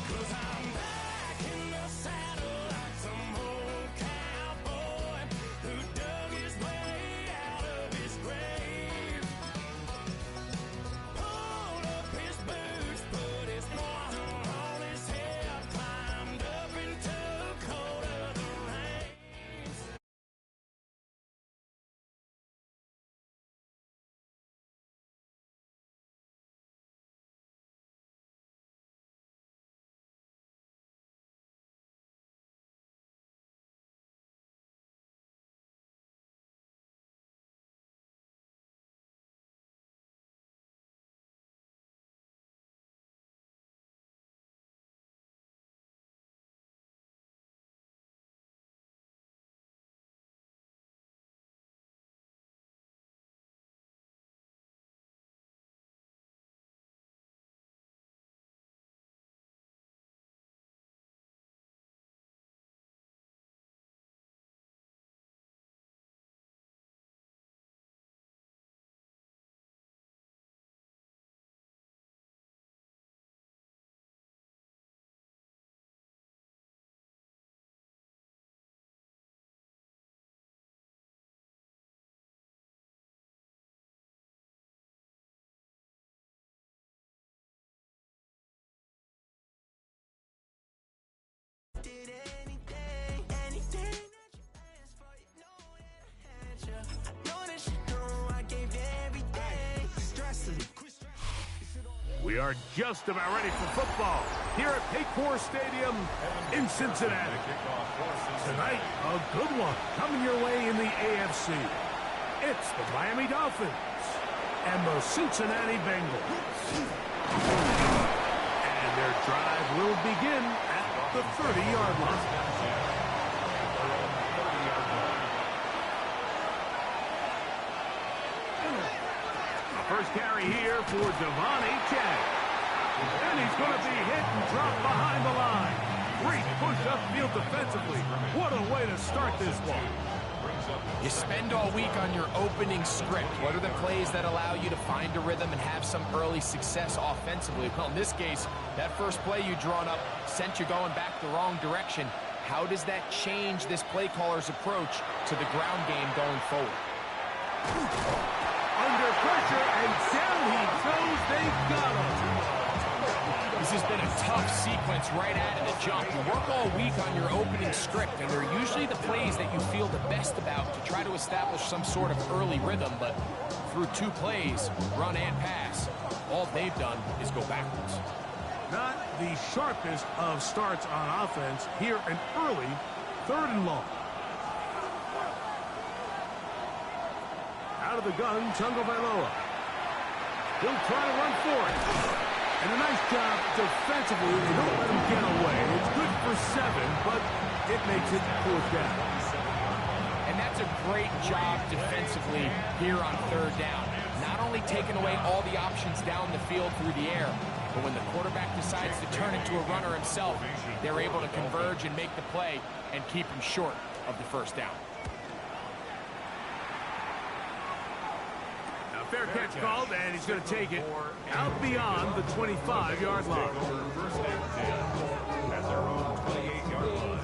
Speaker 14: Cause I'm back in the saddle like some old cowboy who dug his way out of his grave. Pulled up his boots, put his one on his hip, climbed up and took hold of the reins. Did anything that you asked for, you know that I had you. I know that you know I gave you everything. Stressing.
Speaker 15: We are just about ready for football here at Paycor Stadium in Cincinnati. Tonight, a good one coming your way in the AFC. It's the Miami Dolphins and the Cincinnati Bengals. And their drive will begin at the 30-yard line. The first carry here for Devontae Chang. And he's going to be hit and dropped behind the line. Great push upfield defensively. What a way to start this one.
Speaker 16: You spend all week on your opening script. What are the plays that allow you to find a rhythm and have some early success offensively? Well, in this case, that first play you drawn up sent you going back the wrong direction. how does that change this play caller's approach to the ground game going forward?
Speaker 15: Under pressure, and down he goes. They got him.
Speaker 16: This has been a tough sequence right out of the jump. You work all week on your opening script, and they're usually the plays that you feel the best about to try to establish some sort of early rhythm, but through 2 plays, run and pass, all they've done is go backwards.
Speaker 15: Not the sharpest of starts on offense. Here an early 3rd and long. Out of the gun, Tagovailoa. He'll try to run for it. And a nice job defensively. They don't let him get away. It's good for 7, but it makes it 4th down.
Speaker 16: And that's a great job defensively here on 3rd down. Not only taking away all the options down the field through the air, but when the quarterback decides to turn into a runner himself, they're able to converge and make the play and keep him short of the 1st down.
Speaker 15: Fair catch called, and he's going to take it out beyond the 25-yard line.
Speaker 17: First and 10 at their own 28-yard line.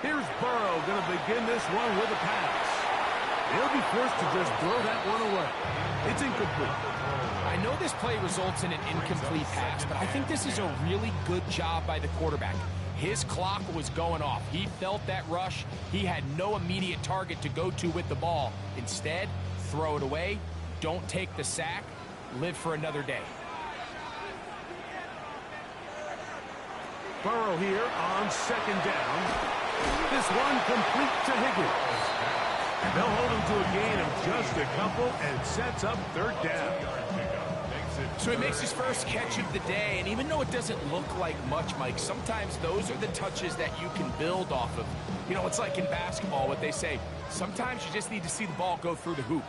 Speaker 15: Here's Burrow going to begin this one with a pass. He'll be forced to just throw that one away. It's incomplete.
Speaker 16: I know this play results in an incomplete pass, but I think this is a really good job by the quarterback. His clock was going off. He felt that rush. He had no immediate target to go to with the ball. Instead, throw it away. Don't take the sack. Live for another day.
Speaker 15: Burrow here on 2nd down. This one complete to Higgins. And they'll hold him to a gain of just a couple and sets up 3rd down.
Speaker 16: So he makes his first catch of the day, and even though it doesn't look like much, Mike, sometimes those are the touches that you can build off of. You know, it's like in basketball, what they say, sometimes you just need to see the ball go through the hoop.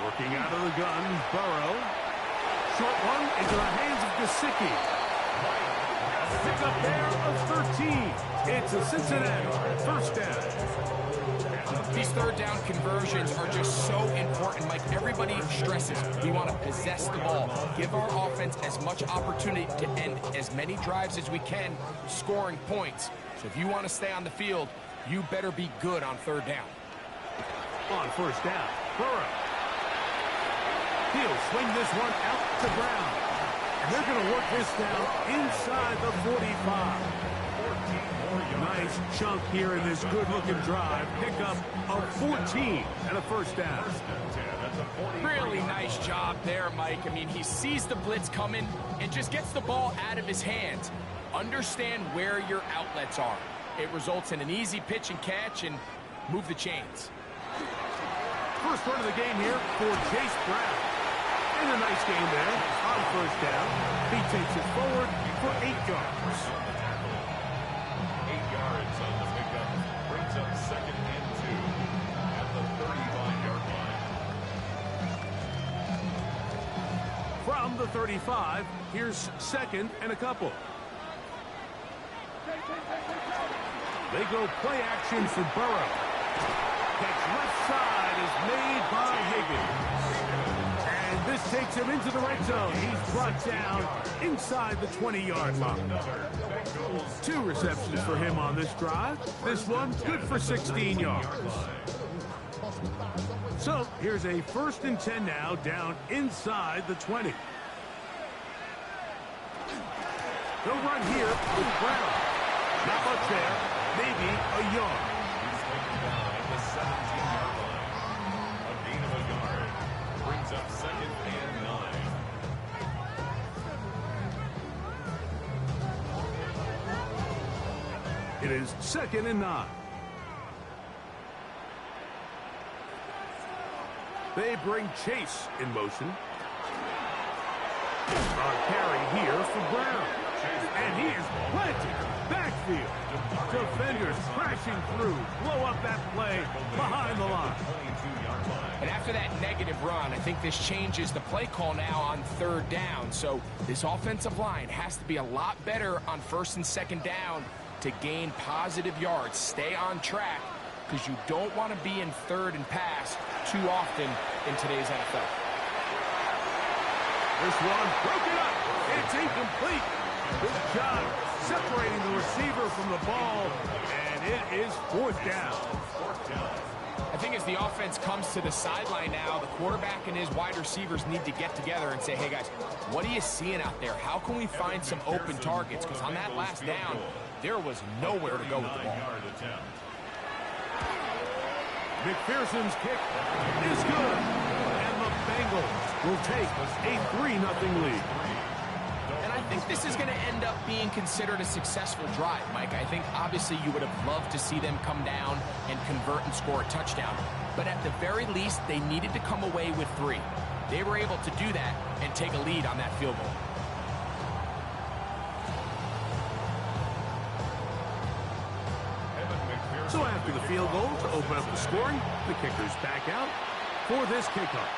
Speaker 15: Working out of the gun, Burrow. Short one into the hands of Gesicki. Pick up there of 13. It's a Cincinnati 1st down.
Speaker 16: These 3rd down conversions are just so important. Like everybody stresses, we want to possess the ball, give our offense as much opportunity to end as many drives as we can, scoring points. So if you want to stay on the field, you better be good on 3rd down.
Speaker 15: On 1st down, Burrow. He'll swing this one out to Brown. And they're going to work this down inside the 45. Nice chunk here in this good-looking drive. Pick up of 14 and a 1st down.
Speaker 16: Really nice job there, Mike. I mean, he sees the blitz coming and just gets the ball out of his hands. Understand where your outlets are. It results in an easy pitch and catch and move the chains.
Speaker 15: First run of the game here for Chase Brown. And a nice game there on 1st down. He takes it forward for 8 yards.
Speaker 17: 8 yards on the pickup. Brings up 2nd and 2 at the 35-yard line.
Speaker 15: From the 35, here's 2nd and a couple. They go play action for Burrow. Catch left side is made by Higgins. And this takes him into the red zone. He's brought down inside the 20-yard line. 2 receptions for him on this drive. This one good for 16 yards. So here's a 1st and 10 now down inside the 20. They'll run here with Brown. Not much there. Maybe a yard.
Speaker 17: He's taken down at the 17-yard line. A gain of a yard. Brings up 2nd and 9.
Speaker 15: It is 2nd and 9. They bring Chase in motion. On carry here for Brown. And he is planted backfield. Defenders crashing through. Blow up that play behind the line.
Speaker 16: And after that negative run, I think this changes the play call now on 3rd down. So this offensive line has to be a lot better on 1st and 2nd down to gain positive yards. Stay on track, because you don't want to be in 3rd and pass too often in today's NFL.
Speaker 15: This one broken up. It's incomplete. Good job separating the receiver from the ball, and it is 4th down.
Speaker 16: I think as the offense comes to the sideline now, the quarterback and his wide receivers need to get together and say, hey, guys, what are you seeing out there? How can we find some open targets? Because on that last down, there was nowhere to go with the ball.
Speaker 15: McPherson's kick is good, and the Bengals will take a 3-0 lead.
Speaker 16: And I think this is going to end up being considered a successful drive, Mike. I think obviously you would have loved to see them come down and convert and score a touchdown. But at the very least, they needed to come away with 3. They were able to do that and take a lead on that field goal.
Speaker 15: So after the field goal to open up the scoring, the kicker's back out for this kickoff.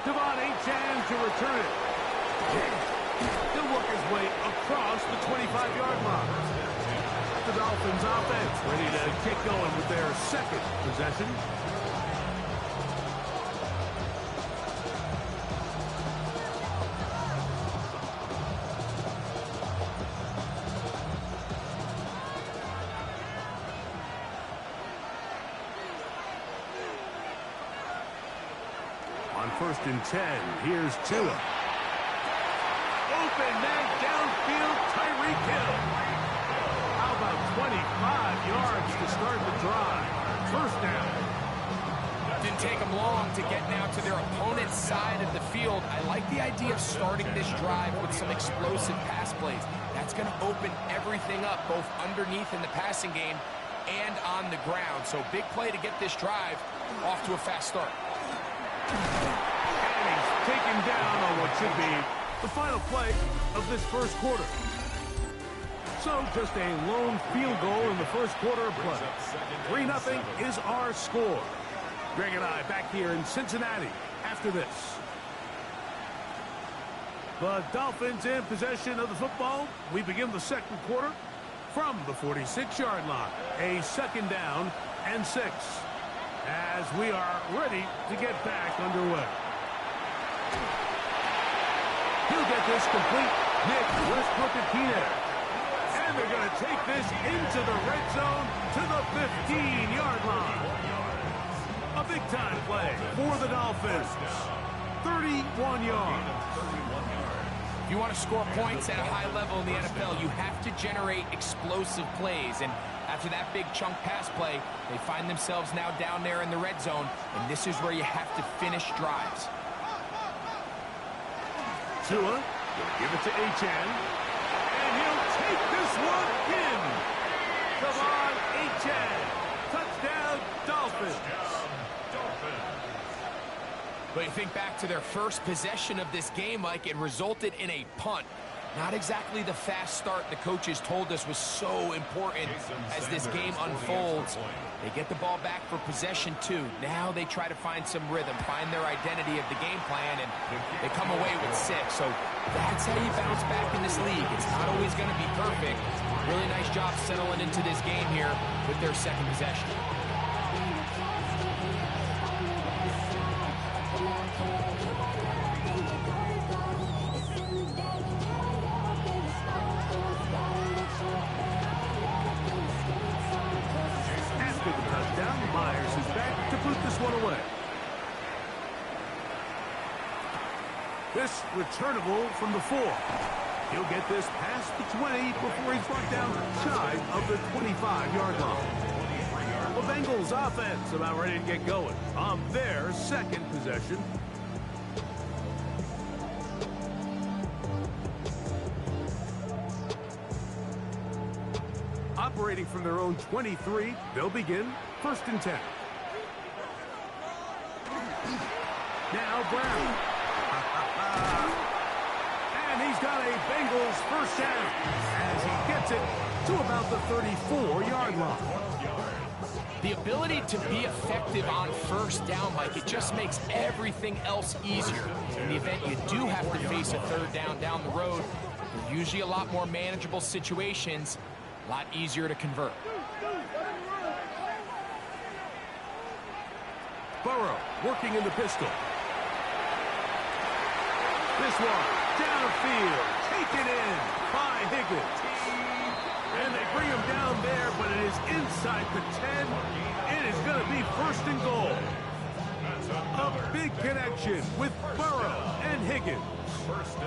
Speaker 15: Devon Achane to return it. He'll work his way across the 25-yard line. The Dolphins offense ready to get going with their 2nd possession. On 1st and 10, here's Tua. Open man downfield, Tyreek Hill. How about 25 yards to start the drive? 1st down.
Speaker 16: Didn't take them long to get now to their opponent's side of the field. I like the idea of starting this drive with some explosive pass plays. That's going to open everything up, both underneath in the passing game and on the ground. So big play to get this drive off to a fast start.
Speaker 15: And he's taken down on what should be the final play of this 1st quarter. So just a lone field goal in the 1st quarter of play. 3-0 is our score. Greg and I back here in Cincinnati after this. The Dolphins in possession of the football. We begin the 2nd quarter from the 46-yard line. A 2nd down and 6. As we are ready to get back underway. He'll get this complete. Nick Westbrook and Keenan. And they're going to take this into the red zone to the 15-yard line. A big-time play for the Dolphins. 31 yards.
Speaker 16: If you want to score points at a high level in the NFL, you have to generate explosive plays. And after that big chunk pass play, they find themselves now down there in the red zone, and this is where you have to finish drives.
Speaker 15: Tua will give it to Achane, and he'll take this one in. Devon Achane, touchdown Dolphins.
Speaker 16: But you think back to their first possession of this game, Mike, it resulted in a punt. Not exactly the fast start the coaches told us was so important as this game unfolds. They get the ball back for possession 2. Now they try to find some rhythm, find their identity of the game plan, and they come away with 6. So that's how you bounce back in this league. It's not always going to be perfect. Really nice job settling into this game here with their 2nd possession.
Speaker 15: Myers is back to put this one away. This returnable from the 4. He'll get this past the 20 before he's brought down shy of the 25-yard line. The Bengals offense about ready to get going on their 2nd possession. Operating from their own 23, they'll begin 1st and 10. Now Brown. And he's got a Bengals first down as he gets it to about the 34-yard line.
Speaker 16: The ability to be effective on first down, Mike, it just makes everything else easier. In the event you do have to face a third down the road, they're usually a lot more manageable situations, a lot easier to convert.
Speaker 15: Burrow working in the pistol. This one downfield, taken in by Higgins. And they bring him down there, but it is inside the 10. It is going to be first and goal. A big connection with Burrow and Higgins.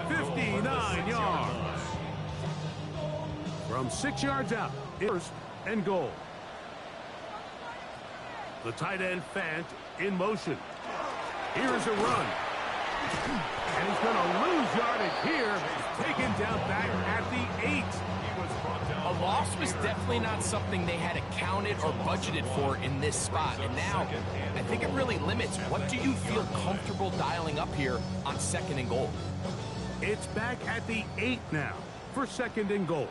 Speaker 15: 59 yards. From 6 yards out, first and goal. The tight end Fant in motion. Here's a run. And he's going to lose yardage here. Taken down back at the 8.
Speaker 16: A loss was definitely not something they had accounted or budgeted for in this spot. And now, I think it really limits. What do you feel comfortable dialing up here on second and goal?
Speaker 15: It's back at the 8 now for second and goal.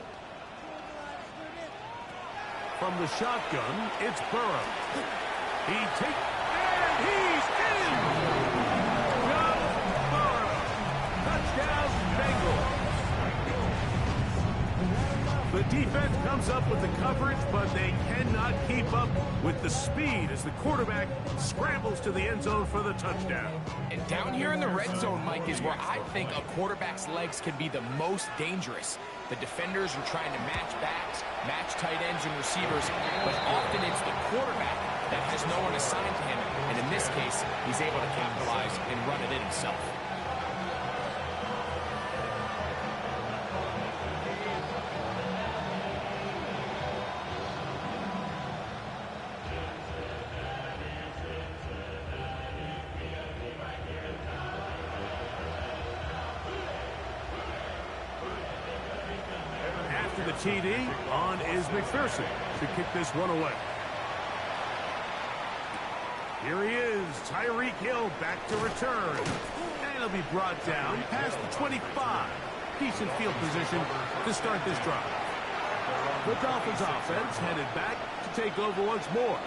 Speaker 15: From the shotgun, it's Burrow. He takes, and he's in! Joe Burrow. Touchdown, Bengals. The defense comes up with the coverage, but they cannot keep up with the speed as the quarterback scrambles to the end zone for the touchdown.
Speaker 16: And down here in the red zone, Mike, is where I think a quarterback's legs can be the most dangerous. The defenders are trying to match backs, match tight ends and receivers, but often it's the quarterback that has no one assigned to him. And in this case, he's able to capitalize and run it in himself.
Speaker 15: The TD on is McPherson to kick this one away. Here he is, Tyreek Hill back to return. And he'll be brought down past the 25. Decent field position to start this drive. The Dolphins offense headed back to take over once more.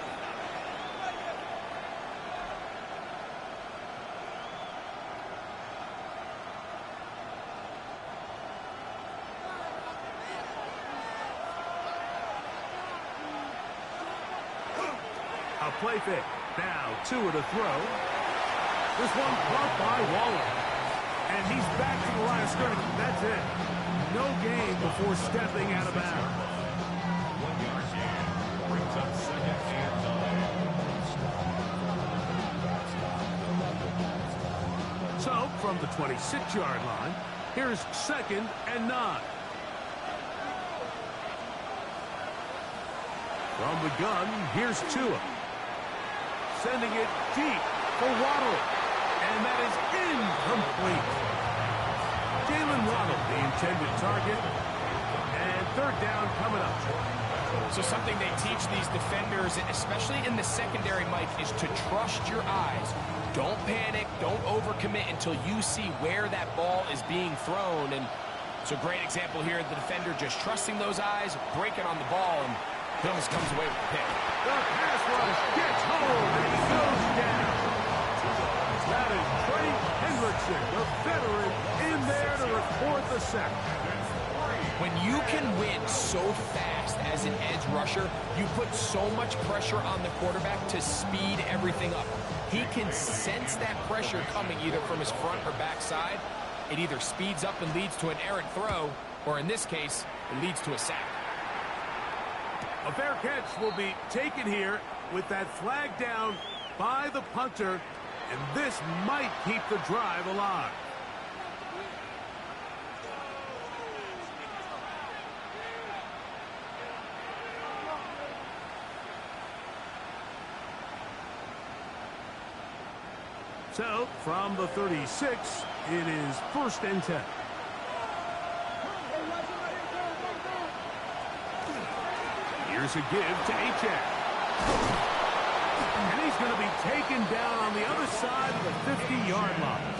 Speaker 15: A play fake. Now two to throw. This one caught by Waller. And he's back to the line of scrimmage. That's it. No gain before stepping out of bounds.
Speaker 17: 1 yard gain. Brings up second and 9.
Speaker 15: So, from the 26-yard line, here's second and 9. From the gun, here's Tua. Sending it deep for Waddle. And that is incomplete. Jalen Waddle, the intended target. And third down coming up.
Speaker 16: So something they teach these defenders, especially in the secondary, Mike, is to trust your eyes. Don't panic. Don't overcommit until you see where that ball is being thrown. And it's a great example here. The defender just trusting those eyes, breaking on the ball, and Hills comes away with the pick.
Speaker 15: The pass rush gets home, and he goes down. That is Trey Hendrickson, the veteran, in there to record the sack.
Speaker 16: When you can win so fast as an edge rusher, you put so much pressure on the quarterback to speed everything up. He can sense that pressure coming either from his front or back side. It either speeds up and leads to an errant throw, or in this case, it leads to a sack.
Speaker 15: A fair catch will be taken here with that flag down by the punter, and this might keep the drive alive. So, from the 36, it is first and 10. Here's a give to Achek. And he's going to be taken down on the other side of the 50-yard line.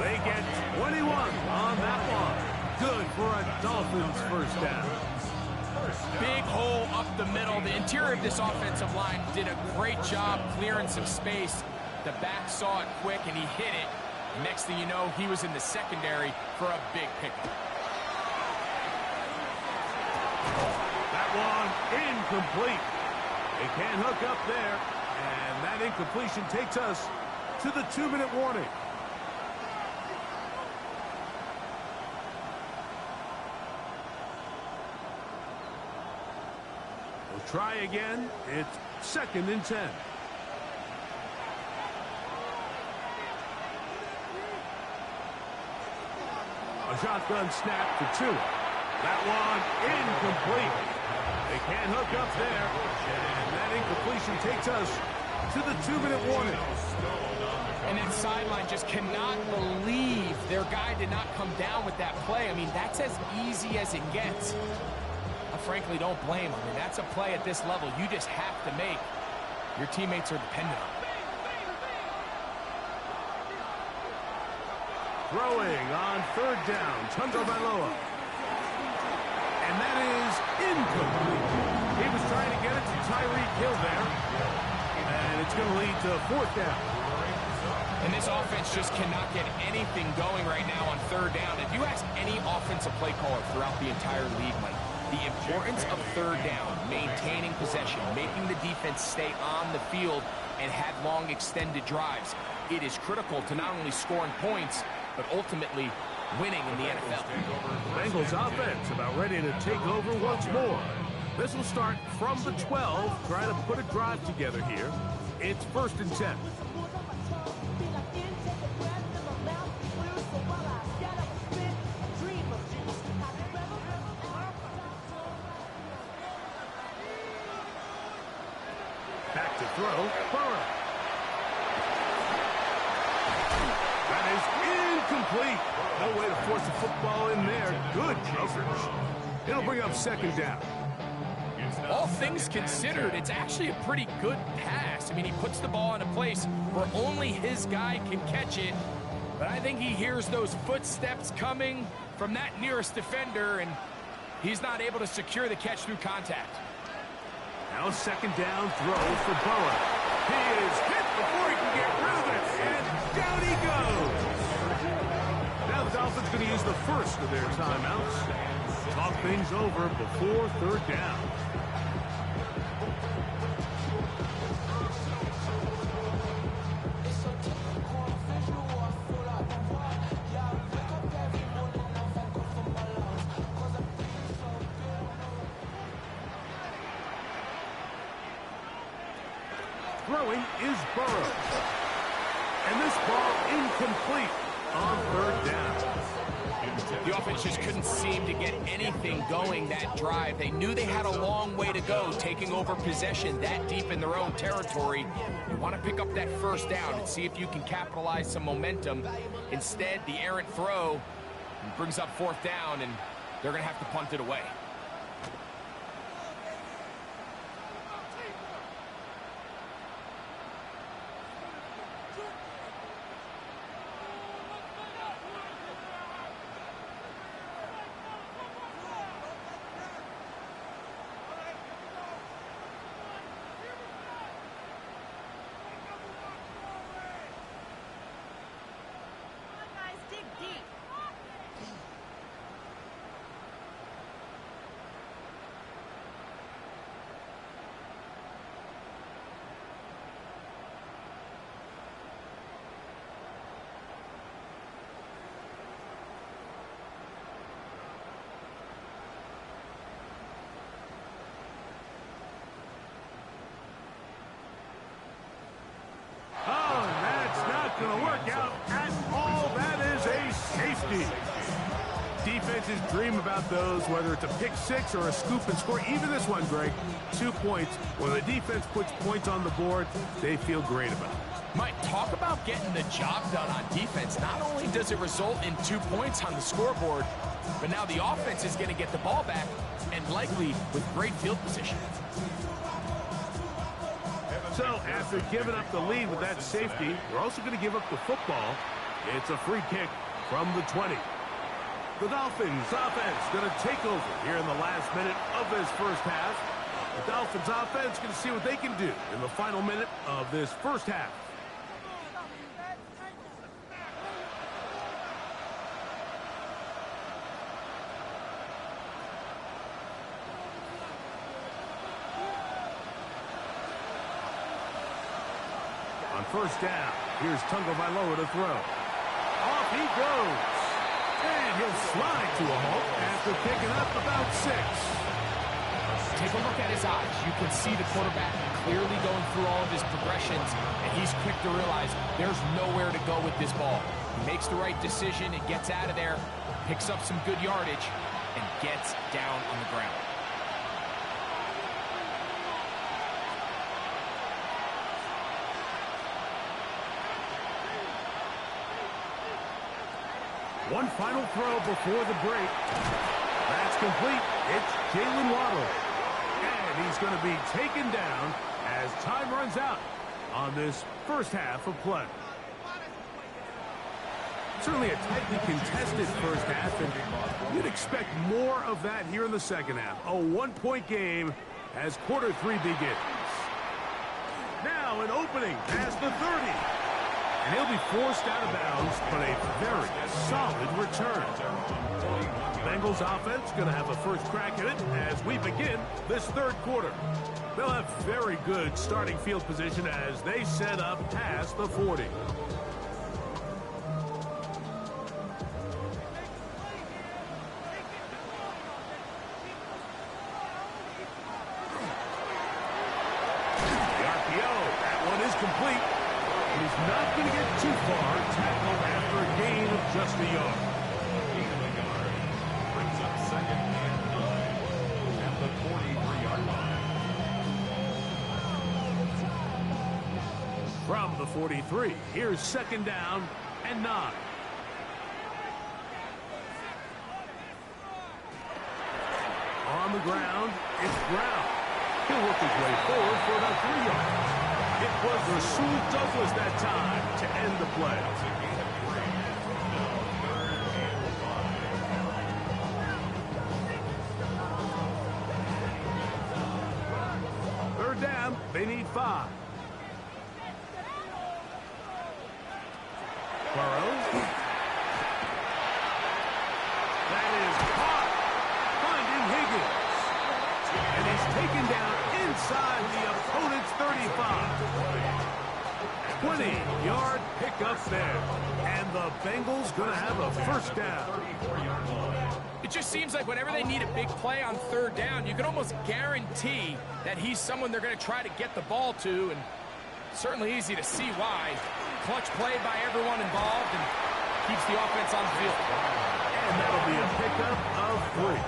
Speaker 15: They get 21 on that one. Good for a Dolphins first down.
Speaker 16: Big hole up the middle. The interior of this offensive line did a great job clearing some space. The back saw it quick, and he hit it. Next thing you know, he was in the secondary for a big pickup.
Speaker 15: That one incomplete. They can't hook up there, and that incompletion takes us to the 2-minute warning. We'll try again. It's 2nd and 10. A shotgun snap to 2. That one incomplete. They can't hook up there. And that incompletion takes us to the 2-minute warning.
Speaker 16: And that sideline just cannot believe their guy did not come down with that play. I mean, that's as easy as it gets. I frankly don't blame him. I mean, that's a play at this level you just have to make. Your teammates are dependent on it.
Speaker 15: Throwing on 3rd down, Tagovailoa. And that is incomplete. He was trying to get it to Tyreek Hill there. And it's going to lead to 4th down.
Speaker 16: And this offense just cannot get anything going right now on 3rd down. If you ask any offensive play caller throughout the entire league, Mike, the importance of 3rd down, maintaining possession, making the defense stay on the field and have long extended drives, it is critical to not only scoring points, but ultimately winning in the NFL.
Speaker 15: Bengals offense about ready to take over once more. This will start from the 12, trying to put a drive together here. It's 1st and 10. Back to throw, Burrow. That is incomplete. No way to force the football in there. Good coverage. It'll bring up 2nd down.
Speaker 16: All things considered, it's actually a pretty good pass. I mean, he puts the ball in a place where only his guy can catch it. But I think he hears those footsteps coming from that nearest defender, and he's not able to secure the catch through contact.
Speaker 15: Now 2nd down throw for Burrow. He is hit before he can get rid of it, and down he goes. Now the Dolphins going to use the first of their timeouts. Talk things over before 3rd down. Throwing is Burrow. And this ball incomplete on 3rd down.
Speaker 16: The offense just couldn't seem to get anything going that drive. They knew they had a long way to go, taking over possession that deep in their own territory. You want to pick up that 1st down and see if you can capitalize some momentum. Instead, the errant throw brings up 4th down, and they're going to have to punt it away.
Speaker 15: Going to work out at all. That is a safety. Defenses dream about those, whether it's a pick 6 or a scoop and score. Even this one, Greg, 2 points. When the defense puts points on the board, they feel great about it.
Speaker 16: Mike, talk about getting the job done on defense. Not only does it result in 2 points on the scoreboard, but now the offense is going to get the ball back, and likely with great field position.
Speaker 15: So after giving up the lead with that safety, they're also going to give up the football. It's a free kick from the 20. The Dolphins offense going to take over here in the last minute of this first half. The Dolphins offense going to see what they can do in the final minute of this first half. On first down, here's Tagovailoa to throw. Off he goes. And he'll slide to a halt after picking up about 6.
Speaker 16: Take a look at his eyes. You can see the quarterback clearly going through all of his progressions, and he's quick to realize there's nowhere to go with this ball. He makes the right decision and gets out of there, picks up some good yardage, and gets down on the ground.
Speaker 15: One final throw before the break. That's complete. It's Jalen Waddle. And he's going to be taken down as time runs out on this first half of play. Certainly a tightly contested first half, and you'd expect more of that here in the second half. A one-point game as quarter 3 begins. Now an opening past the 30. And he'll be forced out of bounds, but a very solid return. Bengals offense going to have a first crack at it as we begin this third quarter. They'll have very good starting field position as they set up past the 40. The RPO, that one is complete. He's not going to get too far, tackled after a gain of just a yard.
Speaker 17: Gain of a yard brings up 2nd and 9 at the 43-yard line.
Speaker 15: From the 43, here's 2nd down and 9. On the ground, it's Brown. He'll work his way forward for about 3 yards. It was Rasul Douglas that time to end the play. Third down, they need 5. Burrows. That is caught. Finding Higgins. And he's taken down inside the opponent's 35. 20-yard pickup there. And the Bengals going to have a first down.
Speaker 16: It just seems like whenever they need a big play on third down, you can almost guarantee that he's someone they're going to try to get the ball to, and certainly easy to see why. Clutch play by everyone involved and keeps the offense on the field.
Speaker 15: And that'll be a pickup of 3.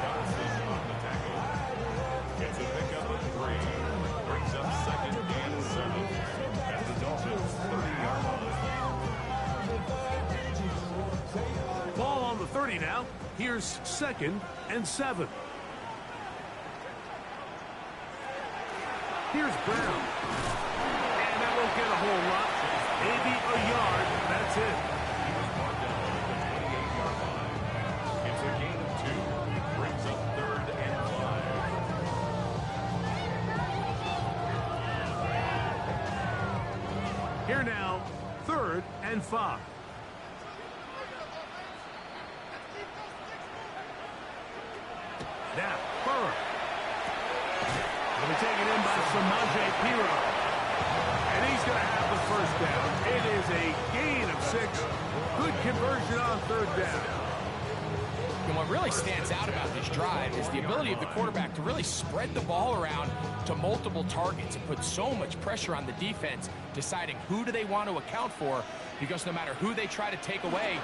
Speaker 17: It's a pickup of 3. Brings up 2nd and 7 at the Dolphins' 30-yard line.
Speaker 15: Ball on the 30 now. Here's 2nd and 7. Here's Brown. And that won't get a whole lot. Maybe a yard. That's it.
Speaker 17: He's marked down at the 28-yard line. It's a gain of 2. Brings up 3rd and 5.
Speaker 15: Here now, 3rd and 5. Now, Burrow. Will be taken in by Samaje Perine. And he's going to have the first down. It is a gain of 6. Good conversion on 3rd down.
Speaker 16: And what really stands out about this drive is the ability of the quarterback to really spread the ball around to multiple targets and put so much pressure on the defense, deciding who do they want to account for, because no matter who they try to take away,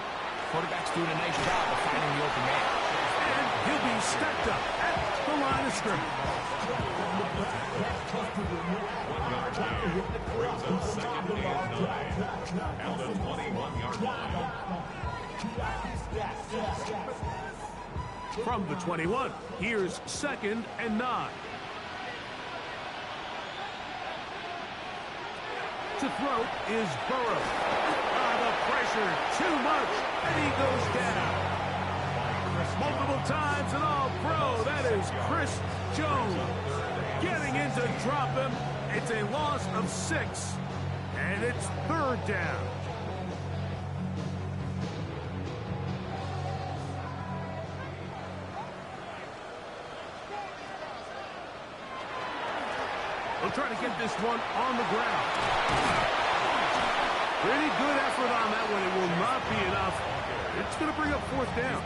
Speaker 16: quarterback's doing a nice job of finding the open man.
Speaker 15: And he'll be stepped up at the line of scrimmage.
Speaker 17: 1-yard gain brings up 2nd and 9 at the 21-yard line.
Speaker 15: From the 21, here's 2nd and 9. To throw is Burrow. The pressure pressure too much, and he goes down. Multiple times and all pro. That is Chris Jones getting in to drop him. It's a loss of 6, and it's 3rd down. We'll try to get this one on the ground. Pretty good effort on that one. It will not be enough. It's going to bring up 4th down.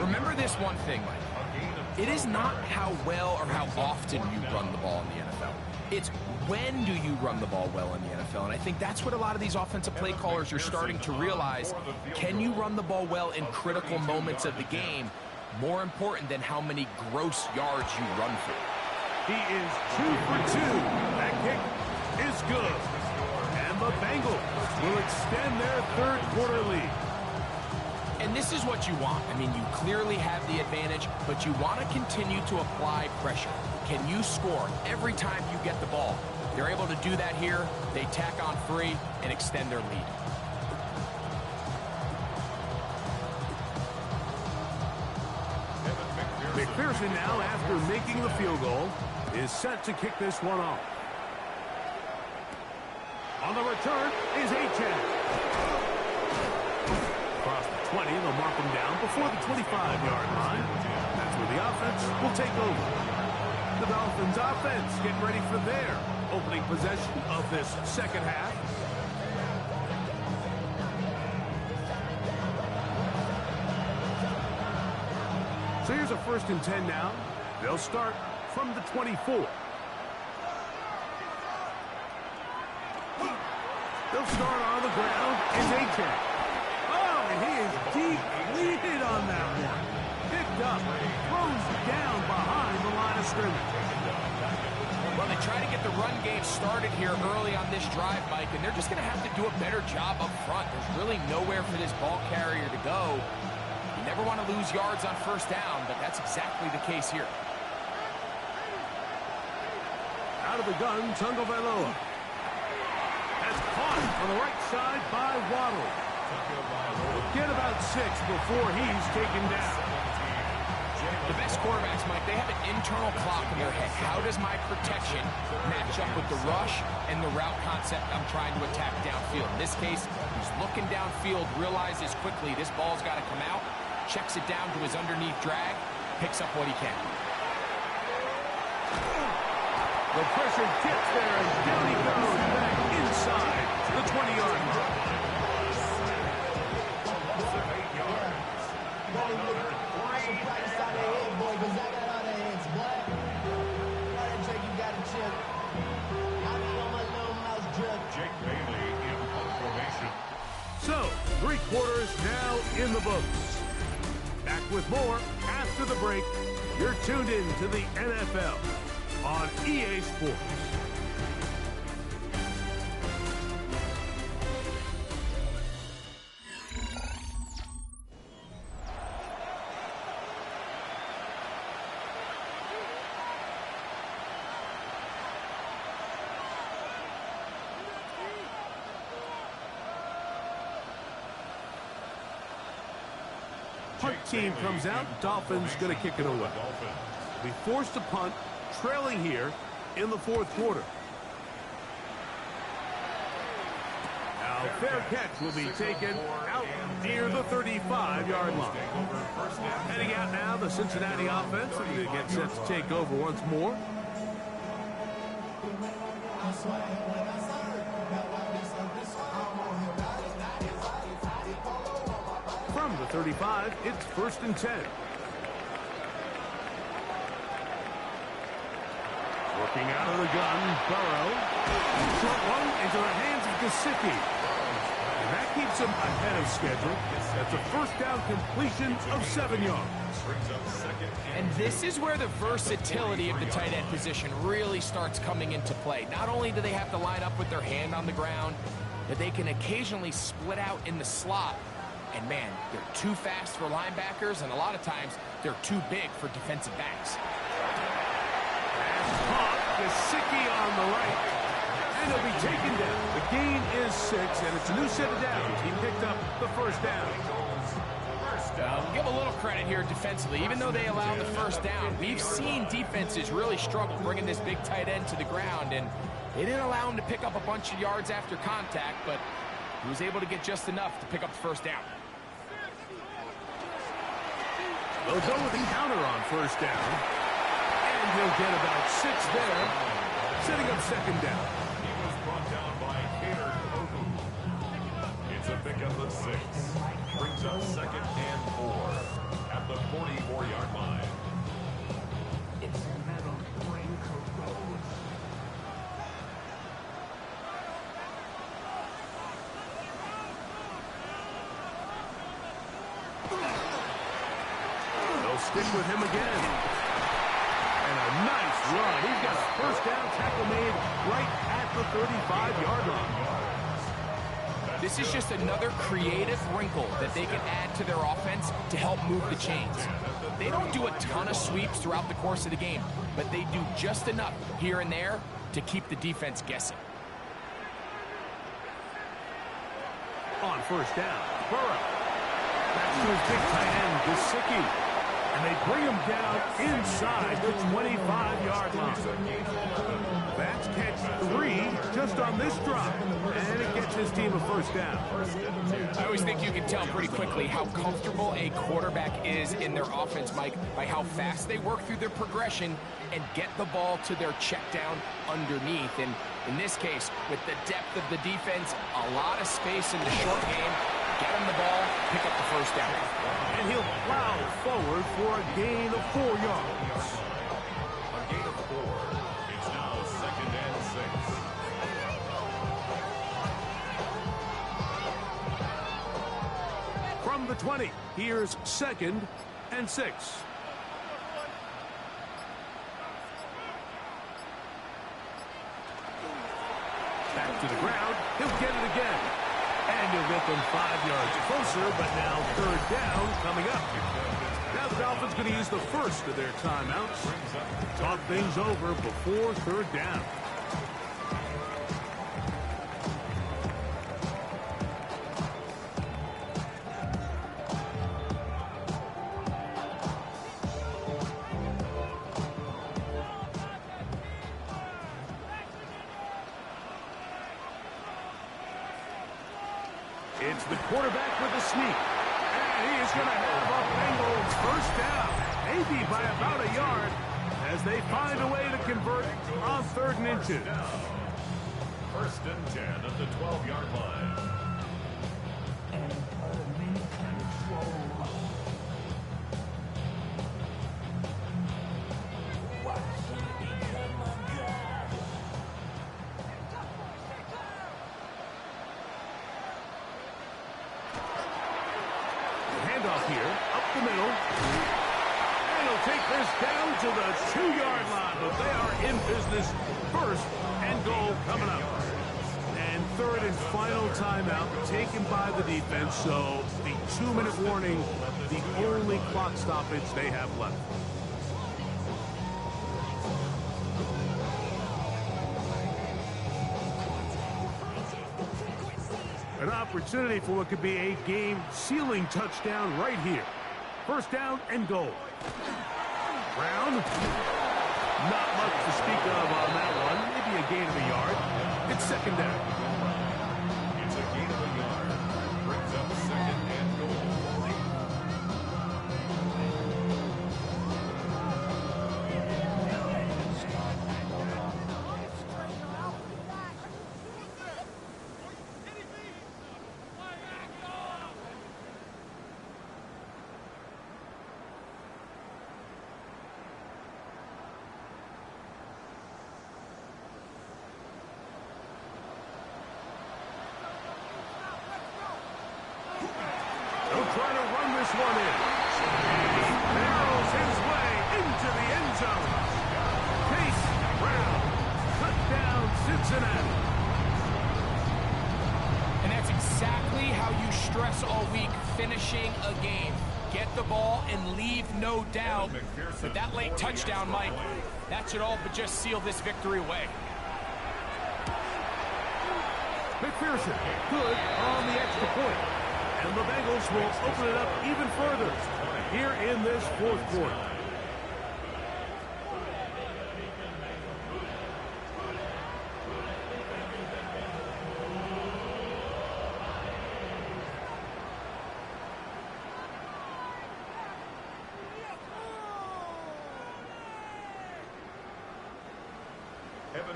Speaker 16: Remember this one thing, Mike. It is not how well or how often you run the ball in the NFL. It's when do you run the ball well in the NFL. And I think that's what a lot of these offensive play callers are starting to realize. Can you run the ball well in critical moments of the game? More important than how many gross yards you run for.
Speaker 15: He is 2 for 2. That kick is good. And the Bengals will extend their 3rd quarter lead.
Speaker 16: And this is what you want. I mean, you clearly have the advantage, but you want to continue to apply pressure. Can you score every time you get the ball? They're able to do that here. They tack on 3 and extend their lead.
Speaker 15: McPherson now, after making the field goal, is set to kick this one off. On the return is Achane. Across the 20, they'll mark him down before the 25-yard line. That's where the offense will take over. The Dolphins offense getting ready for their opening possession of this 2nd half. So here's a 1st and 10 now. They'll start from the 24. They'll start on the ground is Achane. Oh, and he is depleted on that one. Picked up, throws down behind the line of scrimmage.
Speaker 16: Well, they try to get the run game started here early on this drive, Mike, and they're just going to have to do a better job up front. There's really nowhere for this ball carrier to go. You never want to lose yards on 1st down, but that's exactly the case here.
Speaker 15: Out of the gun, Tagovailoa. That's caught on the right side by Waddle. Get about 6 before he's taken down.
Speaker 16: The best quarterbacks, Mike, they have an internal clock in their head. How does my protection match up with the rush and the route concept I'm trying to attack downfield? In this case, he's looking downfield, realizes quickly this ball's got to come out, checks it down to his underneath drag, picks up what he can.
Speaker 15: The pressure gets there, and down he goes back inside the 20-yard line. So, 3 quarters now in the books. Back with more after the break. You're tuned in to the NFL on EA Sports. Punt team comes out. Dolphins going to kick it away. We forced to punt, trailing here in the 4th quarter. Now, fair catch will be taken out near the 35-yard line. Heading out now, the Cincinnati offense will get set to take over once more. From the 35, it's 1st and 10. Working out of the gun, Burrow. Short one into the hands of Gesicki. And that keeps him ahead of schedule. That's a 1st down completion of 7 yards.
Speaker 16: And this is where the versatility of the tight end position really starts coming into play. Not only do they have to line up with their hand on the ground, but they can occasionally split out in the slot. And man, they're too fast for linebackers, and a lot of times they're too big for defensive backs.
Speaker 15: Gesicki on the right. And he'll be taken down. The gain is 6, and it's a new set of downs. He picked up the first down.
Speaker 16: Give a little credit here defensively. Even though they allowed the first down, we've seen defenses really struggle bringing this big tight end to the ground, and they didn't allow him to pick up a bunch of yards after contact, but he was able to get just enough to pick up the first down.
Speaker 15: They'll go with the counter on first down, and he'll get about 6 there, setting up second down.
Speaker 17: He was brought down by Cater Ogu. It's a pickup of 6. Brings up 2nd and 4 at the 44-yard line.
Speaker 14: It's a metal ring corrodes.
Speaker 15: They'll stick with him again. And a nice run. He's got a first down tackle made right at the 35-yard line.
Speaker 16: This is just another creative wrinkle that they can add to their offense to help move the chains. They don't do a ton of sweeps throughout the course of the game, but they do just enough here and there to keep the defense guessing.
Speaker 15: On first down, Burrow. That's to his big tight end, Gesicki. And they bring him down inside the 25-yard line. That's catch 3 just on this drive. And it gets his team a first down.
Speaker 16: I always think you can tell pretty quickly how comfortable a quarterback is in their offense, Mike, by how fast they work through their progression and get the ball to their check down underneath. And in this case, with the depth of the defense, a lot of space in the short game, get him the ball, pick up the first down.
Speaker 15: And he'll plow forward for a gain of 4 yards.
Speaker 17: A gain of 4. It's now 2nd and 6.
Speaker 15: From the 20, here's 2nd and 6. Back to the ground. He'll get it again. And he'll get them 5 yards closer, but now 3rd down coming up. Now the Dolphins going to use the first of their timeouts. Talk things over before 3rd down. It's the quarterback with the sneak. And he is going to have a Bengals first down, maybe by about a yard, as they find a way to convert on 3rd and inches.
Speaker 17: 1st and 10 at the 12-yard line.
Speaker 15: Handoff here, up the middle. And he'll take this down to the 2-yard line, but they are in business. 1st and goal coming up. And 3rd and final timeout taken by the defense, so the 2-minute warning, the only clock stoppage they have left. An opportunity for what could be a game-sealing touchdown right here. 1st down and goal. Brown. Not much to speak of on that one. Maybe a gain of a yard. It's 2nd down.
Speaker 17: It's a gain of a yard. Brings up 2nd and goal.
Speaker 15: They'll try to run this one in. Barrels his way into the end zone. Chase Brown. Touchdown, Cincinnati.
Speaker 16: And that's exactly how you stress all week, finishing a game. Get the ball and leave no doubt. But that late touchdown, Mike, that should all but just seal this victory away.
Speaker 15: McPherson, good on the extra point. And the Bengals will open it up even further here in this fourth quarter.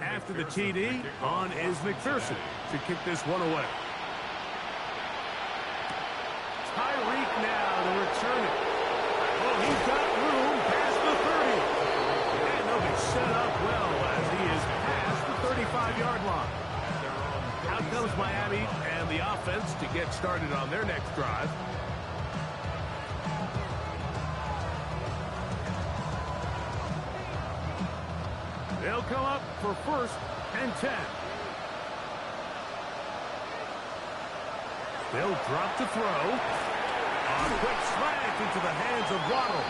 Speaker 15: After the TD, on is McPherson to kick this one away. Tyreek now to return it. Oh, he's got room past the 30. And they'll be set up well as he is past the 35-yard line. Out comes Miami and the offense to get started on their next drive. They'll come up for 1st and 10. They'll drop to throw. A quick slant into the hands of Waddle.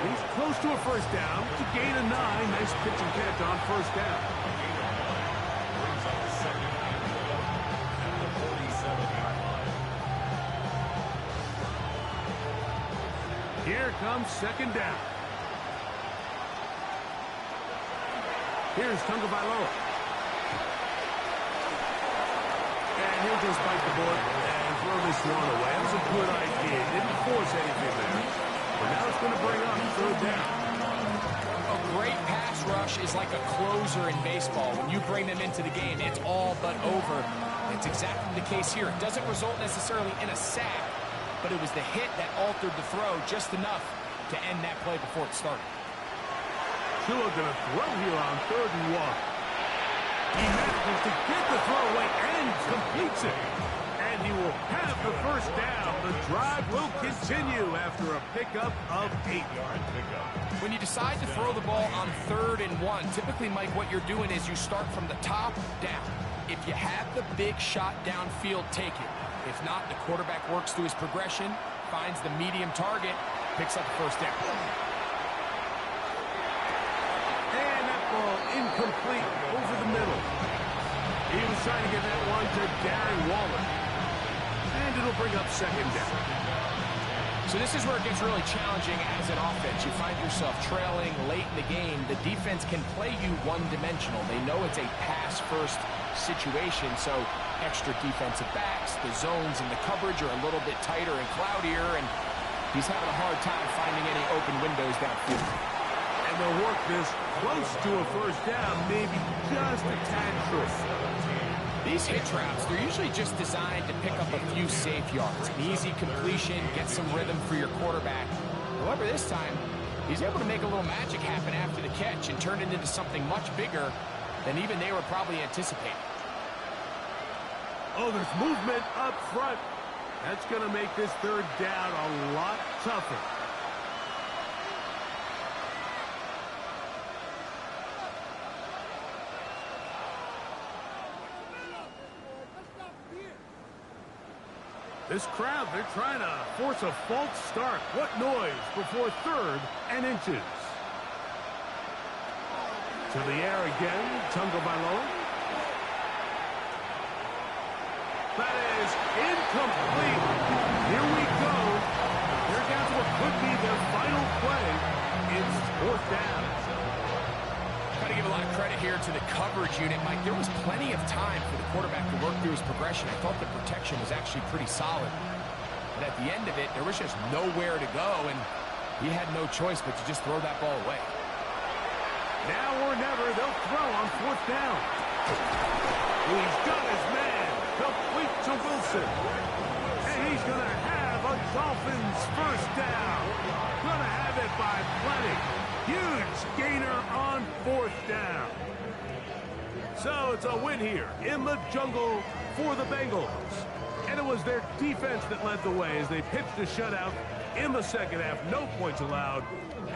Speaker 15: He's close to a first down to gain a 9. Nice pitch and catch on first down. Here comes 2nd down. Here's Tagovailoa. And he'll just bite the bullet and throw this one away. That was a good idea. Didn't force anything there. But now it's going to bring up 3rd down.
Speaker 16: A great pass rush is like a closer in baseball. When you bring them into the game, it's all but over. It's exactly the case here. It doesn't result necessarily in a sack, but it was the hit that altered the throw just enough to end that play before it started.
Speaker 15: Tua going to throw here on 3rd and 1. He manages to get the throw away and completes it. And he will have the first down. The drive will continue after a pickup of 8.
Speaker 16: When you decide to throw the ball on 3rd and 1, typically, Mike, what you're doing is you start from the top down. If you have the big shot downfield, take it. If not, the quarterback works through his progression, finds the medium target, picks up the first down.
Speaker 15: And that ball incomplete over the middle. He was trying to get that one to Darren Waller. And it'll bring up 2nd down.
Speaker 16: So this is where it gets really challenging as an offense. You find yourself trailing late in the game. The defense can play you one-dimensional. They know it's a pass-first situation, so extra defensive backs, the zones and the coverage are a little bit tighter and cloudier, and he's having a hard time finding any open windows downfield.
Speaker 15: And they'll work this close to a first down, maybe just a tad short.
Speaker 16: These hitch routes, they're usually just designed to pick up a few safe yards. An easy completion, get some rhythm for your quarterback. However, this time, he's able to make a little magic happen after the catch and turn it into something much bigger than even they were probably anticipating.
Speaker 15: Oh, there's movement up front. That's going to make this 3rd down a lot tougher. This crowd, they're trying to force a false start. What noise before 3rd and inches. To the air again, Tagovailoa. That is incomplete. Here we go. They're down to what could be their final play. It's 4th down.
Speaker 16: Got to give a lot of credit here to the coverage unit, Mike. There was plenty of time for the quarterback to work through his progression. I thought the protection was actually pretty solid. But at the end of it, there was just nowhere to go, and he had no choice but to just throw that ball away.
Speaker 15: Now or never, they'll throw on 4th down. He's got his man. Complete to Wilson. And he's going to have a Dolphins first down. Going to have it by plenty. Huge gainer on 4th down. So it's a win here in the jungle for the Bengals. And it was their defense that led the way as they pitched a shutout in the 2nd half. No points allowed,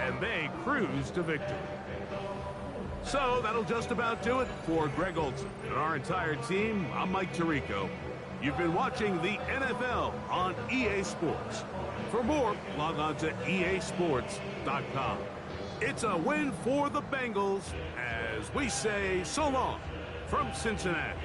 Speaker 15: and they cruised to victory. So that'll just about do it for Greg Olson and our entire team. I'm Mike Tirico. You've been watching the NFL on EA Sports. For more, log on to easports.com. It's a win for the Bengals as we say so long from Cincinnati.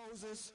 Speaker 1: Moses.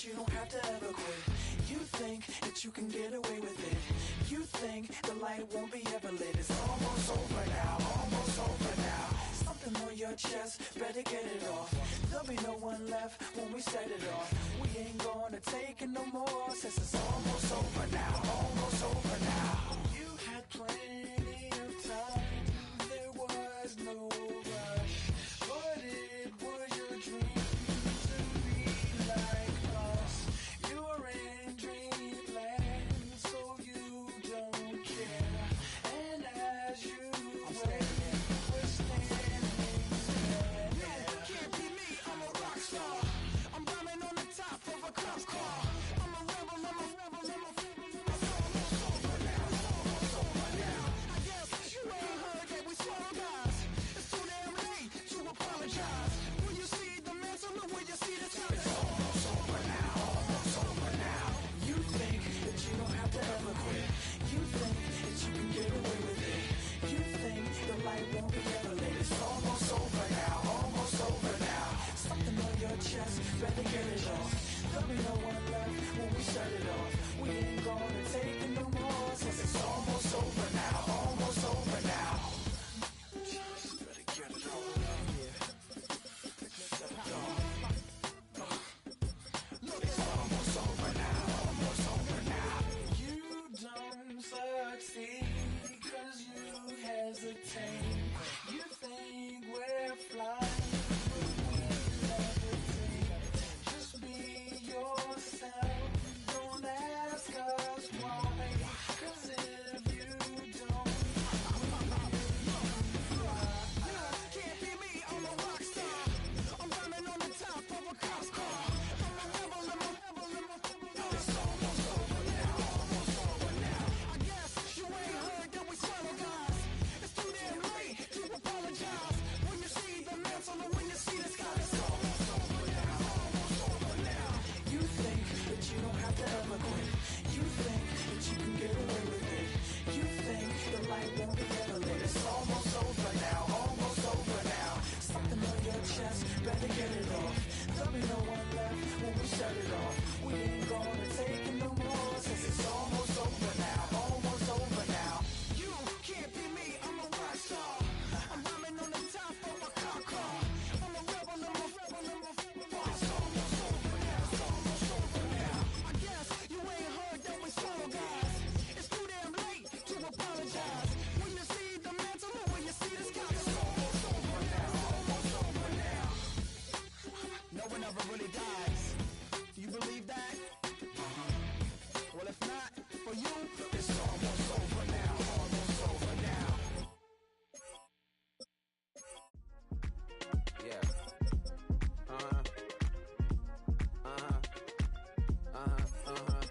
Speaker 1: You don't have to ever quit. You think that you can get away with it. You think the light won't be ever lit. It's almost over now, almost over now. Something on your chest, better get it off. There'll be no one left when we set it off. We ain't gonna take it no more, since it's almost over now, almost over now. You had plenty of time, there was no rush, but it was your dream to be like us. You're in dreamland, so you don't care. And as you wait, we're standing there. You can't be me, I'm a rock star. I'm rhyming on the top of a cop car. I'm a rebel, I'm a rebel, I'm a rebel. It's almost over now, almost over now. I guess you ain't heard that we swallow guys. It's too damn late to apologize. When you see the mantle, look when you see the sky. It's almost over now, almost over now. You think that you don't have to ever quit. You think that you can get away with it. You think the light won't be ever lit. It's almost over now, almost over now. Something on your chest, better get it off. There'll be no one left when we shut it off. We ain't gonna take it no more, since it's almost over now, almost over now. Just better get it off. Set it off. Look, it's almost over now, almost over now. You don't succeed 'cause you hesitate. You think we're flying, but we levitate. Just be yourself, don't ask us why. 'Cause if you don't, we fly. Can't be me, I'm a rock star. I'm rhyming on the top of a cop's car. I'm a rebel, I'm a rebel, I'm a rebel. It's almost over now, almost over now. I guess you ain't heard that we swallow guys. It's too damn late to apologize. When you see the mantle or when you see the sky, it's almost over now, almost over now. You think that you don't have to ever quit. You think that you can get away with it. You think the light won't be ever lit. It's almost over now, almost over now. Something on your chest, better get it off. There'll be no one left when we shut it off. We ain't gonna take it no more, since it's almost over now, almost over now. You can't be me, I'm a rock star. I'm rhyming on the top of a cop car. I'm a rebel, I'm a rebel, I'm a rebel. It's almost over now, it's almost over now. I guess you ain't heard that we swallow guys. It's too damn late to apologize. When you see the mantle or when you see the sky, it's almost over now, almost over now. No one ever really dies. Do you believe that? Well, if not, for you, it's almost over now, almost over now.
Speaker 2: Yeah. Uh-huh. Uh-huh. Uh-huh. Uh-huh.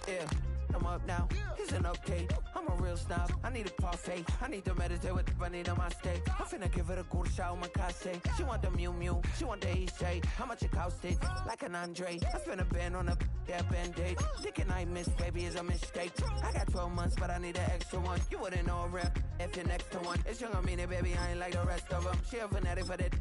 Speaker 2: Yeah, I'm up now. It's an update. I'm a real snob. I need a parfait. I need to meditate with the bunny on my steak. I'm finna give it a good shot with my case. She want the Mew Mew. She want the East J. How much it costed? Like an Andre. I spent a band on a that band-aid. Thinking I missed, baby, is a mistake. I got 12 months, but I need an extra one. You wouldn't know a real if you're next to one. It's young, I mean it, baby, I ain't like the rest of them. She a fanatic for that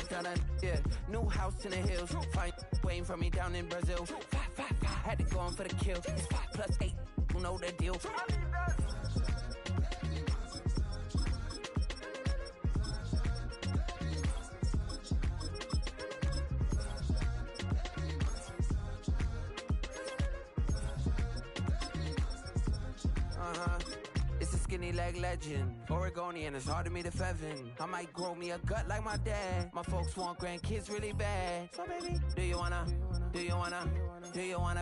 Speaker 2: done. Yeah, new house in the hills. Fine, waiting for me down in Brazil. 5, had to go on for the kill. It's 5 + 8, you know the deal. It's a skinny leg legend. Oregonian, it's hard to meet a Fevin. I might grow me a gut like my dad. My folks want grandkids really bad. So baby, do you wanna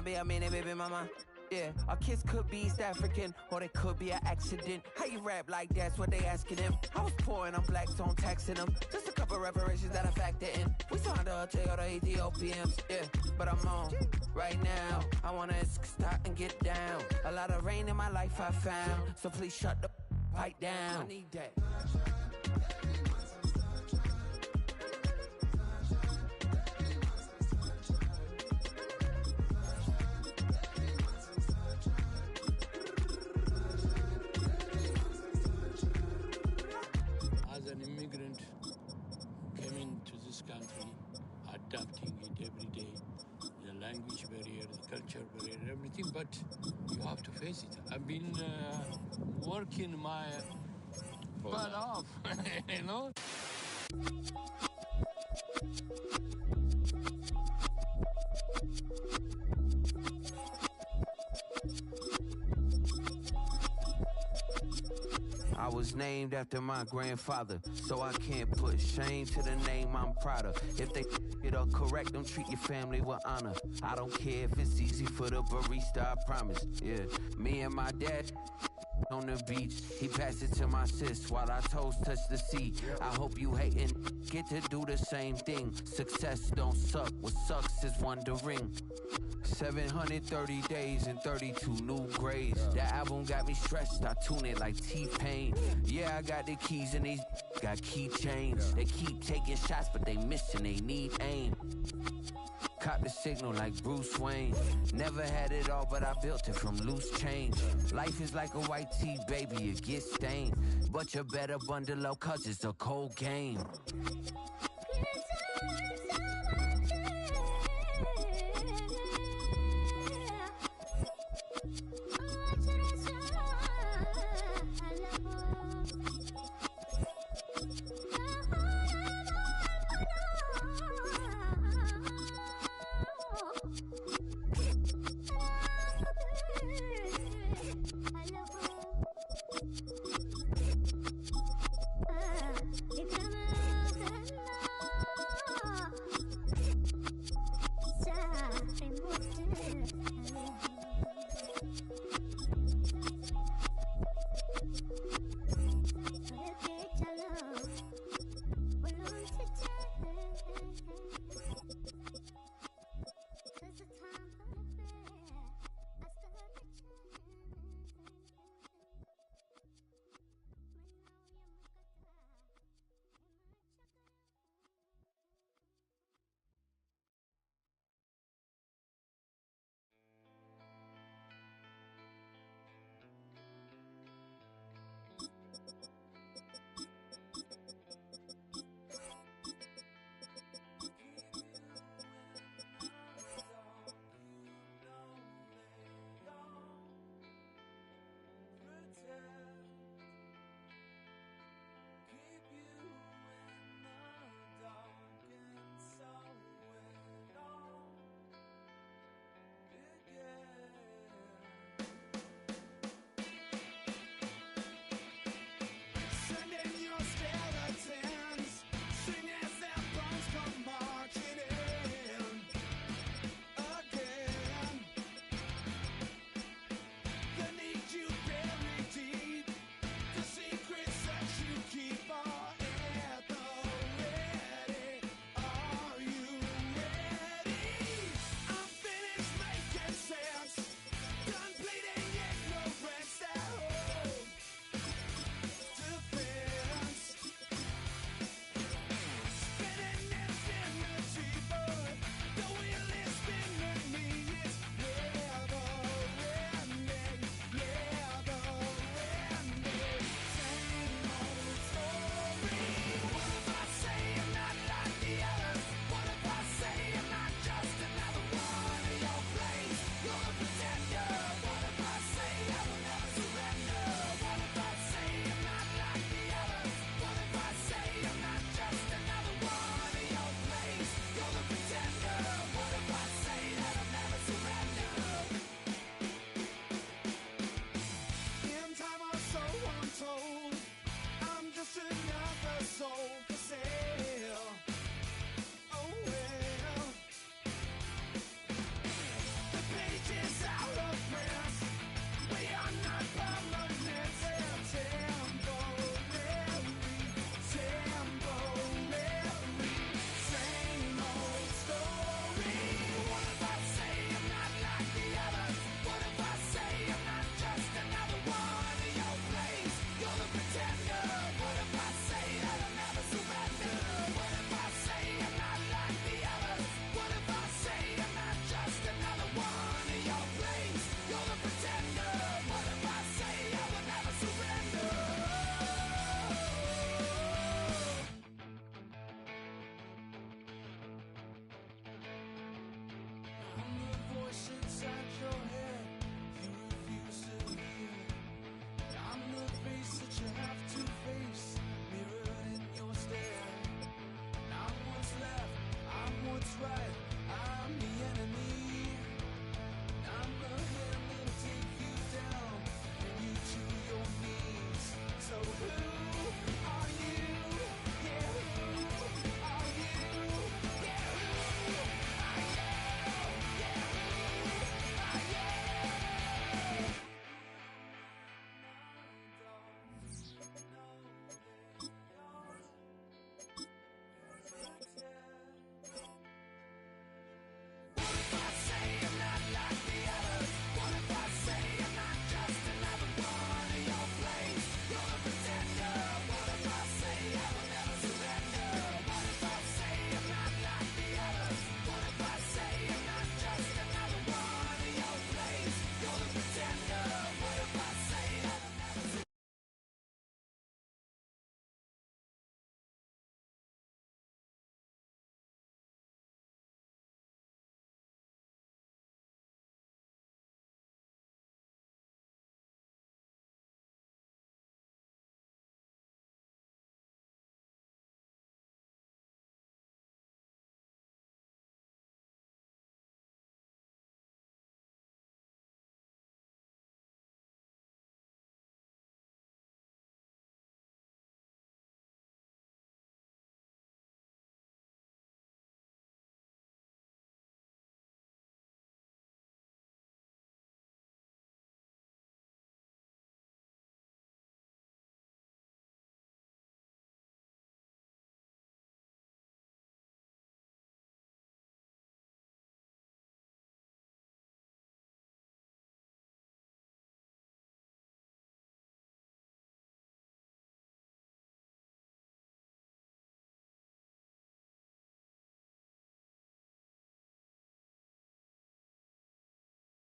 Speaker 2: be a mini baby mama? Yeah, our kids could be East African, or they could be an accident. How you rap like that's what they asking him. I was poor and I'm black, so I'm taxing them. Just a couple reparations that I factor in. We saw the Toyota Ethiopians, yeah, but I'm on right now. I wanna stop and get down. A lot of rain in my life I found, so please shut the pipe down. I need that.
Speaker 22: As an immigrant, came into this country, adapting it every day. The language barrier, the culture barrier, everything, but you have to face it. I've been working my butt off, you know?
Speaker 2: I was named after my grandfather, so I can't put shame to the name I'm proud of. If they it up correct, don't treat your family with honor. I don't care if it's easy for the barista, I promise. Yeah, me and my dad on the beach, he passed it to my sis while our toes touch the sea. I hope you hatin' get to do the same thing. Success don't suck, what sucks is wondering. 730 days and 32 new grades. That album got me stressed, I tune it like T-Pain. Yeah, I got the keys and these got keychains. They keep taking shots, but they missing, they need aim. Cop the signal like Bruce Wayne. Never had it all, but I built it from loose change. Life is like a white tee, baby, it gets stained. But you better bundle up, cause it's a cold game.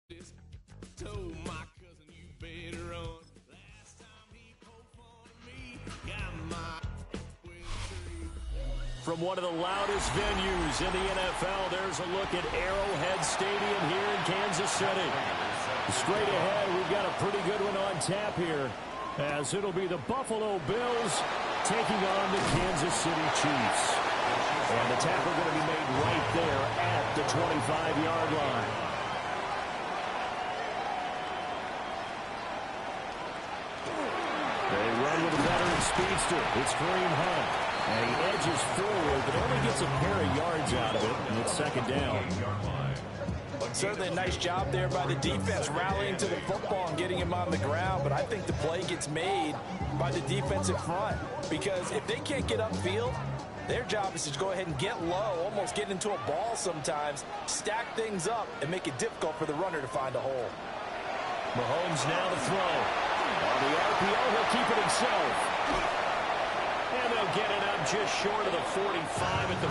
Speaker 14: Told my cousin you better run. Last time he poked fun at me, got my
Speaker 8: From one of the loudest venues in the NFL, there's a look at Arrowhead Stadium here in Kansas City. Straight ahead, we've got a pretty good one on tap here, as it'll be the Buffalo Bills taking on the Kansas City Chiefs. And the tackle going to be made right there at the 25-yard line. They run with a veteran speedster. It's Kareem Hunt. And he edges forward, but only gets a pair of yards out of it, and it's second down.
Speaker 11: Certainly a nice job there by the defense, rallying to the football and getting him on the ground. But I think the play gets made by the defensive front, because if they can't get upfield, their job is to go ahead and get low, almost get into a ball sometimes, stack things up, and make it difficult for the runner to find a hole.
Speaker 8: Mahomes now to throw. On the RPO, he'll keep it himself. And they'll get it up just short of the 45 at the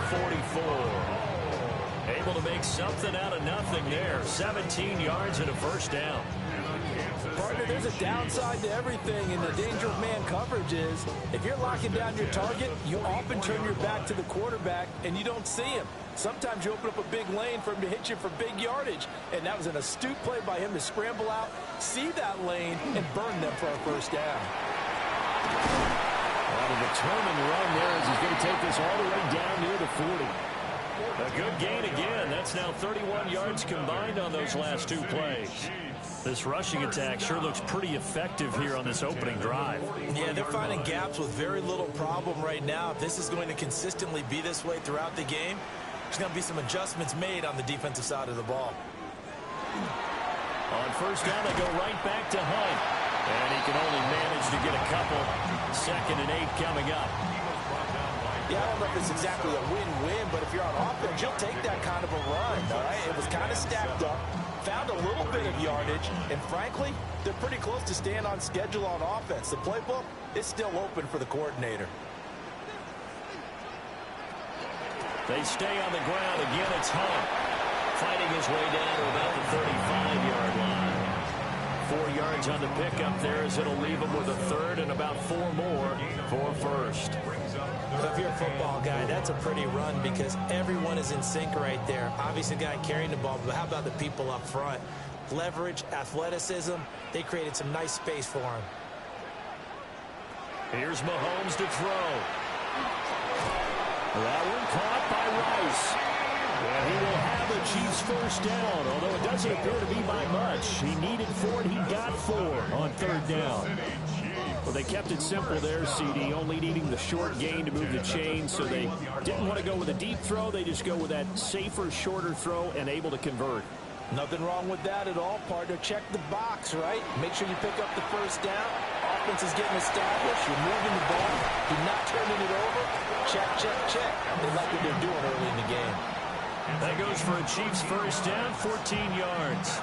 Speaker 8: 44. Able to make something out of nothing there. 17 yards and a first down.
Speaker 11: Partner, there's a downside to everything, and the danger of man coverage is if you're locking down your target, you often turn your back to the quarterback and you don't see him. Sometimes you open up a big lane for him to hit you for big yardage, and that was an astute play by him to scramble out, see that lane, and burn them for a first down.
Speaker 8: A determined run there as he's going to take this all the way down near the 40. A good gain again. That's now 31 yards combined on those last two plays. This rushing attack sure looks pretty effective here on this opening drive.
Speaker 11: Yeah, they're finding gaps with very little problem right now. If this is going to consistently be this way throughout the game, there's going to be some adjustments made on the defensive side of the ball.
Speaker 8: On first down, they go right back to Hunt. And he can only manage to get a couple. 2nd and 8 coming up.
Speaker 11: Yeah, I don't know if it's exactly a win-win, but if you're on offense, you'll take that kind of a run, all right? It was kind of stacked up, found a little bit of yardage, and frankly, they're pretty close to staying on schedule on offense. The playbook is still open for the coordinator.
Speaker 8: They stay on the ground. Again, it's Hunt, fighting his way down to about the 35-yard line. 4 yards on the pickup there, as it'll leave him with a third and about 4 more for first.
Speaker 11: If you're a football guy, that's a pretty run because everyone is in sync right there. Obviously, the guy carrying the ball, but how about the people up front? Leverage, athleticism, they created some nice space for him.
Speaker 8: Here's Mahomes to throw. That one caught by Rice. And he will have the Chiefs first down, although it doesn't appear to be by much. He needed 4, and he got 4 on third down. Well, they kept it simple there, CD, only needing the short gain to move the chain, so they didn't want to go with a deep throw. They just go with that safer, shorter throw and able to convert.
Speaker 11: Nothing wrong with that at all, partner. Check the box, right? Make sure you pick up the first down. Offense is getting established. You're moving the ball. You're not turning it over. Check, check, check. They like what they're doing early in the game.
Speaker 8: That goes for a Chiefs first down, 14 yards.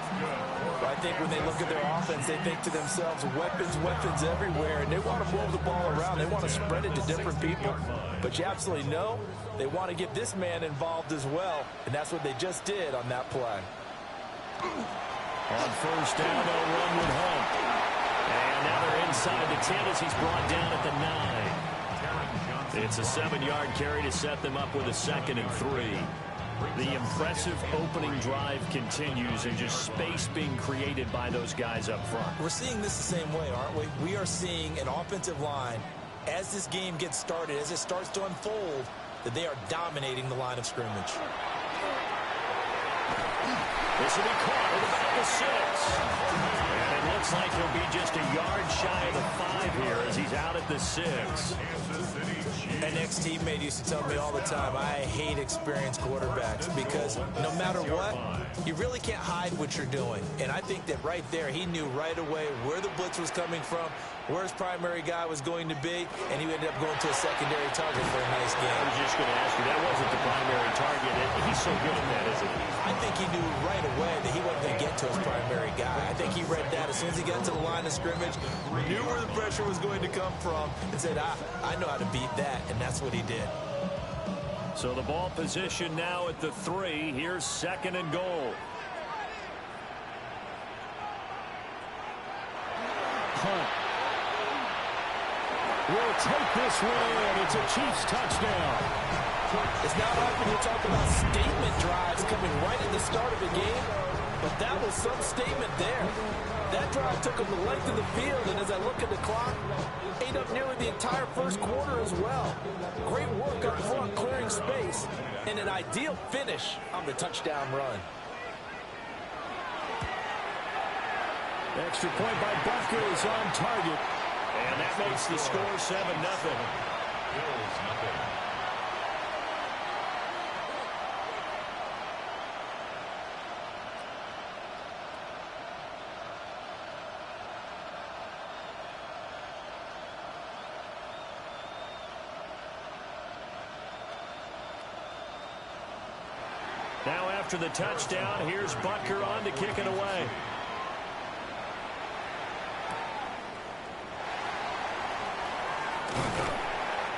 Speaker 11: I think when they look at their offense, they think to themselves, weapons everywhere, and they want to move the ball around. They want to spread it to different people. But you absolutely know they want to get this man involved as well, and that's what they just did on that play.
Speaker 8: On first down, they'll run with Hunt. And now they're inside the 10 as he's brought down at the 9. It's a 7-yard carry to set them up with a 2nd and 3. The impressive opening drive continues, and just space being created by those guys up front.
Speaker 11: We're seeing this the same way, aren't we? We are seeing an offensive line, as this game gets started, as it starts to unfold, that they are dominating the line of scrimmage.
Speaker 8: This will be caught at about the 6. And it looks like he'll be just a yard shy of the 5 here as he's out at the 6.
Speaker 11: An ex-teammate used to tell me all the time, I hate experienced quarterbacks because no matter what, you really can't hide what you're doing. And I think that right there, he knew right away where the blitz was coming from, where his primary guy was going to be, and he ended up going to a secondary target for a nice game.
Speaker 8: I was just going to ask you, that wasn't the primary target. He's so good at that, isn't he?
Speaker 11: I think he knew right away that he wasn't going to get to his primary guy. I think he read that as soon as he got to the line of scrimmage, knew where the pressure was going to come from, and said, I know how to beat that, and that's what he did.
Speaker 8: So the ball position now at the 3. Here's 2nd and goal.
Speaker 5: punt. Will take this one in. It's a Chiefs touchdown.
Speaker 11: It's not often you talk about statement drives coming right at the start of a game, but that was some statement there. That drive took them the length of the field, and as I look at the clock, ate up nearly the entire first quarter as well. Great work up front, clearing space, and an ideal finish on the touchdown run.
Speaker 5: Extra point by Butker is on target.
Speaker 8: And that makes the score 7-0.
Speaker 17: Bills nothing.
Speaker 8: Now after the touchdown, here's Butker on to kick it away.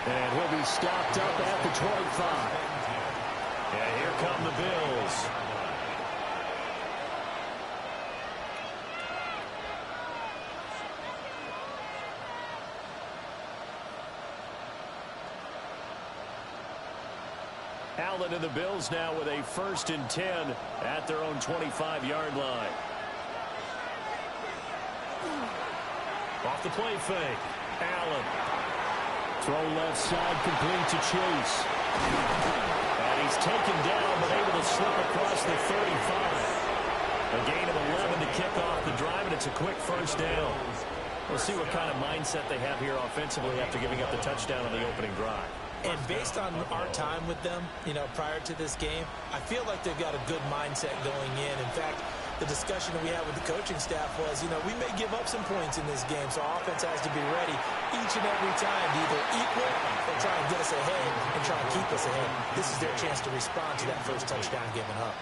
Speaker 5: And he'll be stopped up at the 25.
Speaker 8: And here come the Bills. Allen and the Bills now with a 1st and 10 at their own 25-yard line. Off the play fake. Allen.
Speaker 5: Throw left side, complete to Chase.
Speaker 8: And he's taken down, but able to slip across the 35. A gain of 11 to kick off the drive, and it's a quick 1st down. We'll see what kind of mindset they have here offensively after giving up the touchdown on the opening drive.
Speaker 11: And based on our time with them, prior to this game, I feel like they've got a good mindset going in. In fact, the discussion that we had with the coaching staff was, we may give up some points in this game, so offense has to be ready each and every time to either equal or try and get us ahead and try and keep us ahead. This is their chance to respond to that first touchdown given up.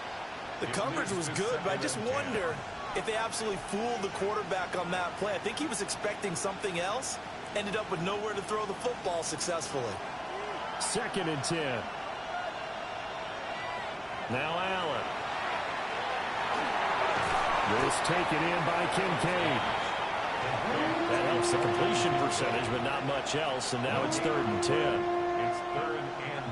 Speaker 11: The coverage was good, but I just wonder if they absolutely fooled the quarterback on that play. I think he was expecting something else, ended up with nowhere to throw the football successfully.
Speaker 8: 2nd and 10. Now Allen.
Speaker 5: This taken in by Kincaid.
Speaker 8: That helps the completion percentage, but not much else, and now it's 3rd and 10.
Speaker 17: It's 3rd and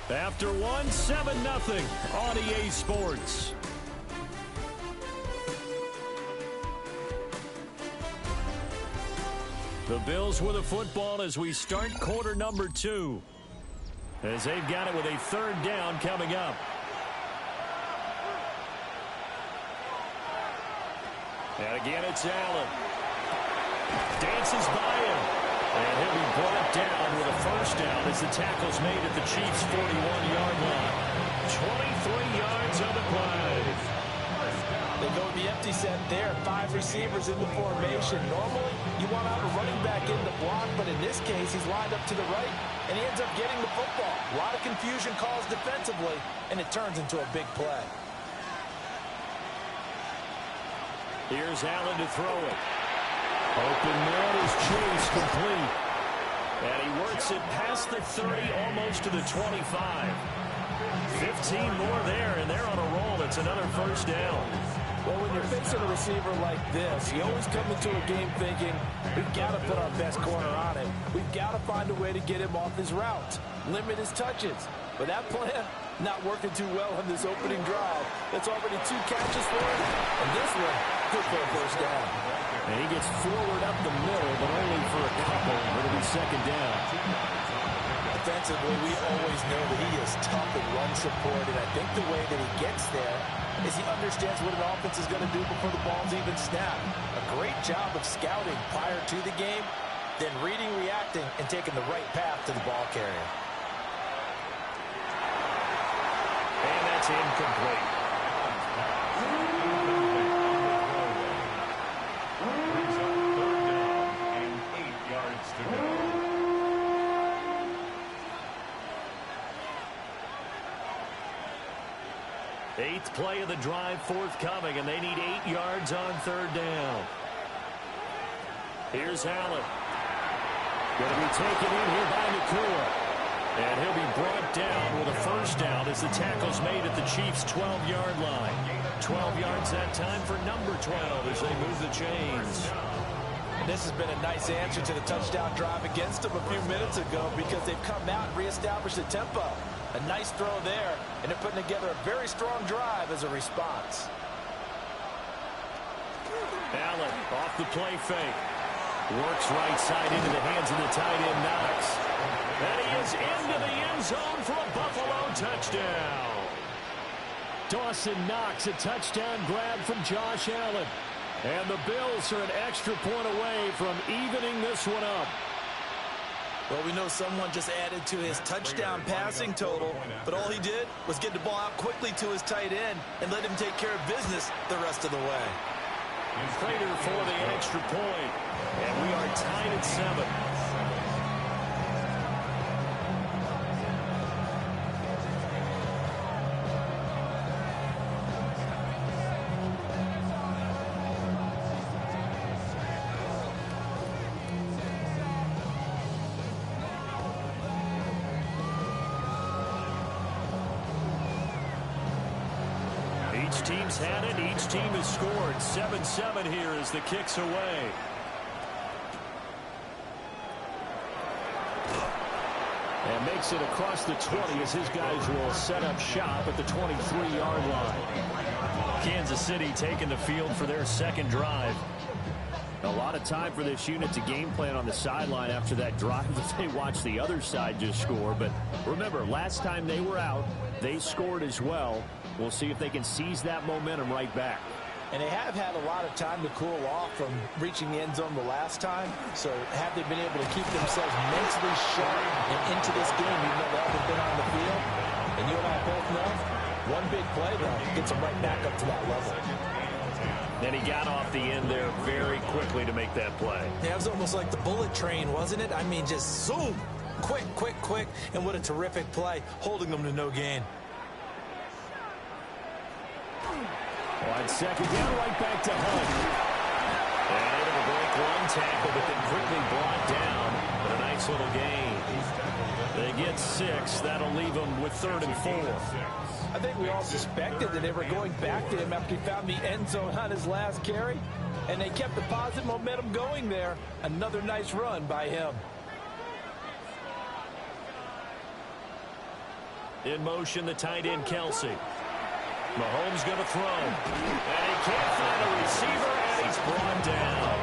Speaker 17: 10.
Speaker 8: After one, 7-0 on EA Sports. The Bills with the football as we start quarter number 2. As they've got it with a 3rd down coming up. And again, it's Allen. Dances by him. And he'll be brought down with a 1st down as the tackle's made at the Chiefs' 41-yard line. 23 yards on the play.
Speaker 11: They go with the empty set there. 5 receivers in the formation. Normally, you want to have a running back in the block, but in this case, he's lined up to the right, and he ends up getting the football. A lot of confusion caused defensively, and it turns into a big play.
Speaker 8: Here's Allen to throw it. Open man is Chase, complete. And he works it past the 30, almost to the 25. 15 more there, and they're on a roll. It's another 1st down.
Speaker 11: Well, when you're facing a receiver like this, you always come into a game thinking, we've got to put our best corner on him. We've got to find a way to get him off his route, limit his touches. But that plan, not working too well on this opening drive. That's already 2 catches for him, and this one, good for a 1st down.
Speaker 8: And he gets forward up the middle, but only for a couple. It'll be 2nd down.
Speaker 11: Defensively, we always know that he is tough in run support, and I think the way that he gets there is he understands what an offense is going to do before the ball's even snapped. A great job of scouting prior to the game, then reading, reacting, and taking the right path to the ball carrier.
Speaker 8: And that's incomplete.
Speaker 17: Brings up 3rd down and 8 yards to go.
Speaker 8: Eighth play of the drive forthcoming, and they need 8 yards on 3rd down. Here's Allen.
Speaker 5: Going to be taken in here by Nakua.
Speaker 8: And he'll be brought down with a first down as the tackle's made at the Chiefs' 12-yard line. 12 yards that time for number 12 as they move the chains.
Speaker 11: And this has been a nice answer to the touchdown drive against them a few minutes ago because they've come out and reestablished the tempo. A nice throw there, and they're putting together a very strong drive as a response.
Speaker 8: Allen off the play fake. Works right side into the hands of the tight end, Knox. And he is into the end zone for a Buffalo touchdown. Dawson Knox, a touchdown grab from Josh Allen. And the Bills are an extra point away from evening this one up.
Speaker 7: Well, we know someone just added to his touchdown passing total, but all he did was get the ball out quickly to his tight end and let him take care of business the rest of the way.
Speaker 8: Prater for the extra point. And we are tied at 7. Each team's had it. Each team has scored. 7-7 here as the kick's away. And makes it across the 20 as his guys will set up shop at the 23-yard line. Kansas City taking the field for their second drive. A lot of time for this unit to game plan on the sideline after that drive that they watched the other side just score. But remember, last time they were out, they scored as well. We'll see if they can seize that momentum right back.
Speaker 11: And they have had a lot of time to cool off from reaching the end zone the last time. So have they been able to keep themselves mentally sharp and into this game, even though they haven't been on the field? And you and I both know, one big play, though, gets them right back up to that level.
Speaker 8: Then he got off the end there very quickly to make that play.
Speaker 11: Yeah, it was almost like the bullet train, wasn't it? I mean, just zoom, quick, quick, quick. And what a terrific play, holding them to no gain.
Speaker 8: On second down, right back to Hunt. And able to break one tackle, but then quickly brought down. But a nice little gain. They get 6. That'll leave them with 3rd and 4.
Speaker 11: I think we all suspected that they were going back to him after he found the end zone on his last carry. And they kept the positive momentum going there. Another nice run by him.
Speaker 8: In motion, the tight end, Kelsey. Mahomes going to throw. And he can't find a receiver, and he's brought down.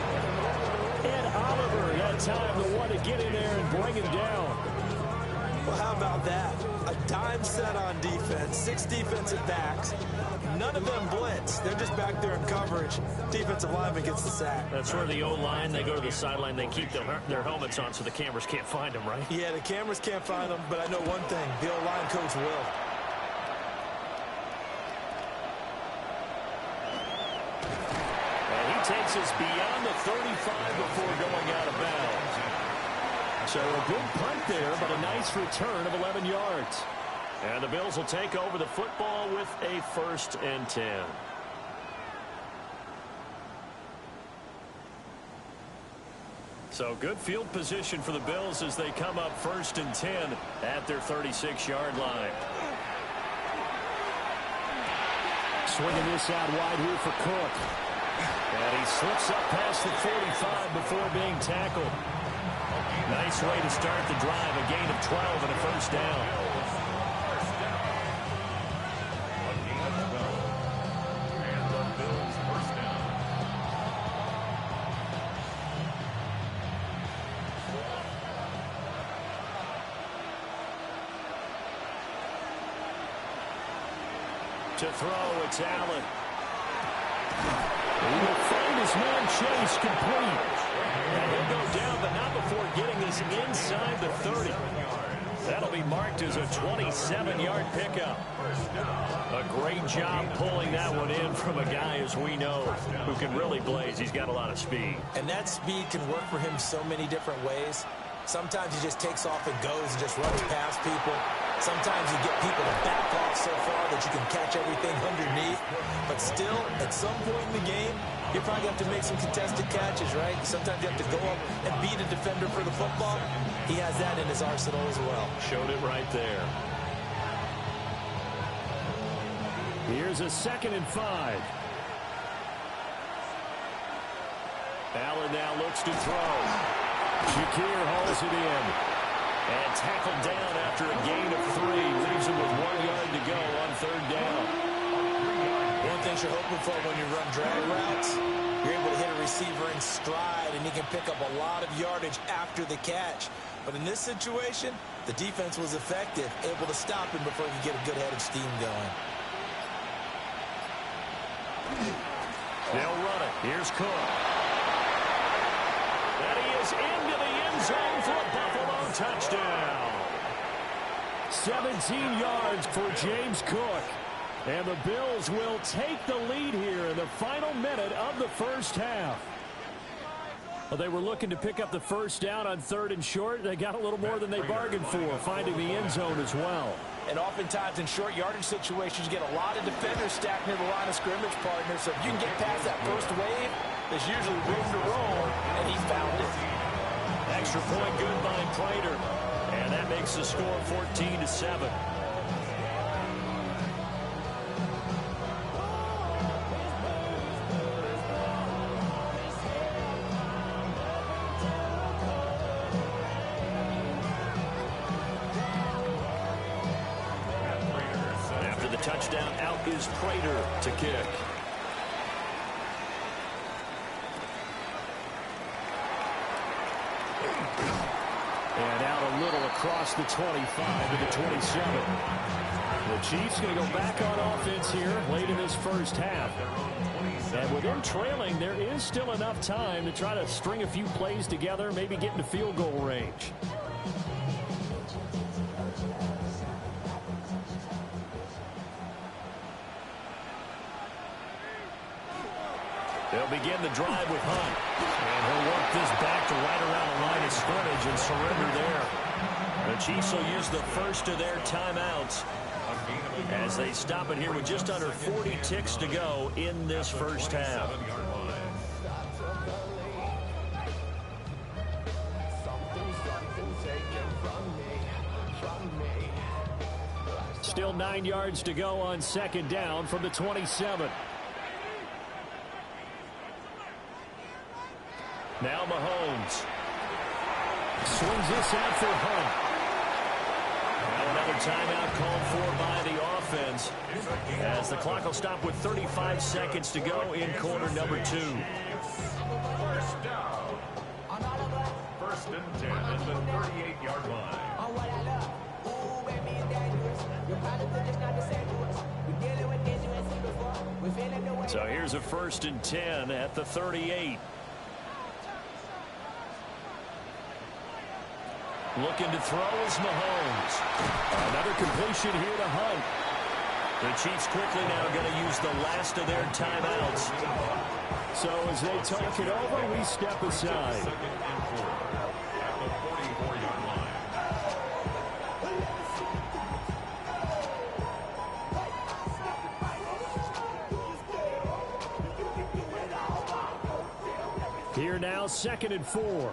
Speaker 8: Ed Oliver, that time, the one to get in there and bring him down.
Speaker 11: Well, how about that? A dime set on defense, 6 defensive backs. None of them blitz. They're just back there in coverage. Defensive lineman gets the sack.
Speaker 8: That's where the O-line, they go to the sideline, they keep their helmets on so the cameras can't find them, right?
Speaker 11: Yeah, the cameras can't find them, but I know one thing. The O-line coach will.
Speaker 8: Takes us beyond the 35 before going out of bounds. So a good punt there, but a nice return of 11 yards. And the Bills will take over the football with a 1st and 10. So good field position for the Bills as they come up 1st and 10 at their 36-yard line. Swinging this out wide here for Cook. And he slips up past the 45 before being tackled. Nice way to start the drive. A gain of 12 and a 1st down. To throw, it's Allen. He will find his man Chase complete. And he'll go down, but not before getting this inside the 30. That'll be marked as a 27-yard pickup. A great job pulling that one in from a guy, as we know, who can really blaze. He's got a lot of speed.
Speaker 11: And that speed can work for him so many different ways. Sometimes he just takes off and goes and just runs past people. Sometimes you get people to back off so far that you can catch everything underneath. But still, at some point in the game, you probably have to make some contested catches, right? Sometimes you have to go up and beat a defender for the football. He has that in his arsenal as well.
Speaker 8: Showed it right there.
Speaker 5: Here's a 2nd and 5. Allen now looks to throw. Shakir hauls it in. And tackled down after a gain of 3. Leaves him with 1 yard to go on 3rd down.
Speaker 11: One thing you're hoping for when you run drag routes, you're able to hit a receiver in stride, and he can pick up a lot of yardage after the catch. But in this situation, the defense was effective, able to stop him before he could get a good head of steam going.
Speaker 5: They'll run it. Here's Cook. And he is into the end zone for a Buffalo touchdown. 17 yards for James Cook. And the Bills will take the lead here in the final minute of the first half. Well, they were looking to pick up the first down on 3rd and short. They got a little more than they bargained for, finding the end zone as well.
Speaker 11: And oftentimes in short yardage situations, you get a lot of defenders stacked near the line of scrimmage, partner. So if you can get past that first wave, there's usually room to roll, and he found it.
Speaker 5: Extra point good by Prater. And that makes the score 14-7. After the touchdown, out is Prater to kick. And out a little across the 25 to the 27. The Chiefs going to go back on offense here late in this first half. And with them trailing, there is still enough time to try to string a few plays together, maybe get into field goal range. They'll begin the drive with Hunt. And he'll work this back to right around the line of scrimmage and surrender there. The Chiefs will use the first of their timeouts as they stop it here with just under 40 ticks to go in this first half. Still 9 yards to go on 2nd down from the 27. Now Mahomes swings this out for Hunt. Now another timeout called for by the offense as the clock will stop with 35 seconds to go in quarter number 2.
Speaker 17: First down. 1st and 10 at the 38-yard line.
Speaker 5: So here's a 1st and 10 at the 38. Looking to throw is Mahomes. Another completion here to Hunt. The Chiefs quickly now going to use the last of their timeouts. So as they talk it over, we step aside.
Speaker 17: 2nd and 4 at the 44-yard line.
Speaker 5: Here now, 2nd and 4.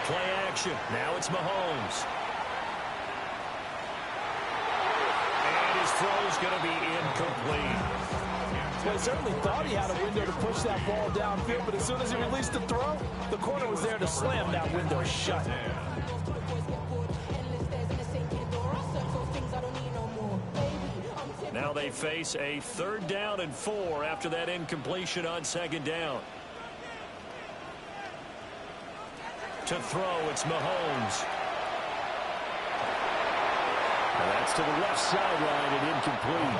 Speaker 5: Play action. Now it's Mahomes. And his throw's going to be incomplete.
Speaker 11: Well, he certainly thought he had a window to push that ball downfield, but as soon as he released the throw, the corner was there to slam that window shut.
Speaker 5: Now they face a 3rd down and 4 after that incompletion on 2nd down. To throw, it's Mahomes. And that's to the left sideline and incomplete.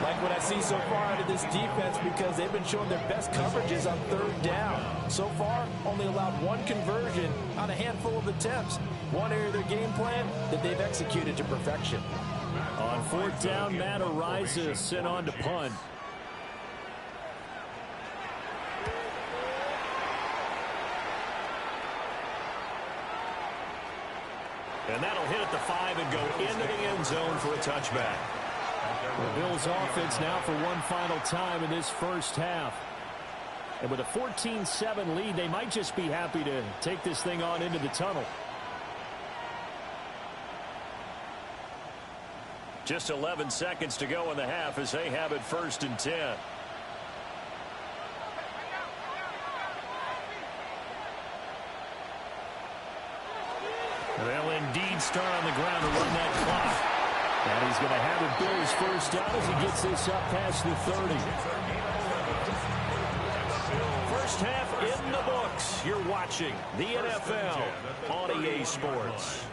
Speaker 11: Like what I see so far out of this defense, because they've been showing their best coverages on 3rd down. So far, only allowed 1 conversion on a handful of attempts. One area of their game plan that they've executed to perfection.
Speaker 5: On 4th down, Matt Araiza sent on to punt.
Speaker 8: And that'll hit at the 5 and go into the end zone for a touchback. The Bills offense now for one final time in this first half. And with a 14-7 lead, they might just be happy to take this thing on into the tunnel. Just 11 seconds to go in the half as they have it 1st and 10. They'll indeed start on the ground to run that clock. And he's going to have it Bills first down as he gets this up past the 30. First half in the books. You're watching the NFL on EA Sports.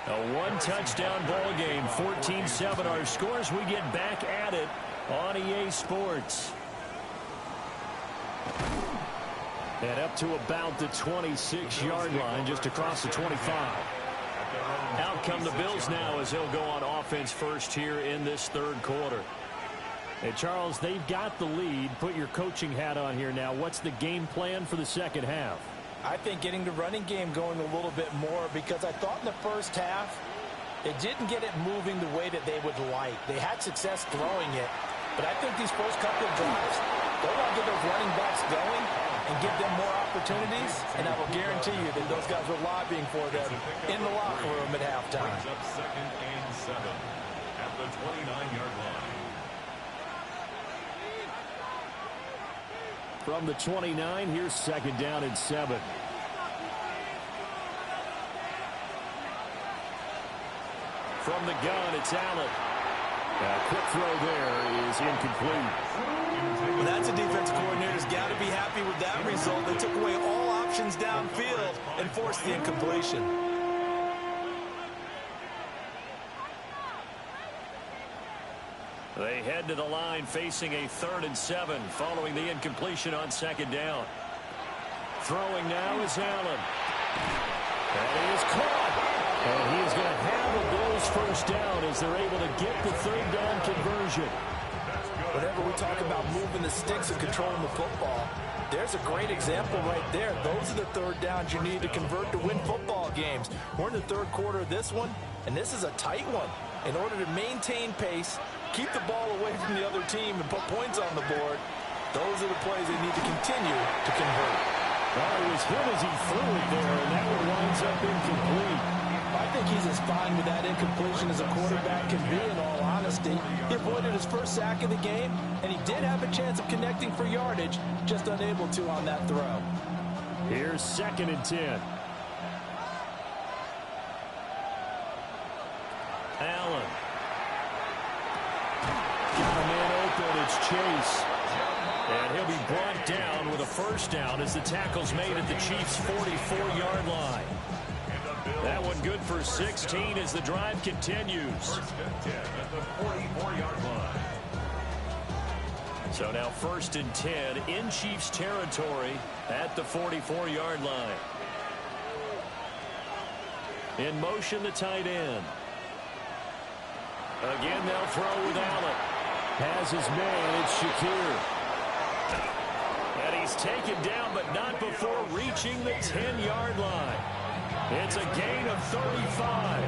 Speaker 8: A one-touchdown ball game, 14-7 our scores. We get back at it on EA Sports. And up to about the 26-yard line, just across the 25. Out come the Bills now as they'll go on offense first here in this third quarter. And Charles, they've got the lead. Put your coaching hat on here now. What's the game plan for the second half?
Speaker 11: I think getting the running game going a little bit more, because I thought in the first half they didn't get it moving the way that they would like. They had success throwing it, but I think these first couple of drives, they want to get those running backs going and give them more opportunities, and I will guarantee you that those guys were lobbying for them in the locker room at halftime.
Speaker 17: Brings up 2nd and 7 at the 29-yard line.
Speaker 8: From the 29, here's 2nd down and 7. From the gun, it's Allen. A quick throw there is incomplete.
Speaker 7: Well, that's a defensive coordinator's got to be happy with that result. They took away all options downfield and forced the incompletion.
Speaker 8: They head to the line facing a 3rd and 7 following the incompletion on 2nd down. Throwing now is Allen. That is caught. And he is going to have a Bills first down as they're able to get the 3rd down conversion.
Speaker 11: Whenever we talk about moving the sticks and controlling the football, there's a great example right there. Those are the 3rd downs you need to convert to win football games. We're in the 3rd quarter of this one, and this is a tight one. In order to maintain pace, keep the ball away from the other team, and put points on the board, those are the plays they need to continue to convert.
Speaker 8: Well, he was hit as he threw it there, and that one winds up incomplete.
Speaker 11: I think he's as fine with that incompletion as a quarterback can be, in all honesty. He avoided his first sack of the game, and he did have a chance of connecting for yardage, just unable to on that throw.
Speaker 8: Here's 2nd and 10. Allen. Got a man open. It's Chase. And he'll be brought down with a first down as the tackle's made at the Chiefs' 44-yard line. That one good for 16 as the drive continues.
Speaker 17: 1st and 10 at the 44-yard line.
Speaker 8: So now 1st and 10 in Chiefs territory at the 44-yard line. In motion, the tight end. Again, they'll throw with Allen. Has his man, it's Shakir. And he's taken down, but not before reaching the 10-yard line. It's a gain of 35.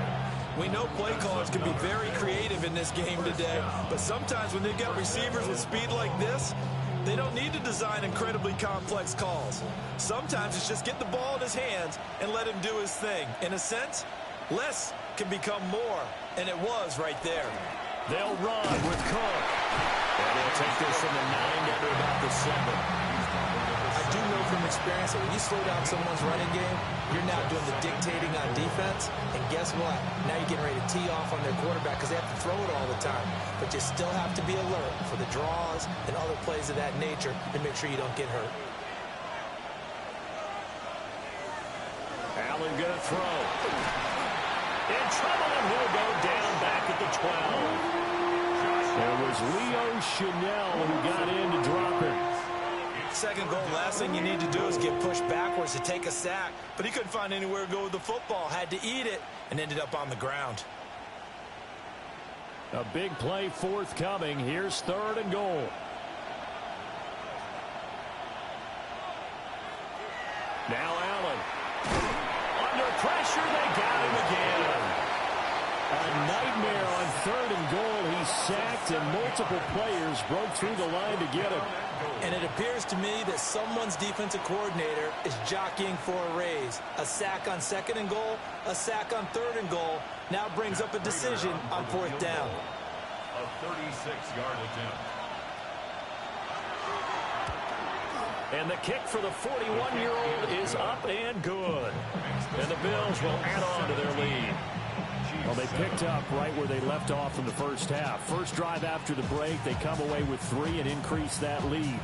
Speaker 7: We know play callers can be very creative in this game today, but sometimes when they've got receivers with speed like this, they don't need to design incredibly complex calls. Sometimes it's just get the ball in his hands and let him do his thing. In a sense, less can become more, and it was right there.
Speaker 8: They'll run with Cook. And they'll take this from the 9 down to about the 7.
Speaker 11: I do know from experience that when you slow down someone's running game, you're now doing the dictating on defense, and guess what? Now you're getting ready to tee off on their quarterback because they have to throw it all the time. But you still have to be alert for the draws and other plays of that nature and make sure you don't get hurt.
Speaker 8: Allen gonna throw. In trouble, and he'll go down back at the 12. It was Leo Chanel who got in to drop it.
Speaker 7: Second goal, last thing you need to do is get pushed backwards to take a sack, but he couldn't find anywhere to go with the football, had to eat it, and ended up on the ground.
Speaker 8: A big play forthcoming. Here's 3rd and goal. Now Allen. pressure. They got him again. A nightmare on 3rd and goal. He's sacked, and multiple players broke through the line to get him.
Speaker 11: And it appears to me that someone's defensive coordinator is jockeying for a raise. A sack on 2nd and goal, a sack on 3rd and goal, now brings up a decision on 4th down.
Speaker 17: A 36-yard attempt.
Speaker 8: And the kick for the 41-year-old is up and good. And the Bills will add on to their lead. Well, they picked up right where they left off in the first half. First drive after the break, they come away with 3 and increase that lead.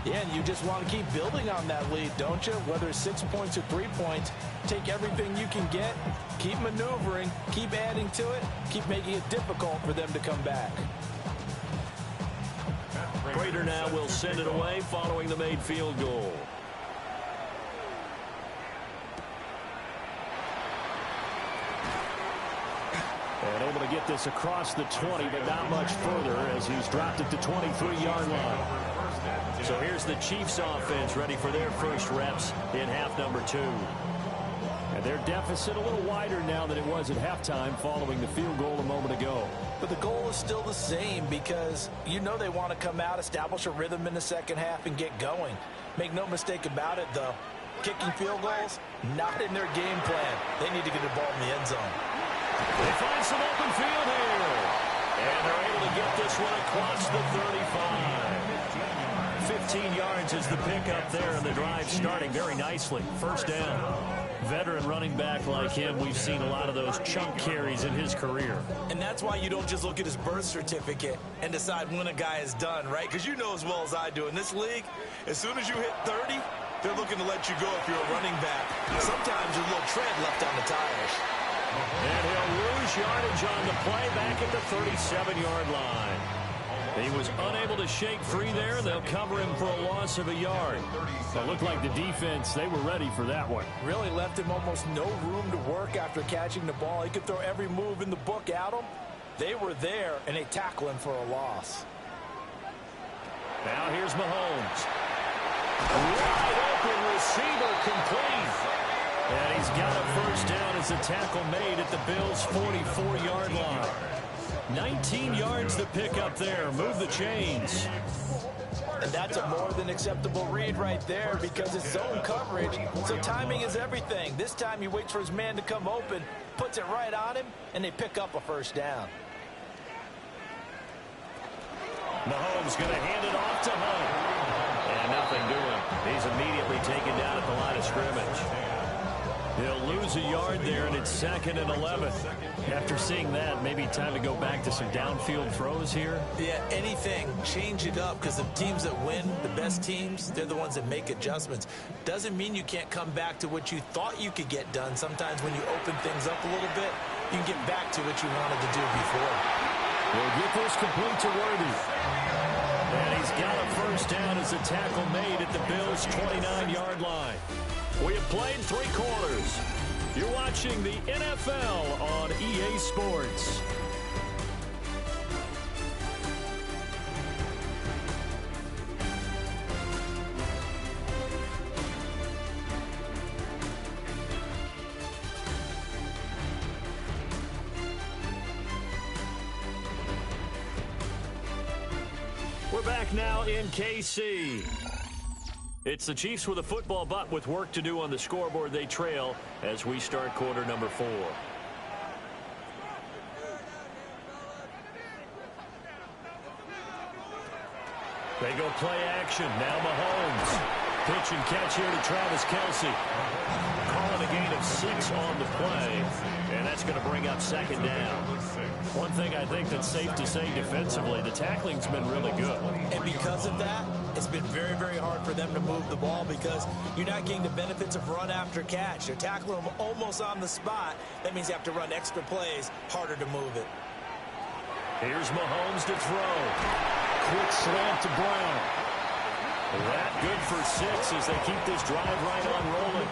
Speaker 11: Yeah, and you just want to keep building on that lead, don't you? Whether it's 6 points or 3 points, take everything you can get, keep maneuvering, keep adding to it, keep making it difficult for them to come back.
Speaker 8: Prater now will send it away following the made field goal. And able to get this across the 20, but not much further as he's dropped at the 23-yard line. So here's the Chiefs offense ready for their first reps in half number 2. And their deficit a little wider now than it was at halftime following the field goal a moment ago.
Speaker 11: But the goal is still the same because you know they want to come out, establish a rhythm in the second half, and get going. Make no mistake about it, though. Kicking field goals, not in their game plan. They need to get the ball in the end zone.
Speaker 8: They find some open field here. And they're able to get this one across the 35. 15 yards is the pickup there, and the drive starting very nicely. First down. Veteran running back like him, we've seen a lot of those chunk carries in his career.
Speaker 11: And that's why you don't just look at his birth certificate and decide when a guy is done, right? Because you know as well as I do, in this league, as soon as you hit 30, they're looking to let you go if you're a running back. Sometimes there's a little tread left on the tires.
Speaker 8: And he'll lose yardage on the play back at the 37-yard line. He was unable to shake free there. They'll cover him for a loss of a yard. It looked like the defense, they were ready for that one.
Speaker 11: Really left him almost no room to work after catching the ball. He could throw every move in the book at him. They were there, and they tackle him for a loss.
Speaker 8: Now here's Mahomes. Wide open receiver complete. And he's got a first down as a tackle made at the Bills' 44-yard line. 19 yards to pick up there. Move the chains.
Speaker 11: And that's a more than acceptable read right there because it's zone coverage. So timing is everything. This time he waits for his man to come open, puts it right on him, and they pick up a first down.
Speaker 8: Mahomes going to hand it off to Hunt. And nothing doing. He's immediately taken down at the line of scrimmage. He'll lose a yard there, and it's 2nd and 11. After seeing that, maybe time to go back to some downfield throws here.
Speaker 11: Yeah, anything. Change it up because the teams that win, the best teams, they're the ones that make adjustments. Doesn't mean you can't come back to what you thought you could get done. Sometimes when you open things up a little bit, you can get back to what you wanted to do before.
Speaker 8: We'll get this complete to Worthy. And he's got a first down as a tackle made at the Bills' 29-yard line. We have played 3 quarters. You're watching the NFL on EA Sports. We're back now in KC. It's the Chiefs with a football, but with work to do on the scoreboard. They trail as we start quarter number 4. They go play action. Now Mahomes. Pitch and catch here to Travis Kelce. Calling a gain of 6 on the play. And that's going to bring up 2nd down. One thing I think that's safe to say defensively, the tackling's been really good.
Speaker 11: And because of that, it's been very, very hard for them to move the ball because you're not getting the benefits of run after catch. They're tackling them almost on the spot. That means you have to run extra plays, harder to move it.
Speaker 8: Here's Mahomes to throw. Quick slant to Brown. That good for 6 as they keep this drive right on rolling.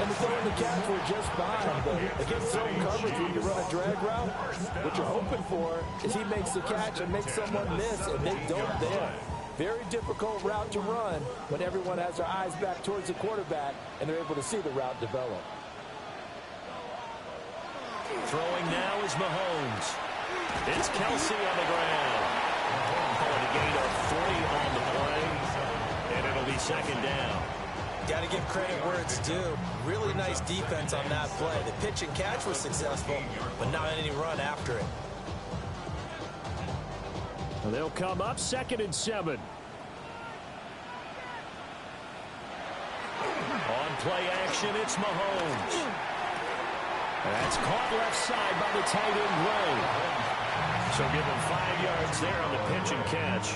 Speaker 11: And the throw in the catch were just fine. But against zone coverage, when you run a drag route, what you're hoping for is he makes the catch and makes someone miss, and they don't there. Very difficult route to run when everyone has their eyes back towards the quarterback and they're able to see the route develop.
Speaker 8: Throwing now is Mahomes. It's Kelsey on the ground. Calling a gain of 40 on the play, and it'll be second down.
Speaker 11: Got to give credit where it's due. Really nice defense on that play. The pitch and catch was successful, but not any run after it.
Speaker 8: They'll come up 2nd and 7. On play action, it's Mahomes. That's caught left side by the tight end, Gray. So give him 5 yards there on the pitch and catch.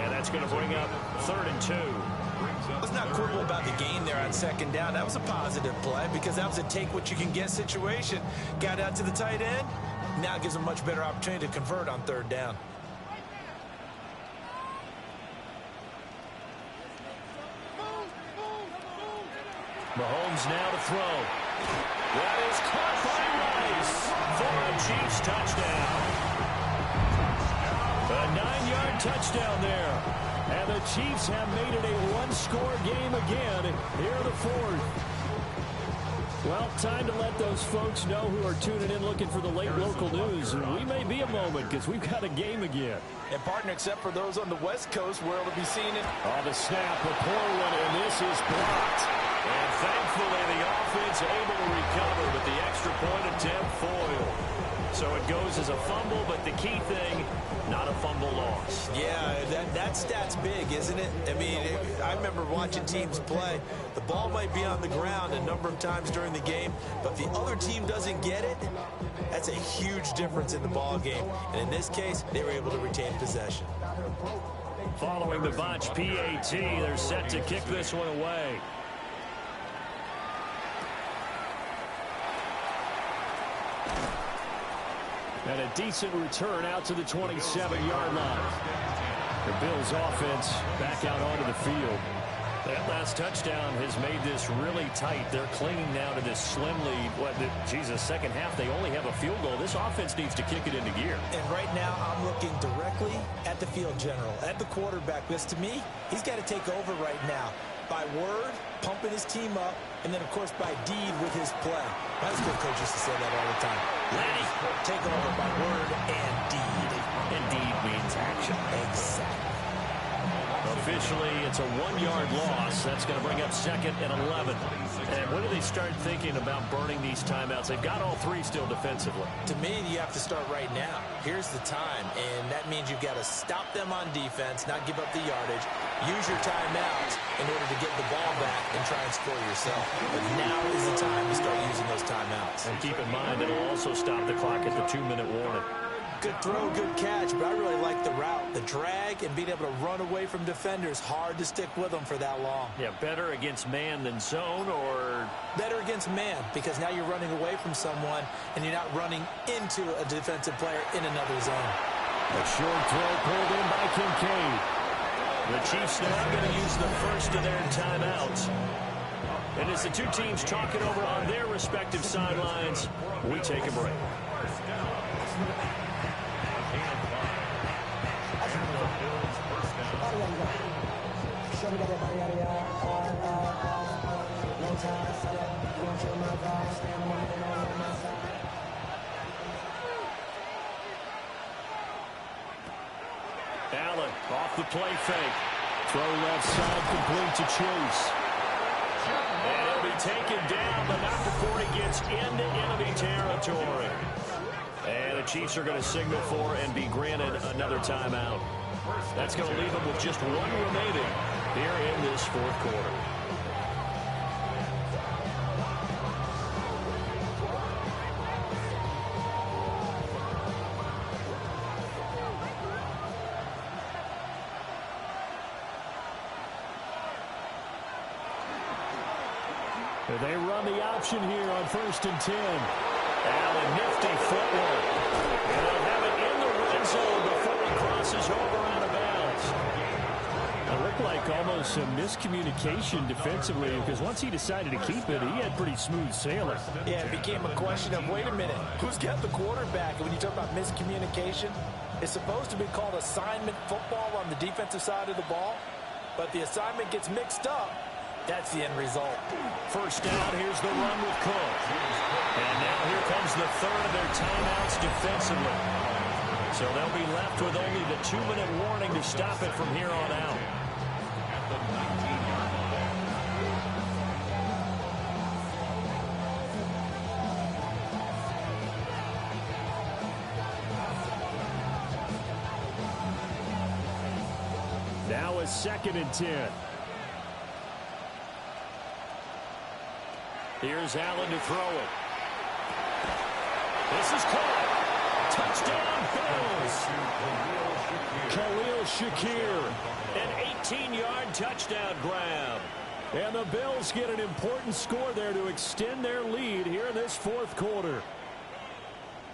Speaker 8: And that's going to bring up 3rd and 2.
Speaker 11: Let's not quibble about the gain there on 2nd down. That was a positive play because that was a take-what-you-can-get situation. Got out to the tight end. Now gives him a much better opportunity to convert on 3rd down.
Speaker 8: Mahomes now to throw. That is caught by Rice for a Chiefs touchdown. A 9-yard touchdown there. And the Chiefs have made it a one-score game again here in the 4th. Well, time to let those folks know who are tuning in looking for the late local news. We may be a moment because we've got a game again.
Speaker 11: And partner, except for those on the West Coast, where it'll be seen it.
Speaker 8: On the snap, a poor one, and this is blocked. And thankfully, the offense able to recover with the extra point attempt foiled. So it goes as a fumble, but the key thing, not a fumble loss.
Speaker 11: Yeah, that stat's big, isn't it? I mean, I remember watching teams play. The ball might be on the ground a number of times during the game, but the other team doesn't get it. That's a huge difference in the ball game. And in this case, they were able to retain possession.
Speaker 8: Following the botch PAT, they're set to kick this one away. And a decent return out to the 27-yard line. The Bills offense back out onto the field. That last touchdown has made this really tight. They're clinging now to this slim lead. Second half, they only have a field goal. This offense needs to kick it into gear.
Speaker 11: And right now, I'm looking directly at the field general, at the quarterback. Because to me, he's got to take over right now. By word, pumping his team up, and then, of course, by deed with his play. My school coach used to say that all the time. Lenny, take over by word and deed.
Speaker 8: And deed means action.
Speaker 11: Exactly.
Speaker 8: Officially, it's a 1-yard loss. That's going to bring up 2nd and 11. And when do they start thinking about burning these timeouts? They've got all 3 still defensively.
Speaker 11: To me, you have to start right now. Here's the time, and that means you've got to stop them on defense, not give up the yardage, use your timeouts in order to get the ball back and try and score yourself. But now is the time to start using those timeouts.
Speaker 8: And keep in mind, it'll also stop the clock at the 2-minute warning.
Speaker 11: Good throw, good catch, but I really like the route. The drag and being able to run away from defenders, hard to stick with them for that long.
Speaker 8: Yeah, better against man than zone, or?
Speaker 11: Better against man, because now you're running away from someone and you're not running into a defensive player in another zone.
Speaker 8: A short throw pulled in by Kincaid. The Chiefs now going to use the first of their timeouts. And as the two teams talk it over on their respective sidelines, we take a break. Allen off the play fake. Throw left side complete to Chase. And he'll be taken down, but not before he gets into enemy territory. And the Chiefs are going to signal for and be granted another timeout. That's going to leave them with just 1 remaining here in this 4th quarter. They run the option here on 1st and 10. Allen, nifty footwork. And they'll have it in the red zone before he crosses over out of bounds. It looked like almost some miscommunication defensively, because once he decided to keep it, he had pretty smooth sailing.
Speaker 11: Yeah, it became a question of, wait a minute, who's got the quarterback? And when you talk about miscommunication, it's supposed to be called assignment football on the defensive side of the ball, but the assignment gets mixed up, That's the end result.
Speaker 8: First down, here's the run with Cook. And now here comes the third of their timeouts defensively. So they'll be left with only the 2-minute warning to stop it from here on out. Now a 2nd and 10. Here's Allen to throw it. This is caught. Touchdown, Bills. Khalil Shakir, an 18-yard touchdown grab. And the Bills get an important score there to extend their lead here in this 4th quarter.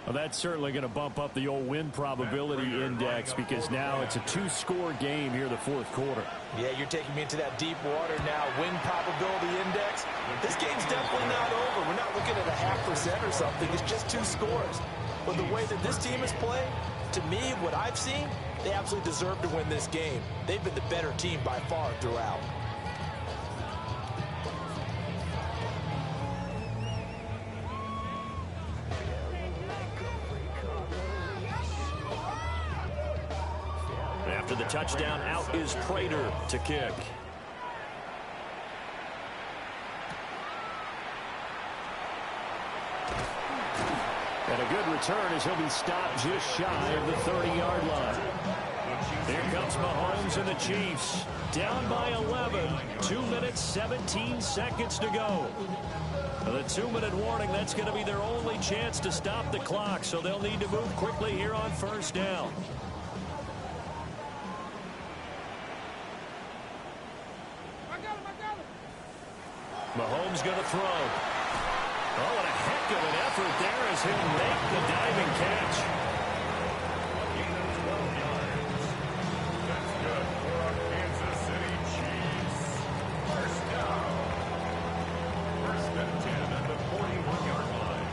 Speaker 8: Well, that's certainly going to bump up the old win probability index because now it's a 2-score game here in the 4th quarter.
Speaker 11: Yeah, you're taking me into that deep water now. Win probability index. This game's definitely not over. We're not looking at a 0.5% or something. It's just 2 scores. But the way that this team has played, to me, what I've seen, they absolutely deserve to win this game. They've been the better team by far throughout.
Speaker 8: After the touchdown, out is Prater to kick. And a good return as he'll be stopped just shy of the 30-yard line. Here comes Mahomes and the Chiefs. Down by 11. 2 minutes, 17 seconds to go. The 2-minute warning, that's going to be their only chance to stop the clock, so they'll need to move quickly here on 1st down. Mahomes going to throw. Oh, what a heck of an effort there as he'll make the diving catch.
Speaker 17: Gain of 12 yards. That's good for our Kansas City Chiefs. First down. 1st and 10 at the 41-yard line.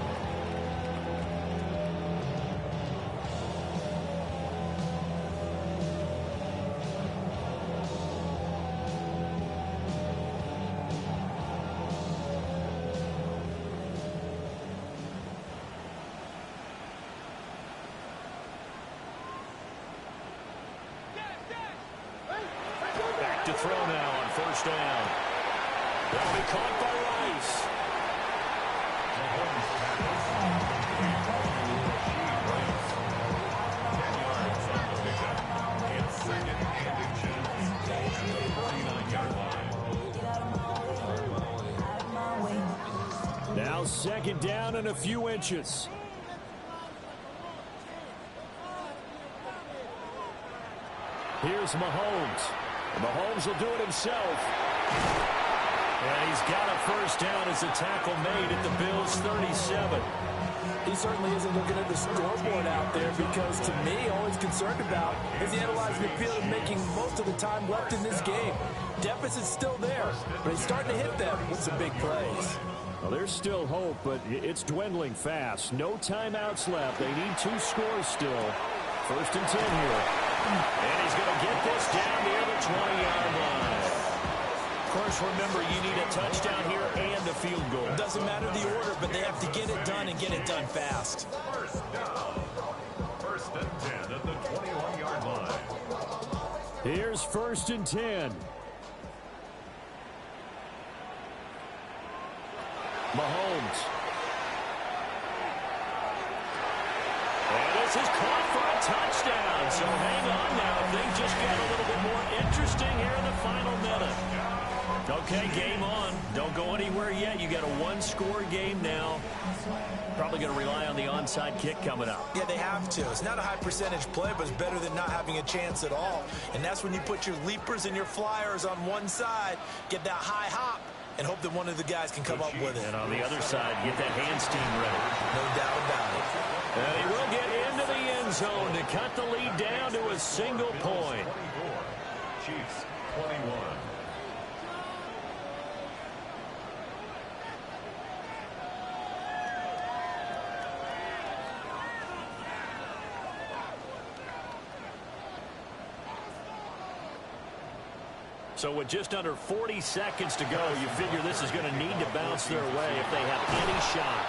Speaker 8: Back to throw now on 1st down. That'll be caught by Rice. Now 2nd down and a few inches. Here's Mahomes. Mahomes will do it himself. And he's got a 1st down as a tackle made at the Bills' 37.
Speaker 11: He certainly isn't looking at the scoreboard out there because, to me, all he's concerned about is analyzing the field and making most of the time left in this game. Deficit's still there, but he's starting to hit them with some big plays.
Speaker 8: Well, there's still hope, but it's dwindling fast. No timeouts left. They need 2 scores still. 1st and 10 here. And he's going to get this down near the 20-yard line. Of course, remember, you need a touchdown here and a field goal.
Speaker 11: Doesn't matter the order, but they have to get it done and get it done fast.
Speaker 17: 1st down. 1st and 10 at the 21-yard line.
Speaker 8: Here's 1st and 10. Mahomes. And this is caught for a touchdown. So hang on now. Things just get a little bit more interesting here in the final minute. Okay, game on. Don't go anywhere yet. You got a 1-score game now. Probably going to rely on the onside kick coming up.
Speaker 11: Yeah, they have to. It's not a high percentage play, but it's better than not having a chance at all. And that's when you put your leapers and your flyers on one side, get that high hop, and hope that one of the guys can come up with it.
Speaker 8: And on the other side, get that hand steam ready.
Speaker 11: No doubt about it.
Speaker 8: And he will get into the end zone to cut the lead down to a single point.
Speaker 17: 24. Chiefs 21.
Speaker 8: So with just under 40 seconds to go, you figure this is going to need to bounce their way if they have any shot.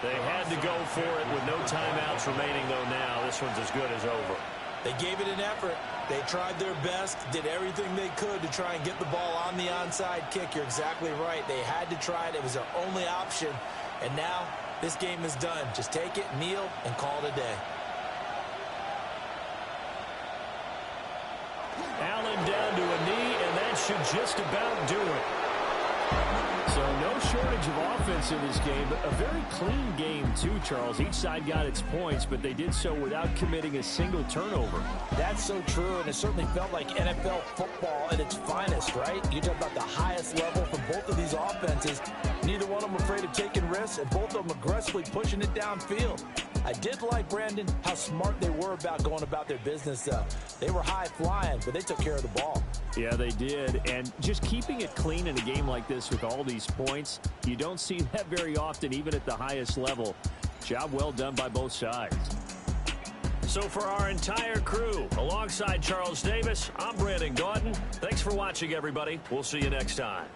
Speaker 8: They had to go for it with no timeouts remaining, though now. This one's as good as over.
Speaker 7: They gave it an effort. They tried their best, did everything they could to try and get the ball on the onside kick. You're exactly right. They had to try it. It was their only option. And now this game is done. Just take it, kneel, and call it a day.
Speaker 8: Allen down to a knee, and that should just about do it. So no shortage of offense in this game, but a very clean game too, Charles. Each side got its points, but they did so without committing a single turnover.
Speaker 11: That's so true, and it certainly felt like NFL football at its finest, right? You talk about the highest level for both of these offenses. Neither one of them afraid of taking risks, and both of them aggressively pushing it downfield. I did like, Brandon, how smart they were about going about their business. They were high flying, but they took care of the ball.
Speaker 8: Yeah, they did. And just keeping it clean in a game like this with all these points, you don't see that very often, even at the highest level. Job well done by both sides. So for our entire crew, alongside Charles Davis, I'm Brandon Gaudin. Thanks for watching, everybody. We'll see you next time.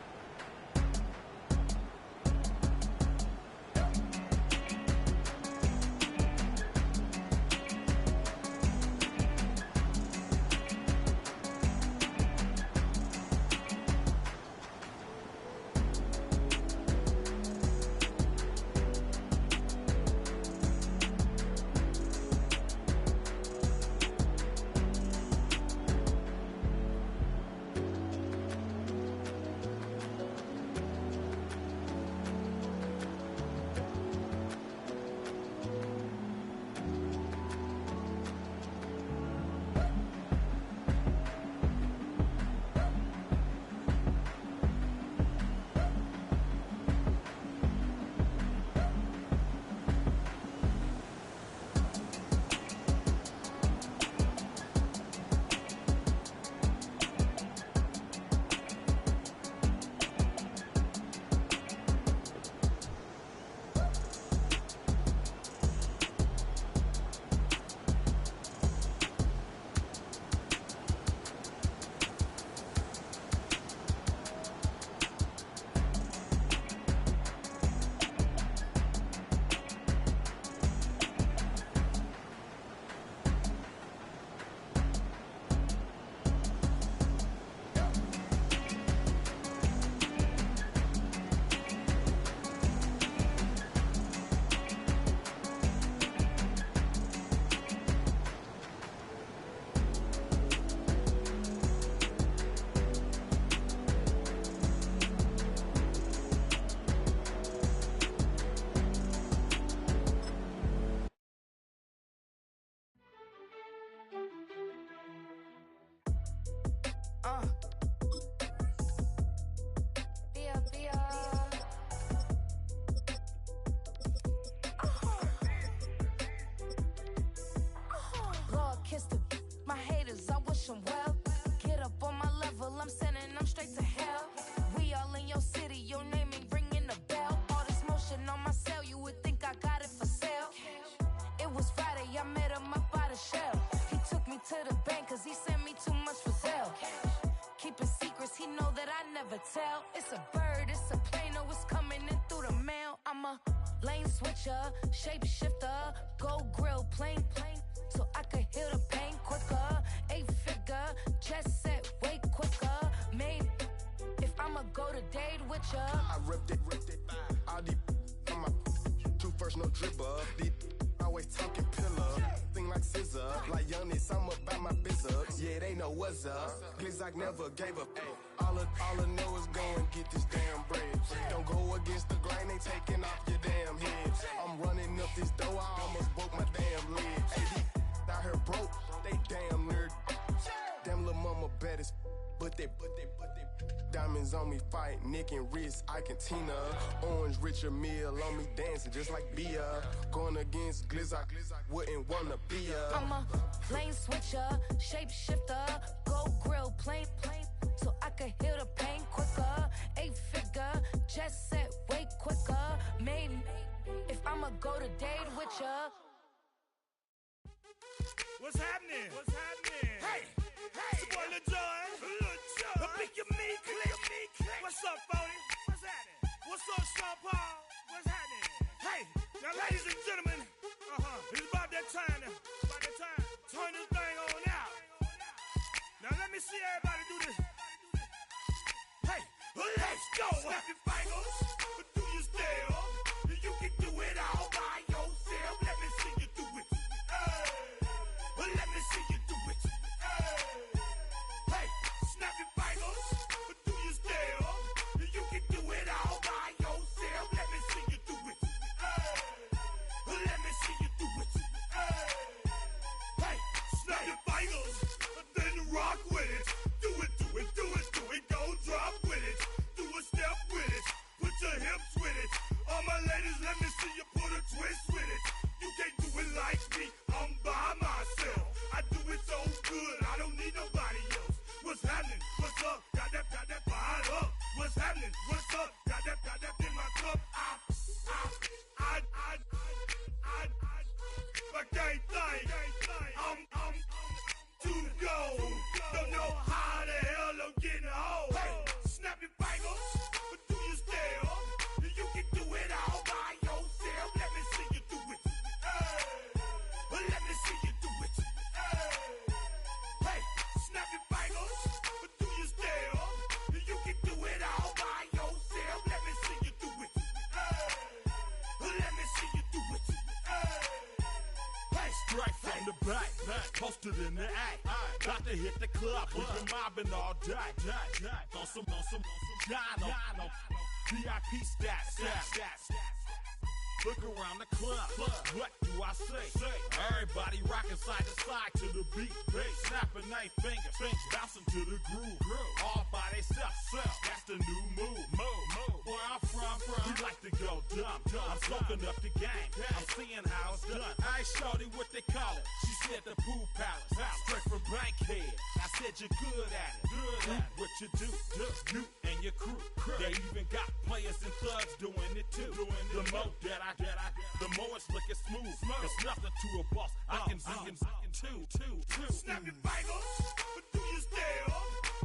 Speaker 4: Well, get up on my level, I'm sending them straight to hell. We all in your city, your name ain't ringing the bell. All this motion on my cell, you would think I got it for sale. It was Friday, I met him up by the shell. He took me to the bank, cause he sent me too much for sale. Keeping secrets, he know that I never tell. It's a bird, it's a plane, oh, it's coming in through the mail. I'm a lane switcher, shapeshifter, go grill, plane, so I could heal the pain quicker. 8-figure, just set way quicker. Maybe if I'ma go to date with ya.
Speaker 13: I ripped it. All these on my two first, no dribble. These always talking pillar. Thing like scissor. Like youngest, I'm about my business. Yeah, they know what's up. Glizzock never gave up. All I know is go and get this damn bread. Don't go against the grain, they taking off your damn head. I'm running up this door, I almost broke my damn leg. Hey, out here broke, they damn nerd. Damn little mama bad as but they diamonds on me fight, neck and wrist, I can Tina. Orange Richard Mill on me dancing just like Bia. Going against Glizzock, wouldn't wanna be a.
Speaker 4: I'm a lane switcher, shapeshifter, go grill, plane, so I could heal the pain quicker. 8-figure, just set way quicker. Maybe if I'ma go to date with ya.
Speaker 23: What's happening? Hey, it's your boy
Speaker 1: see everybody do this. Hey, let's go. Snap your fingers, do your step. You can do it all by yourself. Let me see you do it. Hey, let me see you do it. Hey, snap your fingers, do your step. You can do it all by yourself. Let me see you do it. Let me see you do it. Hey, snap your fingers, then rock with it. Do it, do it, do it, do it. Go drop with it. Do a step with it. Put your hips with it. All my ladies, let me see you put a twist with it. You can't do it like me. I'm by myself. I do it so good. I don't need nobody else. What's happening? What's up? Got that fired up. What's happening? What's up? Got that in my cup. I can't think. I'm too go. Don't know how the hell I'm getting home. Hey, snap your fingers, do your step. You can do it all by yourself. Let me see you do it. Let me see you do it. Hey, snap your fingers, do your step. You can do it all by yourself. Let me see you do it. Let me see you do it. Hey,
Speaker 18: straight from the back, posted in the act. Got to hit the club, we've been mobbing all day. On some Jono, VIP stats. Look around the club, what do I say? Everybody rocking side to side to the beat. Snapping their fingers, bouncing to the groove. All by themselves, that's the new move. Where I'm from, we like to go dumb. I'm soaking up the game, I'm seeing how it's done. I ain't shorty what they call it. She said the pool palace, straight from Bankhead. I said you're good at it. What you do, you and your crew. They even got players and thugs doing it too. The more that I get, the more it's looking smooth. It's nothing to a boss. I can see him two.
Speaker 1: Snap your fingers, do your step.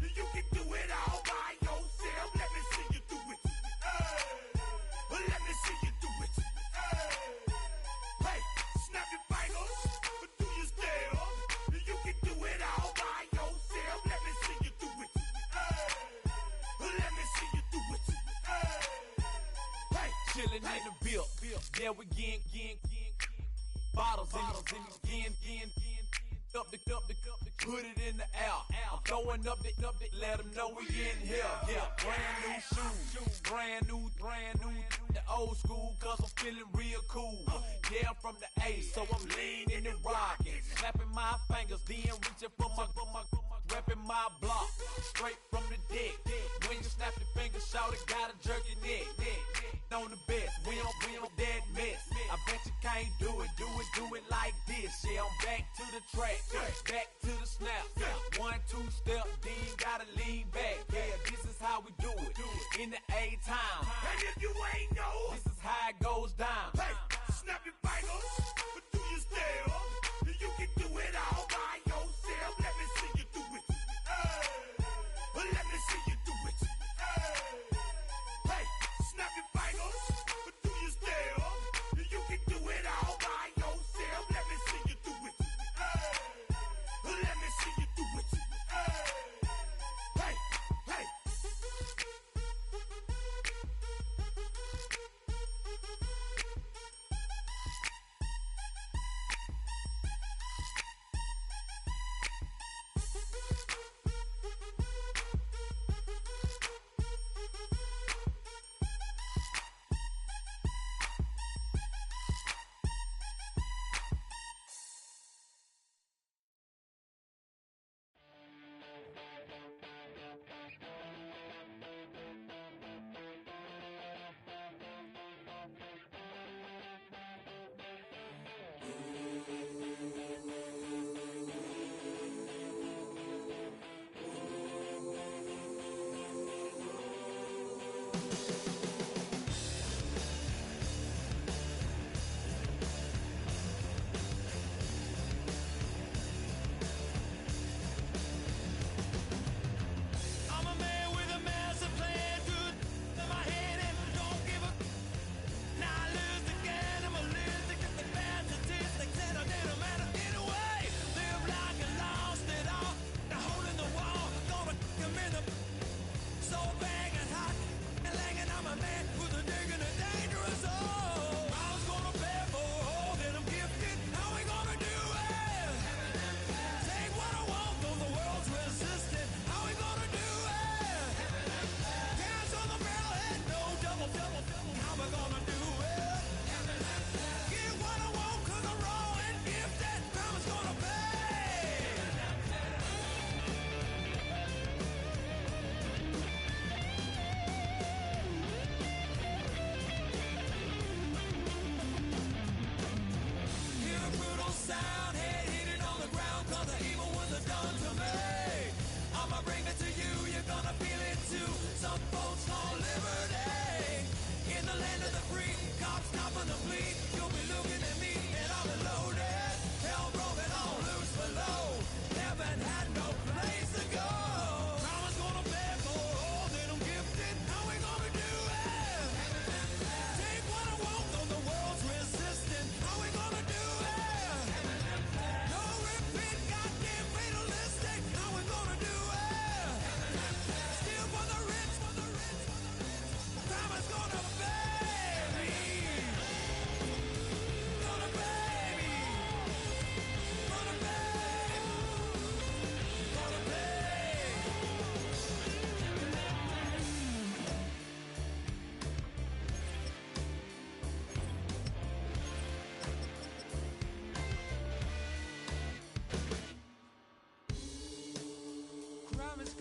Speaker 1: You can do it all by yourself. Let me see you do it. Let me see you do it. Hey, snap your fingers, do your step. You can do it all by yourself. Let me see you do it. Let me see you do it. Hey,
Speaker 6: chillin' in the bill. Yeah, we again. Bottles in again. Up the put it in the air. I'm throwing up the, let them know we in here. Yeah, brand new shoes, brand new. The old school, cause I'm feeling real cool. Yeah, I'm from the A, so I'm leaning and rocking. Snapping my fingers, then reaching for my repping my block. Straight from the deck. When you snap your fingers, shout it, gotta jerk your neck. On the best, we don't dead mess. I bet you can't do it like this. Yeah, I'm back to the track, back to the snap. 1, 2 step, then gotta lean back. Yeah, this is how we do it in the A-time.
Speaker 1: And if you ain't know,
Speaker 6: this is how it goes down.
Speaker 1: Hey, snap your fingers, do your step. You can do it all by yourself. Let me see you do it. Let me see you do it. Hey, snap your fingers, do your step. You can do it all by yourself. Let me see you do it.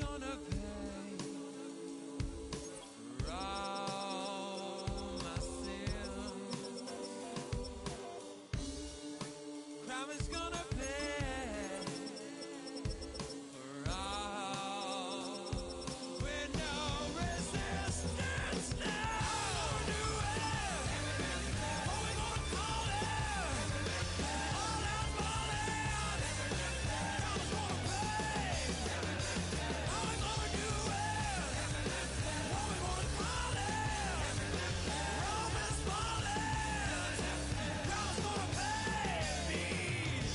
Speaker 14: gonna pay for all my sins. Crime is gonna pay for all with no resistance. Now do it. What we gonna call it? All out falling. Crime's gonna pay. How we gonna do it? What we gonna call it? Rome is falling. Crime's gonna pay me.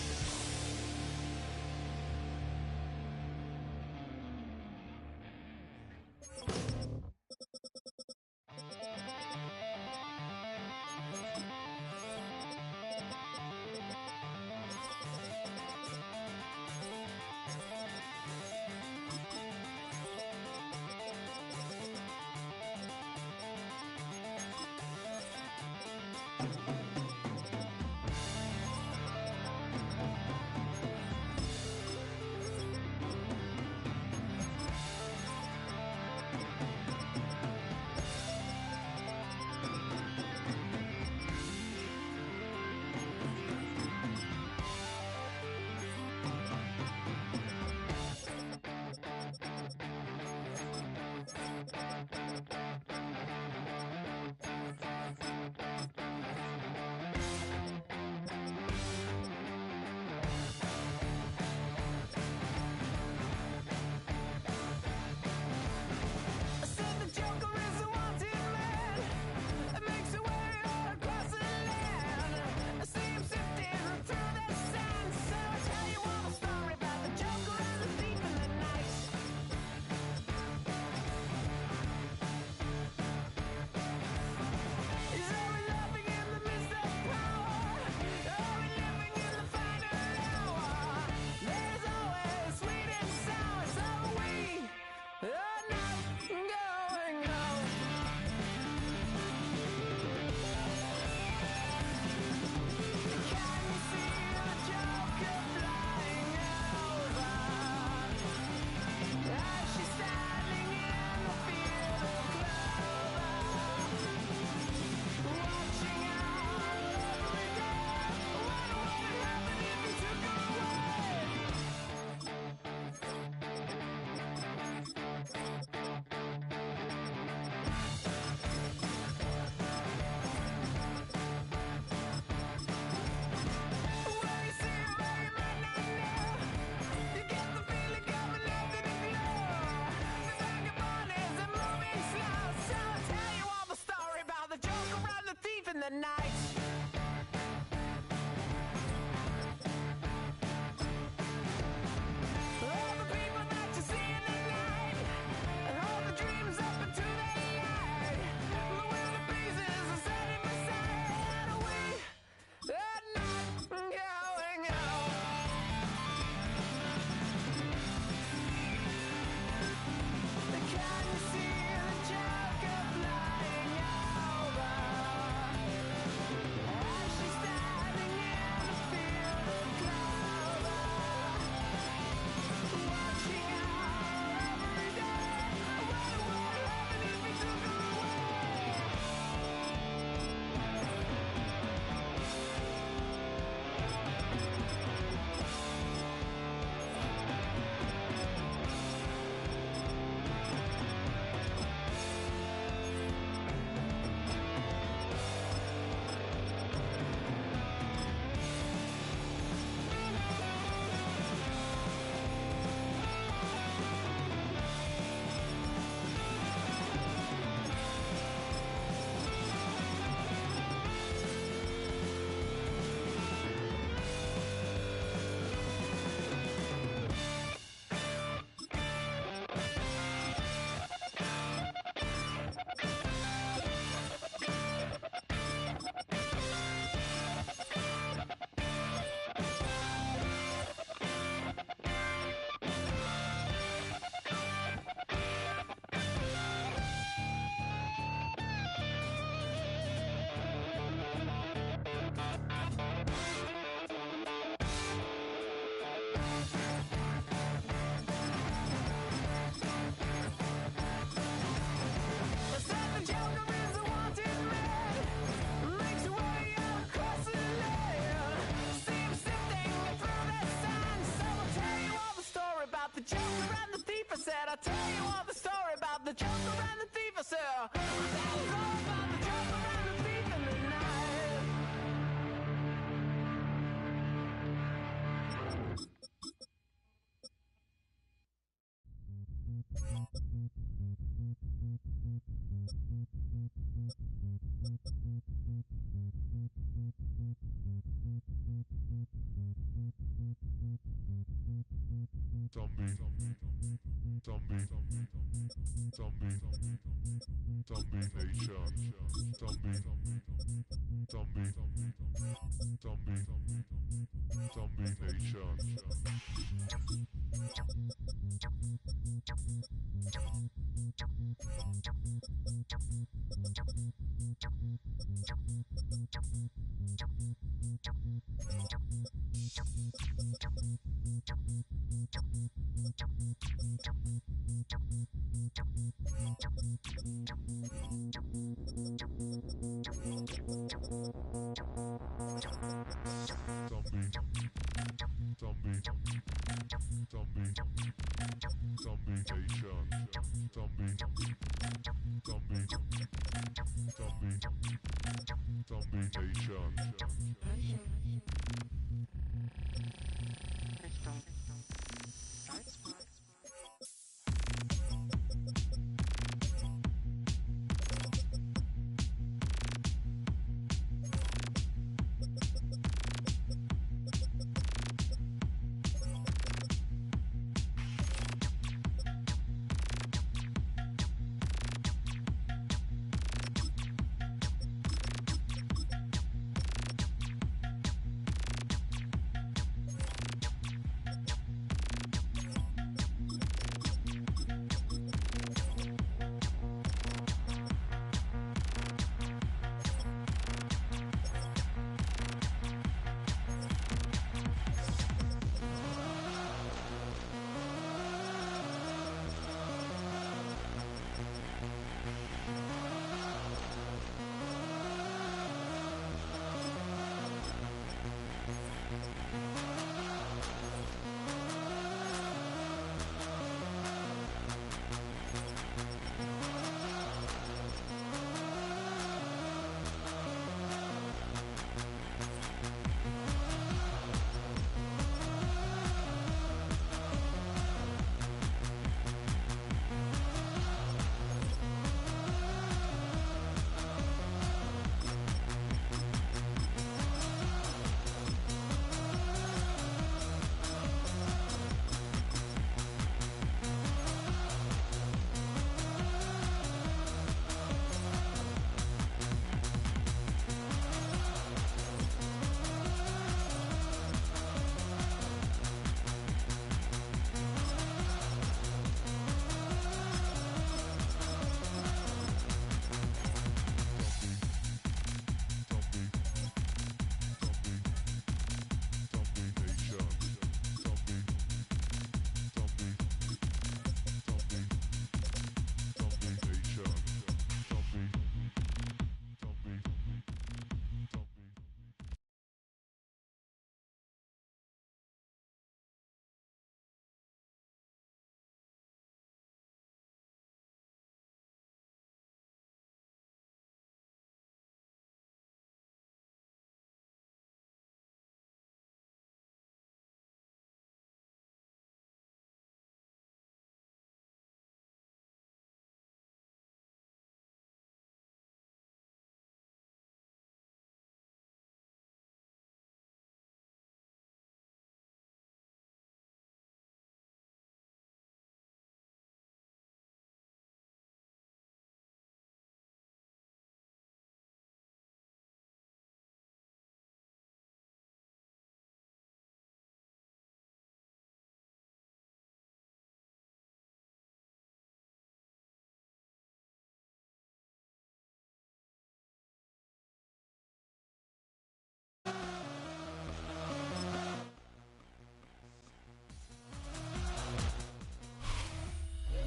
Speaker 14: and the thief, I said. I'll tell you all the story about the joker and the thief, I said. That was all about the joker and the thief in the night.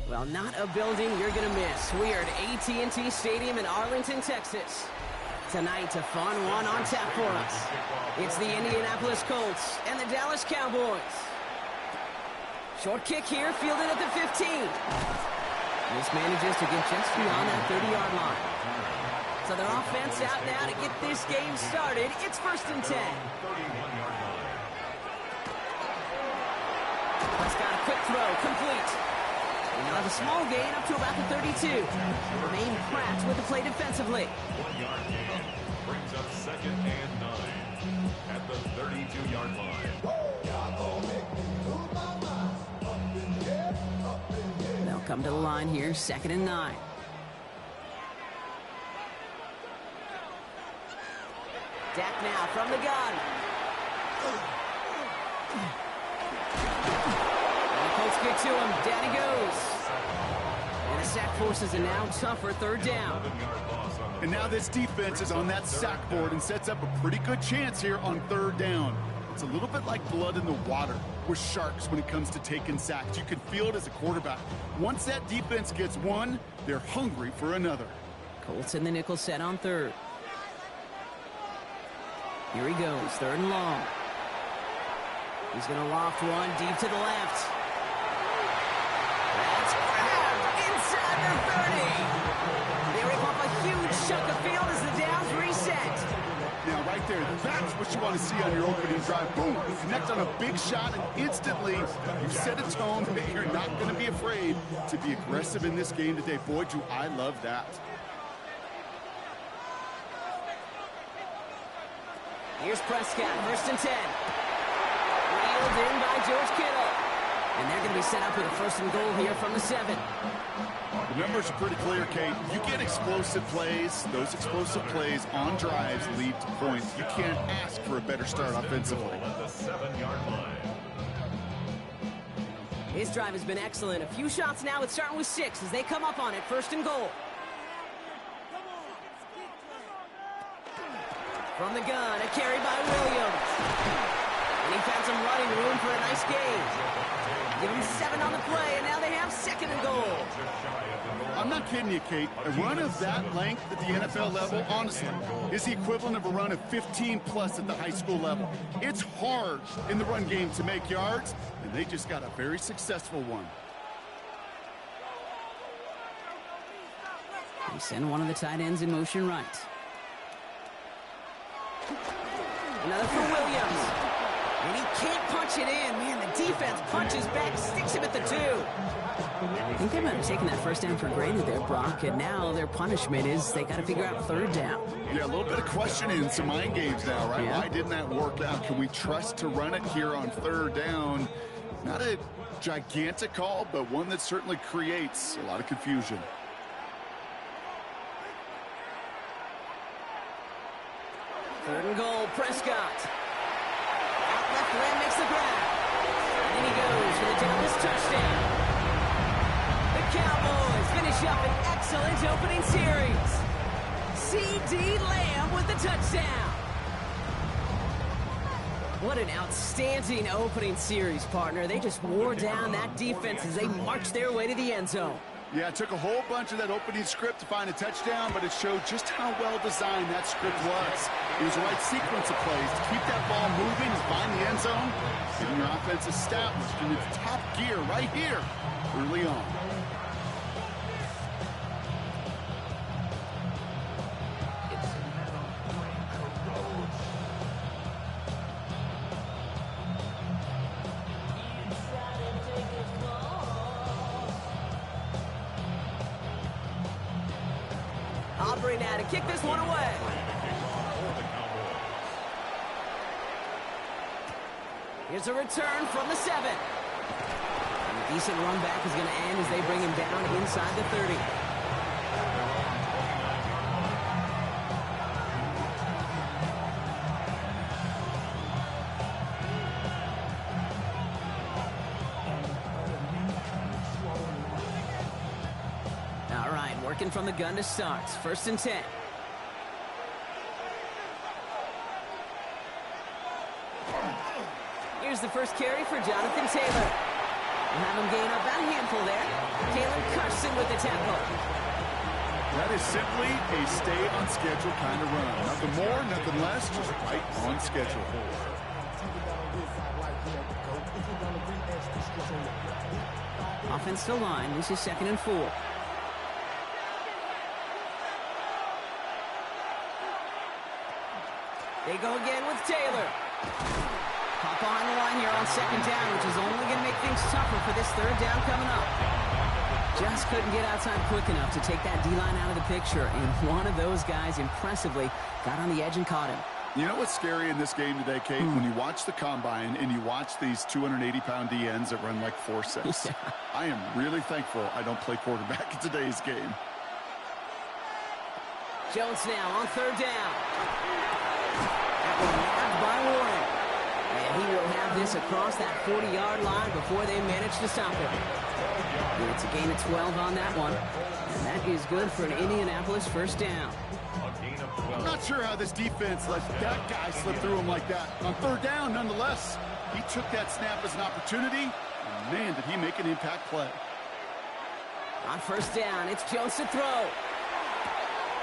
Speaker 9: Well, not a building you're going to miss. We are at AT&T Stadium in Arlington, Texas. Tonight, a fun one on tap for us. It's the Indianapolis Colts and the Dallas Cowboys. Short kick here, fielded at the 15. This manages to get just beyond that 30-yard line. So their offense out now to get this game started. It's 1st and 10. Prescott, a quick throw, complete. And they'll have a small gain up to about the 32. Remain Pratt with the play defensively.
Speaker 17: 1-yard gain brings up 2nd and 9 at the 32-yard line.
Speaker 9: They'll come to the line here, 2nd and 9. Dak now from the gun. And the Colts get to him. Down he goes. And the sack forces a now tougher 3rd down.
Speaker 10: And now this defense is on that sack board and sets up a pretty good chance here on 3rd down. It's a little bit like blood in the water with Sharks when it comes to taking sacks. You can feel it as a quarterback. Once that defense gets one, they're hungry for another.
Speaker 9: Colts in the nickel set on 3rd. Here he goes, 3rd and long. He's going to loft one deep to the left. That's grabbed inside the 30. They rip off a huge chunk of field as the downs reset.
Speaker 10: Now, right there, that's what you want to see on your opening drive. Boom, connect on a big shot, and instantly you set a tone that you're not going to be afraid to be aggressive in this game today. Boy, do I love that.
Speaker 9: Here's Prescott, 1st and 10. Wheeled in by George Kittle. And they're going to be set up with a 1st and goal here from the 7.
Speaker 10: The numbers are pretty clear, Kate. You get explosive plays. Those explosive plays on drives lead to points. You can't ask for a better start offensively.
Speaker 17: At the 7-yard line.
Speaker 9: His drive has been excellent. A few shots now. It's starting with 6 as they come up on it. 1st and goal. From the gun, a carry by Williams. And he found some running room for a nice gain. Give him 7 on the play, and now they have 2nd and goal.
Speaker 10: I'm not kidding you, Kate. A run of that length at the NFL level, honestly, is the equivalent of a run of 15-plus at the high school level. It's hard in the run game to make yards, and they just got a very successful one.
Speaker 9: They send one of the tight ends in motion right. Another for Williams. And he can't punch it in. Man, the defense punches back, sticks him at the 2. I think they might have taken that 1st down for granted there, Brock. And now their punishment is they got to figure out 3rd down.
Speaker 10: Yeah, a little bit of questioning, some mind games now, right?
Speaker 9: Yeah.
Speaker 10: Why didn't that work out? Can we trust to run it here on 3rd down? Not a gigantic call, but one that certainly creates a lot of confusion.
Speaker 9: Third and goal, Prescott. Out left, Lamb makes the grab. And then he goes for the Dallas touchdown. The Cowboys finish up an excellent opening series. C.D. Lamb with the touchdown. What an outstanding opening series, partner. They just wore down that defense as they marched their way to the end zone.
Speaker 10: Yeah, it took a whole bunch of that opening script to find a touchdown, but it showed just how well designed that script was. It was the right sequence of plays to keep that ball moving and find the end zone, getting your offense established in its top gear right here early on.
Speaker 9: Aubrey now to kick this one away. Here's a return from the 7. And a decent run back is going to end as they bring him down inside the 30. All right, working from the gun to start. 1st and 10. Here's the first carry for Jonathan Taylor. We'll have him gain about a handful there. Kalen Carson with the tackle.
Speaker 10: That is simply a stay-on-schedule kind of run. Nothing more, nothing less, just right on schedule.
Speaker 9: Offense to line. This is 2nd and 4. They go again with Taylor. Caught behind the line here on 2nd down, which is only going to make things tougher for this 3rd down coming up. Just couldn't get outside quick enough to take that D-line out of the picture, and one of those guys impressively got on the edge and caught him.
Speaker 10: You know what's scary in this game today, Kate? When you watch the combine and you watch these 280-pound DNs that run like 4.6. Yeah. I am really thankful I don't play quarterback in today's game.
Speaker 9: Jones now on 3rd down. Nabbed by Warren. And he will have this across that 40-yard line before they manage to stop him. And it's a gain of 12 on that one. And that is good for an Indianapolis 1st down.
Speaker 10: I'm not sure how this defense let that guy slip through him like that. On 3rd down, nonetheless, he took that snap as an opportunity, and man, did he make an impact play.
Speaker 9: On 1st down, it's Jones to throw.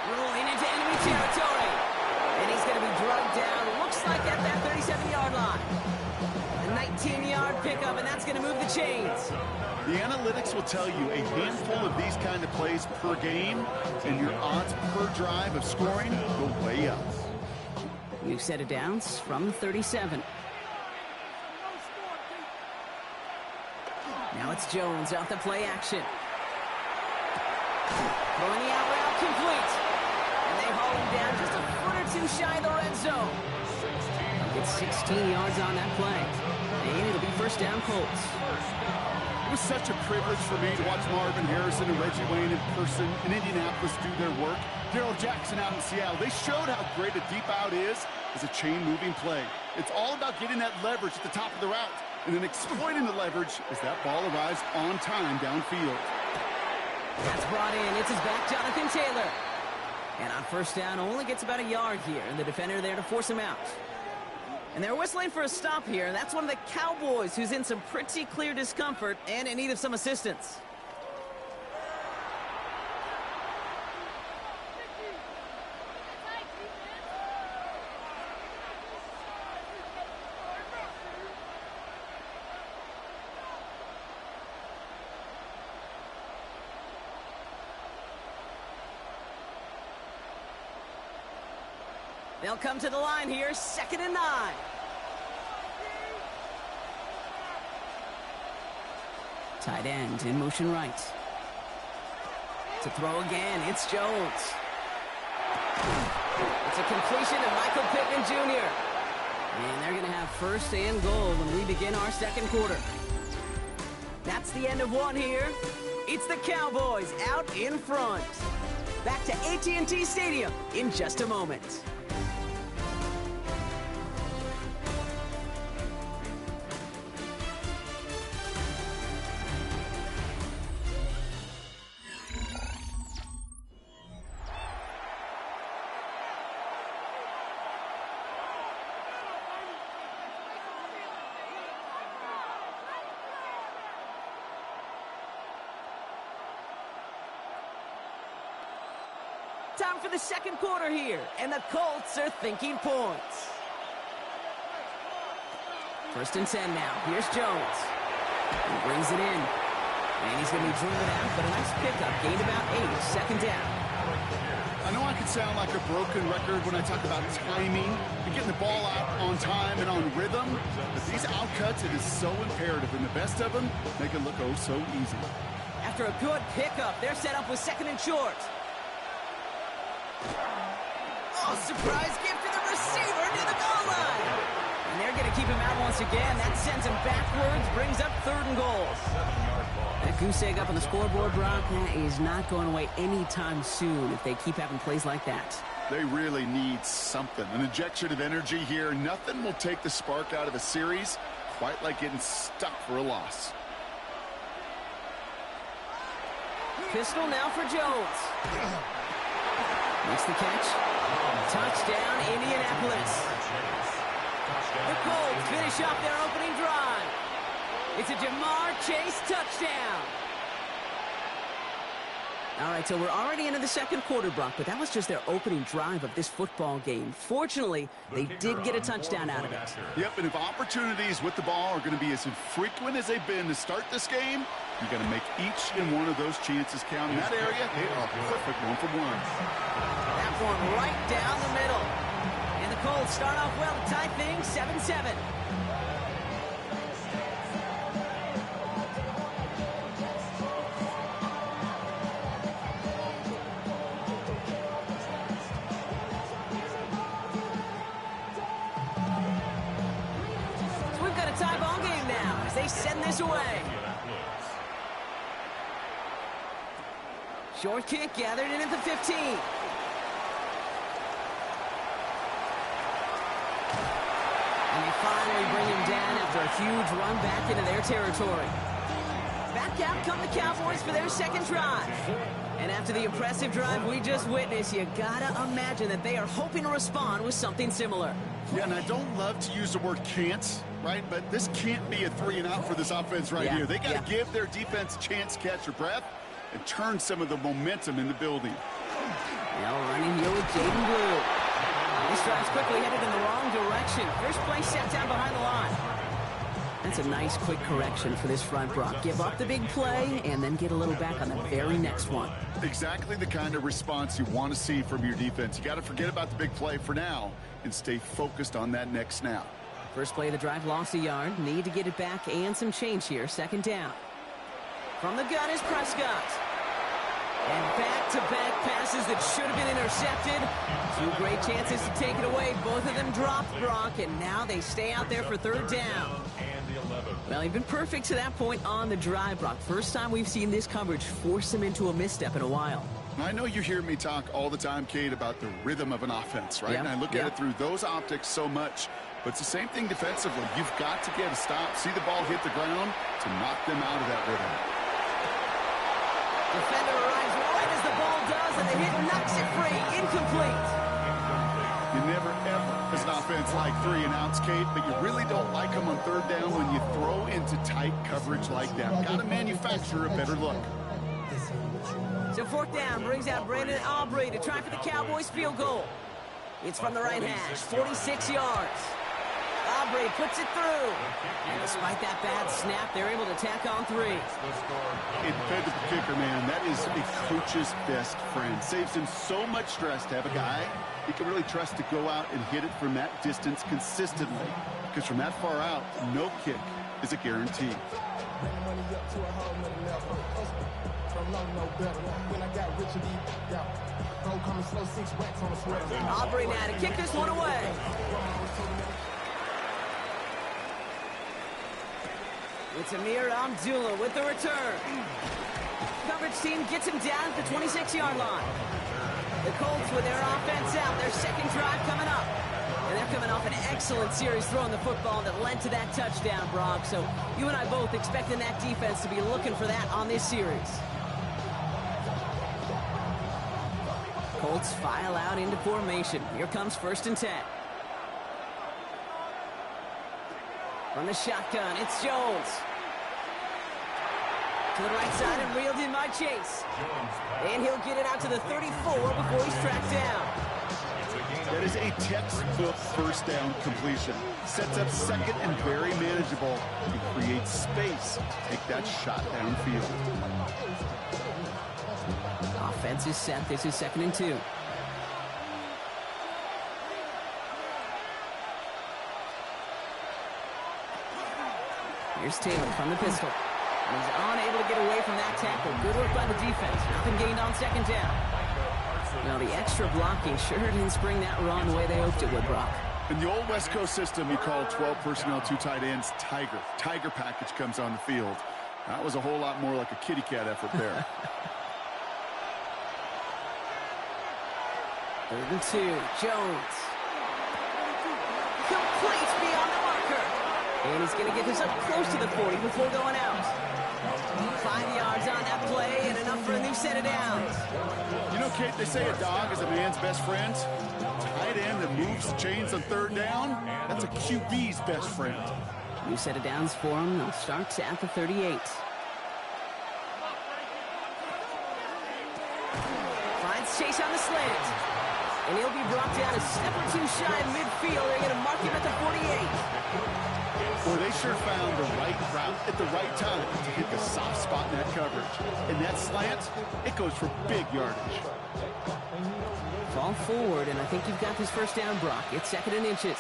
Speaker 9: Rolling into enemy territory. And he's going to be drugged down, looks like at that 37-yard line. A 19-yard pickup, and that's going to move the chains.
Speaker 10: The analytics will tell you a handful of these kind of plays per game, and your odds per drive of scoring go way up.
Speaker 9: New set of downs from 37. Now it's Jones off the play action. Throwing the out route complete. And they haul him down just a foot or 2 shy of the red zone. It's 16 yards on that play. And it'll be 1st down Colts.
Speaker 10: It was such a privilege for me to watch Marvin Harrison and Reggie Wayne in person in Indianapolis do their work. Darrell Jackson out in Seattle. They showed how great a deep out is as a chain-moving play. It's all about getting that leverage at the top of the route and then exploiting the leverage as that ball arrives on time downfield.
Speaker 9: That's brought in. It's his back, Jonathan Taylor. And on 1st down, only gets about a yard here, and the defender there to force him out. And they're whistling for a stop here, and that's one of the Cowboys who's in some pretty clear discomfort and in need of some assistance. They'll come to the line here, 2nd and 9. Tight end in motion right. To throw again, it's Jones. It's a completion to Michael Pittman Jr. And they're going to have 1st and goal when we begin our 2nd quarter. That's the end of one here. It's the Cowboys out in front. Back to AT&T Stadium in just a moment. Time for the 2nd quarter here, and the Colts are thinking points. 1st and 10 now. Here's Jones. He brings it in. And he's going to be driven out, but a nice pickup. Gained about 8. 2nd down.
Speaker 10: I know I could sound like a broken record when I talk about timing and getting the ball out on time and on rhythm, but these outcuts, it is so imperative, and the best of them make it look oh so easy.
Speaker 9: After a good pickup, they're set up with 2nd and short. Oh, surprise gift to the receiver near the goal line. And they're going to keep him out once again. That sends him backwards, brings up 3rd and goals. That goose egg up on the scoreboard, Brock, that is not going away anytime soon if they keep having plays like that.
Speaker 10: They really need something, an injection of energy here. Nothing will take the spark out of a series quite like getting stuck for a loss.
Speaker 9: Pistol now for Jones. Makes the catch. Touchdown, Indianapolis. The Colts finish off their opening drive. It's a Jamar Chase touchdown. All right, so we're already into the second quarter, Brock, but that was just their opening drive of this football game. Fortunately, they did get a touchdown out of it.
Speaker 10: Yep, and if opportunities with the ball are going to be as infrequent as they've been to start this game, you got to make each and one of those chances count. In that area, they are perfect 1-for-1.
Speaker 9: That one right down the middle. And the Colts start off well to tie things 7-7. So we've got a tie ball game now as they send this away. Short kick gathered in at the 15. And they finally bring him down after a huge run back into their territory. Back out come the Cowboys for their second drive. And after the impressive drive we just witnessed, you gotta imagine that they are hoping to respond with something similar.
Speaker 10: Yeah, and I don't love to use the word can't, right? But this can't be a 3-and-out for this offense right here. They got to give their defense a chance to catch their breath and turn some of the momentum in the building.
Speaker 9: Now running here with Jaden Blue. This drive's quickly headed in the wrong direction. First play set down behind the line. That's a nice quick correction for this front, Brock. Give up the big play and then get a little back on the very next one.
Speaker 10: Exactly the kind of response you want to see from your defense. You got to forget about the big play for now and stay focused on that next snap.
Speaker 9: First play of the drive lost a yard. Need to get it back and some change here. Second down. From the gun is Prescott. And back-to-back passes that should have been intercepted. Two great chances to take it away. Both of them dropped, Brock, and now they stay out there for third down. Well, he's been perfect to that point on the drive, Brock. First time we've seen this coverage force him into a misstep in a while.
Speaker 10: I know you hear me talk all the time, Kate, about the rhythm of an offense, right?
Speaker 9: Yep,
Speaker 10: And I look at it through those optics so much. But it's the same thing defensively. You've got to get a stop, see the ball hit the ground to knock them out of that rhythm.
Speaker 9: Defender arrives right as the ball does, and the hit knocks it free. Incomplete.
Speaker 10: You never, ever, as an offense, like 3-and-outs, Kate, but you really don't like them on third down when you throw into tight coverage like that. Got to manufacture a better look.
Speaker 9: So fourth down brings out Brandon Aubrey to try for the Cowboys field goal. It's from the right hash, 46 yards. Aubrey puts it through. And despite that bad snap, they're able to tack on 3.
Speaker 10: Dependable kicker, man. That is a coach's best friend. Saves him so much stress to have a guy he can really trust to go out and hit it from that distance consistently. Because from that far out, no kick is a guarantee.
Speaker 9: Aubrey now to kick this one away. It's Amir Abdullah with the return. Coverage team gets him down at the 26-yard line. The Colts with their offense out, their second drive coming up. And they're coming off an excellent series throwing the football that led to that touchdown, Brock. So you and I both expecting that defense to be looking for that on this series. Colts file out into formation. Here comes 1st and 10. From the shotgun, it's Jones. To the right side and reeled in by Chase. And he'll get it out to the 34 before he's tracked down.
Speaker 10: That is a textbook first down completion. Sets up second and very manageable. He creates space to take that shot downfield.
Speaker 9: Offense is set. This is 2nd and 2. Here's Taylor from the pistol. And he's unable to get away from that tackle. Good work by the defense. Nothing gained on 2nd down. Now, the extra blocking sure didn't spring that run the way they hoped it would, Brock.
Speaker 10: In the old West Coast system, you call 12 personnel, 2 tight ends, Tiger. Tiger package comes on the field. That was a whole lot more like a kitty cat effort there.
Speaker 9: 3rd and 2. Jones. Complete beyond the marker. And he's going to get this up close to the 40 before going out. 5 yards on that play and enough for a new set of downs.
Speaker 10: You know, Kate, they say a dog is a man's best friend. Tight end that moves the chains on 3rd down, that's a QB's best friend.
Speaker 9: New set of downs for him. They'll start at the 38. Colts chase on the slant. And he'll be brought down a step or two shy of midfield. They're going to mark him at the 48.
Speaker 10: Boy, they sure found the right route at the right time to hit the soft spot in that coverage. And that slant, it goes for big yardage.
Speaker 9: Fall forward, and I think you've got this first down, Brock. It's 2nd and inches.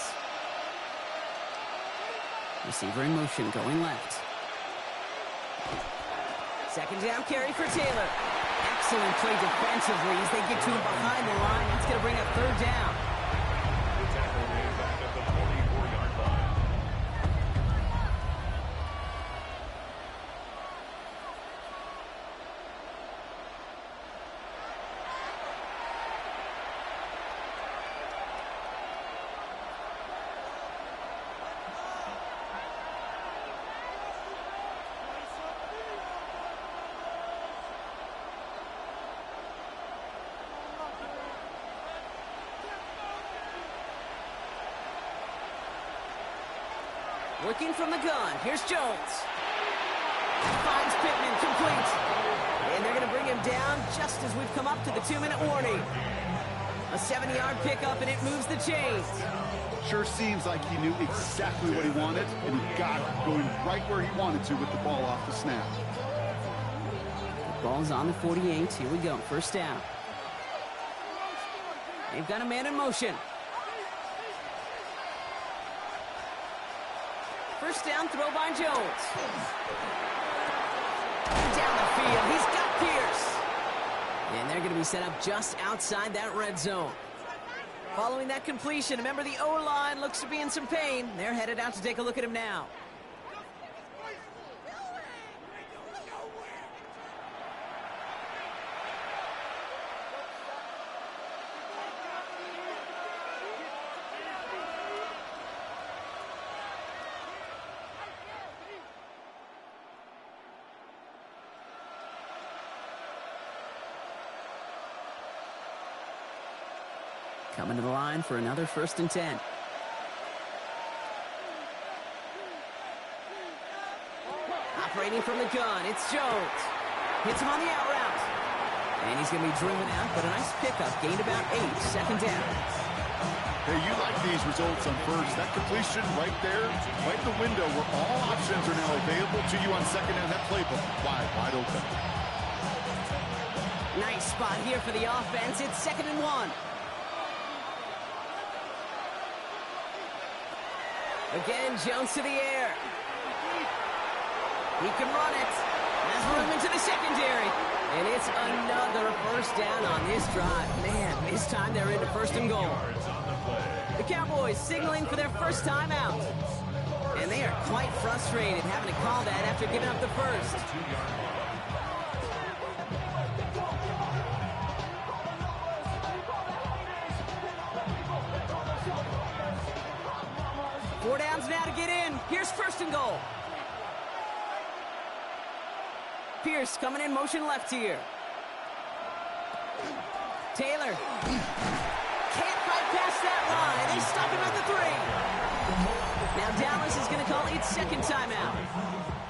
Speaker 9: Receiver in motion, going left. 2nd down carry for Taylor. Excellent play defensively as they get to him behind the line. That's going to bring up 3rd down.
Speaker 17: The tackle is back at the 44-yard line.
Speaker 9: Working from the gun. Here's Jones. Finds Pittman, complete. And they're going to bring him down just as we've come up to the 2-minute warning. A 70-yard pickup, and it moves the chains.
Speaker 10: Sure seems like he knew exactly what he wanted, and he got it, going right where he wanted to with the ball off the snap.
Speaker 9: The ball's on the 48. Here we go. First down. They've got a man in motion. First down, throw by Jones. Down the field, he's got Pierce. And they're going to be set up just outside that red zone. Following that completion, remember the O-line looks to be in some pain. They're headed out to take a look at him now. Coming to the line for another 1st and 10. Operating from the gun, it's Jones. Hits him on the out route. And he's going to be driven out, but a nice pickup. Gained about 8, 2nd down.
Speaker 10: Hey, you like these results on first. That completion right there, right in the window where all options are now available to you on 2nd down. That playbook wide open.
Speaker 9: Nice spot here for the offense. It's 2nd and 1. Again, Jones to the air. He can run it. Has room into the secondary. And it's another first down on this drive. Man, this time they're into 1st and goal. The Cowboys signaling for their first time out. And they are quite frustrated having to call that after giving up the first. Four downs now to get in. Here's 1st and goal. Pierce coming in motion left here. Taylor. Can't fight past that line. They stop him at the 3. Now Dallas is going to call its 2nd timeout,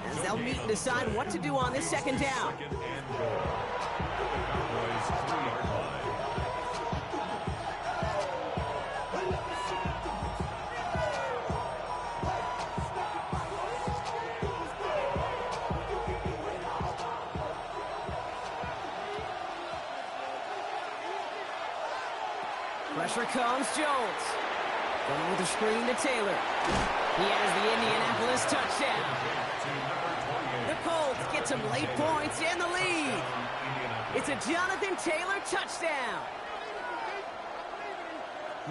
Speaker 9: as they'll meet and decide what to do on this 2nd down. Pressure comes, Jones. Going with the screen to Taylor. He has the Indianapolis touchdown. The Colts get some late points and the lead. It's a Jonathan Taylor touchdown.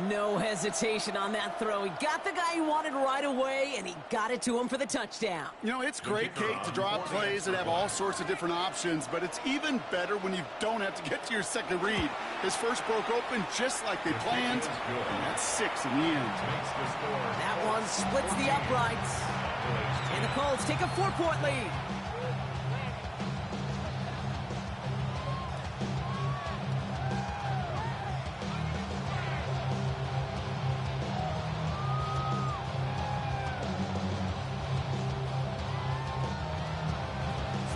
Speaker 9: No hesitation on that throw. He got the guy he wanted right away, and he got it to him for the touchdown.
Speaker 10: You know, it's great, Kate, to draw plays that have all sorts of different options, but it's even better when you don't have to get to your second read. His first broke open just like they planned, and that's 6 in the end.
Speaker 9: That one splits the uprights, and the Colts take a 4-point lead.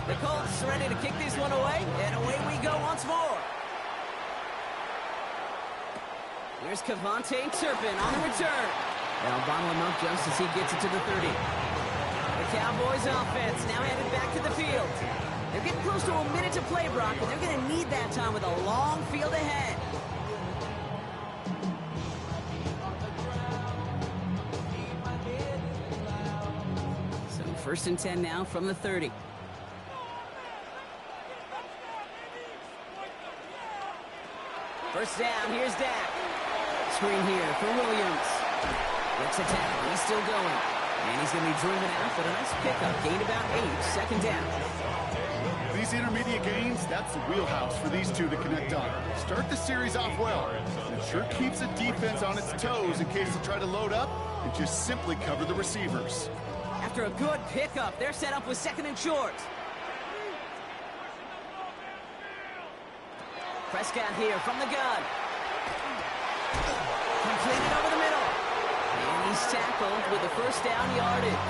Speaker 9: The Colts ready to kick this one away, and away we go once more. Here's Cavante Turpin on the return. They'll bottle him up just as he gets it to the 30. The Cowboys offense now headed back to the field. They're getting close to a minute to play, Brock, and they're going to need that time with a long field ahead. So 1st and 10 now from the 30. First down, here's Dak. Screen here for Williams. Let's attack, he's still going. And he's going to be driven out, but a nice pickup. Gained about 8, 2nd down.
Speaker 10: These intermediate gains, that's the wheelhouse for these two to connect on. Start the series off well. It sure keeps the defense on its toes in case they try to load up and just simply cover the receivers.
Speaker 9: After a good pickup, they're set up with 2nd and short. Prescott here from the gun. Completed over the middle. And he's tackled with the 1st down yardage.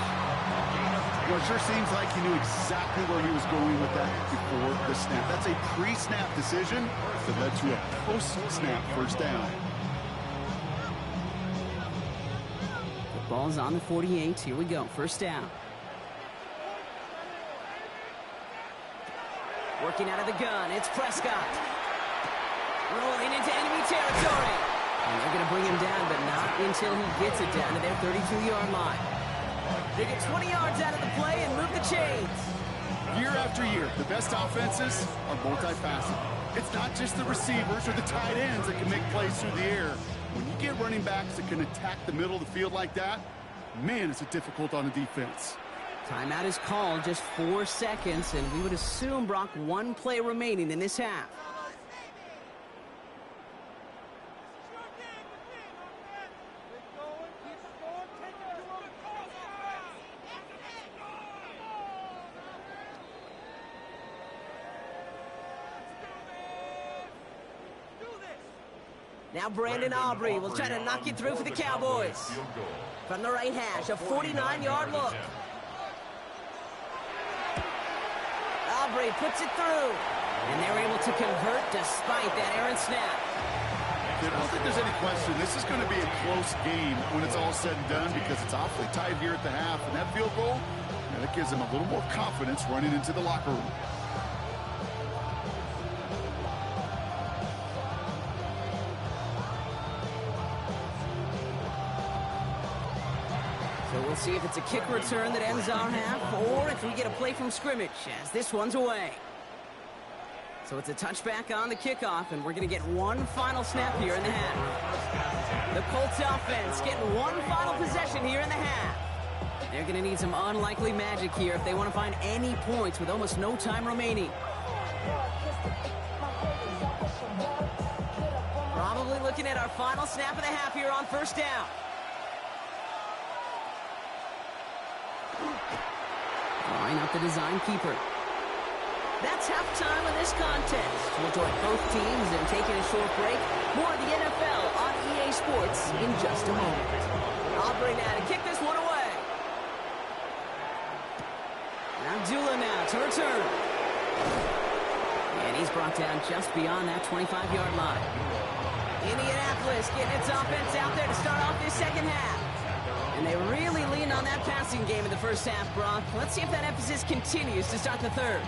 Speaker 10: Well, it sure seems like he knew exactly where he was going with that before the snap. That's a pre-snap decision that led to a post-snap 1st down.
Speaker 9: The ball's on the 48. Here we go. 1st down. Working out of the gun. It's Prescott. Rolling into enemy territory. And they're going to bring him down, but not until he gets it down to their 32-yard line. They get 20 yards out of the play and move the chains.
Speaker 10: Year after year, the best offenses are multifaceted. It's not just the receivers or the tight ends that can make plays through the air. When you get running backs that can attack the middle of the field like that, man, it's difficult on the defense.
Speaker 9: Timeout is called, just 4 seconds, and we would assume, Brock, 1 play remaining in this half. Now Brandon Aubrey will try to knock it through for the Cowboys. From the right hash, a 49-yard look. Aubrey puts it through. And they're able to convert despite that errant snap.
Speaker 10: I don't think there's any question. This is going to be a close game when it's all said and done because it's awfully tight here at the half. And that field goal, that gives them a little more confidence running into the locker room.
Speaker 9: So we'll see if it's a kick return that ends our half or if we get a play from scrimmage as this one's away. So it's a touchback on the kickoff, and we're going to get 1 final snap here in the half. The Colts offense getting 1 final possession here in the half. They're going to need some unlikely magic here if they want to find any points with almost no time remaining. Probably looking at our final snap of the half here on 1st down. Line up the design keeper. That's halftime of this contest. We'll join both teams in taking a short break. More of the NFL on EA Sports in just a moment. Aubrey now to kick this one away. Abdullah now to return. And he's brought down just beyond that 25-yard line. Indianapolis getting its offense out there to start off this 2nd half. And they really leaned on that passing game in the 1st half, Brock. Let's see if that emphasis continues to start the 3rd.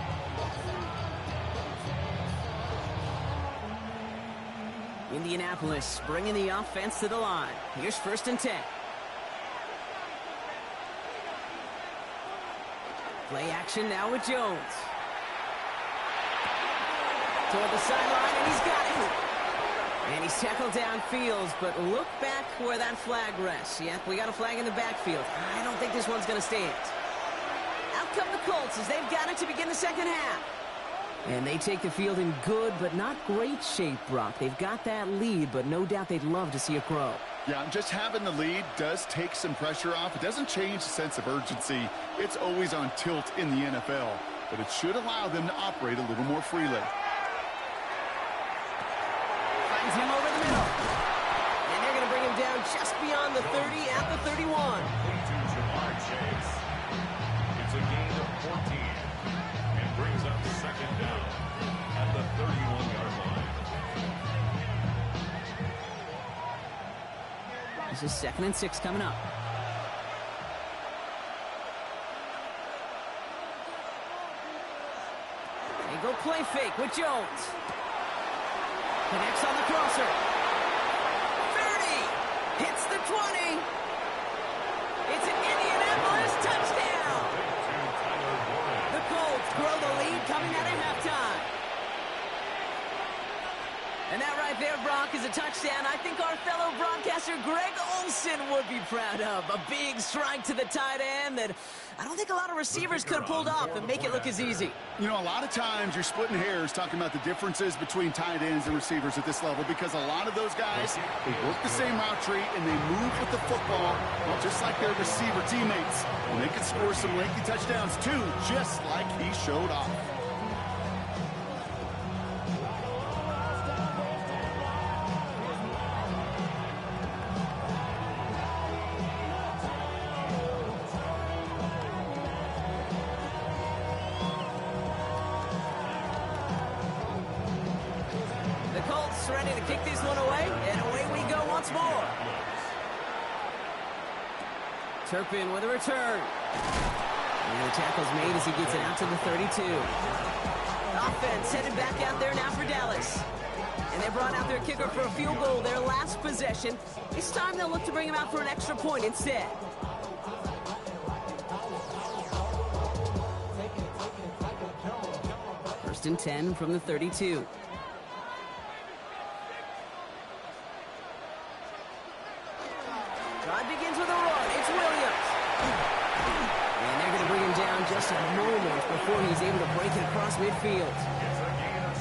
Speaker 9: Indianapolis bringing the offense to the line. Here's 1st and 10. Play action now with Jones. Toward the sideline, and he's got it. And he's tackled downfield, but look back where that flag rests. Yep, we got a flag in the backfield. I don't think this one's going to stand. Out come the Colts as they've got it to begin the 2nd half. And they take the field in good but not great shape, Brock. They've got that lead, but no doubt they'd love to see it grow.
Speaker 10: Yeah, just having the lead does take some pressure off. It doesn't change the sense of urgency. It's always on tilt in the NFL, but it should allow them to operate a little more freely.
Speaker 9: Finds him over the middle. And they're going to bring him down just beyond the 30 at the 31.
Speaker 17: It's a gain of 14 and brings up 2nd down at the 31-yard line.
Speaker 9: This is 2nd and 6 coming up. They go play fake with Jones. Connects on the crosser. 30. Hits the 20. It's an Indianapolis touchdown. The Colts grow the lead coming out of halftime. And that right there, Brock, is a touchdown I think our fellow broadcaster Greg Olsen would be proud of. A big strike to the tight end that I don't think a lot of receivers could have pulled off and make it look as easy.
Speaker 10: You know, a lot of times you're splitting hairs talking about the differences between tight ends and receivers at this level because a lot of those guys, they work the same route tree and they move with the football just like their receiver teammates. And they can score some lengthy touchdowns too, just like he showed off.
Speaker 9: Ready to kick this one away, and away we go once more. Turpin with a return. And the tackle's made as he gets it out to the 32. Offense headed back out there now for Dallas. And they brought out their kicker for a field goal their last possession. This time they'll look to bring him out for an extra point instead. First and 10 from the 32. Begins with a run. It's Williams. And they're going to bring him down just a moment before he's able to break it across midfield.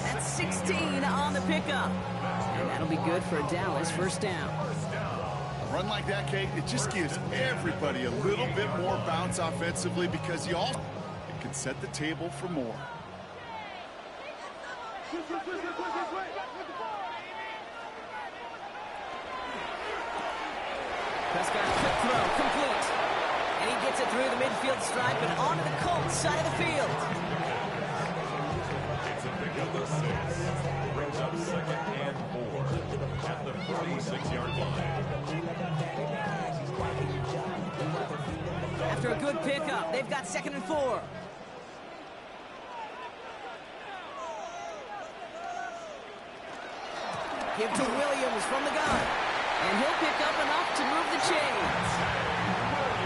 Speaker 9: That's 16 on the pickup. And that'll be good for a Dallas first down.
Speaker 10: A run like that, Kate, it just gives everybody a little bit more bounce offensively because it can set the table for more.
Speaker 9: Prescott, quick throw, complete. And he gets it through the midfield stripe and onto the Colts side of the field.
Speaker 17: It's a pickup of 6. Brings up 2nd and 4 at the 46-yard line.
Speaker 9: After a good pickup, they've got 2nd and 4. Give to Williams from the gun. And he'll pick up enough to move the chains.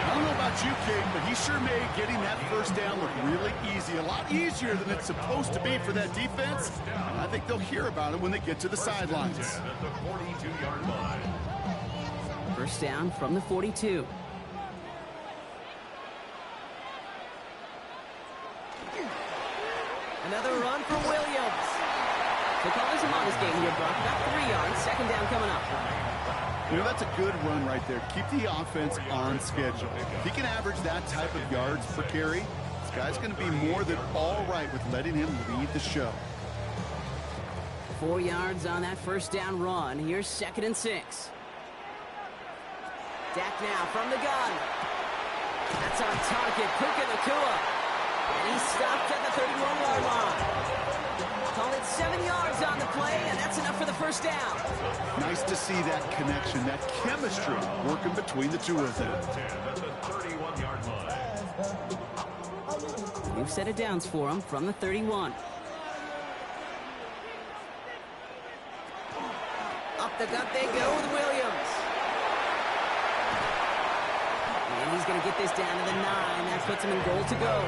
Speaker 10: I don't know about you, King, but he sure made getting that first down look really easy. A lot easier than it's supposed to be for that defense. And I think they'll hear about it when they get to the sidelines.
Speaker 17: At the 42-yard line.
Speaker 9: First down from the 42. Another run for Williams. The call is a modest game here, Brock. About 3 yards. 2nd down coming up.
Speaker 10: You know, that's a good run right there. Keep the offense on schedule. If he can average that type of yards per carry, this guy's going to be more than all right with letting him lead the show.
Speaker 9: 4 yards on that first down run. Here's 2nd and 6. Dak now from the gun. That's on target. Puka Nacua. And he's stopped at the 31-yard line. Call it 7 yards on the play, and that's enough for the first down.
Speaker 10: Nice to see that connection, that chemistry working between the two of them.
Speaker 17: At the 31-yard line.
Speaker 9: New set of downs for him from the 31. Up the gut they go with Williams. And he's going to get this down to the 9. That puts him in goal to go.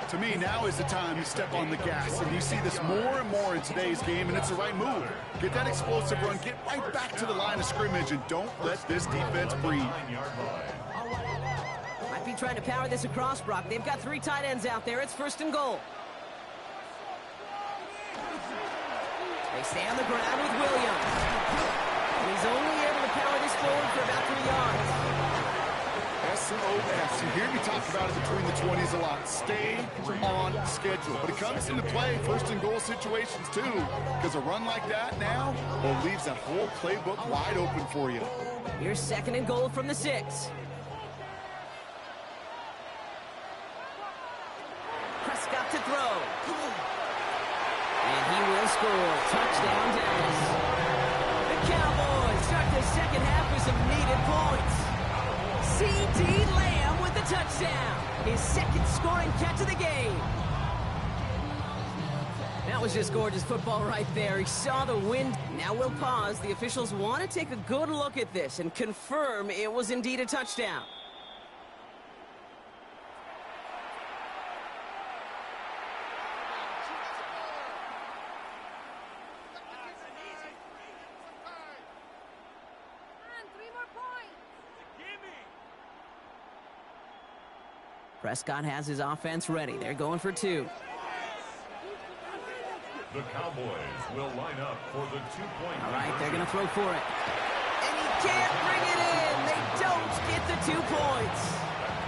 Speaker 10: To me, now is the time you step on the gas, and you see this more and more in today's game, and it's the right move. Get that explosive run, get right back to the line of scrimmage, and don't let this defense breathe.
Speaker 9: Might be trying to power this across, Brock. They've got 3 tight ends out there. It's 1st and goal. They stay on the ground with Williams. And he's only able to power this forward for about 3 yards.
Speaker 10: SOS. You hear me talk about it between the 20s a lot. Stay on schedule. But it comes into play 1st and goal situations too. Because a run like that now, well, leaves that whole playbook wide open for you.
Speaker 9: Here's 2nd and goal from the 6. Prescott to throw. And he will score. Touchdown, Dallas. The Cowboys start the second half with some needed points. C.D. Lamb with the touchdown. His second scoring catch of the game. That was just gorgeous football right there. He saw the wind. Now we'll pause. The officials want to take a good look at this and confirm it was indeed a touchdown. Prescott has his offense ready. They're going for two.
Speaker 17: The Cowboys will line up for the 2-point.
Speaker 9: All right, they're going to throw for it. And he can't bring it in. They don't get the 2 points.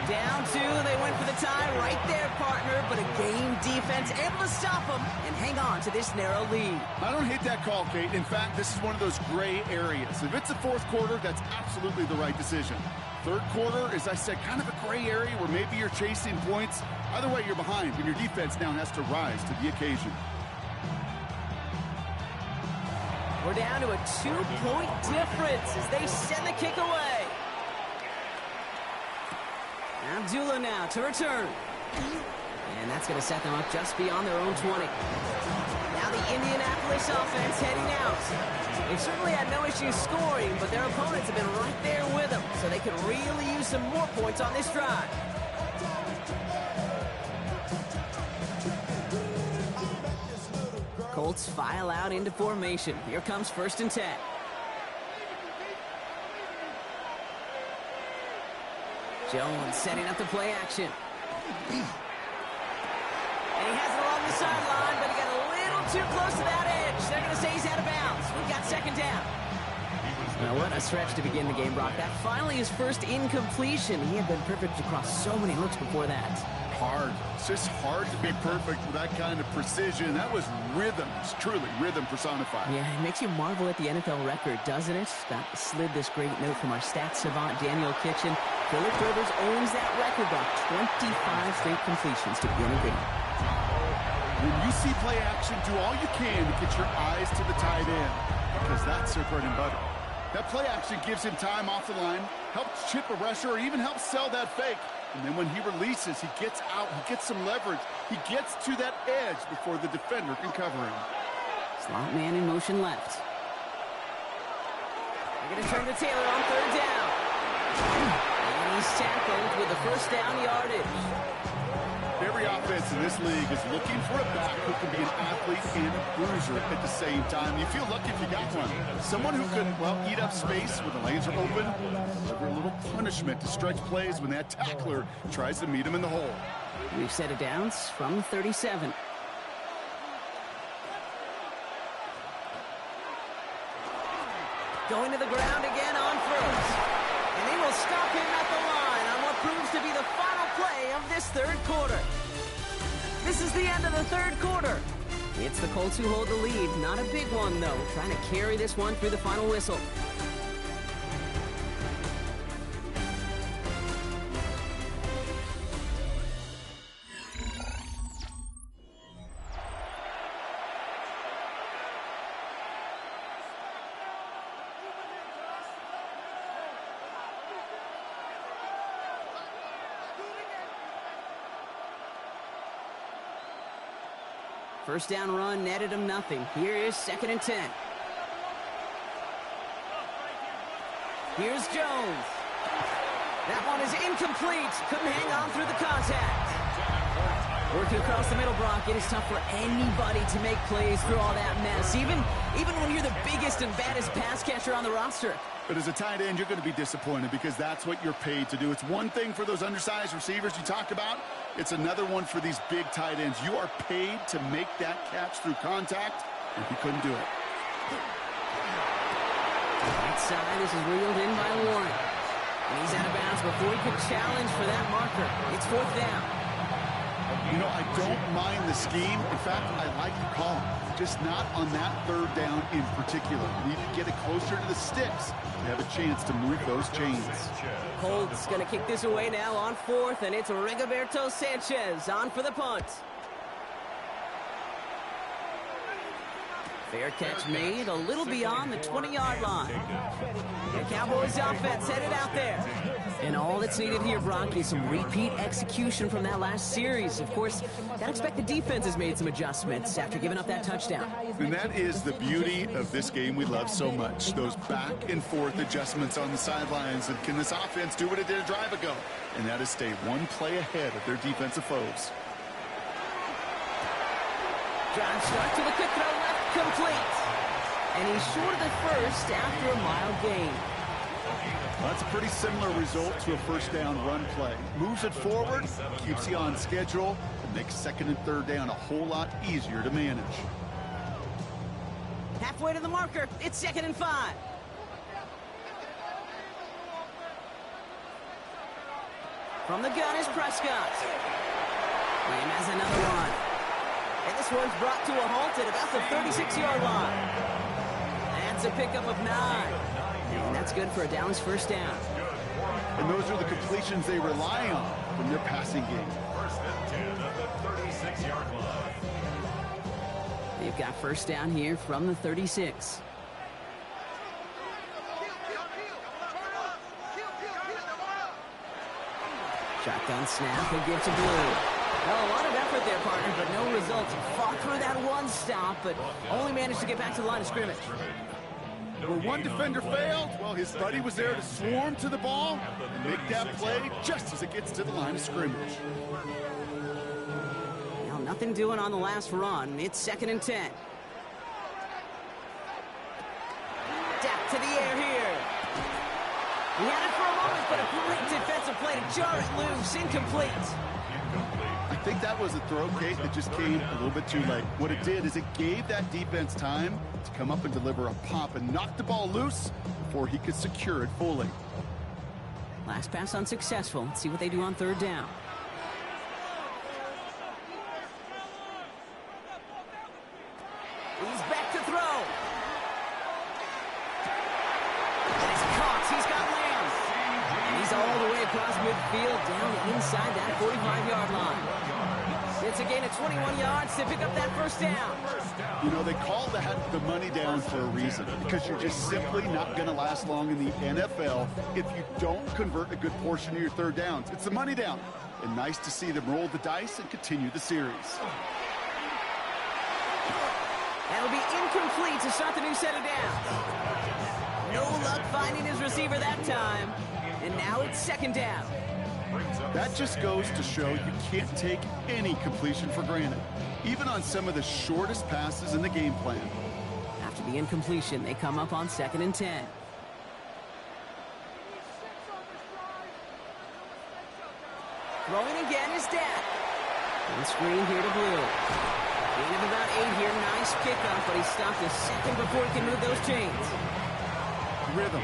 Speaker 9: Down two, they went for the tie right there, partner. But a game defense able to stop them and hang on to this narrow lead.
Speaker 10: I don't hate that call, Kate. In fact, this is one of those gray areas. If it's the fourth quarter, that's absolutely the right decision. Third quarter, as I said, kind of a gray area where maybe you're chasing points. Either way, you're behind, and your defense now has to rise to the occasion.
Speaker 9: We're down to a 2-point difference as they send the kick away. Abdullah now to return. And that's going to set them up just beyond their own 20. Now the Indianapolis offense heading out. They've certainly had no issues scoring, but their opponents have been right there with them, so they could really use some more points on this drive. Colts file out into formation. Here comes 1st and 10. Jones setting up the play action. And he has it along the sideline, but he got a little too close to that edge. They're going to say he's out of bounds. We've got 2nd down. Now, what a stretch to begin the game, Brock. That finally his first incompletion. He had been perfect across so many looks before that.
Speaker 10: Hard. It's just hard to be perfect with that kind of precision. That was rhythm. It's truly rhythm personified.
Speaker 9: Yeah, it makes you marvel at the NFL record, doesn't it? Scott slid this great note from our stats savant, Daniel Kitchen. Phillip Rivers owns that record, Brock. 25 straight completions to begin a game.
Speaker 10: When you see play action, do all you can to get your eyes to the tight end, because that's their bread and butter. That play action gives him time off the line, helps chip a rusher, or even helps sell that fake. And then when he releases, he gets out, he gets some leverage. He gets to that edge before the defender can cover him.
Speaker 9: Slot man in motion left. They're going to turn to Taylor on 3rd down. And he's tackled with the 1st down yardage.
Speaker 10: Every offense in this league is looking for a back who can be an athlete and a bruiser at the same time. You feel lucky if you got one. Someone who can, well, eat up space when the lanes are open, deliver a little punishment to stretch plays when that tackler tries to meet him in the hole.
Speaker 9: We've set it downs from the 37. Going to the ground again on 1st. And they will stop him at the line on what proves to be the final play of this 3rd quarter. This is the end of the 3rd quarter. It's the Colts who hold the lead. Not a big one, though. Trying to carry this one through the final whistle. First down run netted him nothing. Here is 2nd and 10. Here's Jones. That one is incomplete. Couldn't hang on through the contact. Working across the middle, Brock. It is tough for anybody to make plays through all that mess, even when you're the biggest and baddest pass catcher on the roster.
Speaker 10: But as a tight end, you're going to be disappointed because that's what you're paid to do. It's one thing for those undersized receivers you talked about. It's another one for these big tight ends. You are paid to make that catch through contact, and he couldn't do it.
Speaker 9: Right side, this is reeled in by Warren. And he's out of bounds before he could challenge for that marker. It's 4th down.
Speaker 10: You know, I don't mind the scheme. In fact, I like the call. Just not on that 3rd down in particular. You need to get it closer to the sticks to have a chance to move those chains.
Speaker 9: Colts going to kick this away now on 4th, and it's Rigoberto Sanchez on for the punt. Fair catch made a little beyond the 20-yard line. The Cowboys offense headed out there. And all that's needed here, Brock, is some repeat execution from that last series. Of course, gotta expect the defense has made some adjustments after giving up that touchdown.
Speaker 10: And that is the beauty of this game we love so much. Those back and forth adjustments on the sidelines. And can this offense do what it did a drive ago? And that is stay one play ahead of their defensive foes.
Speaker 9: Drive start to the quick throw left, complete. And he's short of the first after a mild gain.
Speaker 10: That's a pretty similar result to a first down run play. Moves it forward, keeps you on schedule, and makes second and third down a whole lot easier to manage.
Speaker 9: Halfway to the marker, it's 2nd and 5. From the gun is Prescott. Lamb has another one. And this one's brought to a halt at about the 36-yard line. That's a pickup of 9. And that's good for a Dallas first down.
Speaker 10: And those are the completions they rely on from their passing game.
Speaker 17: First and 10 at the 36-yard line.
Speaker 9: They've got first down here from the 36. Shotgun snap, he'll give to Blue. Well, a lot of effort there, partner, but no results. Fought through that one stop, but only managed to get back to the line of scrimmage.
Speaker 10: Where one defender failed, well, his buddy was there to swarm to the ball and make that play just as it gets to the line of scrimmage.
Speaker 9: Now, nothing doing on the last run. It's 2nd and 10. Dap to the air here. He had it for a moment, but a great defensive play to jar it loose. Incomplete.
Speaker 10: I think that was a throw, Kate, that just came a little bit too late. What it did is it gave that defense time to come up and deliver a pop and knock the ball loose before he could secure it fully.
Speaker 9: Last pass unsuccessful. Let's see what they do on 3rd down. He's back to throw. It's caught. He's got Lamb. And he's all the way across midfield down inside that 45-yard line. It's a gain of 21 yards to pick up that first down.
Speaker 10: You know, they call that the money down for a reason, because you're just simply not going to last long in the NFL if you don't convert a good portion of your 3rd downs. It's the money down. And nice to see them roll the dice and continue the series.
Speaker 9: That'll be incomplete to start the new set of downs. No luck finding his receiver that time. And now it's 2nd down.
Speaker 10: That just goes to show you can't take any completion for granted, even on some of the shortest passes in the game plan.
Speaker 9: After the incompletion, they come up on 2nd and 10. Throwing again is Dak. And screen here to Blue. Gain of about 8 here. Nice pickup, but he stopped a second before he can move those chains.
Speaker 10: Rhythm.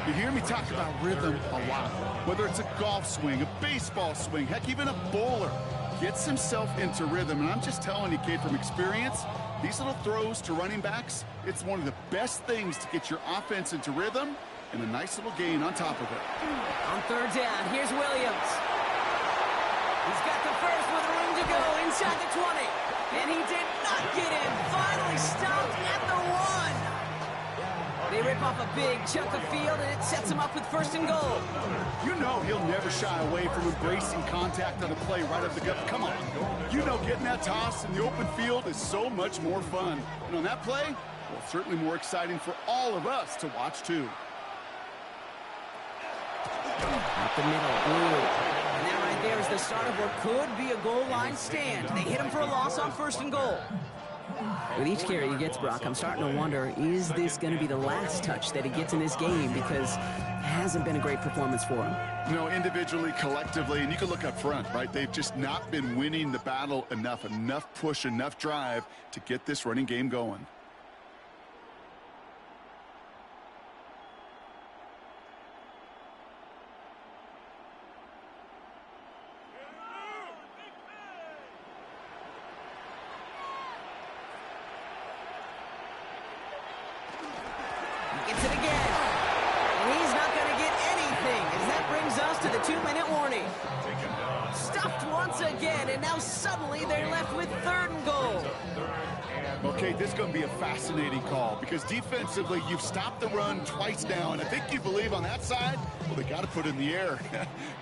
Speaker 10: You hear me talk about rhythm a lot. Whether it's a golf swing, a baseball swing, heck, even a bowler gets himself into rhythm. And I'm just telling you, kid, from experience, these little throws to running backs, it's one of the best things to get your offense into rhythm and a nice little gain on top of it.
Speaker 9: On 3rd down, here's Williams. He's got the first with room to go inside the 20. And he did not get in. Finally stopped at the 1. They rip off a big chunk of field, and it sets him up with 1st and goal.
Speaker 10: You know he'll never shy away from embracing contact on a play right up the gut. Come on. You know getting that toss in the open field is so much more fun. And on that play, well, certainly more exciting for all of us to watch, too.
Speaker 9: Up the middle. Ooh. And that right there is the start of what could be a goal line stand. They hit him for a loss on 1st and goal. With each carry he gets, Brock, I'm starting to wonder, is this going to be the last touch that he gets in this game? Because it hasn't been a great performance for him.
Speaker 10: You know, individually, collectively, and you can look up front, right? They've just not been winning the battle enough push, enough drive to get this running game going.
Speaker 9: to the 2-minute warning. Stuffed once again, and now suddenly they're left with 3rd and goal.
Speaker 10: Okay, this is going to be a fascinating call because defensively, you've stopped the run twice now, and I think you believe on that side, well, they got to put it in the air.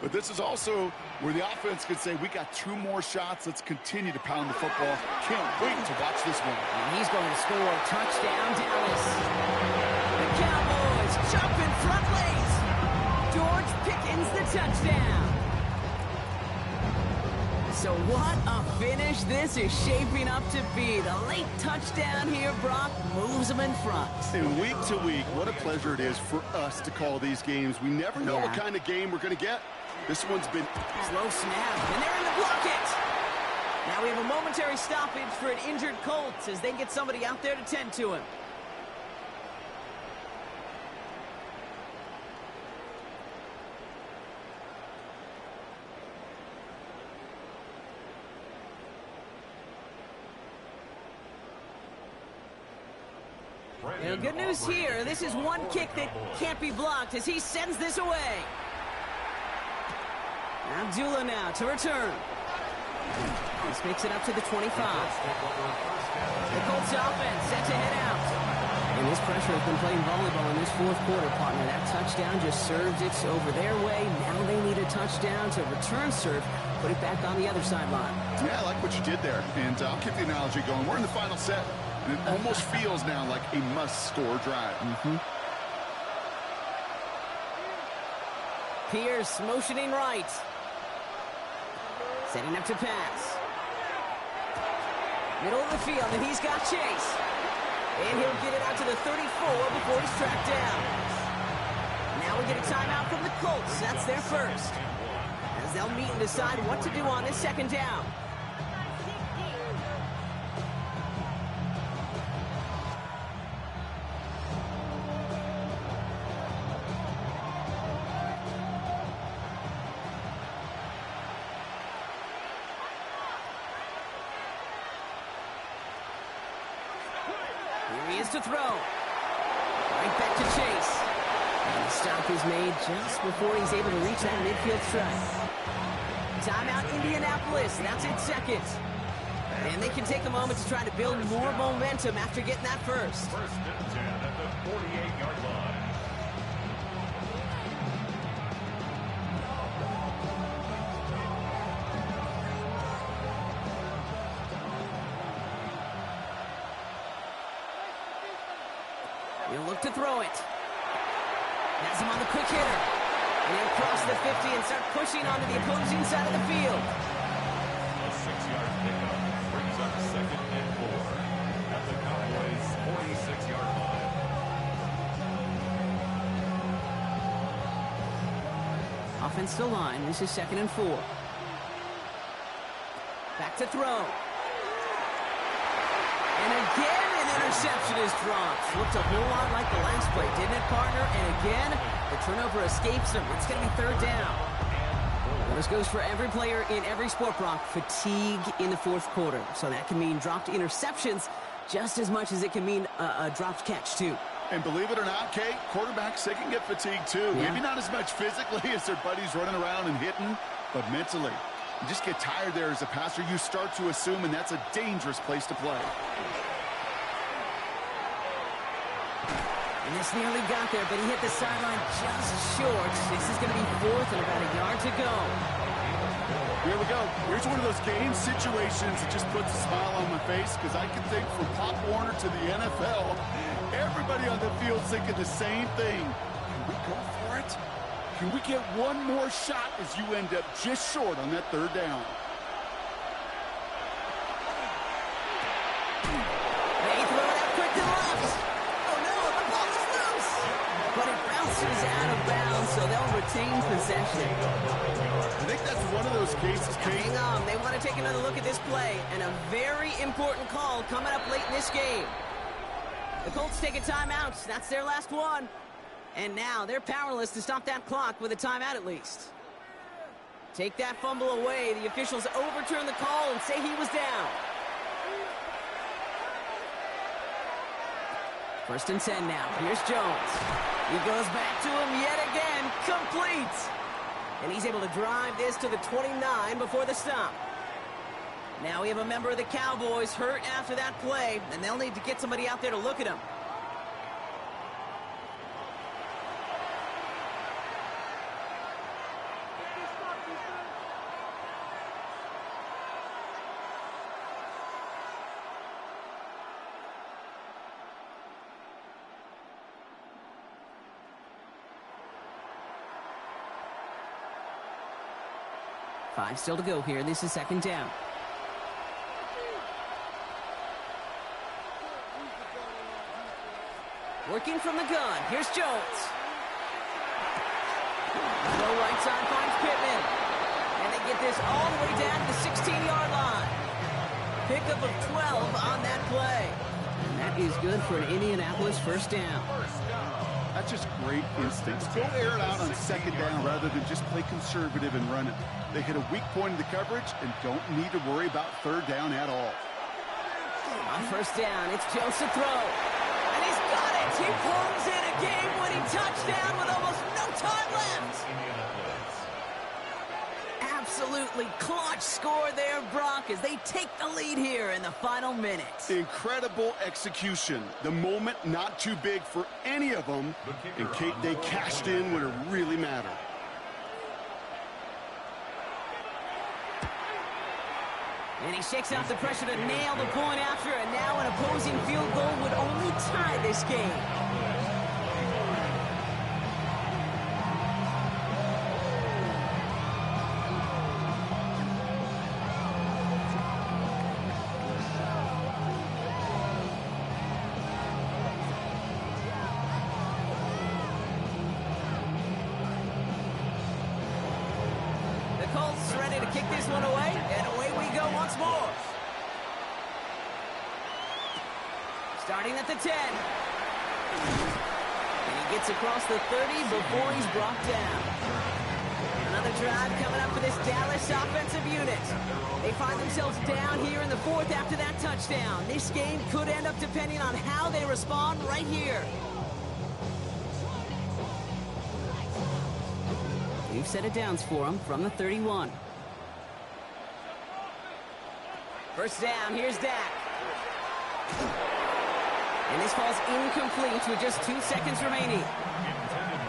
Speaker 10: But this is also where the offense could say, we got 2 more shots. Let's continue to pound the football. Can't wait to watch this one.
Speaker 9: And he's going to score. Touchdown, Dallas. The Cowboys jump in front late. George Pickens the touchdown. So what a finish this is shaping up to be. The late touchdown here, Brock, moves them in front.
Speaker 10: And week to week, what a pleasure it is for us to call these games. We never know what kind of game we're going to get. This one's been...
Speaker 9: Slow snap, and they're in the pocket. Now we have a momentary stoppage for an injured Colt as they get somebody out there to tend to him. Well, good news here. This is one kick that can't be blocked as he sends this away. Abdullah now to return. This makes it up to the 25. The Colts offense set to head out. And this pressure has been playing volleyball in this 4th quarter, partner. That touchdown just served it over their way. Now they need a touchdown to return serve, put it back on the other sideline.
Speaker 10: Yeah, I like what you did there. And I'll keep the analogy going. We're in the final set. And it almost feels now like a must-score drive.
Speaker 9: Pierce motioning right. Setting up to pass. Middle of the field, and he's got Chase. And he'll get it out to the 34 before he's tracked down. Now we get a timeout from the Colts. That's their first. As they'll meet and decide what to do on this 2nd down. Here he is to throw. Right back to Chase. And the stop is made just before he's able to reach that midfield strike. Timeout Indianapolis. That's its 2nd. And they can take a moment to try to build more momentum after getting that first.
Speaker 17: 1st and 10 at the 48-yard line.
Speaker 9: He'll look to throw it. Has him on the quick hitter. And he'll cross the 50 and start pushing onto the opposing side of the field.
Speaker 17: A 6-yard pickup brings up 2nd and 4 at the Cowboys' 46-yard line.
Speaker 9: Offensive line. This is 2nd and 4. Back to throw. And again, an interception is dropped. Looked a whole lot like the last play, didn't it, partner? And again, the turnover escapes him. It's going to be 3rd down. Well, this goes for every player in every sport, Brock. Fatigue in the 4th quarter. So that can mean dropped interceptions just as much as it can mean a dropped catch, too.
Speaker 10: And believe it or not, Kate, quarterbacks, they can get fatigued, too.
Speaker 9: Yeah.
Speaker 10: Maybe not as much physically as their buddies running around and hitting, but mentally. You just get tired there as a passer. You start to assume, and that's a dangerous place to play.
Speaker 9: And this nearly got there, but he hit the sideline just short. This is going to be 4th and about a yard to go.
Speaker 10: Here we go. Here's one of those game situations that just puts a smile on my face because I can think from Pop Warner to the NFL, everybody on the field's thinking the same thing. Can we go for it? Can we get one more shot as you end up just short on that 3rd down?
Speaker 9: They throw it out quick to the left. Oh no, the ball is loose. But it bounces out of bounds, so they'll retain possession.
Speaker 10: I think that's one of those cases, Kate.
Speaker 9: Hang on, they want to take another look at this play, and a very important call coming up late in this game. The Colts take a timeout. That's their last one. And now they're powerless to stop that clock with a timeout at least. Take that fumble away. The officials overturn the call and say he was down. 1st and 10 now. Here's Jones. He goes back to him yet again. Complete. And he's able to drive this to the 29 before the stop. Now we have a member of the Cowboys hurt after that play, and they'll need to get somebody out there to look at him. Five still to go here. This is second down. Working from the gun. Here's Jones. Go right side finds Pittman. And they get this all the way down to the 16-yard line. Pickup of 12 on that play. And that is good for an Indianapolis first down.
Speaker 10: That's just great instincts. Go air it out on second down rather than just play conservative and run it. They hit a weak point in the coverage and don't need to worry about third down at all.
Speaker 9: On first down, it's Jones to throw. And he's got it! He pulls in a game-winning touchdown with almost no time left! Absolutely clutch score there, Brock, as they take the lead here in the final minutes.
Speaker 10: Incredible execution. The moment not too big for any of them, and Kate, they cashed in when it really mattered.
Speaker 9: And he shakes out the pressure to nail the point after, and now an opposing field goal would only tie this game. Ready to kick this one away, and away we go once more. Starting at the 10. And he gets across the 30 before he's brought down. Another drive coming up for this Dallas offensive unit. They find themselves down here in the fourth after that touchdown. This game could end up depending on how they respond right here. We've set it downs for him from the 31. First down, here's Dak. And this falls incomplete with just 2 seconds remaining.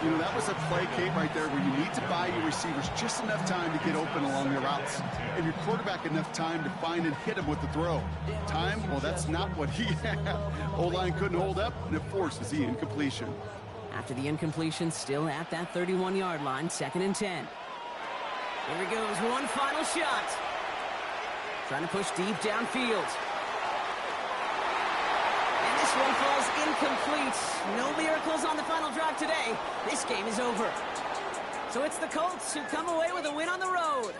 Speaker 10: You know, that was a play, Kate, right there where you need to buy your receivers just enough time to get open along their routes. And your quarterback enough time to find and hit him with the throw. Time, well, that's not what he had. O-line couldn't hold up, and it forces the incompletion.
Speaker 9: After the incompletion, still at that 31-yard line, 2nd and 10. Here he goes, one final shot. Trying to push deep downfield. And this one falls incomplete. No miracles on the final drive today. This game is over. So it's the Colts who come away with a win on the road.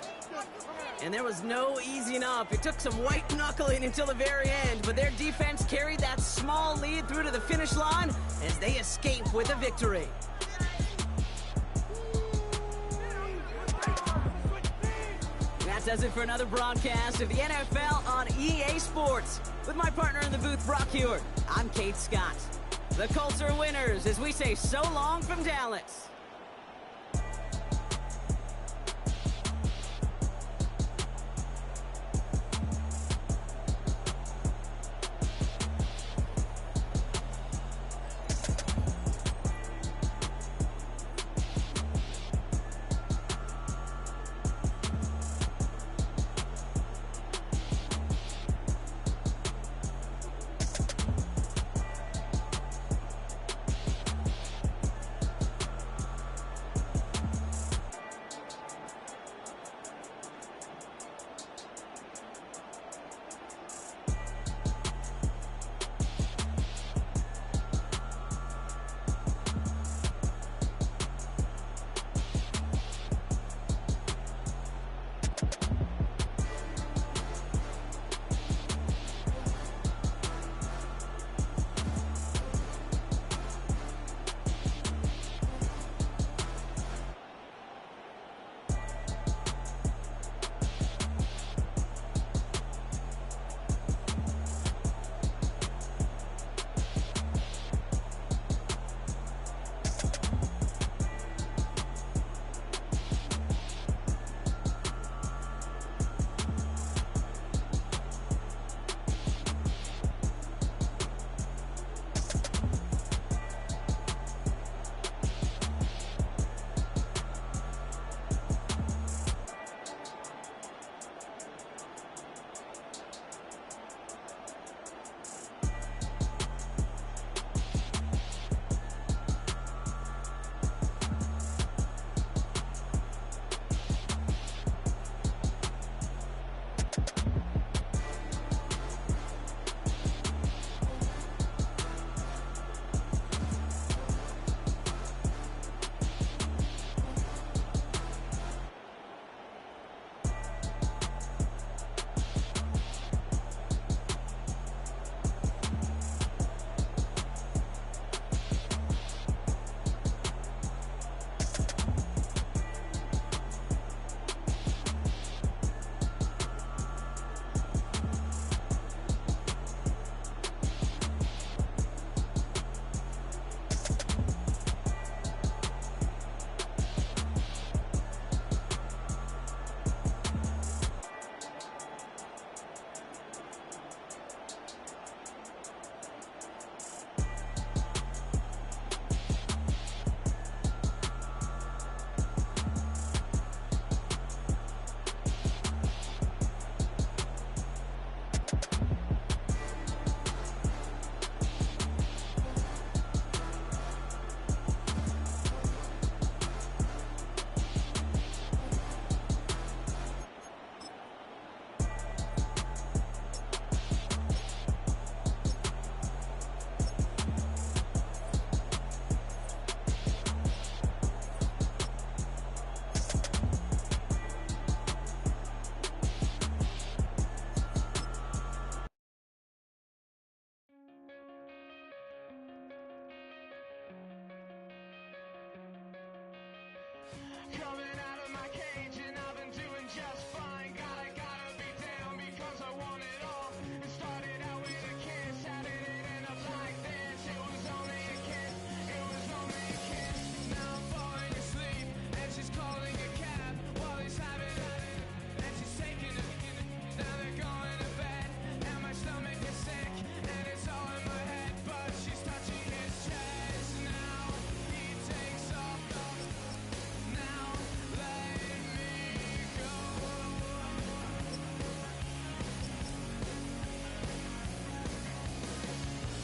Speaker 9: And there was no easing up. It took some white knuckling until the very end, but their defense carried that small lead through to the finish line as they escape with a victory. That does it for another broadcast of the NFL on EA Sports. With my partner in the booth, Brock Hewitt, I'm Kate Scott. The Colts are winners as we say so long from Dallas.
Speaker 14: Coming out of my cage and I've been doing just fine. Gotta be down because I want it all. It started out with a kiss, how did it end up like this? It was only a kiss, it was only a kiss. Now I'm falling asleep and she's calling a cab while he's having it, and she's taking it. Now they're going to bed and my stomach is sick and it's all in my head, but she's touching his chest. Now he takes off. Now let me go.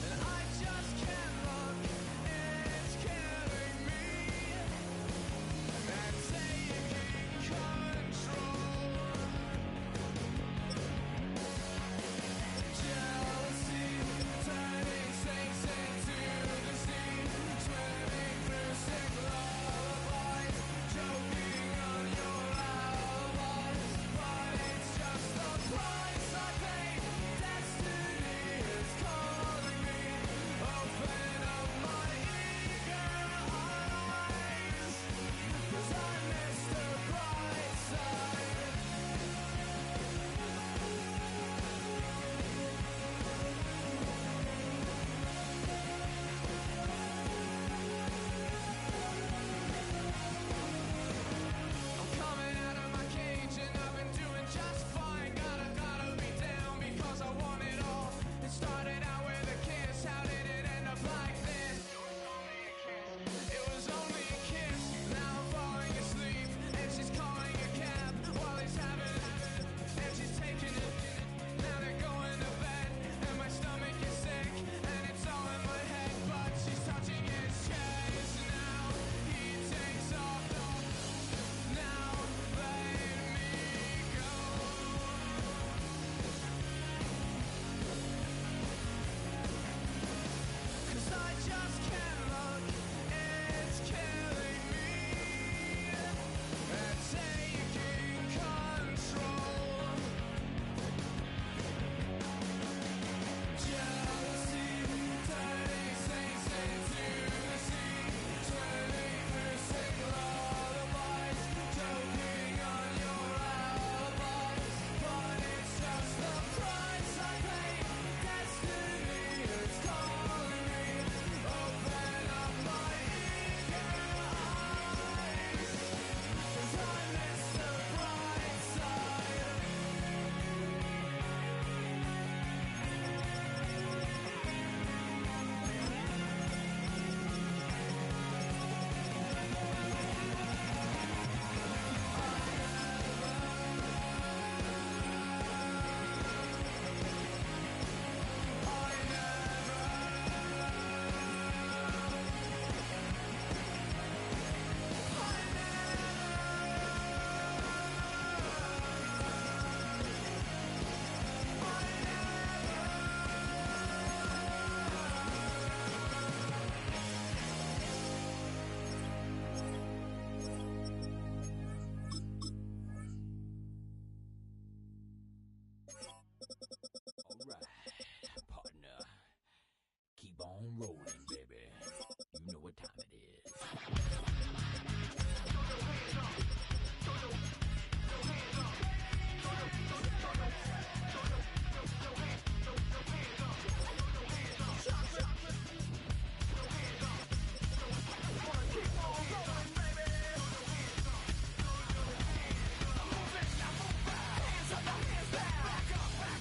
Speaker 14: And I just can't look, it's killing me. And taking control. Jealousy turning snakes into the sea, swimming through sick lullabies, choking on your alibis. But it's just the price I pay. Destiny is calling me. Open up my eager eyes, 'cause I miss the bright side. I'm coming out of my cage and I've been doing just fine. Gotta be down because I want it all. It started out with a kiss, how did it end up like this? It was only a kiss, now I'm falling asleep and she's calling a cab while he's having it, and she's taking it. Now they're going to bed and my stomach is sick and it's all in my head, but she's touching his chest. Now he takes off. Now let me go. 'Cause I just can't look, it's killing me. And taking control. Jealousy turning snakes into the sea, swimming through sick lullabies, choking on your alibis. But it's just the price I pay. Destiny is calling me. Open up my eager eyes, 'cause I miss the bright side.
Speaker 20: Alright, partner. Keep on rolling, baby. You know what time it is.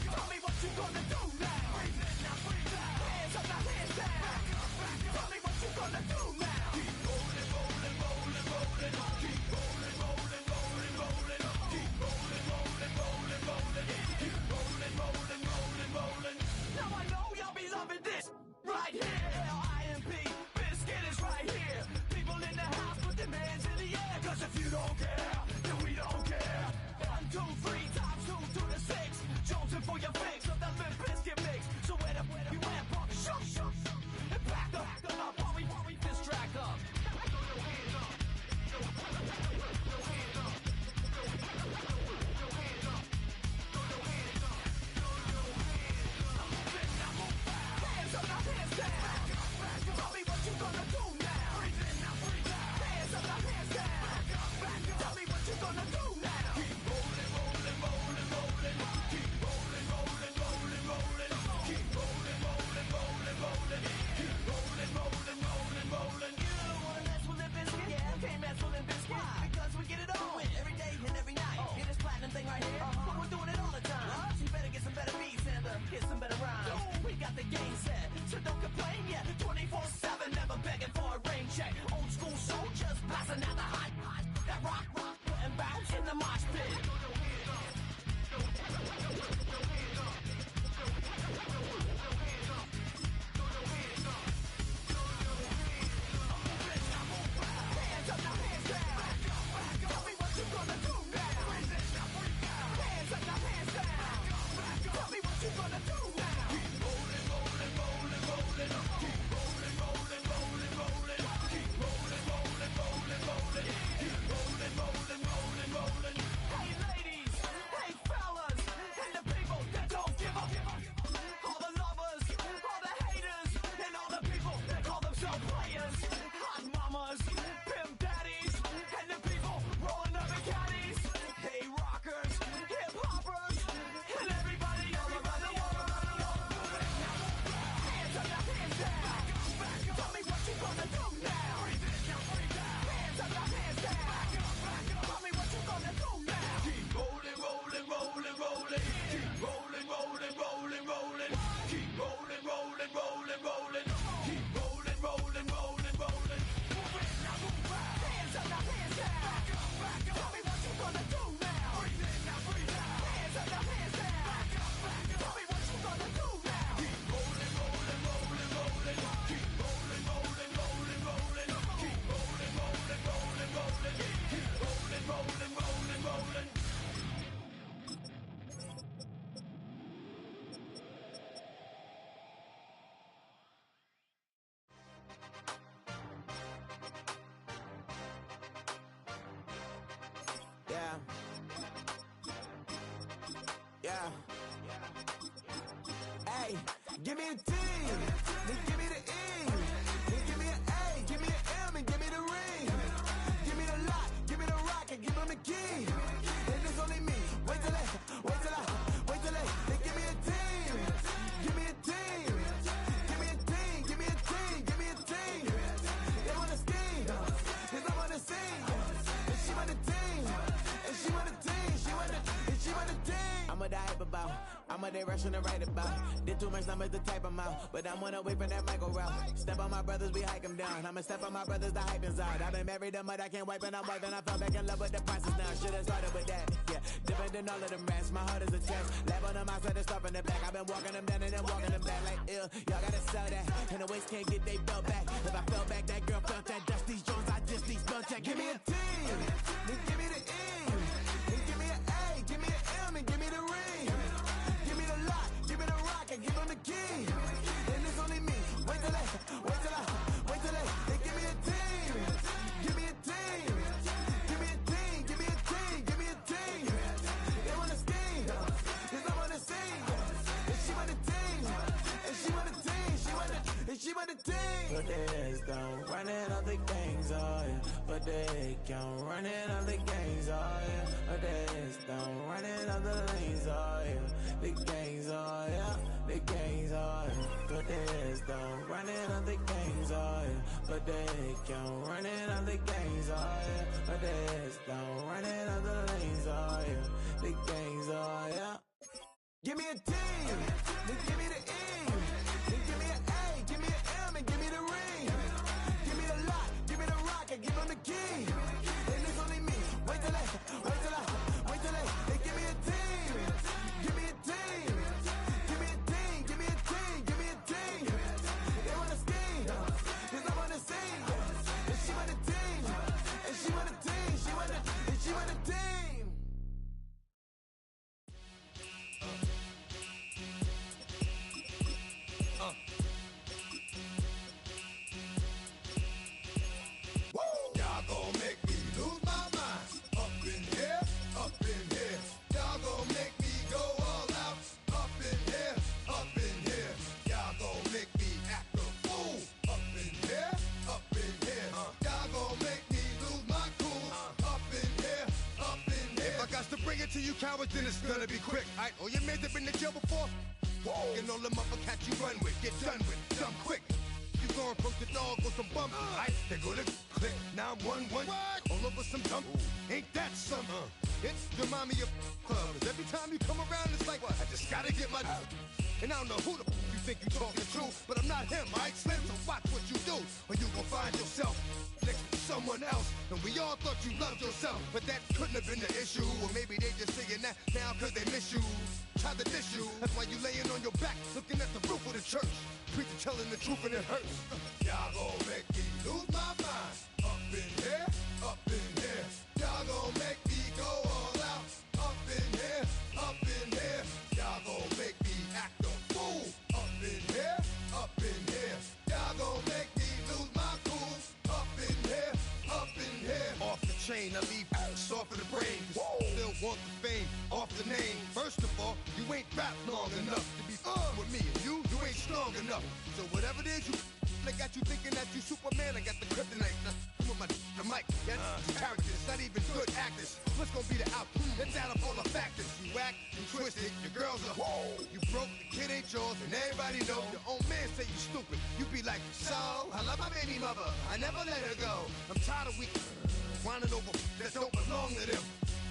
Speaker 14: Tell me what you gonna do now. Hands up, now hands down. Tell me what you gonna do now. Keep rolling, rolling, rolling, rolling. Keep rolling, rolling, rolling, rolling. Keep rolling, rolling, rolling, rolling. Keep rolling, rolling, rolling, rolling. Now I know y'all be loving this right here. L-I-M-P, Biscuit is right here. People in the house, put their hands in the air. 'Cause if you don't care, then we don't care. 1, 2, 3 times 2 to the 6. Jonesing for your fix of that Limp Biscuit mix. So where the you at, punk? Shut, and back up while we this track up. Hands up, now hands down. Tell me what you gonna do now. Hands up, now hands down.
Speaker 19: Yeah. Hey, give me a T, then give me the E, then give me an A, give me an M, and give me the ring. Give me the lock, give me the rock, and give them the key. And it's only me. Wait till they give me a team. Give me a team. Give me a team. Give me a team. Give me a team. They wanna scheme, 'cause I wanna sing. And she want a team. And she want a team. She want a team. I'm a die about. I'm a day rushing to write about. Did too much numbers to type them out. But I'm one away from that Michael route. Step on my brothers, we hike them down. I'ma step on my brothers, the hype inside. I've been married them, but I can't wipe and I'm wiping. I fell back in love with the process now. Should've started with that. Yeah, different than all of them rats. My heart is a test. Lab on them outside and stuff in the back. I've been walking them down and then walking them back like ill. Y'all gotta sell that. And the waist can't get they belt back. If I fell back, that girl felt that. Dust these Jones, I just need spell check. Give me a T, then give me the E, then give me an A, give me an M, and give me the ring. Give me the lock, give me the rock, and give them the key. And it's only me. Wait till they give me a team. Give me a team. Give me a team. Give me a team. Give me a team. They wanna scheme, 'cause I wanna sing. And she want a team. And she want a team. She want a team. But there's don't running all the gangs, oh yeah. But they can't running all the gangs, oh yeah. But there's don't running all the lanes, oh yeah. The gangs, oh yeah. The gangs, oh yeah. But there's don't running all the gangs, oh yeah. But they can't running all the gangs, oh yeah. But there's don't running all the lanes, oh yeah. The gangs, oh yeah. Give me a team, then give me the E, then give me an A, give me an M, and give me the ring. Give me the lock, give me the rock, and give them the key. And it's only me. Wait till they give me a team. Give me a team. Give me a team. Give me a team. Give me a team. They wanna scheme, 'cause I wanna sing. And she want a team. And she want a team. She want a team.
Speaker 1: Y'all gon' make me lose my mind. Up in here, up in here. Y'all gon' make me go all out. Up in here, up in here. Y'all gon' make me act a fool. Up in here, up in here. Y'all gon' make me lose my cool. Up in here, up in here. If I got to bring it to you cowards, then it's gonna be quick. Alright, all your mans have been to jail before? And all the motherfuckers you run with, get done with, done quick. You gon' approach the dog with some bumps. Aight, they go to click. 911. All over some dump. Ain't that something? It's the mommy of clubs. Every time you come around, it's like, I just gotta get my. And I don't know who the you think you talking to, but I'm not him, alright, Slim? So watch what you do, or you gon' find yourself next to someone else. And we all thought you loved yourself, but that couldn't have been the issue. Or maybe they just saying that now 'cause they miss you. Try to diss you. That's why you laying on your back, looking at the roof of the church. Preacher telling the truth and it hurts. Y'all gon' make me lose my mind. Up in here, up in here. Y'all gon' make me go all out. Up in here, up in here. Y'all gon' make me act a fool. Up in here, up in here. Y'all gon' make me lose my cool. Up in here, up in here. Off the chain, I leave soft in the brain. Still want the fame, off the name. First of all, you ain't rap long enough to be with me. And you ain't strong enough. So whatever it is you I got you thinking that you Superman, I got the kryptonite. With the mic, that's characters, not even good actors. What's gonna be the outcome? Let's add up all the factors. You whack, you twisted, your girls are you broke, the kid ain't yours, and everybody know. Your own man say you stupid. You be like, so, I love my baby mother, I never let her go. I'm tired of weak whining over that don't belong to them.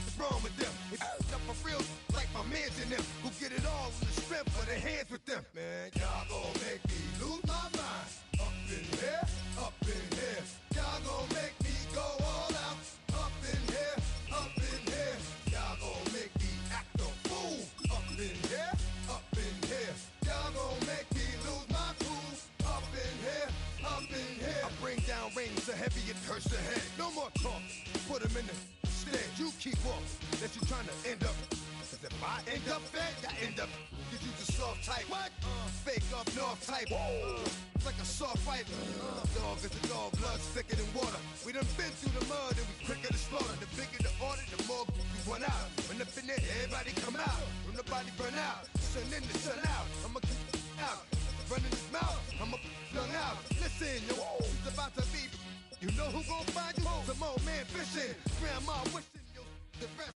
Speaker 1: What's wrong with them? If you up for real, like my mans in them, who get it all with the strength of their hands with them. Man, y'all gon' make me lose my mind. Up in here, up in here. Y'all gon' make me go all out. Up in here, up in here. Y'all gon' make me act a fool. Up in here, up in here. Y'all gon' make me lose my cool. Up in here, up in here. I bring down rain so heavy it hurts the head. No more talk, put them in the stead. You keep off, that you trying to end up. Cause if I end up fed, I end up. Cause you the soft type. What? Fake up north type. It's like a soft fight. Dog dog, cause the dog blood's thicker than water. We done been through the mud and we quicker to slaughter. The bigger the order, the more we run out. When up in there, everybody come out. When the body burn out, sun in the sun out. I'ma keep out, running his mouth. I'ma flung out. Listen, yo, it's about to be. You know who gon' find you? Some old man fishing. Grandma wishing you the best.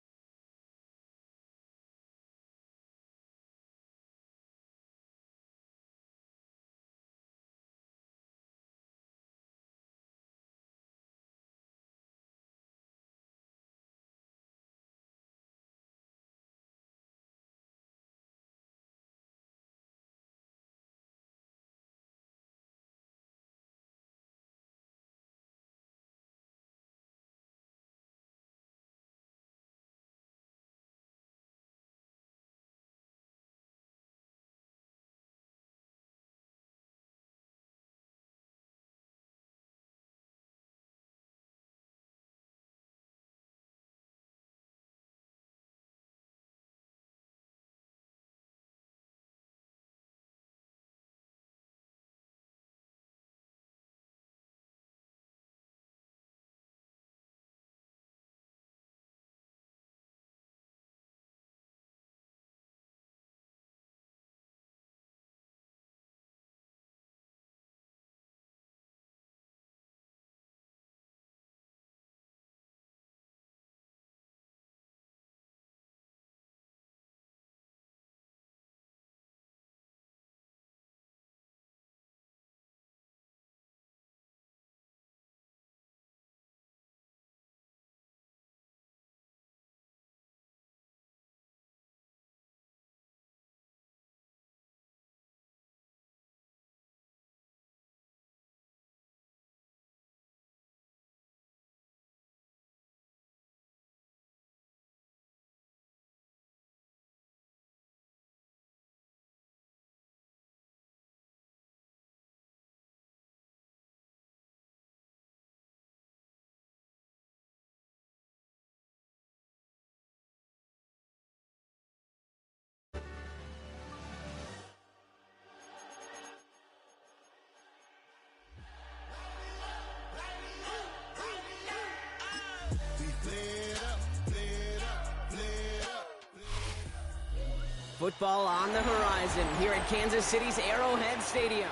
Speaker 9: Football on the horizon here at Kansas City's Arrowhead Stadium.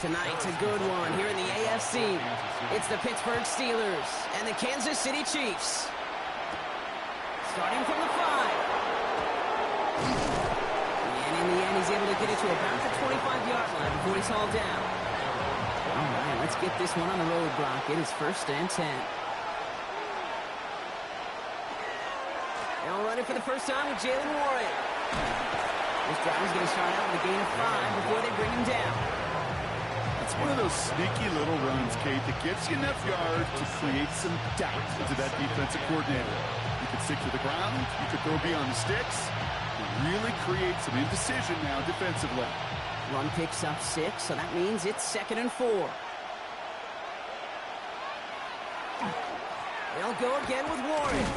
Speaker 9: Tonight's a good one here in the AFC. It's the Pittsburgh Steelers and the Kansas City Chiefs. Starting from the 5. And in the end, he's able to get it to about the 25-yard line before he's hauled down. All right, let's get this one on the road block. It is 1st and 10. They'll run it for the first time with Jalen Warren. This drive is going to start out with a gain of 5 before they bring him down.
Speaker 10: It's one of those sneaky little runs, Kate, that gives you enough yards to create some doubt into that defensive coordinator. You could stick to the ground, you could throw beyond the sticks, and really create some indecision now defensively.
Speaker 9: Run picks up 6, so that means it's 2nd and 4. They'll go again with Warren.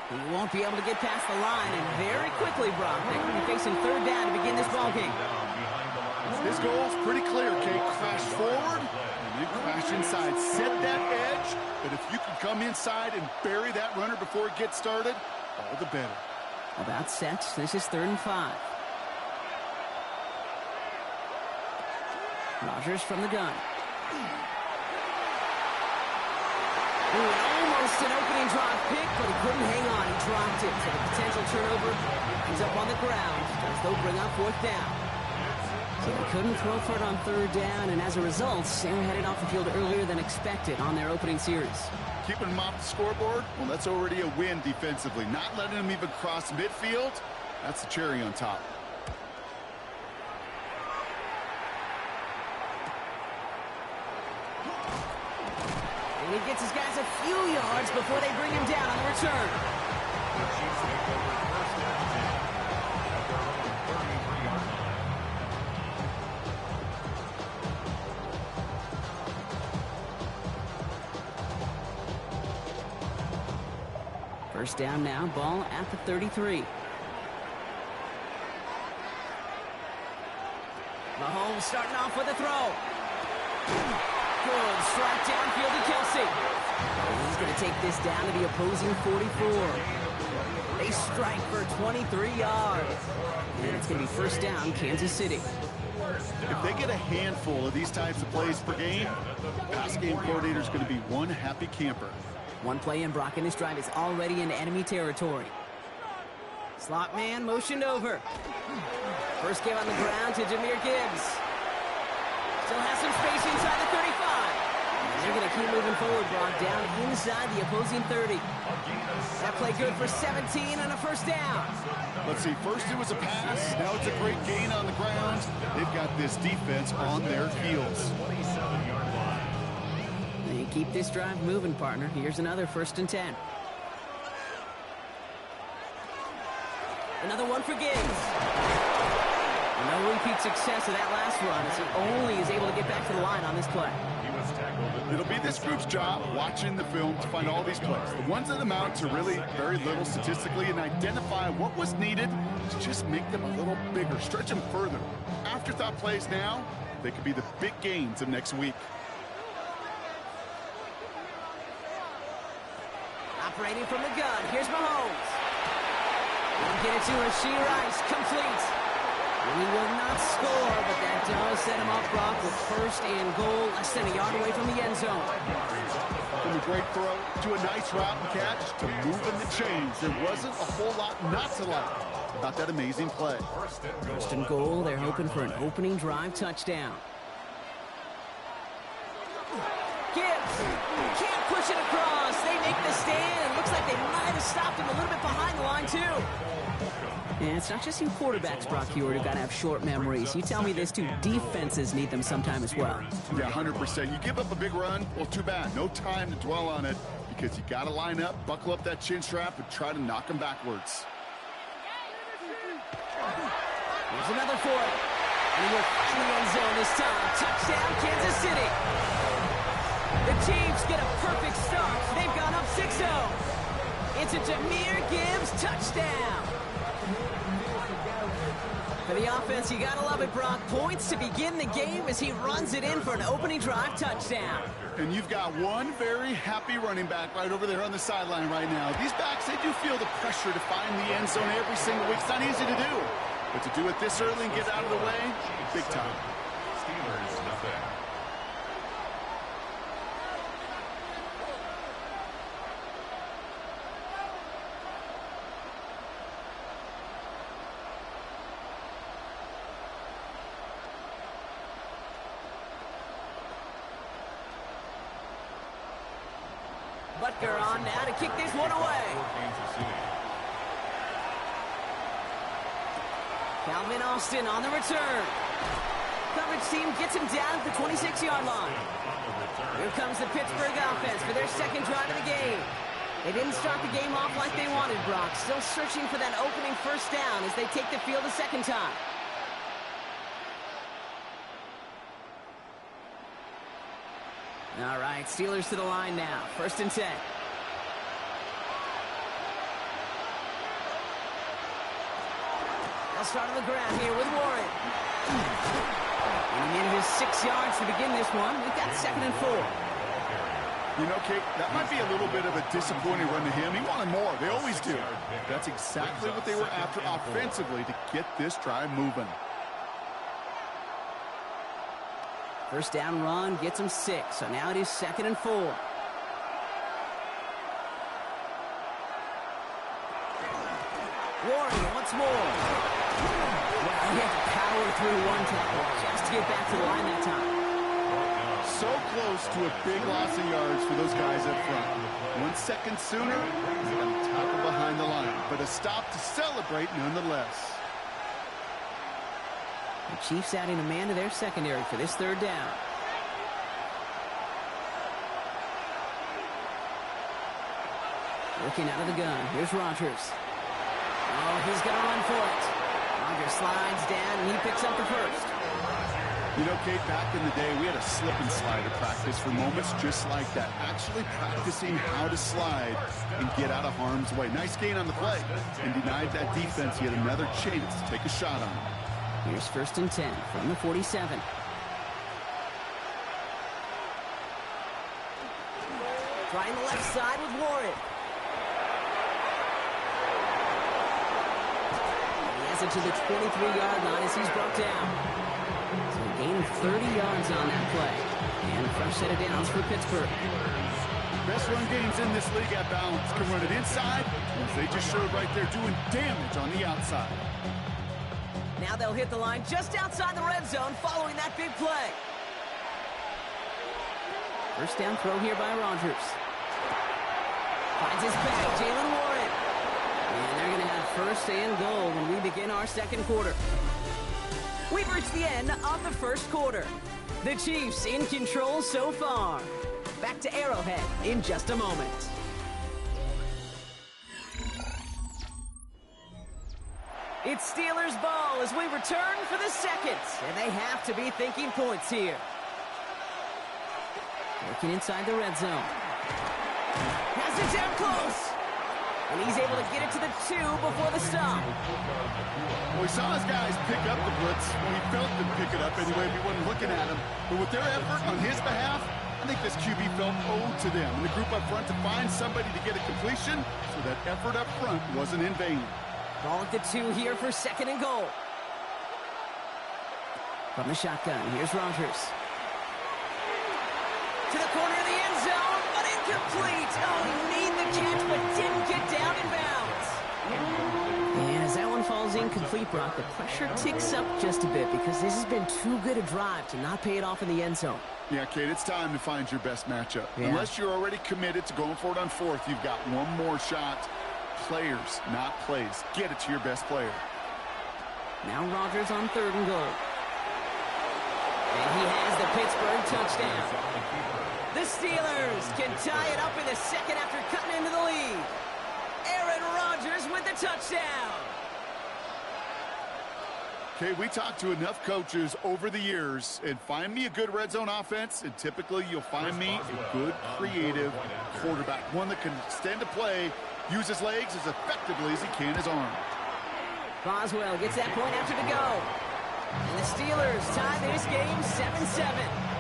Speaker 9: He won't be able to get past the line, and very quickly, Brock, they're going to be facing 3rd down to begin this ballgame.
Speaker 10: His goal is pretty clear, Kate. Crash forward, and then crash inside. Set that edge, but if you can come inside and bury that runner before it gets started, all the better.
Speaker 9: About set. This is 3rd and 5. Rodgers from the gun. Almost an opening drop pick, but he couldn't hang on. He dropped it. So the potential turnover ends up on the ground as they'll bring up 4th down. So they couldn't throw for it on 3rd down, and as a result, they were headed off the field earlier than expected on their opening series.
Speaker 10: Keeping them off the scoreboard, well, that's already a win defensively. Not letting them even cross midfield, that's the cherry on top.
Speaker 9: And he gets his guys a few yards before they bring him down on the return. First down now, ball at the 33. Mahomes starting off with a throw. Good strike take this down to the opposing 44. They strike for 23 yards. And it's going to be first down, Kansas City.
Speaker 10: If they get a handful of these types of plays per game, pass game coordinator is going to be one happy camper.
Speaker 9: One play in, Brock, and this drive is already in enemy territory. Slot man motioned over. First give on the ground to Jahmyr Gibbs. Still has some space inside the 35. They're going to keep moving forward, Brock, down inside the opposing 30. That play good for 17 and a first down.
Speaker 10: Let's see, first it was a pass, now it's a great gain on the ground. They've got this defense on their heels.
Speaker 9: They keep this drive moving, partner. Here's another 1st and 10. Another one for Gibbs. No repeat success of that last run as he only is able to get back to the line on this play.
Speaker 10: It'll be this group's job watching the film to find all these plays. The ones that amount to really very little statistically and identify what was needed to just make them a little bigger, stretch them further. Afterthought plays now, they could be the big gains of next week.
Speaker 9: Operating from the gun, here's Mahomes. We'll get it to Rashee Rice, complete. He will not score, but that does set him up, Brock, with 1st and goal, less than a yard away from the end zone.
Speaker 10: From a great throw to a nice route and catch to moving the chains. There wasn't a whole lot not to like about that amazing play.
Speaker 9: 1st and goal, they're hoping for an opening drive touchdown. Gibbs can't push it across. They make the stand. Looks like they might have stopped him a little bit behind the line, too. And it's not just you quarterbacks, Brock Hewitt, who got to have short memories. You tell me this, too. Defenses need them sometime as well.
Speaker 10: Yeah, 100%. You give up a big run, well, too bad. No time to dwell on it because you got to line up, buckle up that chin strap, and try to knock them backwards.
Speaker 9: Here's another for it. And we're in the end zone this time. Touchdown, Kansas City. The Chiefs get a perfect start. They've gone up 6-0. It's a Jahmyr Gibbs touchdown. For the offense, you gotta love it, Brock. Points to begin the game as he runs it in for an opening drive touchdown.
Speaker 10: And you've got one very happy running back right over there on the sideline right now. These backs, they do feel the pressure to find the end zone every single week. It's not easy to do. But to do it this early and get out of the way, big time.
Speaker 17: Steelers nothing.
Speaker 9: Butker on now to kick this one away. Calvin Austin on the return. Coverage team gets him down at the 26-yard line. Here comes the Pittsburgh offense for their 2nd drive of the game. They didn't start the game off like they wanted, Brock. Still searching for that opening 1st down as they take the field a 2nd time. All right, Steelers to the line now. 1st and 10. They'll start on the ground here with Warren. And he needed his 6 yards to begin this one. We've got 2nd and 4.
Speaker 10: You know, Kate, that might be a little bit of a disappointing run to him. He wanted more. They always do. That's exactly what they were after offensively to get this drive moving.
Speaker 9: 1st down run gets him 6. So now it is 2nd and 4. Warren once more. Well, he had to power through one tackle just to get back to the line that time.
Speaker 10: So close to a big loss of yards for those guys up front. 1 second sooner, he's going to tackle behind the line. But a stop to celebrate nonetheless.
Speaker 9: The Chiefs adding a man to their secondary for this 3rd down. Looking out of the gun. Here's Rodgers. Oh, he's going to run for it. Rodgers slides down, and he picks up the 1st.
Speaker 10: You know, Kate, back in the day, we had a slip and slide at practice for moments just like that. Actually practicing how to slide and get out of harm's way. Nice gain on the play. And denied that defense yet another chance to take a shot on him.
Speaker 9: Here's 1st and 10 from the 47. Trying the left side with Warren. He has it to the 23-yard line as he's brought down. So he gained 30 yards on that play. And fresh set of downs for Pittsburgh.
Speaker 10: Best run games in this league at balance can run it inside, as they just showed right there, doing damage on the outside.
Speaker 9: Now they'll hit the line just outside the red zone following that big play. First down throw here by Rodgers. Finds his back, Jalen Warren. And they're going to have first and goal when we begin our second quarter. We've reached the end of the first quarter. The Chiefs in control so far. Back to Arrowhead in just a moment. It's Steelers ball as we return for the second. And they have to be thinking points here. Working inside the red zone. Has it down close. And he's able to get it to the 2 before the stop.
Speaker 10: Well, we saw his guys pick up the blitz. Well, he felt them pick it up anyway if he wasn't looking at him. But with their effort on his behalf, I think this QB felt owed to them. And the group up front to find somebody to get a completion, so that effort up front wasn't in vain.
Speaker 9: Ball at the 2 here for second and goal. From the shotgun, here's Rodgers. To the corner of the end zone, but incomplete. Oh, he made the catch, but didn't get down in bounds. And as that one falls incomplete, Brock, the pressure ticks up just a bit because this has been too good a drive to not pay it off in the end zone.
Speaker 10: Yeah, Kate, it's time to find your best matchup.
Speaker 9: Yeah.
Speaker 10: Unless you're already committed to going for it on fourth, you've got one more shot. Players, not plays. Get it to your best player.
Speaker 9: Now Rodgers on third and goal. And he has the Pittsburgh touchdown. The Steelers can tie it up in the second after cutting into the lead. Aaron Rodgers with the touchdown.
Speaker 10: Okay, we talked to enough coaches over the years, and find me a good red zone offense, and typically you'll find me a good, creative quarterback. One that can extend a play, use his legs as effectively as he can his arm.
Speaker 9: Boswell gets that point after the go. And the Steelers tie this game 7-7.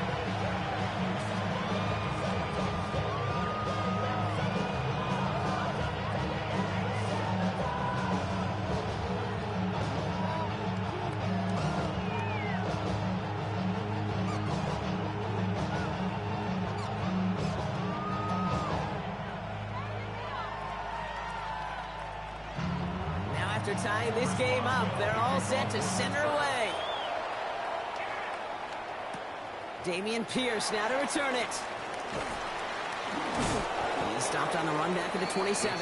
Speaker 9: After tying this game up, they're all set to center away. Damian Pierce now to return it. He's stopped on the run back at the 27.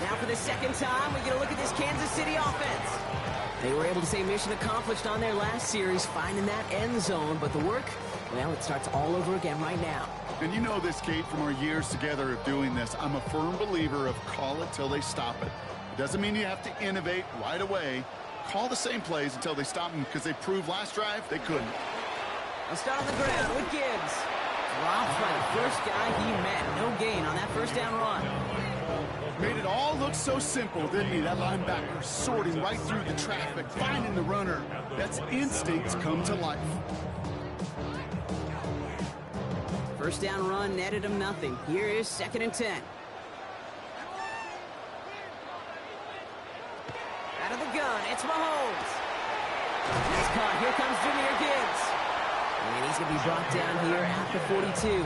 Speaker 9: Now for the second time, we get a look at this Kansas City offense. They were able to say mission accomplished on their last series, finding that end zone, but the work, well, it starts all over again right now.
Speaker 10: And you know this, Kate, from our years together of doing this. I'm a firm believer of call it till they stop it. It doesn't mean you have to innovate right away. Call the same plays until they stop them, because they proved last drive they couldn't.
Speaker 9: They'll start on the ground with Gibbs. Dropped by the first guy he met. No gain on that first down run.
Speaker 10: Made it all look so simple, didn't he? That linebacker sorting right through the traffic, finding the runner. That's instincts come to life.
Speaker 9: First down run netted him nothing. Here is 2nd and 10. Out of the gun, it's Mahomes. He's caught. Here comes Jahmyr Gibbs. And he's going to be brought down here at the 42.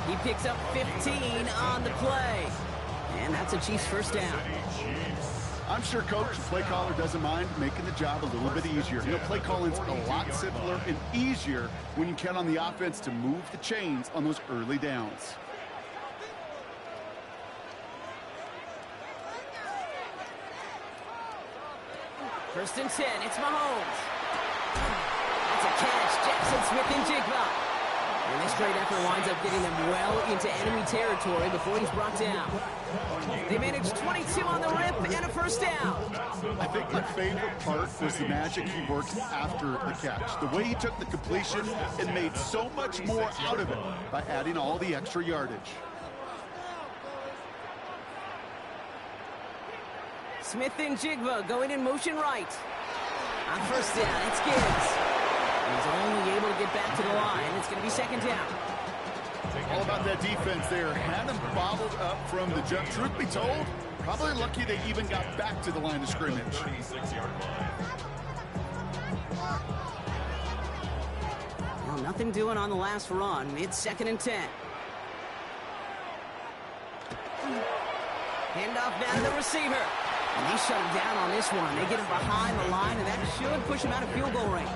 Speaker 9: He picks up 15 on the play. And that's a Chiefs first down.
Speaker 10: I'm sure Coach, the play caller, doesn't mind making the job a little bit easier. You know, play calling's a lot simpler and easier when you count on the offense to move the chains on those early downs.
Speaker 9: First and 10, it's Mahomes. That's a catch, Jackson Smith-Njigba. And this great effort winds up getting them well into enemy territory before he's brought down. They managed 22 on the rip and a first down.
Speaker 10: I think my favorite part was the magic he worked after the catch. The way he took the completion and made so much more out of it by adding all the extra yardage.
Speaker 9: Smith-Njigba going in motion right. On first down, it's Gibbs. He's only able to get back to the line. It's going to be second down.
Speaker 10: All about that defense there. Had them bottled up from the jump. Truth be told, probably lucky they even got back to the line of scrimmage.
Speaker 9: Well, nothing doing on the last run. It's 2nd and 10. Handoff now to the receiver. And they shut him down on this one. They get him behind the line, and that should push him out of field goal range.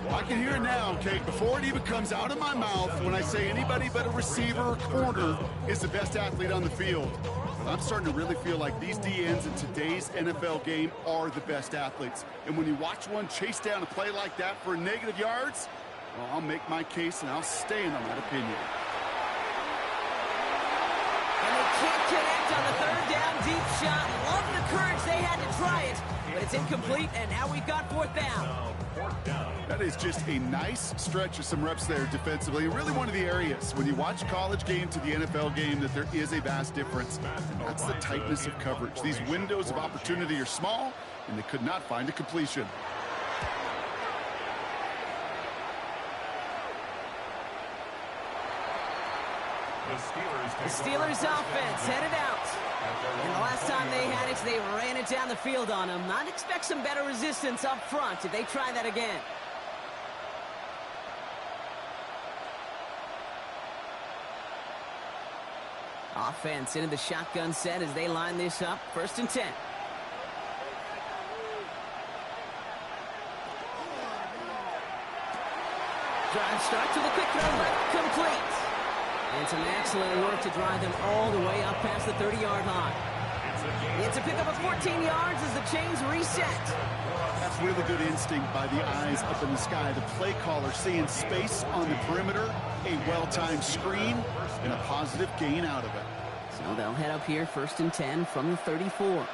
Speaker 10: I can hear it now, Kate, before it even comes out of my mouth when I say anybody but a receiver or corner is the best athlete on the field. I'm starting to really feel like these DNs in today's NFL game are the best athletes. And when you watch one chase down a play like that for negative yards, well, I'll make my case and I'll stand on that opinion.
Speaker 9: And they can't connect on the 3rd down deep shot. Love the courage they had to try it, but it's incomplete, and now we've got 4th down.
Speaker 10: That is just a nice stretch of some reps there defensively. Really one of the areas when you watch college game to the NFL game that there is a vast difference. And that's the tightness of coverage. These windows of opportunity are small, and they could not find a completion.
Speaker 9: The Steelers offense headed out. And the last time they had it, they ran it down the field on them. I'd expect some better resistance up front if they try that again. Offense into the shotgun set as they line this up. 1st and 10. Drive starts with a quick throw, but complete. And some excellent work to drive them all the way up past the 30-yard line. It's a pickup of 14 yards as the chains reset.
Speaker 10: That's really good instinct by the eyes up in the sky. The play caller seeing space on the perimeter, a well-timed screen, and a positive gain out of it.
Speaker 9: So they'll head up here 1st and 10 from the 34.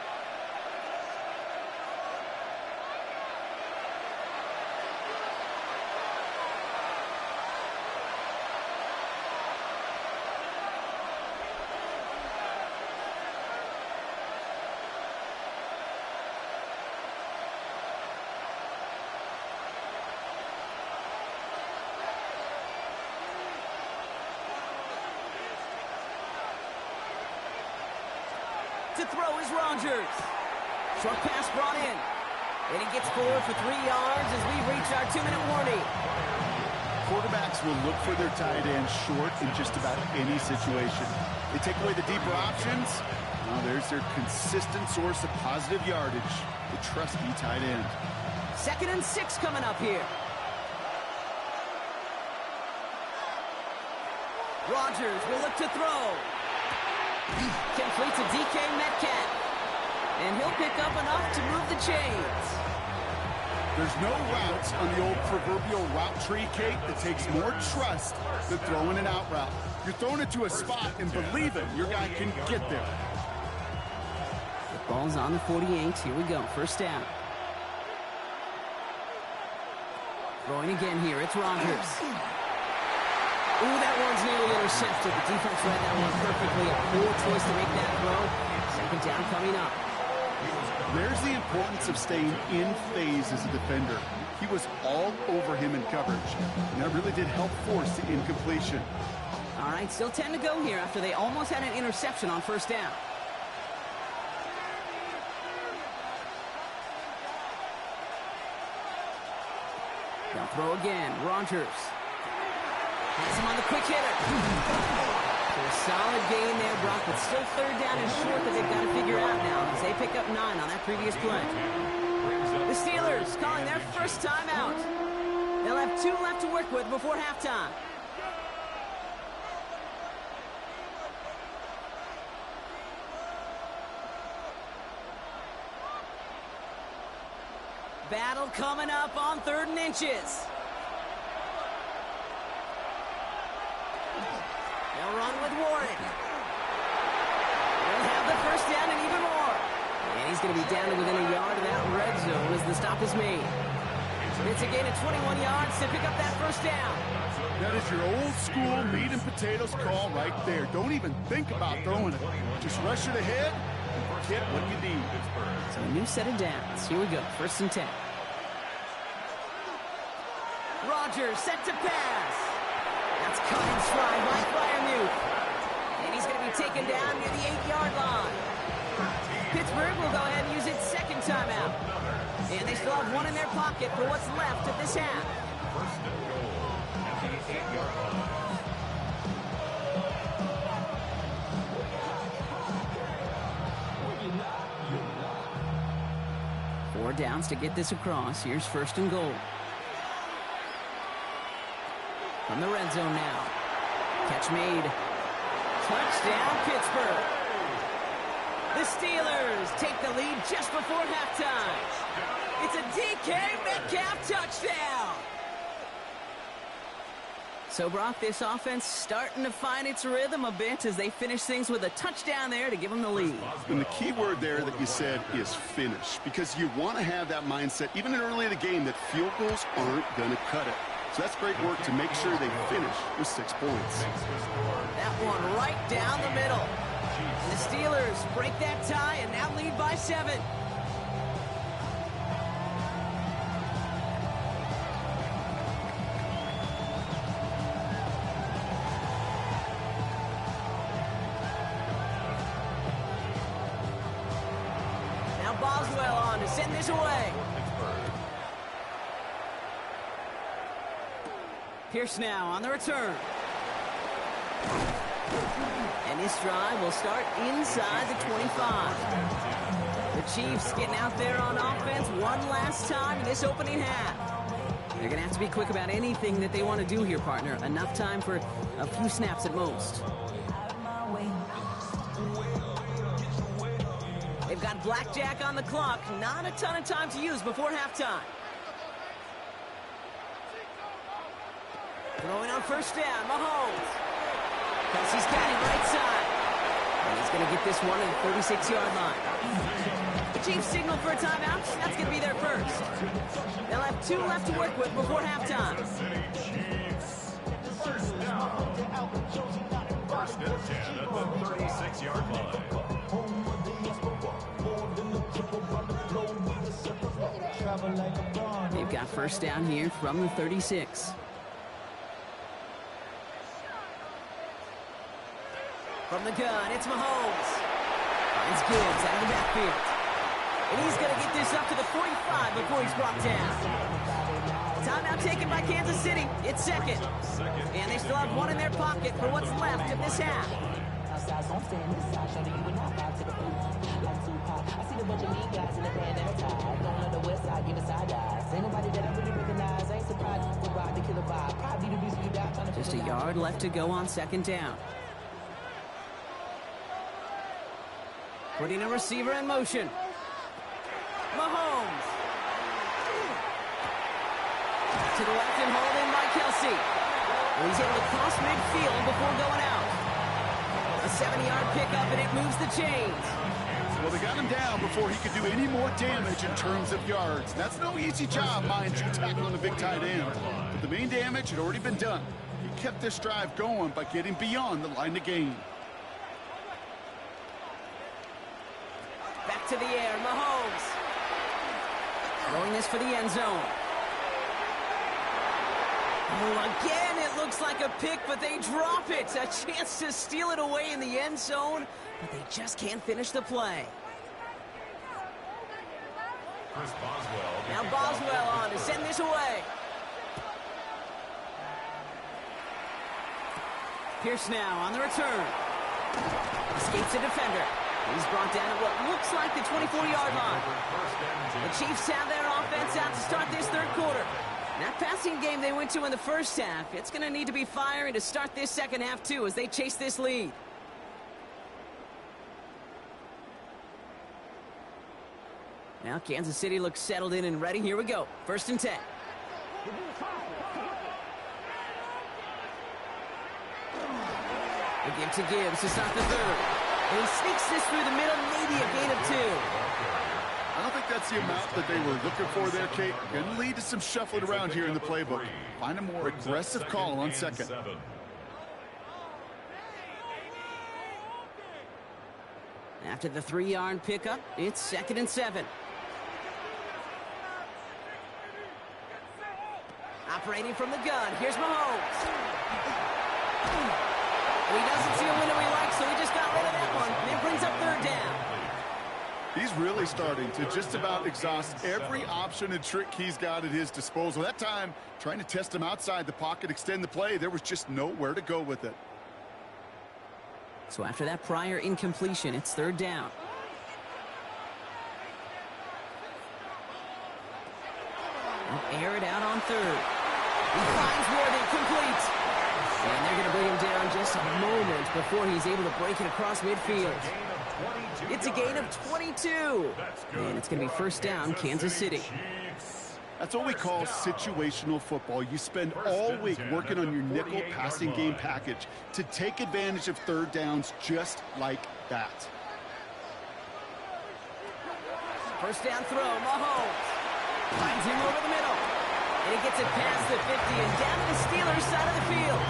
Speaker 9: To throw is Rogers. Short pass brought in. And he gets forward for 3 yards as we reach our 2-minute warning.
Speaker 10: Quarterbacks will look for their tight end short in just about any situation. They take away the deeper options. Well, there's their consistent source of positive yardage, the trusty tight end.
Speaker 9: 2nd and 6 coming up here. Rogers will look to throw. Complete to DK Metcalf. And he'll pick up enough to move the chains.
Speaker 10: There's no routes on the old proverbial route tree, Kate, that takes more trust than throwing an out route. You're throwing it to a spot and believing your guy can get there.
Speaker 9: The ball's on the 48. Here we go. 1st down. Throwing again here. It's Rogers. Ooh, that one's nearly intercepted. The defense read that one perfectly. A poor choice to make that throw. 2nd down coming up.
Speaker 10: There's the importance of staying in phase as a defender. He was all over him in coverage, and that really did help force the incompletion.
Speaker 9: All right, still 10 to go here after they almost had an interception on 1st down. They'll throw again. Rogers. Has him on the quick hitter. So a solid gain there, Brock, but still 3rd down and short that they've got to figure out now as they pick up 9 on that previous play. The Steelers calling their 1st time out. They'll have 2 left to work with before halftime. Battle coming up on 3rd and inches. They'll run with Warren. They'll have the 1st down and even more. And he's going to be down to within a yard of that red zone as the stop is made. It's a gain of 21 yards to pick up that 1st down.
Speaker 10: That is your old school meat and potatoes call right there. Don't even think about throwing it. Just rush it ahead and get what you need.
Speaker 9: So a new set of downs. Here we go. 1st and 10. Rogers set to pass. That's Cutting stride by Fryermuth. And he's going to be taken down near the 8-yard line. Pittsburgh will go ahead and use its second timeout. And they still have one in their pocket for what's left of this half.
Speaker 17: First and goal at the 8-yard line.
Speaker 9: 4 downs to get this across. Here's first and goal. From the red zone now. Catch made. Touchdown, Pittsburgh. The Steelers take the lead just before halftime. It's a DK Metcalf touchdown. So, Brock, this offense starting to find its rhythm a bit as they finish things with a touchdown there to give them the lead.
Speaker 10: And the key word there that you said is finish, because you want to have that mindset, even early in the game, that field goals aren't going to cut it. So that's great work to make sure they finish with 6 points.
Speaker 9: That one right down the middle. And the Steelers break that tie and now lead by 7. Now Boswell on to send this away. Pierce now on the return. And this drive will start inside the 25. The Chiefs getting out there on offense one last time in this opening half. They're going to have to be quick about anything that they want to do here, partner. Enough time for a few snaps at most. They've got blackjack on the clock. Not a ton of time to use before halftime. Throwing on first down, Mahomes. Kelsey's got him right side. And he's going to get this one at the 36-yard line. The Chiefs signal for a timeout. That's going to be their first. They'll have 2 left to work with before halftime.
Speaker 17: First down. First and 10 at the 36-yard line.
Speaker 9: They've got first down here from the 36. From the gun, it's Mahomes. Finds Gibbs out of the backfield. And he's going to get this up to the 45 before he's brought down. Timeout taken by Kansas City. It's second. And they still have one in their pocket for what's left of this half. Just a yard left to go on second down. Putting a receiver in motion. Mahomes. To the left and hauled in by Kelsey. He's able to cross midfield before going out. A 70-yard pickup, and it moves the chains.
Speaker 10: Well, they got him down before he could do any more damage in terms of yards. That's no easy job, mind you, tackling a big tight end. But the main damage had already been done. He kept this drive going by getting beyond the line of gain.
Speaker 9: Back to the air, Mahomes. Throwing this for the end zone. Oh, again, it looks like a pick, but they drop it. A chance to steal it away in the end zone, but they just can't finish the play. Now Boswell on to send this away. Pierce now on the return. Escapes a defender. He's brought down at what looks like the 24-yard line. The Chiefs have their offense out to start this third quarter. That passing game they went to in the first half, it's going to need to be firing to start this second half, too, as they chase this lead. Now Kansas City looks settled in and ready. Here we go. First and 10. The give to Gibbs to start the third. And he sneaks this through the middle, maybe a gain of 2.
Speaker 10: I don't think that's the amount that they were looking for there, Kate. Going to lead to some shuffling around here in the playbook. Find a more aggressive call on second.
Speaker 9: After the 3-yard pickup, it's second and 7. Operating from the gun, here's Mahomes.
Speaker 10: starting to just about exhaust every option and trick he's got at his disposal. That time, trying to test him outside the pocket, extend the play, there was just nowhere to go with it.
Speaker 9: So after that prior incompletion, it's third down. They'll air it out on third. He finds Worthy, complete. And they're going to bring him down just a moment before he's able to break it across midfield. It's a gain of 22. And it's going to be first down, Kansas City.
Speaker 10: That's what we call situational football. You spend all week working on your nickel passing game package to take advantage of third downs just like that.
Speaker 9: First down throw, Mahomes. Finds him over the middle. And he gets it past the 50 and down to the Steelers' side of the field.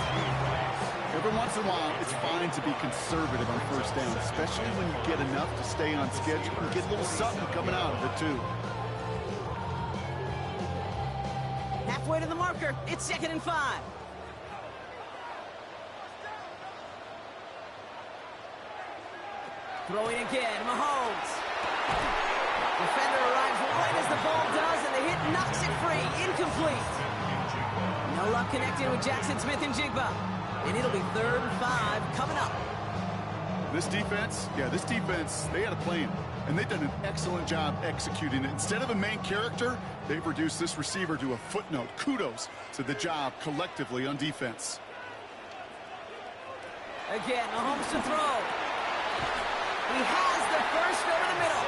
Speaker 10: Every once in a while, it's fine to be conservative on first down, especially when you get enough to stay on schedule and get a little something coming out of it, too.
Speaker 9: Halfway to the marker, it's 2nd and 5. Throwing again, Mahomes. Defender arrives right as the ball does, and the hit knocks it free. Incomplete. No luck connecting with Jackson Smith and Jigba. And it'll be 3rd and 5 coming up.
Speaker 10: This defense, they had a plan. And they've done an excellent job executing it. Instead of a main character, they've reduced this receiver to a footnote. Kudos to the job collectively on defense.
Speaker 9: Again, Mahomes to throw. He has the first over the middle.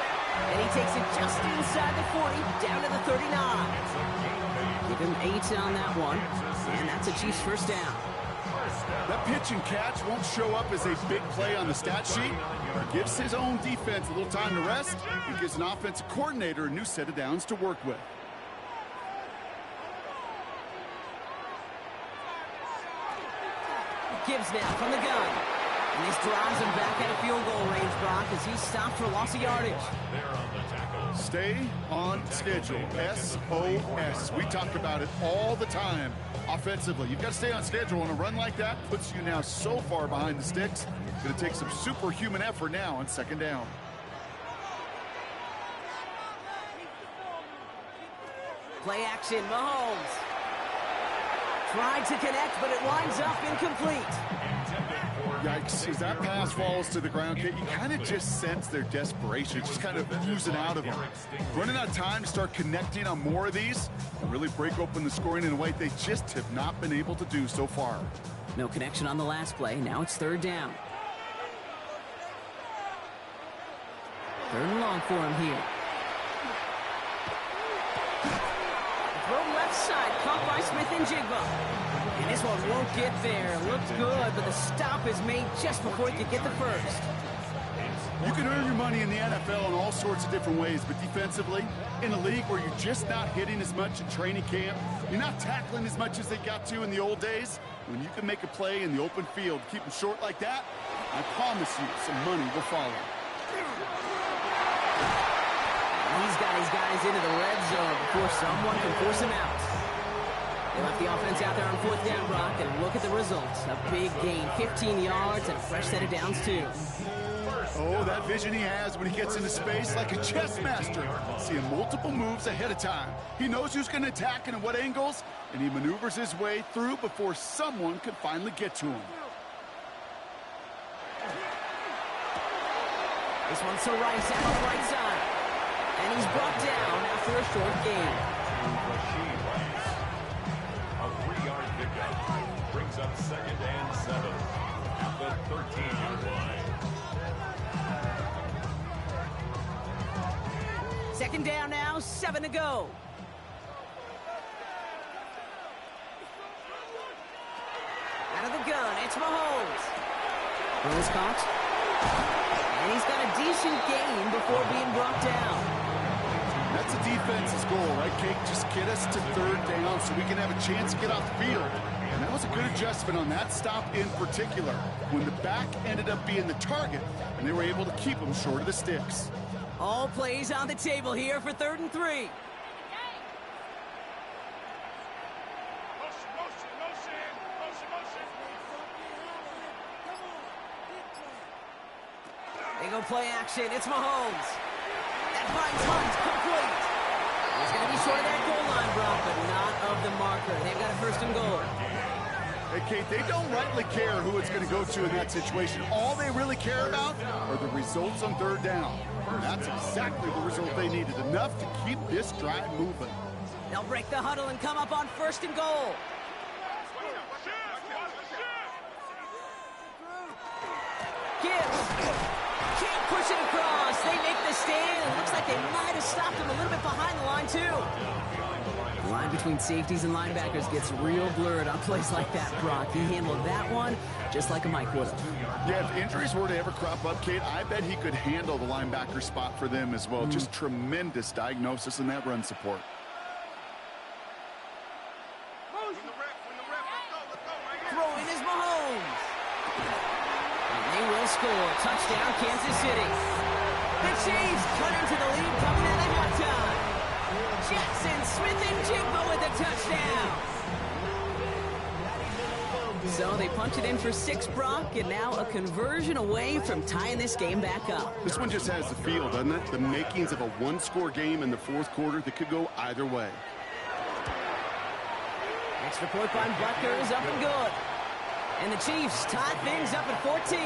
Speaker 9: And he takes it just inside the 40, down to the 39. Give him 8 on that one. And that's a Chiefs first down.
Speaker 10: That pitch and catch won't show up as a big play on the stat sheet, but gives his own defense a little time to rest and gives an offensive coordinator a new set of downs to work with.
Speaker 9: Gibbs now from the gun. And this drives him back out of field goal range, Brock, as he's stopped for loss of yardage.
Speaker 10: Stay on schedule. SOS. We talk about it all the time. Offensively, you've got to stay on schedule, and a run like that puts you now so far behind the sticks. It's going to take some superhuman effort now on 2nd down.
Speaker 9: Play action, Mahomes. Tried to connect, but it winds up incomplete.
Speaker 10: Yikes, as that pass falls to the ground, you kind of just sense their desperation, just kind of oozing out of them. Running out of time to start connecting on more of these and really break open the scoring in a way they just have not been able to do so far.
Speaker 9: No connection on the last play. Now it's 3rd down. 3rd and long for him here. Throw left side, caught by Smith and Jigba. And this one won't get there. Looks good, but the stop is made just before he could get the first.
Speaker 10: You can earn your money in the NFL in all sorts of different ways, but defensively, in a league where you're just not hitting as much at training camp, you're not tackling as much as they got to in the old days, when you can make a play in the open field, keep them short like that, I promise you some money will follow.
Speaker 9: He's got his guys into the red zone before someone can force him out. They left the offense out there on 4th down, Brock, and look at the results. A big gain, 15 yards, and a fresh set of downs, too.
Speaker 10: Oh, that vision he has when he gets into space like a chess master, seeing multiple moves ahead of time. He knows who's going to attack and at what angles, and he maneuvers his way through before someone can finally get to him.
Speaker 9: This one's to Rice out on the right side. And he's brought down after a short gain.
Speaker 17: A 3-yard pickup brings up 2nd and 7 at the 13-yard line.
Speaker 9: 2nd down now, 7 to go. Out of the gun, it's Mahomes. Ball's caught. And he's got a decent gain before being brought down.
Speaker 10: That's the defense's goal, right, Kate? Just get us to 3rd down so we can have a chance to get off the field. And that was a good adjustment on that stop in particular, when the back ended up being the target, and they were able to keep him short of the sticks.
Speaker 9: All plays on the table here for 3rd and 3. They go play action. It's Mahomes. That finds Hunt, complete. He's going to be short of that goal line, Brock, but not of the marker. They've got a first and goal.
Speaker 10: Hey, Kate, they don't rightly care who it's going to go to in that situation. All they really care about are the results on third down. And that's exactly the result they needed, enough to keep this drive moving.
Speaker 9: They'll break the huddle and come up on first and goal. Gibbs can't push it across. They make the stand. It looks like they might have stopped him a little bit behind the line, too. The line between safeties and linebackers gets real blurred on plays like that, Brock. He handled that one just like a Mike would have.
Speaker 10: Yeah, if injuries were to ever crop up, Kate, I bet he could handle the linebacker spot for them as well. Just tremendous diagnosis in that run support.
Speaker 9: Throwing is Mahomes. And they will score. Touchdown, Kansas City. The Chiefs cut into the lead coming out of halftime. Jackson Smith and Jigba with a touchdown. So they punch it in for 6, Brock, and now a conversion away from tying this game back up.
Speaker 10: This one just has the feel, doesn't it? The makings of a one-score game in the fourth quarter that could go either way.
Speaker 9: Extra point by Butker is up and good. And the Chiefs tie things up at 14.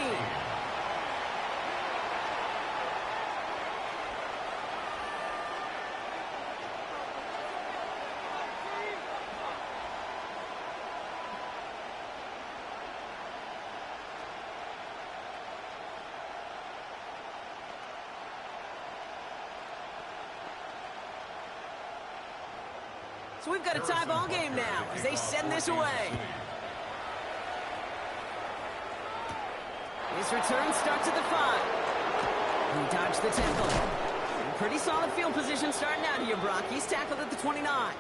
Speaker 9: So we've got a tie ball game now as they send this away. His return starts at the 5. He dodged the tackle. Pretty solid field position starting out here, Brock. He's tackled at the 29.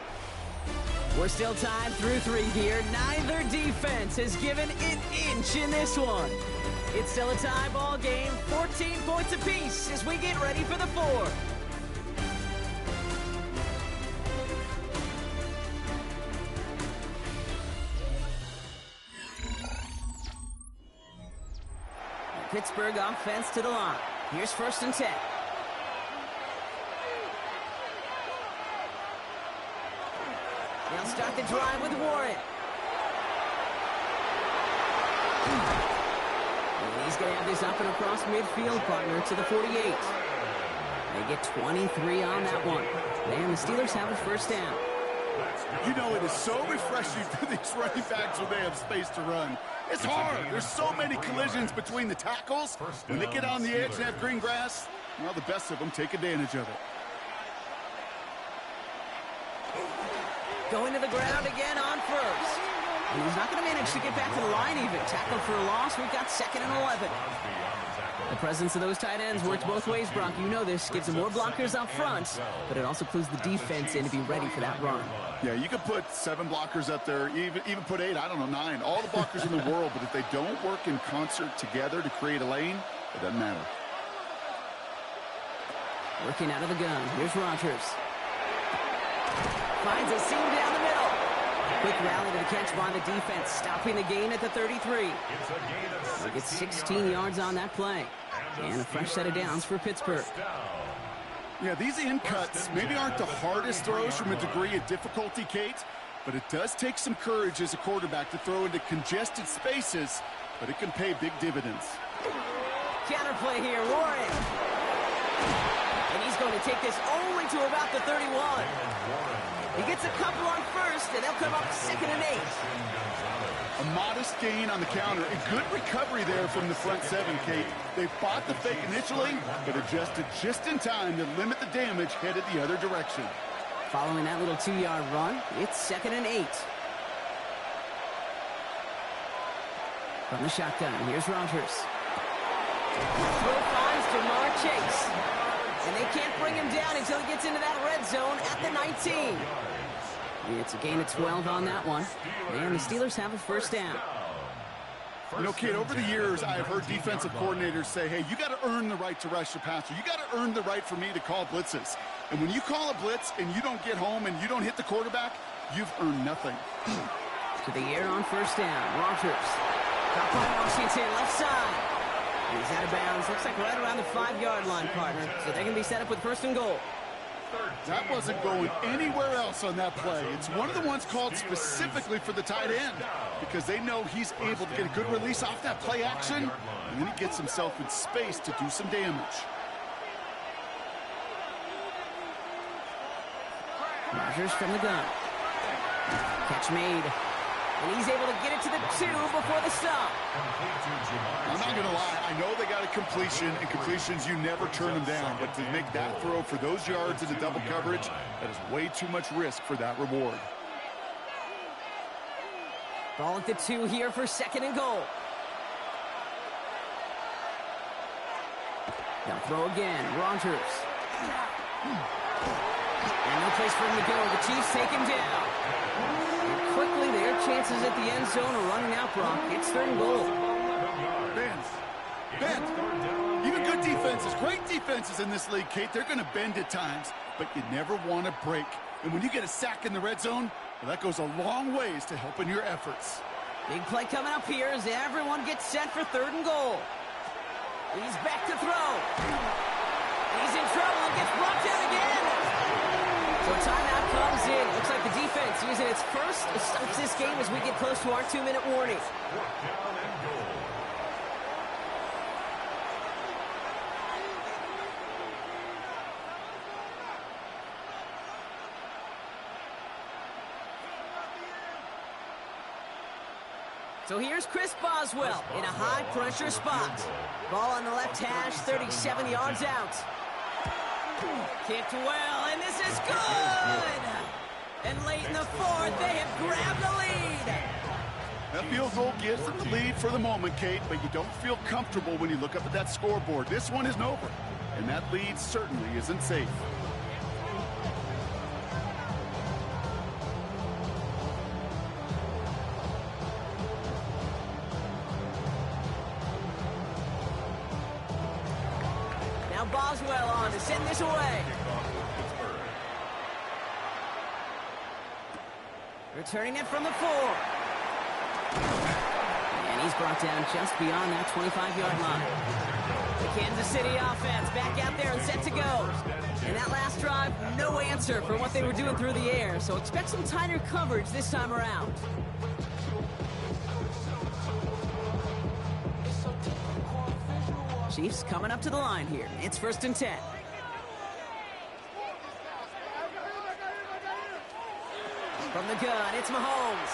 Speaker 9: We're still tied through 3 here. Neither defense has given an inch in this one. It's still a tie ball game, 14 points apiece as we get ready for the 4th. Pittsburgh offense to the line. Here's 1st and 10. They'll start the drive with Warren. And he's going to have this up and across midfield, partner, to the 48. They get 23 on that one. And the Steelers have a 1st down.
Speaker 10: You know, it is so refreshing for these running backs when they have space to run. It's hard. There's so many collisions between the tackles. When they get on the edge and have green grass, well, the best of them take advantage of it.
Speaker 9: Going to the ground again on 1st. And he's not going to manage to get back to the line even. Tackled for a loss. We've got 2nd and 11. The presence of those tight ends works both ways, Brock. You know this. Gives them more blockers up front, but it also clues the defense in to be ready for that run.
Speaker 10: Yeah, you could put 7 blockers up there, even put 8, I don't know, 9. All the blockers in the world, but if they don't work in concert together to create a lane, it doesn't matter.
Speaker 9: Working out of the gun. Here's Rodgers. Finds a seam down the middle. Quick rally to the catch by the defense, stopping the gain at the 33. They get 16 yards on that play. And a fresh set of downs for Pittsburgh.
Speaker 10: Yeah, these in cuts maybe aren't the hardest throws from a degree of difficulty, Kate, but it does take some courage as a quarterback to throw into congested spaces, but it can pay big dividends.
Speaker 9: Counterplay here, Warren. And he's going to take this only to about the 31. He gets a couple on 1st, and they'll come up 2nd and 8.
Speaker 10: A modest gain on the counter. A good recovery there from the front 7, Kate. They fought the fake initially, but adjusted just in time to limit the damage headed the other direction.
Speaker 9: Following that little 2-yard run, it's 2nd and 8. From the shotgun, here's Rodgers. Throw finds Jamar Chase. And they can't bring him down until he gets into that red zone at the 19. It's a gain of 12 on that one. And the Steelers have a 1st down.
Speaker 10: You know, Kate, over the years, I have heard defensive coordinators say, hey, you got to earn the right to rush the passer. You got to earn the right for me to call blitzes. And when you call a blitz and you don't get home and you don't hit the quarterback, you've earned nothing.
Speaker 9: To the air on 1st down. Rodgers. Got by Washington, left side. He's out of bounds. Looks like right around the 5-yard line, partner. So they're going to be set up with 1st and goal.
Speaker 10: That wasn't going anywhere else on that play. It's one of the ones called specifically for the tight end because they know he's able to get a good release off that play action, and then he gets himself in space to do some damage.
Speaker 9: Rodgers from the gun. Catch made. And he's able to get it to the 2 before the stop.
Speaker 10: I'm not going to lie. I know they got a completion, and completions, you never turn them down. But to make that throw for those yards into double coverage, that is way too much risk for that reward.
Speaker 9: Ball at the 2 here for 2nd and goal. Now throw again. Rodgers. And no place for him to go. The Chiefs take him down. And quickly, their chances at the end zone are running out, Brock. It's 3rd and goal.
Speaker 10: Bend. Even good defenses, great defenses in this league, Kate, they're going to bend at times, but you never want to break. And when you get a sack in the red zone, well, that goes a long ways to helping your efforts.
Speaker 9: Big play coming up here as everyone gets set for 3rd and goal. He's back to throw. He's in trouble and gets brought down again. So timeout comes in. Looks like the defense using its first stops this game as we get close to our 2-minute warning. So here's Chris Boswell in a high-pressure spot. Ball on the left hash, 37 yards out. Kicked well, and this is good! And late in the 4th, they have grabbed the lead.
Speaker 10: That field goal gives them the lead for the moment, Kate, but you don't feel comfortable when you look up at that scoreboard. This one isn't over, and that lead certainly isn't safe.
Speaker 9: Boswell on to send this away. Returning it from the 4. And he's brought down just beyond that 25-yard line. The Kansas City offense back out there and set to go. And that last drive, no answer for what they were doing through the air. So expect some tighter coverage this time around. Chiefs coming up to the line here. It's 1st and 10. From the gun, it's Mahomes.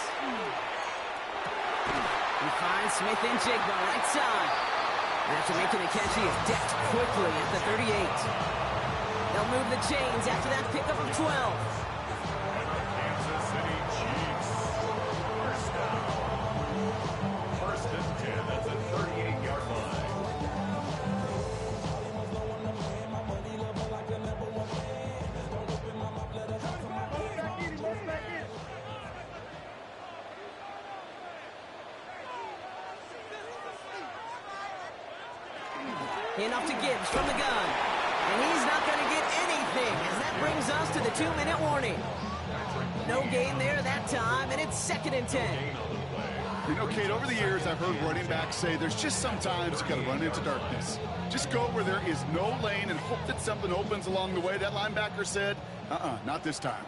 Speaker 9: He finds Smith and Jigba right side. And after making the catch, he is decked quickly at the 38. They'll move the chains after that pickup of 12.
Speaker 17: Kansas City Chiefs. 1st down. 1st and 10 at the 38-yard line.
Speaker 9: 'Off to Gibbs from the gun. And he's not going to get anything as that brings us to the 2-minute warning. No gain there that time, and it's 2nd and 10.
Speaker 10: You know, Kate, over the years, I've heard running backs say there's just sometimes you got to run into darkness. Just go where there is no lane and hope that something opens along the way. That linebacker said, not this time.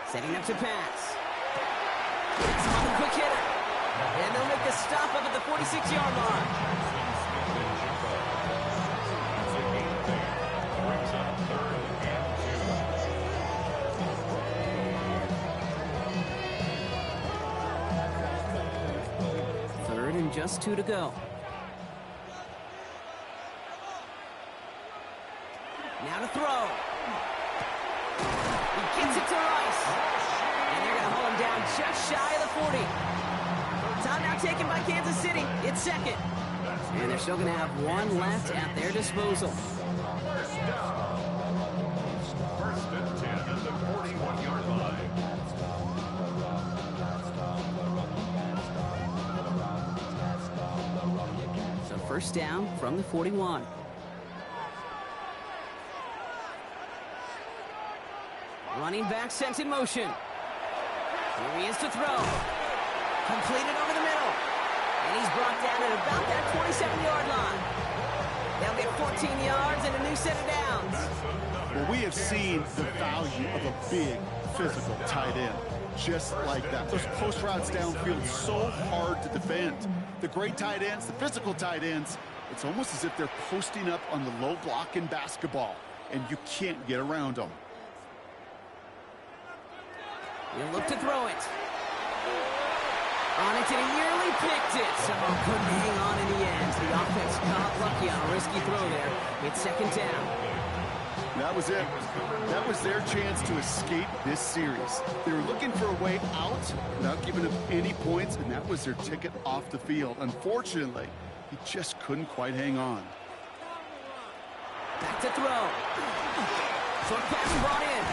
Speaker 9: Setting up to pass. It's on the quick hitter. And they'll make the stop up at the 46-yard line. Third and just 2 to go. Now to throw. He gets it to Rice. And they're going to hold him down just shy of the 40. Timeout taken by Kansas City. It's 2nd. And they're still going to have 1 left at their disposal.
Speaker 17: 1st down. 1st and 10 at the 41-yard line.
Speaker 9: So 1st down from the 41. Running back sent in motion. Here he is to throw. Completed over the middle. And he's brought down at about that 27-yard line. They'll get 14 yards and a new set of downs.
Speaker 10: Well, we have seen the value of a big, physical tight end. Just like that. Those post routes downfield, so hard to defend. The great tight ends, the physical tight ends, it's almost as if they're posting up on the low block in basketball, and you can't get around them.
Speaker 9: He'll look to throw it. On it, and he nearly picked it. So couldn't hang on in the end. The offense got lucky on a risky throw there. It's second down.
Speaker 10: That was it. That was their chance to escape this series. They were looking for a way out without giving up any points, and that was their ticket off the field. Unfortunately, he just couldn't quite hang on.
Speaker 9: Back to throw. Short pass brought in.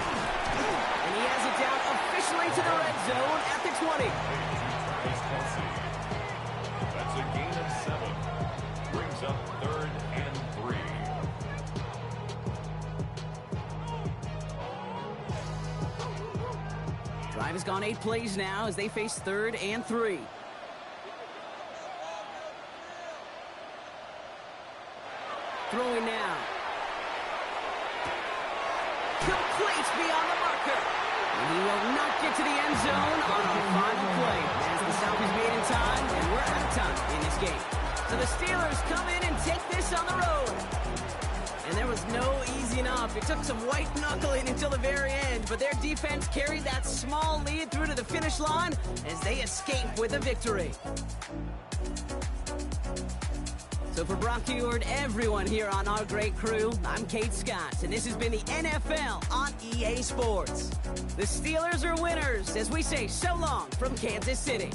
Speaker 9: And he has it down officially to the red zone at the 20.
Speaker 17: That's a gain of 7. Brings up 3rd and 3.
Speaker 9: Drive has gone 8 plays now as they face 3rd and 3. Throwing now. Complete beyond the marker. And he will not get to the end zone on our final play. As the stop is made in time, and we're out of time in this game. So the Steelers come in and take this on the road. And there was no easing up. It took some white knuckling until the very end, but their defense carried that small lead through to the finish line as they escape with a victory. So for Brock Huard, everyone here on our great crew, I'm Kate Scott, and this has been the NFL on EA Sports. The Steelers are winners as we say so long from Kansas City.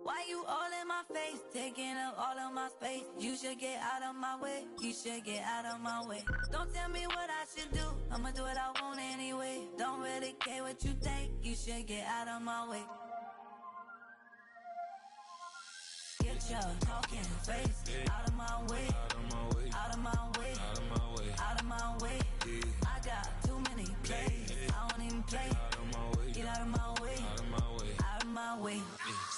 Speaker 4: Why you all in my face, taking up all of my space? You should get out of my way, you should get out of my way. Don't tell me what I should do, I'ma do what I want anyway. Don't really care what you think, you should get out of my way. Get your talking face out of my way. Out of my way. Out of my way. Out of my way. Out of my way. I got too many plays. I don't even play. Out of my way. Get out of my way. Out of my way. Out of my way.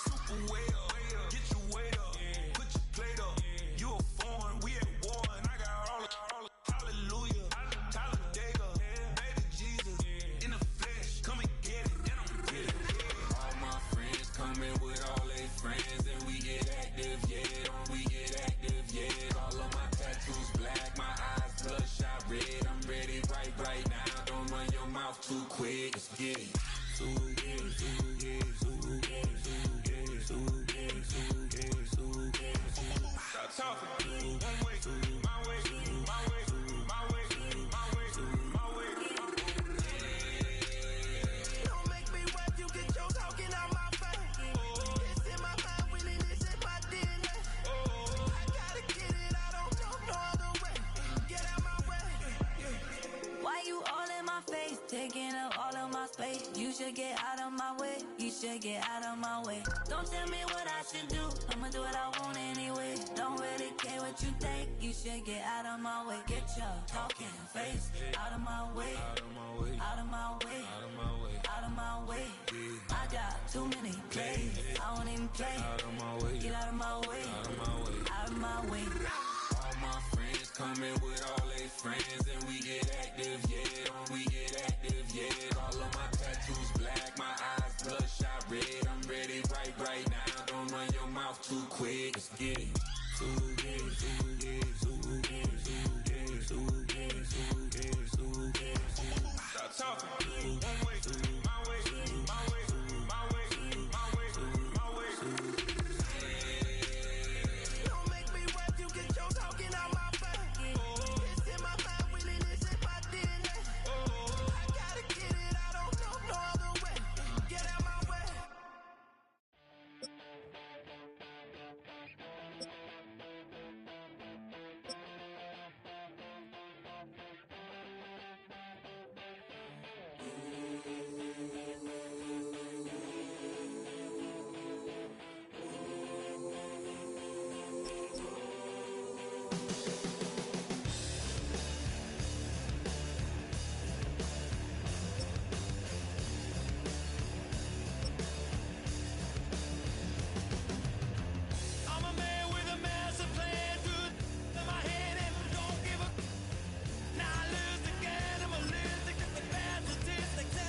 Speaker 1: Super way up. Get your weight up. Put your plate up. You a foreign. We at war. And I got all the hallelujah. Talladega. Baby Jesus. In the flesh. Come and get it. And I'm get it. All my friends coming with all their friends. And we get active. Yeah. Don't we get active? Yeah. All of my tattoos black. My eyes bloodshot red. I'm ready right now. Don't run your mouth too quick. Let's get it. Stop talking. One way, my way, my way, my way, my way, my way.
Speaker 19: Don't make me wipe you, get your talking out my face. It's in my mind, winning this in my DNA. I gotta get it, I don't know no other way. Get out my way.
Speaker 4: Why you all in my face, taking up all of my space? You should get out of my way. You should get out of my way. Don't tell me what I should do. I'ma do what I want anyway. Don't really care what you think. You should get out of my way. Get your talking face out of my way. Out of my way. Out of my way. Out of my way. Out of my way. I got too many plays. I don't even play. Out of my way. Get out of my way. Out of my way. Out of my way.
Speaker 1: All my friends coming with all their friends, and we get active, yeah. Don't we get active, yeah. All of my tattoos black, my eyes bloodshot red. I'm ready right now. Don't run your mouth too quick. Let's get it. Stop talking. One way, my way, my way, my way, my way, my way.
Speaker 19: Don't make me wipe you, get your talking out my face. It's in my mind, winning this in my DNA. I gotta get it, I don't know no other way. Get out my way.
Speaker 14: I'm a man with a massive plan, good in my head and don't give a. Now I lose again, I'm a lose the bad statistics.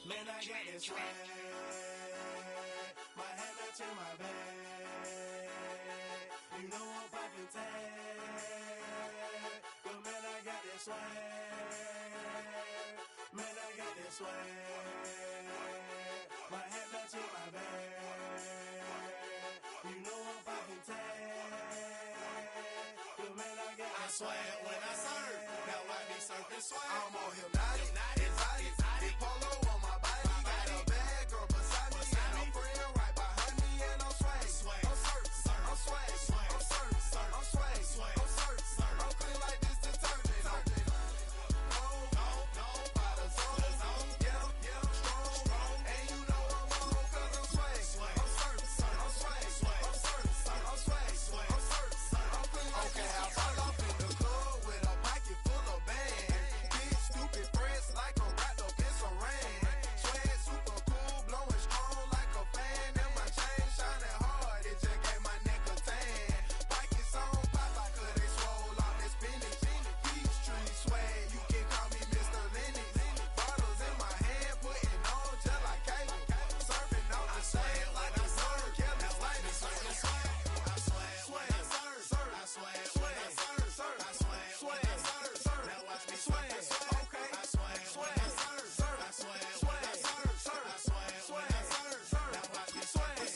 Speaker 19: Man, I got this swag. My hat matching my bag. You know I'm poppin' tag. But man, I got this swag. Man, I got this swag. My hat matching my bag. You know I'm poppin' tag. But man, I got this swag when I serve. Now I be surfing swag. I'm on hypnotic, exotic, polo on my body. Got a bad girl beside me, and a friend right behind me, and I'm swag. I'm surf, I'm swag, I'm surf, I'm swag, I'm surf, I'm clean like this detergent. No, by the zone, yeah, strong, and you know I'm on 'cause I'm swag. I'm surf, I'm swag, I'm surf, I'm swag, I'm surf, I'm clean like this. Okay, I fall off in the club with a pocket full of bands. Big stupid friends like I'm wrapped up in saran. Swag super cool, blowing strong like a fan. And my chain shining hard, it just gave my neck a tan. Pockets on pop, cause they swole off that spinach. Peachtree swag, you can call me Mr. Lennox. Bottles in my hand, putting on just like cable. Surfing on the sand like I serve. Kelly Slater, surfing swag. I swag when I serve. I swag when I serve. I swag when I serve. Now watch me swag. Okay. I swag when I serve. I swag when I serve. I swag when I serve. Now watch me swag. Okay.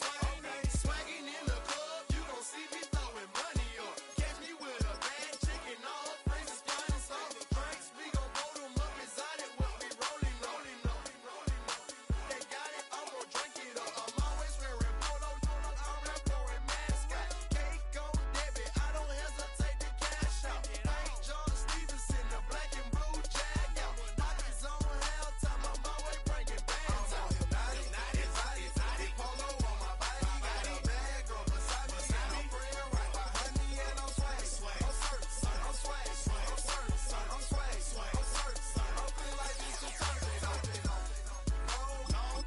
Speaker 19: Swagging in the club, you gon' see me throwing money up. Catch me with a bad chicken, all friends is flying slow. Drinks, we gon' blow them up exotic. What we rolling. They got it, I'm gon' drink it up. I'm always wearing polo, I'm rap pouring mascot. Cake on debit, I don't hesitate to cash out. St. John Stevenson, the black and blue jag out. Pockets on hell time, I'm always bringing bands out. Exotic, polo on my body. Got a bad girl beside me, and a friend right behind me, and I'm swag. I'm surf, I'm swag, I'm surf, I'm swag, I'm surf, I'm clean like this detergent.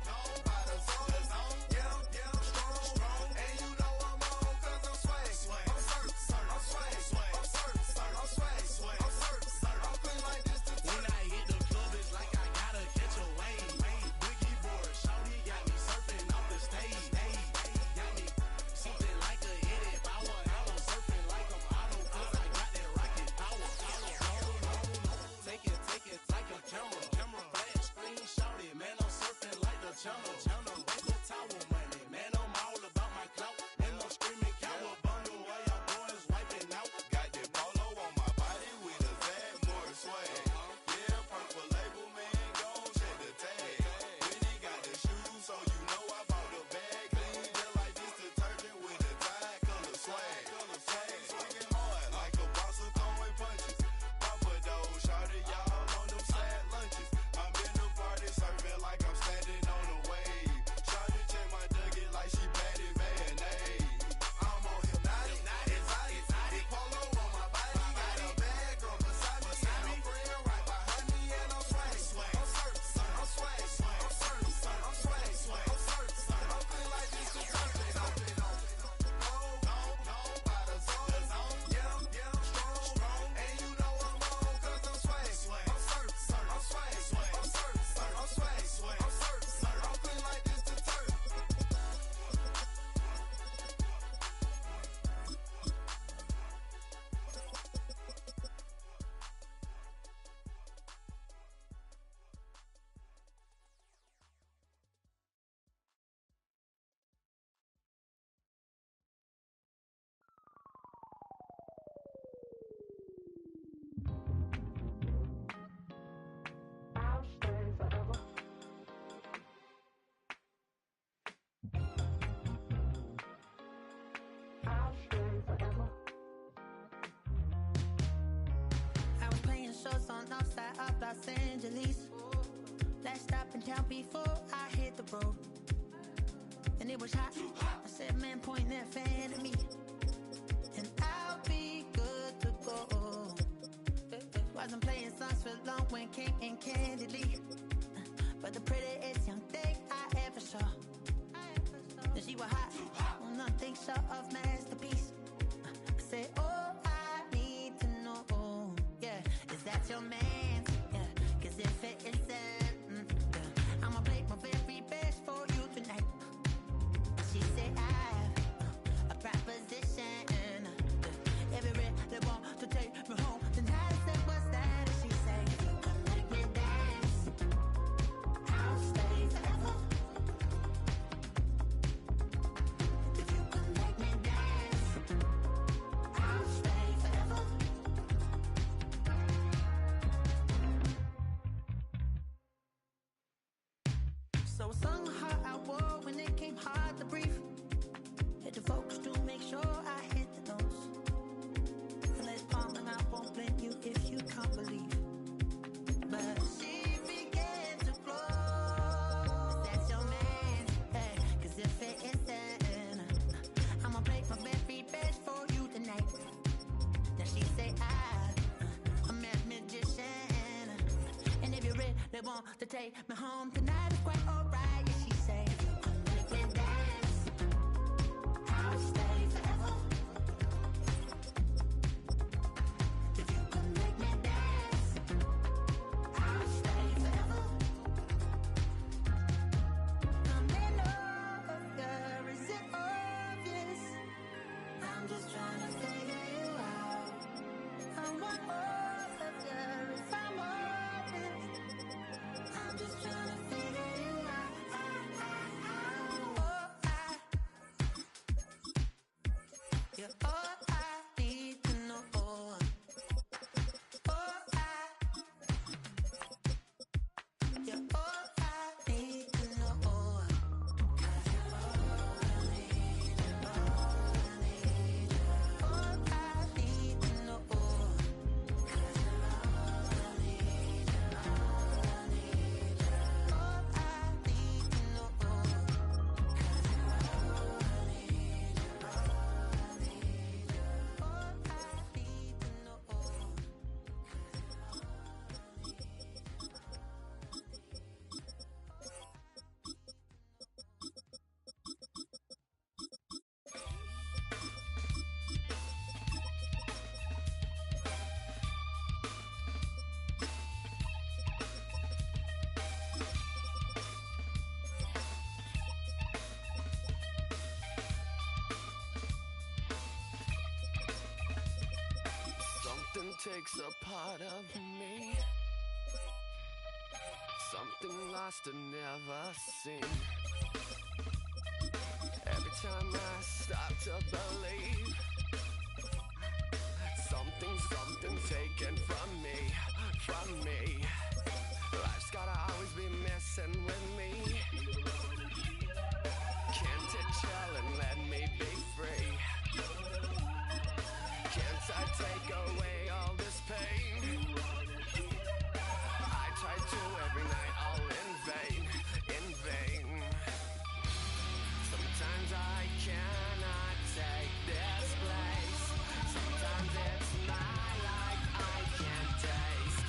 Speaker 19: No, by the zone, yeah, strong, and you know I'm on 'cause I'm swag. I'm surf, I'm swag, I'm surf, I'm swag, I'm surf, I'm clean like this detergent. When I hit the club, it's like I gotta catch a wave. Boogie board, shawty got me surfing off the stage. Got me something like a Eddie Bauer. Now I'm surfing like I'm Otto 'cause I got that rocket power. Take it like a camera. Flash screen, shawty, man, I'm surfing like the channel. Banco tower money, man, I'm all about my clout. And I'm screaming cowabunga while y'all boys wiping out. Got that polo on my body with a bad more swag. Yeah, purple label, man, gon' check the tag. Really got the shoes, so you know I bought the bag. Clean just like this detergent with a tie color swag. Swinging hard like a boss of throwing punches. Papa dough, shawty, y'all on them sad lunches. I'm in the party surfing like I'm standing on a wave. Shawty check my nugget like she batted mayonnaise. I'm on hypnotic, exotic, polo on my body. Got a bad girl beside me, and a friend right behind me, and I'm swag. I'm surf, I'm swag, I'm surf, I'm swag, I'm surf, I'm clean like this detergent. No, by the zone, yeah, strong, and you know I'm on 'cause I'm swag. I'm surf, I'm swag, I'm surf, I'm swag, I'm surf, I'm clean like this detergent.
Speaker 12: I was playing shows on outside of Los Angeles. Last stop in town before I hit the road. And it was hot. I said, man, point that fan at me. And I'll be good to go. Wasn't playing songs for long when came in candidly. But the prettiest young thing I ever saw. And she was hot. Well, nothing short of masterpiece. I said, oh, I need to know. Yeah, is that your man? Yeah, 'cause if it isn't, yeah, I'ma play want to take me home tonight. Is quite alright. Yeah, she say, if you could make me dance, I'll stay forever. If you could make me dance, I'll stay forever. I'm in love, girl, is it obvious? I'm just trying to figure you out. I want all of you if I'm honest. I'm just trying to figure you out. You're all I need to know. You're all I need to know. 'Cause you're all I need, you're all I need, all I need to know. 'Cause you're all I need, you're all I need, all I need to know. 'Cause you're all I need, you're all I need, all I need to know.
Speaker 3: Something takes a part of me, something lost and never seen. Every time I start to believe, something taken from me. Life's gotta always be messing with me. Can't it chill and let me be free? Can't I take away all this pain? I try to every night, all in vain. Sometimes I cannot take this place. Sometimes it's my life I can't taste.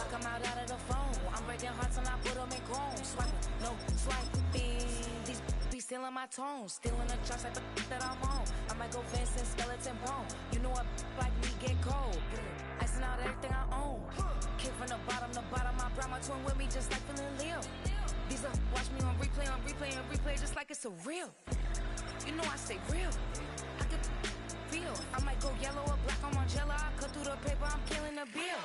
Speaker 4: like I'm out of the phone. I'm breaking hearts and I put them in chrome. Swiping, no swiping. These be stealing my tones. Stealing the tracks like the that I'm on. I might go Vincent, skeleton bone. You know a like me get cold. Icing out everything I own. Kick from the bottom to bottom. I brought my twin with me just like feeling Leo. These up, watch me on replay, and replay just like it's a real. You know I stay real. I could feel. I might go yellow or black on Margiela. I cut through the paper, I'm killing the bill.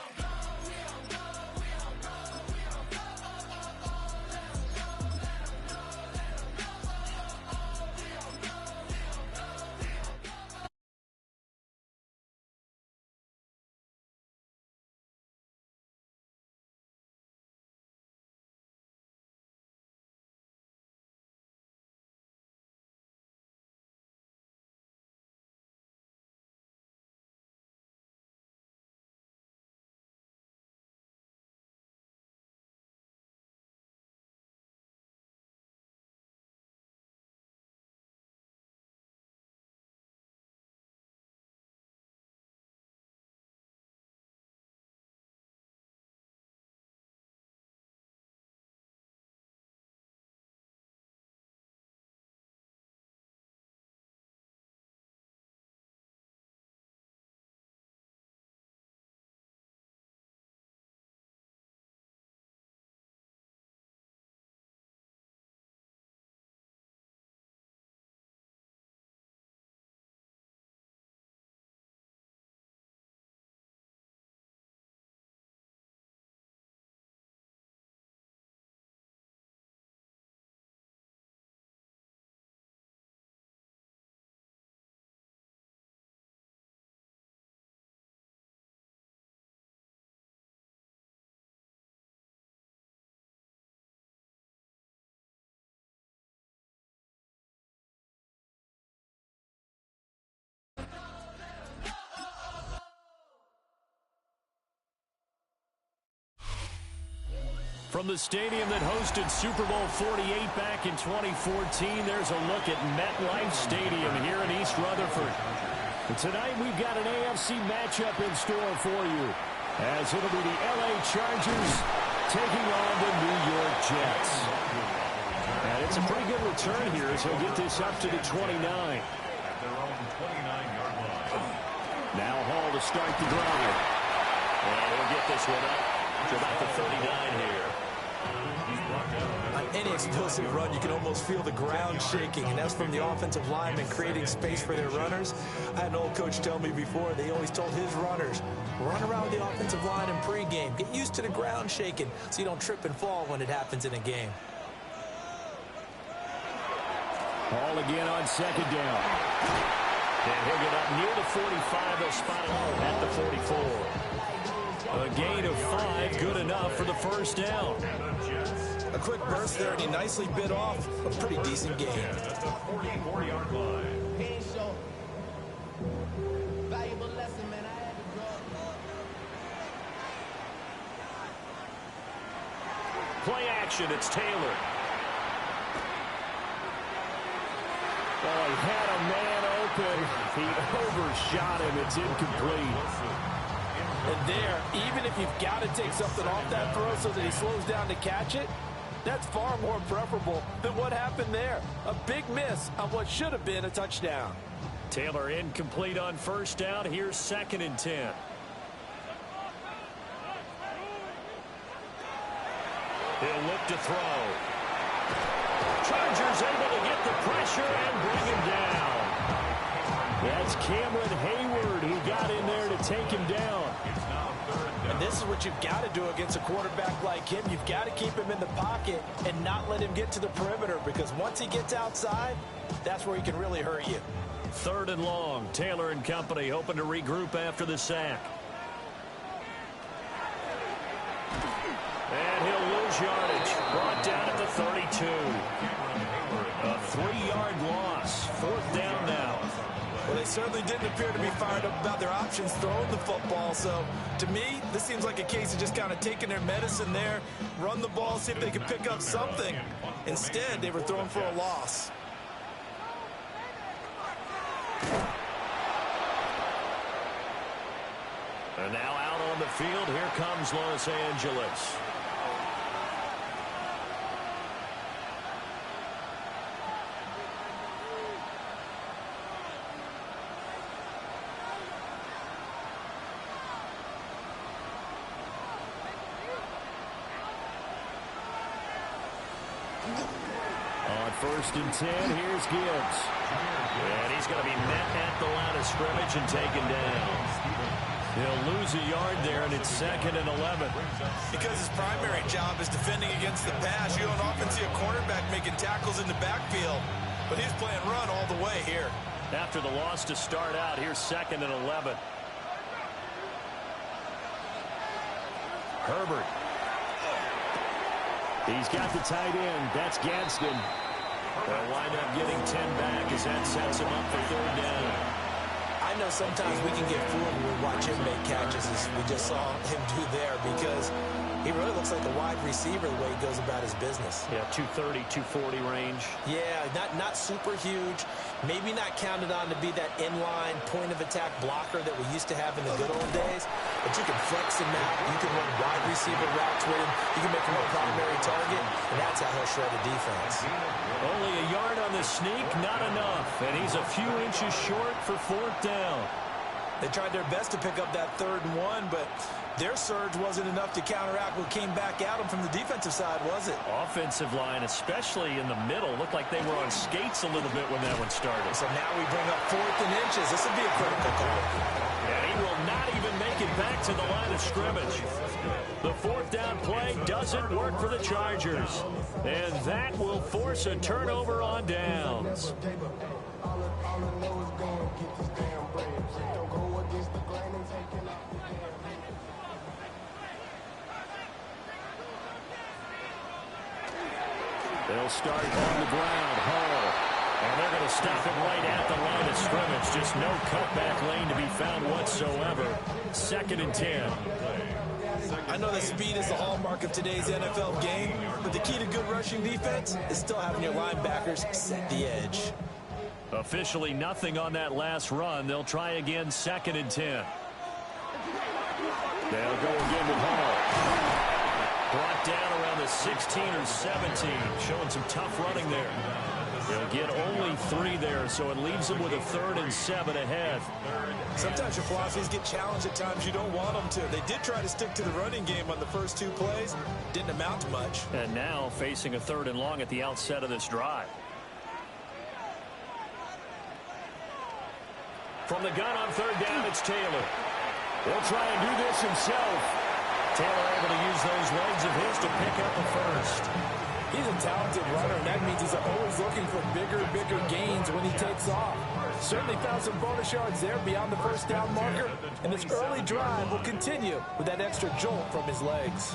Speaker 8: From the stadium that hosted Super Bowl 48 back in 2014, there's a look at MetLife Stadium here in East Rutherford. And tonight we've got an AFC matchup in store for you, as it'll be the LA Chargers taking on the New York Jets. And it's a pretty good return here as he'll get this up to the 29. Now Hall to start the drive. And he'll get this one up to about the 39 here.
Speaker 11: On any explosive run, you can almost feel the ground shaking, and that's from the offensive linemen creating space for their runners. I had an old coach tell me before, they always told his runners, run around the offensive line in pregame. Get used to the ground shaking so you don't trip and fall when it happens in a game.
Speaker 8: Hall again on second down. And he'll get up near the 45. They'll spot him at the 44. A gain of 5, good enough for the first down.
Speaker 11: A quick burst there, and he nicely bit off a pretty decent gain.
Speaker 17: At the 44-yard line.
Speaker 19: Valuable lesson, man. I had to draw.
Speaker 8: Play action, it's Taylor. Oh, he had a man open. He overshot him. It's incomplete.
Speaker 11: And there, even if you've got to take something off that throw so that he slows down to catch it, that's far more preferable than what happened there. A big miss on what should have been a touchdown.
Speaker 8: Taylor incomplete on first down. Here's 2nd and 10. He'll look to throw. Chargers able to get the pressure and bring him down. That's Cameron Hayward who got in there to take him down.
Speaker 11: And this is what you've got to do against a quarterback like him. You've got to keep him in the pocket and not let him get to the perimeter, because once he gets outside, that's where he can really hurt you.
Speaker 8: 3rd and long. Taylor and company hoping to regroup after the sack. And he'll lose yardage. Brought down at the 32. A 3-yard loss. 4th down now.
Speaker 11: Well, they certainly didn't appear to be fired up about their options throwing the football. So, to me, this seems like a case of just kind of taking their medicine there, run the ball, see if they can pick up something. Instead, they were throwing for a loss.
Speaker 8: And now out on on the field. Here comes Los Angeles. On 1st and 10, here's Gibbs. And he's going to be met at the line of scrimmage and taken down. He'll lose a yard there, and it's 2nd and 11.
Speaker 7: Because his primary job is defending against the pass. You don't often see a cornerback making tackles in the backfield. But he's playing run all the way here.
Speaker 8: After the loss to start out, here's 2nd and 11. Herbert. He's got the tight end. That's Gadsden. They'll wind up getting 10 back as that sets him up for 3rd down.
Speaker 11: I know sometimes we can get fooled when we watch him make catches, as we just saw him do there, because he really looks like a wide receiver the way he goes about his business.
Speaker 8: Yeah, 230, 240 range.
Speaker 11: Yeah, not super huge. Maybe not counted on to be that inline point-of-attack blocker that we used to have in the good old days. But you can flex him out. You can run wide receiver routes with him. You can make him a primary target, and that's how he'll shred a defense.
Speaker 8: Only a yard on the sneak, not enough. And he's a few inches short for 4th down.
Speaker 11: They tried their best to pick up that 3rd and 1, but their surge wasn't enough to counteract what came back at them from the defensive side, was it?
Speaker 8: Offensive line, especially in the middle, looked like they were on skates a little bit when that one started.
Speaker 11: So now we bring up 4th and inches. This will be a critical call.
Speaker 8: And he will not even make it back to the line of scrimmage. The 4th down play doesn't work for the Chargers. And that will force a turnover on downs. They'll start on the ground. Hall. And they're going to stop it right at the line of scrimmage. Just no cutback lane to be found whatsoever. 2nd and 10.
Speaker 11: I know that speed is the hallmark of today's NFL game, but the key to good rushing defense is still having your linebackers set the edge.
Speaker 8: Officially nothing on that last run. They'll try again, 2nd and 10. They'll go again with Hall. Brought down around the 16 or 17. Showing some tough running there. They'll get only 3 there, so it leaves them with a 3rd and 7 ahead.
Speaker 11: Sometimes your philosophies get challenged at times you don't want them to. They did try to stick to the running game on the first 2 plays. Didn't amount to much.
Speaker 8: And now facing a 3rd and long at the outset of this drive. From the gun on 3rd down, it's Taylor. He'll try and do this himself. Taylor able to use those legs of his to pick up the 1st.
Speaker 11: He's a talented runner, and that means he's always looking for bigger gains when he takes off. Certainly found some bonus yards there beyond the 1st down marker, and this early drive will continue with that extra jolt from his legs.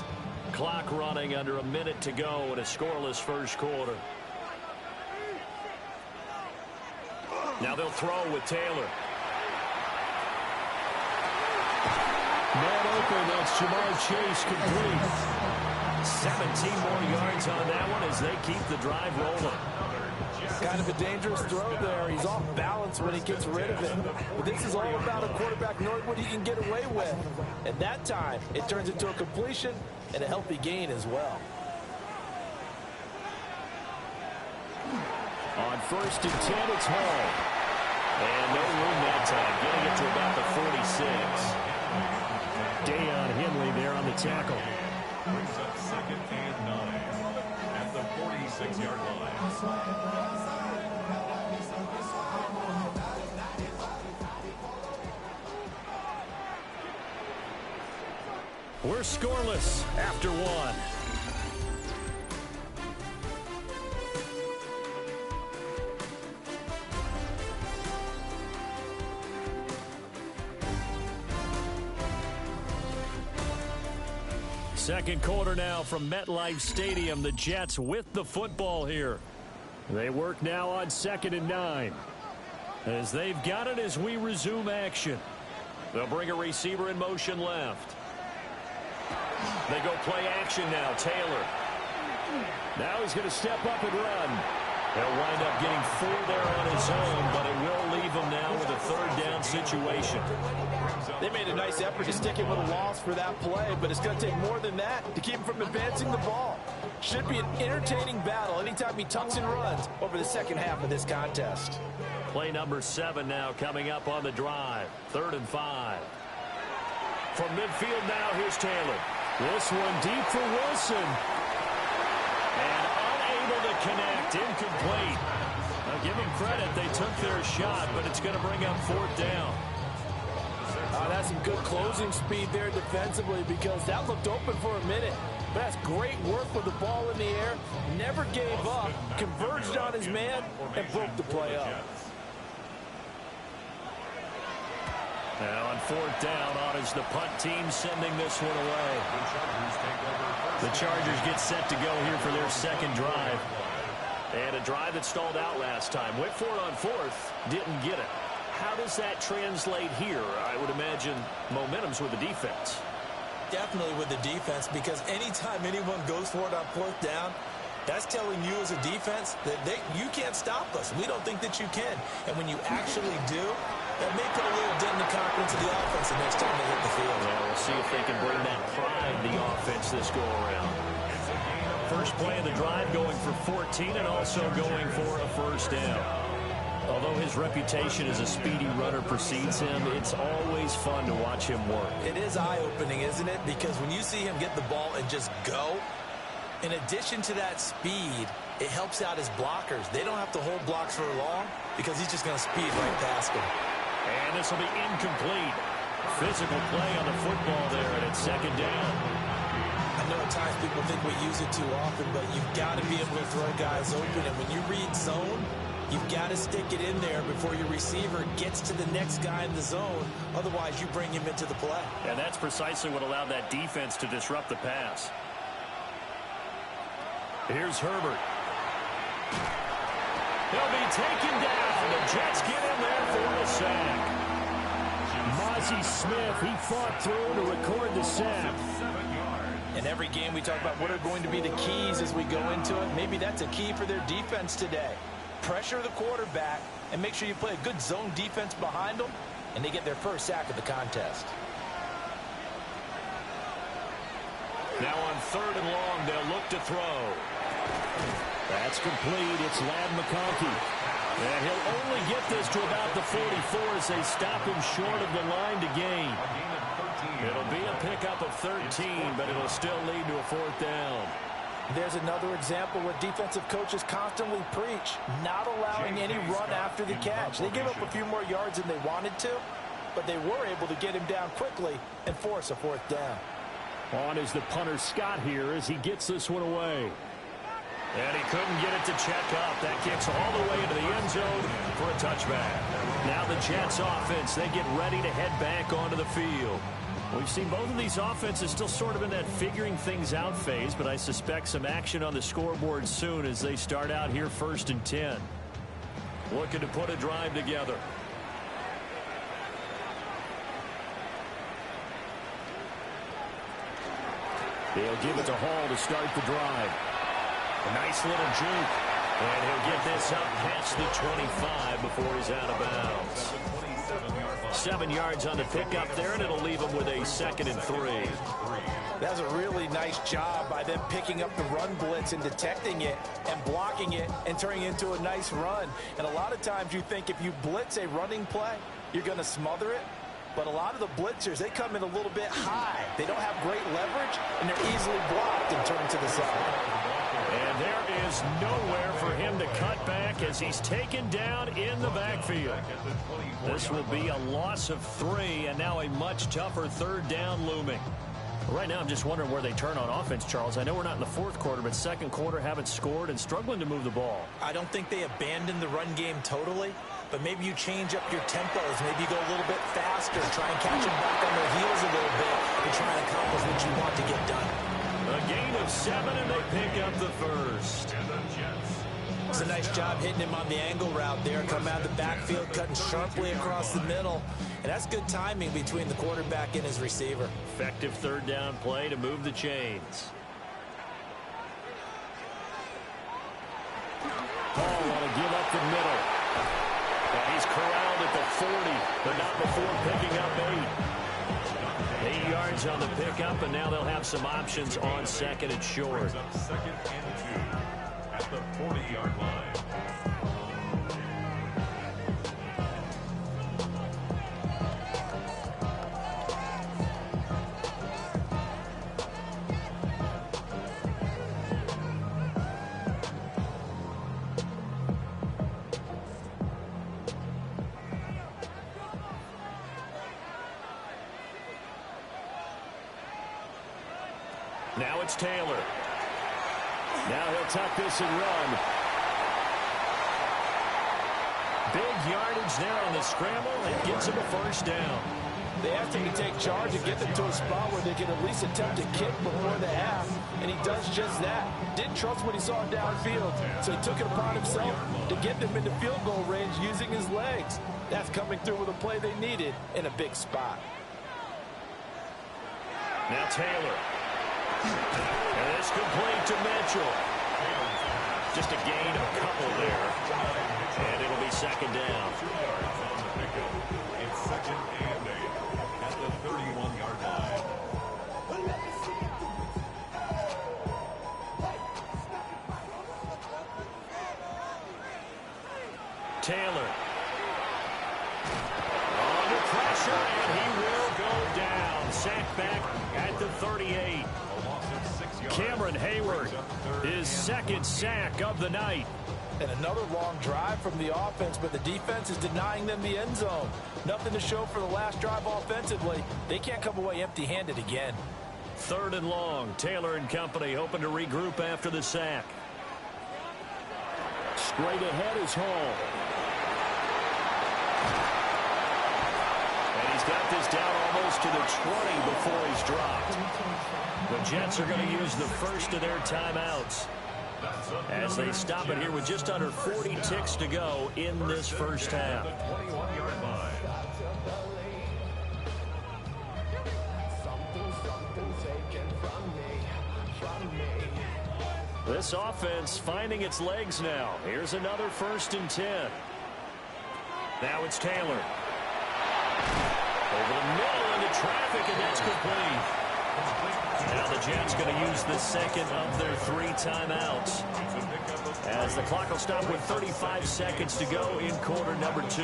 Speaker 8: Clock running under a minute to go in a scoreless 1st quarter. Now they'll throw with Taylor. Man open, that's Jamar Chase complete. 17 more yards on that one as they keep the drive rolling.
Speaker 11: Kind of a dangerous throw there. He's off balance when he gets rid of it. But this is all about a quarterback knowing what he can get away with. At that time, it turns into a completion and a healthy gain as well.
Speaker 8: On 1st and 10, it's Hall. And no room that time, getting it to about the 46. Deion Henley there on the tackle.
Speaker 17: Brings up 2nd and 9 at the 46-yard line.
Speaker 8: We're scoreless after 1. Second quarter now from MetLife Stadium. The Jets with the football here. They work now on 2nd and 9. As they've got it as we resume action. They'll bring a receiver in motion left. They go play action now. Taylor. Now he's going to step up and run. He'll wind up getting 4 there on his own, but it will leave him now with a third down situation.
Speaker 11: They made a nice effort to stick him with a loss for that play, but it's going to take more than that to keep him from advancing the ball. Should be an entertaining battle anytime he tucks and runs over the second half of this contest.
Speaker 8: Play number 7 now coming up on the drive. 3rd and 5. From midfield now, here's Taylor. This one deep for Wilson. And unable to connect. Incomplete. Now give them credit. They took their shot, but it's going to bring up 4th down.
Speaker 11: That's some good closing speed there defensively because that looked open for a minute. But that's great work with the ball in the air. Never gave up. Converged on his man and broke the play up.
Speaker 8: Now on 4th down, on is the punt team sending this one away. The Chargers get set to go here for their second drive. And a drive that stalled out last time. Went for it on 4th, didn't get it. How does that translate here? I would imagine momentum's with the defense.
Speaker 11: Definitely with the defense, because anytime anyone goes for it on 4th down, that's telling you as a defense that you can't stop us. We don't think that you can. And when you actually do, that may put a little dent in the confidence of the offense the next time they hit the field.
Speaker 8: Yeah, we'll see if they can bring that pride to the offense this go-around. First play of the drive going for 14 and also going for a first down. Although his reputation as a speedy runner precedes him, it's always fun to watch him work.
Speaker 11: It is eye-opening, isn't it? Because when you see him get the ball and just go, in addition to that speed, it helps out his blockers. They don't have to hold blocks for long because he's just going to speed right past them.
Speaker 8: And this will be incomplete. Physical play on the football there, and it's 2nd down.
Speaker 11: I know at times people think we use it too often, but you've got to be able to throw guys open. And when you read zone, you've got to stick it in there before your receiver gets to the next guy in the zone. Otherwise, you bring him into the play.
Speaker 8: And that's precisely what allowed that defense to disrupt the pass. Here's Herbert. He'll be taken down. The Jets get him there for a sack. Mozzie Smith, he fought through to record the sack.
Speaker 11: In every game we talk about what are going to be the keys as we go into it. Maybe that's a key for their defense today. Pressure the quarterback and make sure you play a good zone defense behind them, and they get their first sack of the contest.
Speaker 8: Now on 3rd and long, they'll look to throw. That's complete. It's Ladd McConkey. And he'll only get this to about the 44 as they stop him short of the line to gain. It'll be a pickup of 13, but it'll still lead to a 4th down.
Speaker 11: There's another example where defensive coaches constantly preach, not allowing any run after the catch. They give up a few more yards than they wanted to, but they were able to get him down quickly and force a 4th down.
Speaker 8: On is the punter Scott here as he gets this one away. And he couldn't get it to check up. That kicks all the way into the end zone for a touchback. Now the Jets offense, they get ready to head back onto the field. We've seen both of these offenses still sort of in that figuring things out phase, but I suspect some action on the scoreboard soon as they start out here 1st and 10. Looking to put a drive together. They'll give it to Hall to start the drive. A nice little juke. And he'll get this up past the 25 before he's out of bounds. 7 yards on the pickup there, and it'll leave him with a 2nd and 3.
Speaker 11: That's a really nice job by them picking up the run blitz and detecting it and blocking it and turning it into a nice run. And a lot of times you think if you blitz a running play, you're going to smother it. But a lot of the blitzers, they come in a little bit high. They don't have great leverage, and they're easily blocked and turned to the side.
Speaker 8: And there is nowhere for him to cut back as he's taken down in the backfield. This will be a loss of 3, and now a much tougher 3rd down looming. Right now, I'm just wondering where they turn on offense, Charles. I know we're not in the 4th quarter, but 2nd quarter haven't scored and struggling to move the ball.
Speaker 11: I don't think they abandoned the run game totally, but maybe you change up your tempos. Maybe you go a little bit faster, try and catch them back on their heels a little bit and try and accomplish what you want to get done.
Speaker 8: A gain of 7, and they pick up the first.
Speaker 11: It's a nice job hitting him on the angle route there. Come out of the backfield, cutting sharply across the middle. And that's good timing between the quarterback and his receiver.
Speaker 8: Effective 3rd down play to move the chains. Hall the middle. And he's corralled at the 40, but not before picking up 8. 8 yards on the pickup, and now they'll have some options on second and short.
Speaker 17: Second and 2 at the 40-yard line.
Speaker 8: Now it's Taylor. Now he'll tuck this and run. Big yardage there on the scramble. It gets him a first down.
Speaker 11: They asked him to take charge and get them to a spot where they can at least attempt to kick before the half, and he does just that. Didn't trust what he saw downfield, so he took it upon himself to get them into field goal range using his legs. That's coming through with a play they needed in a big spot.
Speaker 8: Now Taylor. And it's complete to Mitchell. Just a gain of a couple there. And it'll be second down.
Speaker 17: 2 yards on the pickup. It's second and 8 at the 31-yard line.
Speaker 8: Taylor. Under pressure, and he will go down. Sacked back at the 38. Cameron Hayward, his second sack of the night.
Speaker 11: And another long drive from the offense, but the defense is denying them the end zone. Nothing to show for the last drive offensively. They can't come away empty-handed again.
Speaker 8: 3rd and long. Taylor and company hoping to regroup after the sack. Straight ahead is Hall. And he's got this down almost to the 20 before he's dropped. The Jets are going to use the first of their timeouts as they stop it here with just under 40 ticks to go in this first half. This offense finding its legs now. Here's another 1st and 10. Now it's Taylor. Over the middle into traffic, and that's complete. Now the Jets going to use the second of their 3 timeouts as the clock will stop with 35 seconds to go in quarter number 2.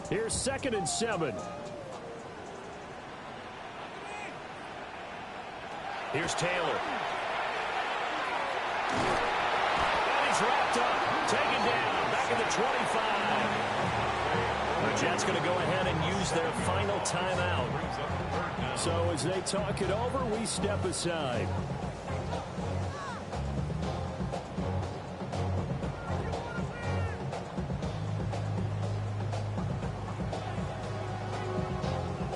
Speaker 8: Here's 2nd and 7. Here's Taylor. Wrapped up, taken down, back at the 25. The Jets going to go ahead and use their final timeout. So as they talk it over, we step aside.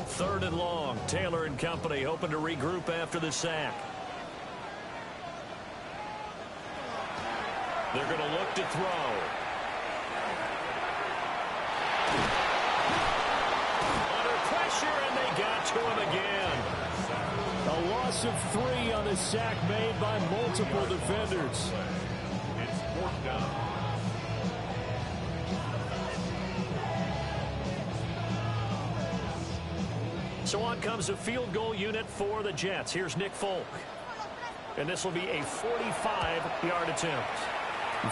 Speaker 8: Third and long. Taylor and company hoping to regroup after the sack. They're going to look to throw. Under pressure, and they got to him again. A loss of 3 on the sack made by multiple defenders.
Speaker 17: It's 4th down.
Speaker 8: So on comes a field goal unit for the Jets. Here's Nick Folk. And this will be a 45-yard attempt.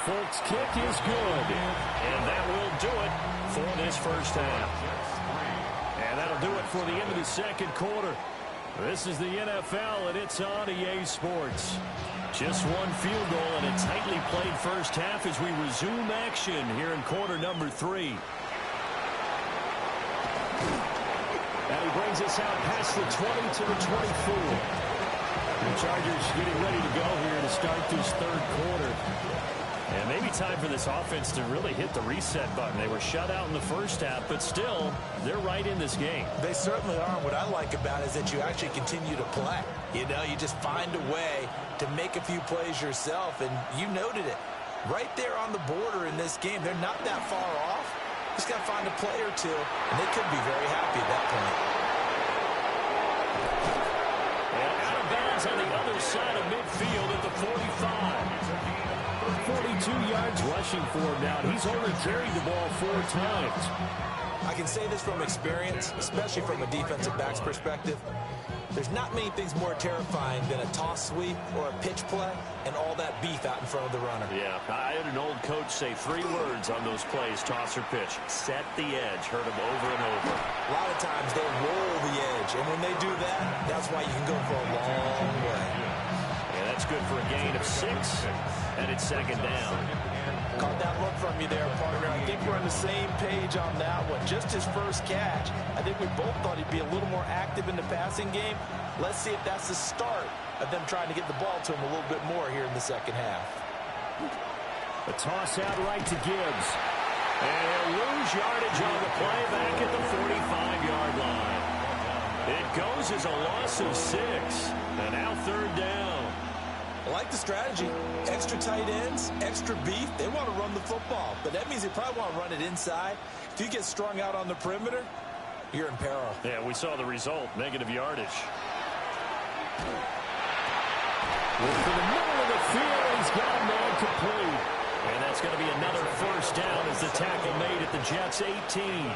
Speaker 8: Folk's kick is good. And that will do it for this first half. And that'll do it for the end of the second quarter. This is the NFL, and it's on EA Sports. Just one field goal and a tightly played first half as we resume action here in quarter number 3. And he brings us out past the 20 to the 24. The Chargers getting ready to go here to start this third quarter. And maybe time for this offense to really hit the reset button. They were shut out in the first half, but still, they're right in this game.
Speaker 11: They certainly are. What I like about it is that you actually continue to play. You know, you just find a way to make a few plays yourself, and you noted it. Right there on the border in this game, they're not that far off. Just got to find a play or two, and they could be very happy at that point.
Speaker 8: And out of bounds on the other side of midfield at the 45. 42 yards rushing for him now. He's only carried the ball 4 times.
Speaker 11: I can say this from experience, especially from a defensive back's perspective. There's not many things more terrifying than a toss sweep or a pitch play and all that beef out in front of the runner.
Speaker 8: Yeah, I had an old coach say 3 words on those plays, toss or pitch. Set the edge. Heard him over and over.
Speaker 11: A lot of times they roll the edge, and when they do that, that's why you can go for a long way.
Speaker 8: Yeah, that's good for a gain of 6, and it's second down.
Speaker 11: Caught that look from you there, partner. I think we're on the same page on that one. Just his first catch. I think we both thought he'd be a little more active in the passing game. Let's see if that's the start of them trying to get the ball to him a little bit more here in the second half.
Speaker 8: A toss out right to Gibbs. And he'll lose yardage on the play back at the 45-yard line. It goes as a loss of 6. And now third down.
Speaker 11: I like the strategy. Extra tight ends, extra beef. They want to run the football, but that means they probably want to run it inside. If you get strung out on the perimeter, you're in peril.
Speaker 8: Yeah, we saw the result, negative yardage. Looking for the middle of the field. He's got a man complete. And that's going to be another first down as the tackle made at the Jets' 18.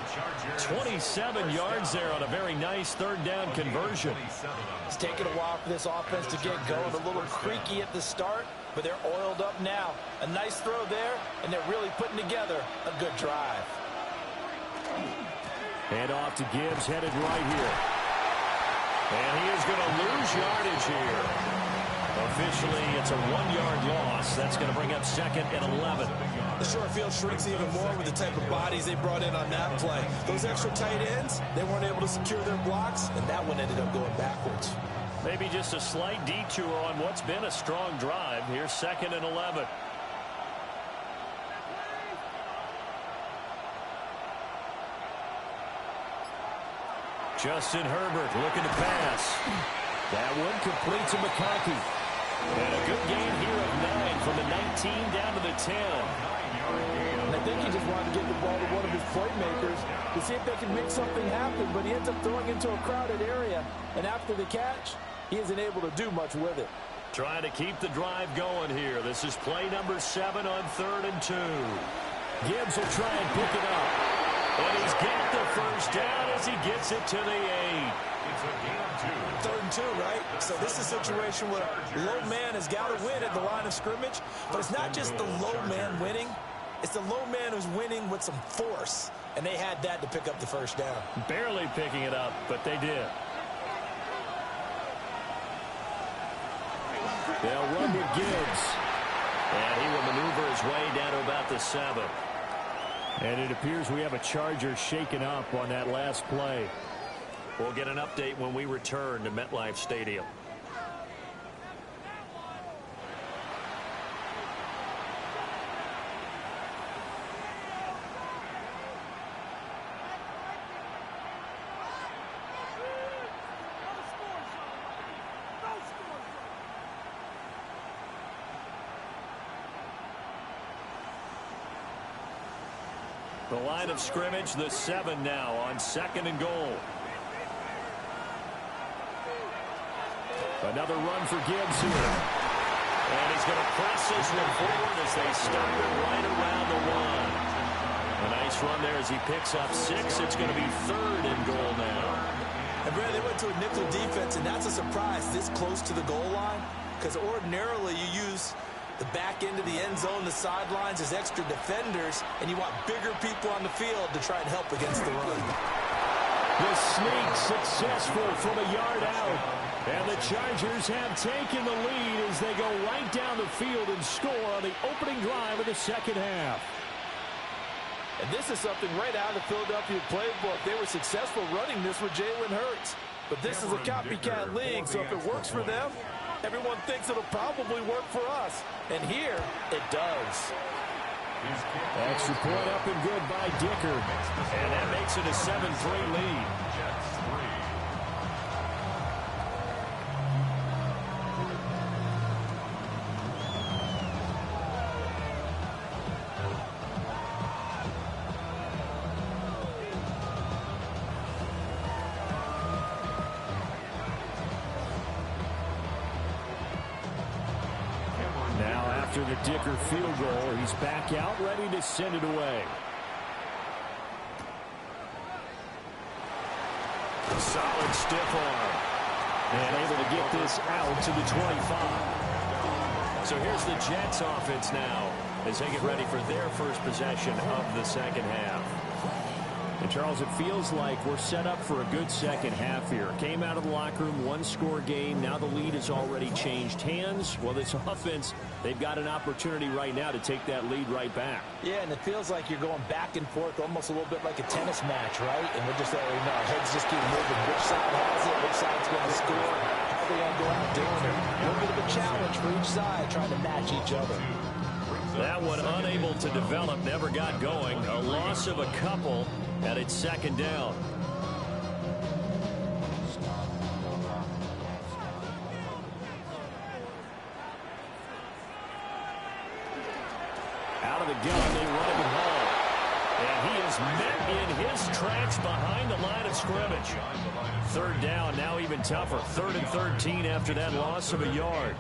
Speaker 8: 27 yards there on a very nice third down conversion.
Speaker 11: It's taken a while for this offense to get going. A little creaky at the start, but they're oiled up now. A nice throw there, and they're really putting together a good drive.
Speaker 8: Hand off to Gibbs, headed right here. And he is going to lose yardage here. Officially, it's a 1-yard loss. That's going to bring up second and 11.
Speaker 11: The short field shrinks even more with the type of bodies they brought in on that play. Those extra tight ends, they weren't able to secure their blocks, and that one ended up going backwards.
Speaker 8: Maybe just a slight detour on what's been a strong drive. Here's second and 11. Justin Herbert looking to pass. That one complete to McConkey. And a good gain here of 9 from the 19 down to the 10.
Speaker 11: And I think he just wanted to get the ball to one of his playmakers to see if they can make something happen, but he ends up throwing into a crowded area. And after the catch, he isn't able to do much with it.
Speaker 8: Trying to keep the drive going here. This is play number 7 on 3rd and 2. Gibbs will try and pick it up. And he's got the first down as he gets it to the 8.
Speaker 17: It's a gain of 2.
Speaker 11: 3rd and 2, right? So this is a situation where low man has got to win at the line of scrimmage, but it's not just the low man winning. It's the low man who's winning with some force, and they had that to pick up the first down.
Speaker 8: Barely picking it up, but they did. They'll run with Gibbs, and he will maneuver his way down to about the 7. And it appears we have a Charger shaken up on that last play. We'll get an update when we return to MetLife Stadium. The line of scrimmage, the 7 now on 2nd and goal. Another run for Gibbs here. And he's going to press this one forward as they stop it right around the 1. A nice run there as he picks up 6. It's going to be 3rd and goal now.
Speaker 11: And Brad, they went to a nickel defense, and that's a surprise this close to the goal line, because ordinarily you use the back end of the end zone, the sidelines as extra defenders, and you want bigger people on the field to try and help against the run.
Speaker 8: The sneak successful from a yard out. And the Chargers have taken the lead as they go right down the field and score on the opening drive of the second half.
Speaker 11: And this is something right out of the Philadelphia playbook. They were successful running this with Jalen Hurts. But this is a copycat league, so if it works for them, everyone thinks it'll probably work for us. And here, it does.
Speaker 8: Extra point up and good by Dicker. And that makes it a 7-3 lead. after the Dicker field goal. He's back out, ready to send it away. Solid stiff arm. And able to get this out to the 25. So here's the Jets offense now as they get ready for their first possession of the second half. And, Charles, it feels like we're set up for a good second half here. Came out of the locker room, one-score game. Now the lead has already changed hands. Well, this offense, they've got an opportunity right now to take that lead right back.
Speaker 11: Yeah, and it feels like you're going back and forth almost a little bit like a tennis match, right? And we're just letting you know, our heads just keep moving. Which side has it? Which side's going to score? How are they going to go out doing it? A little bit of a challenge for each side, trying to match each other.
Speaker 8: That one unable to develop, never got going. A loss of a couple, and it's second down. Out of the gun, they run him home. And he is met in his tracks behind the line of scrimmage. Third down, now even tougher. 3rd and 13 after that loss of a yard.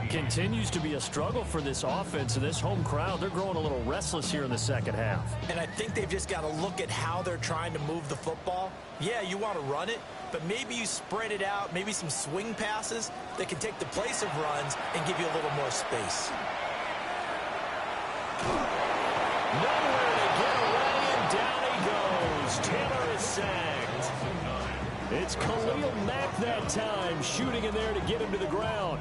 Speaker 8: Continues to be a struggle for this offense and this home crowd. They're growing a little restless here in the second half.
Speaker 11: And I think they've just got to look at how they're trying to move the football. Yeah, you want to run it, but maybe you spread it out, maybe some swing passes that can take the place of runs and give you a little more space.
Speaker 8: Nowhere to get away, and down he goes. Taylor is sacked. It's Khalil Mack that time, shooting in there to get him to the ground.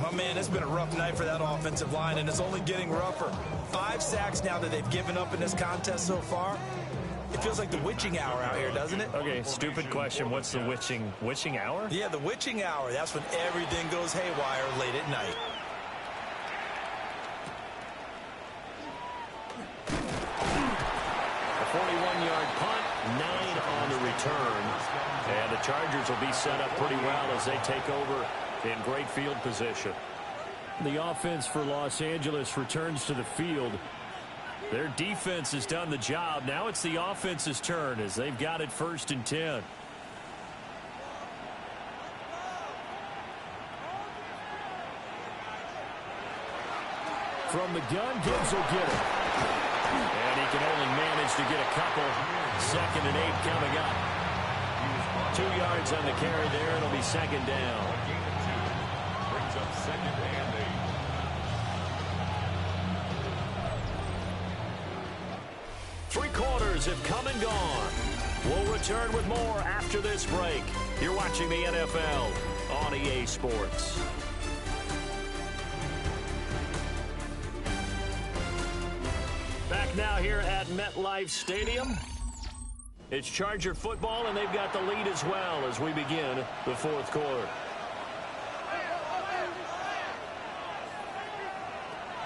Speaker 7: My man, it's been a rough night for that offensive line, and it's only getting rougher. 5 sacks now that they've given up in this contest so far. It feels like the witching hour out here, doesn't it?
Speaker 8: Okay, stupid question. What's the witching hour?
Speaker 7: Yeah, the witching hour. That's when everything goes haywire late at night.
Speaker 8: A 41-yard punt, 9 on the return. And the Chargers will be set up pretty well as they take over in great field position. The offense for Los Angeles returns to the field. Their defense has done the job. Now it's the offense's turn as they've got it 1st and 10. From the gun, Gibbs will get it. And he can only manage to get a couple. 2nd and 8 coming up. 2 yards on the carry there. It'll be 2nd down.
Speaker 17: Brings up 2nd and 8.
Speaker 8: Three quarters have come and gone. We'll return with more after this break. You're watching the NFL on EA Sports. Back now here at MetLife Stadium. It's Charger football, and they've got the lead as well as we begin the 4th quarter.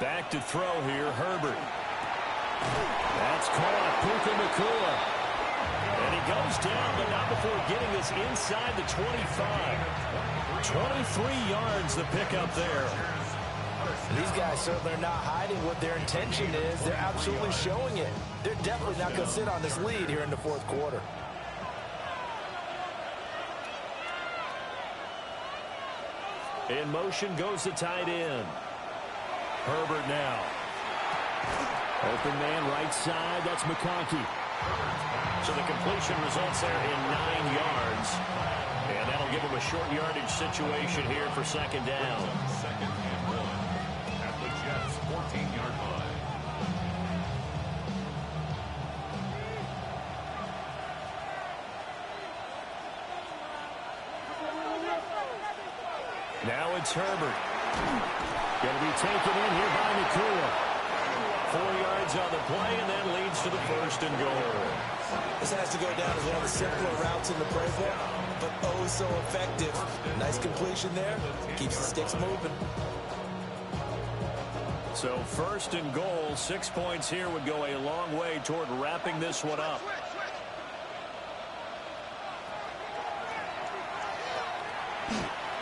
Speaker 8: Back to throw here, Herbert. That's caught, Puka Nacua. And he goes down, but not before getting this inside the 25. 23 yards the pickup there.
Speaker 11: These guys certainly are not hiding what their intention is. They're absolutely showing it. They're definitely not going to sit on this lead here in the 4th quarter.
Speaker 8: In motion goes the tight end. Herbert now. Open man right side. That's McConkey. So the completion results there in 9 yards. And that'll give him a short yardage situation here for 2nd down.
Speaker 17: 2nd and 1 at the Jets' 14-yard line.
Speaker 8: Now it's Herbert. Going to be taken in here by Nacua. 4 yards on the play, and that leads to the 1st and goal.
Speaker 11: This has to go down as one of the simpler routes in the playbook, but oh so effective. Nice completion there. Keeps the sticks moving.
Speaker 8: So 1st and goal, 6 points here would go a long way toward wrapping this one up.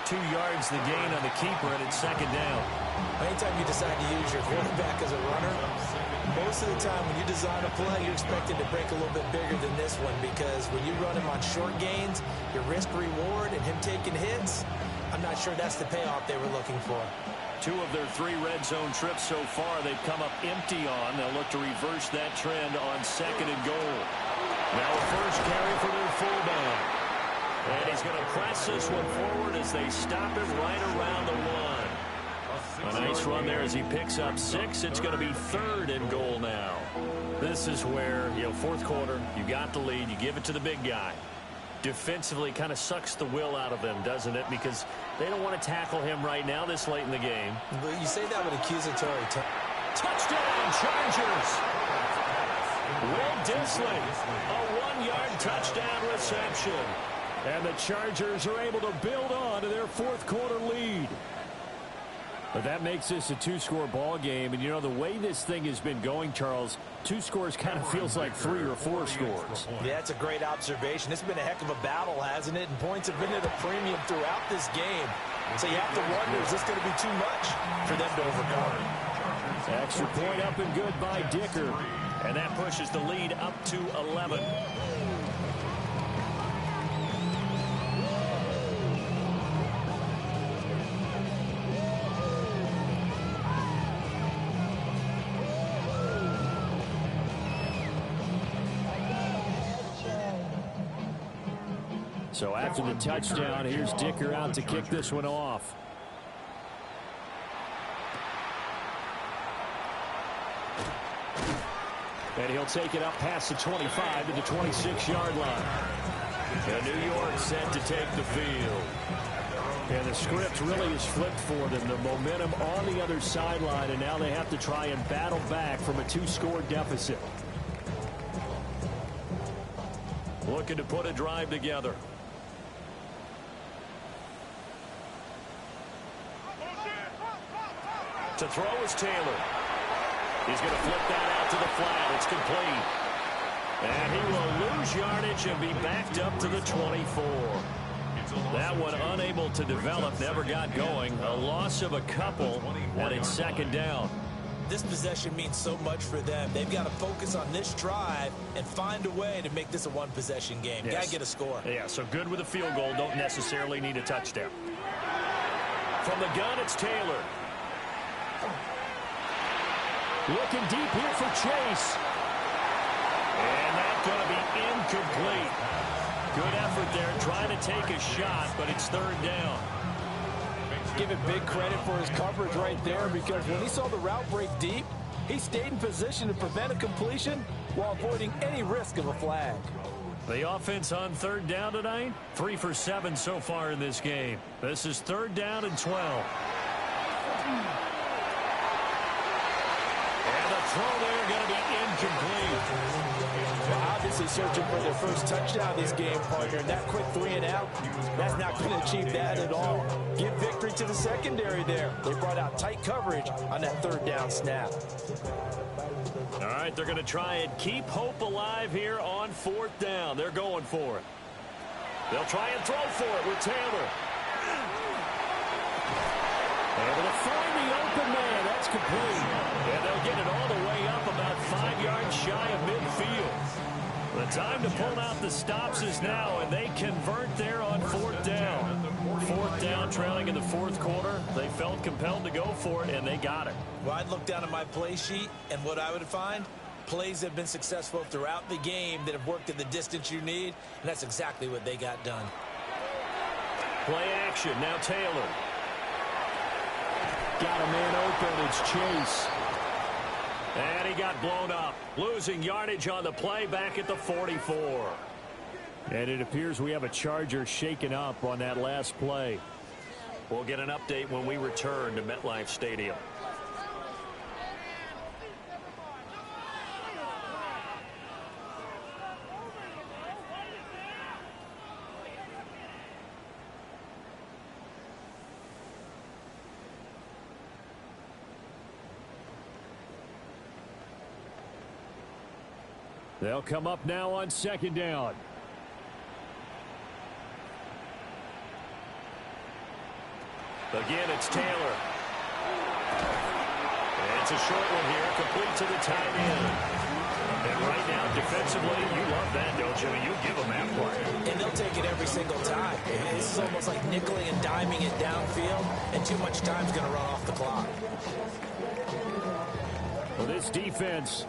Speaker 8: Two yards the gain on the keeper, and it's 2nd down.
Speaker 11: Anytime you decide to use your quarterback as a runner, most of the time when you design a play, you're expected to break a little bit bigger than this one, because when you run him on short gains, your risk reward and him taking hits, I'm not sure that's the payoff they were looking for.
Speaker 8: 2 of their 3 red zone trips so far, they've come up empty on. They'll look to reverse that trend on 2nd and goal. Now a first carry for their fullback. And he's going to press this one forward as they stop him right around the 1. A nice run there as he picks up 6. It's going to be 3rd and goal now. This is where, 4th quarter, you got the lead, you give it to the big guy. Defensively kind of sucks the will out of them, doesn't it? Because they don't want to tackle him right now this late in the game.
Speaker 11: But you say that with accusatory
Speaker 8: touchdown, Chargers! Will Dissly, a 1-yard touchdown reception. And the Chargers are able to build on to their 4th quarter lead. But that makes this a 2-score ball game. And, the way this thing has been going, Charles, 2 scores kind of feels like 3 or 4 scores.
Speaker 11: Yeah, that's a great observation. It's been a heck of a battle, hasn't it? And points have been at a premium throughout this game. So you have to wonder, is this going to be too much for them to overcome?
Speaker 8: Extra point up and good by Dicker. And that pushes the lead up to 11. So after the touchdown, here's Dicker out to kick this one off. And he'll take it up past the 25 to the 26-yard line. And New York set to take the field. And the script really is flipped for them. The momentum on the other sideline, and now they have to try and battle back from a 2-score deficit. Looking to put a drive together. To throw is Taylor. He's going to flip that out to the flat. It's complete. And he will lose yardage and be backed up to the 24. That one unable to develop, never got going. A loss of a couple, and it's 2nd down.
Speaker 11: This possession means so much for them. They've got to focus on this drive and find a way to make this a 1-possession game.
Speaker 8: Yes.
Speaker 11: Got to get a score.
Speaker 8: Yeah, so good with a field goal. Don't necessarily need a touchdown. From the gun, it's Taylor. Looking deep here for Chase. And that's going to be incomplete. Good effort there, trying to take a shot, but it's 3rd down.
Speaker 11: Give it big credit for his coverage right there, because when he saw the route break deep, he stayed in position to prevent a completion while avoiding any risk of a flag.
Speaker 8: The offense on 3rd down tonight, 3 for 7 so far in this game. This is 3rd down and 12. And the throw there going to be incomplete.
Speaker 11: Well, obviously searching for their first touchdown this game, partner. And that quick 3-and-out, that's not going to achieve that at all. Give victory to the secondary there. They brought out tight coverage on that 3rd down snap.
Speaker 8: All right, they're going to try and keep hope alive here on 4th down. They're going for it. They'll try and throw for it with Taylor. Able to find the open man. That's complete. And they'll get it all the way up about 5 yards shy of midfield. The time to pull out the stops is now, and they convert there on 4th down. 4th down, trailing in the 4th quarter. They felt compelled to go for it, and they got it.
Speaker 11: Well, I'd look down at my play sheet, and what I would find, plays have been successful throughout the game that have worked in the distance you need, and that's exactly what they got done.
Speaker 8: Play action, now Taylor. Got a man open, it's Chase. And he got blown up, losing yardage on the play back at the 44. And it appears we have a Charger shaken up on that last play. We'll get an update when we return to MetLife Stadium. They'll come up now on 2nd down. Again, it's Taylor. And it's a short one here, complete to the tight end. And right now, defensively, you love that, don't you? You give them that play.
Speaker 11: And they'll take it every every single time. This is almost like nickeling and diming it downfield, and too much time's going to run off the clock.
Speaker 5: Well, this defense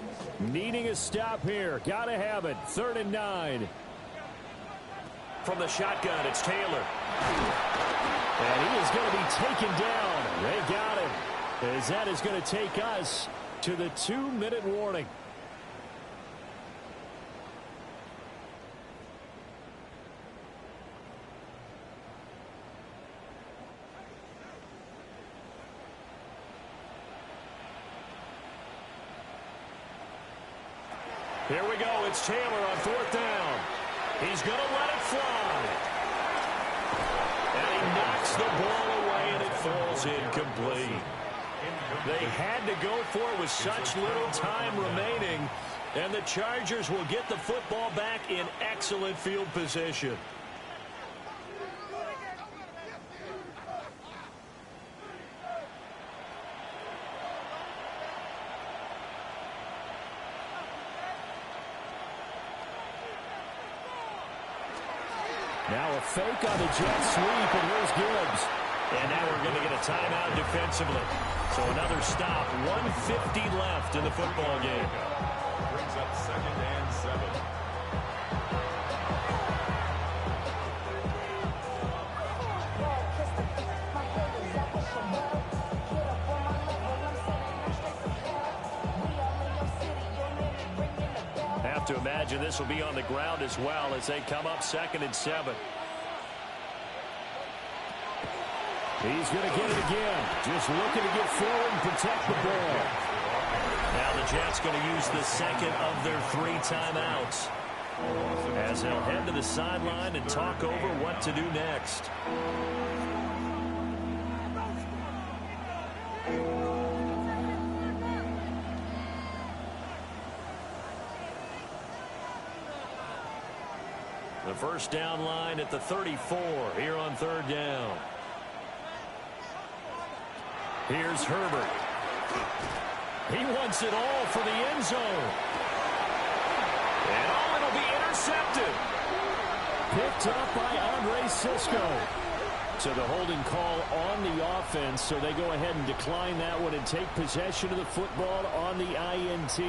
Speaker 5: needing a stop here. Got to have it. 3rd and 9.
Speaker 8: From the shotgun, it's Taylor. And he is going to be taken down. They got him. As that is going to take us to the 2-minute warning. Here we go. It's Taylor on 4th down. He's going to let it fly. And he knocks the ball away, and it falls incomplete. They had to go for it with such little time remaining, and the Chargers will get the football back in excellent field position. Now a fake on the jet sweep, and here's Gibbs. And now we're going to get a timeout defensively. So another stop. 1:50 left in the football game.
Speaker 17: Brings up 2nd and 7.
Speaker 8: Have to imagine this will be on the ground as well as they come up 2nd and 7.
Speaker 5: He's going to get it again. Just looking to get forward and protect the ball.
Speaker 8: Now the Jets going to use the 2nd of their 3 timeouts, as they'll head to the sideline and talk over what to do next. The first down line at the 34 here on 3rd down. Here's Herbert. He wants it all for the end zone. And it'll be intercepted.
Speaker 5: Picked up by Andre Cisco.
Speaker 8: So the holding call on the offense, so they go ahead and decline that one and take possession of the football on the INT.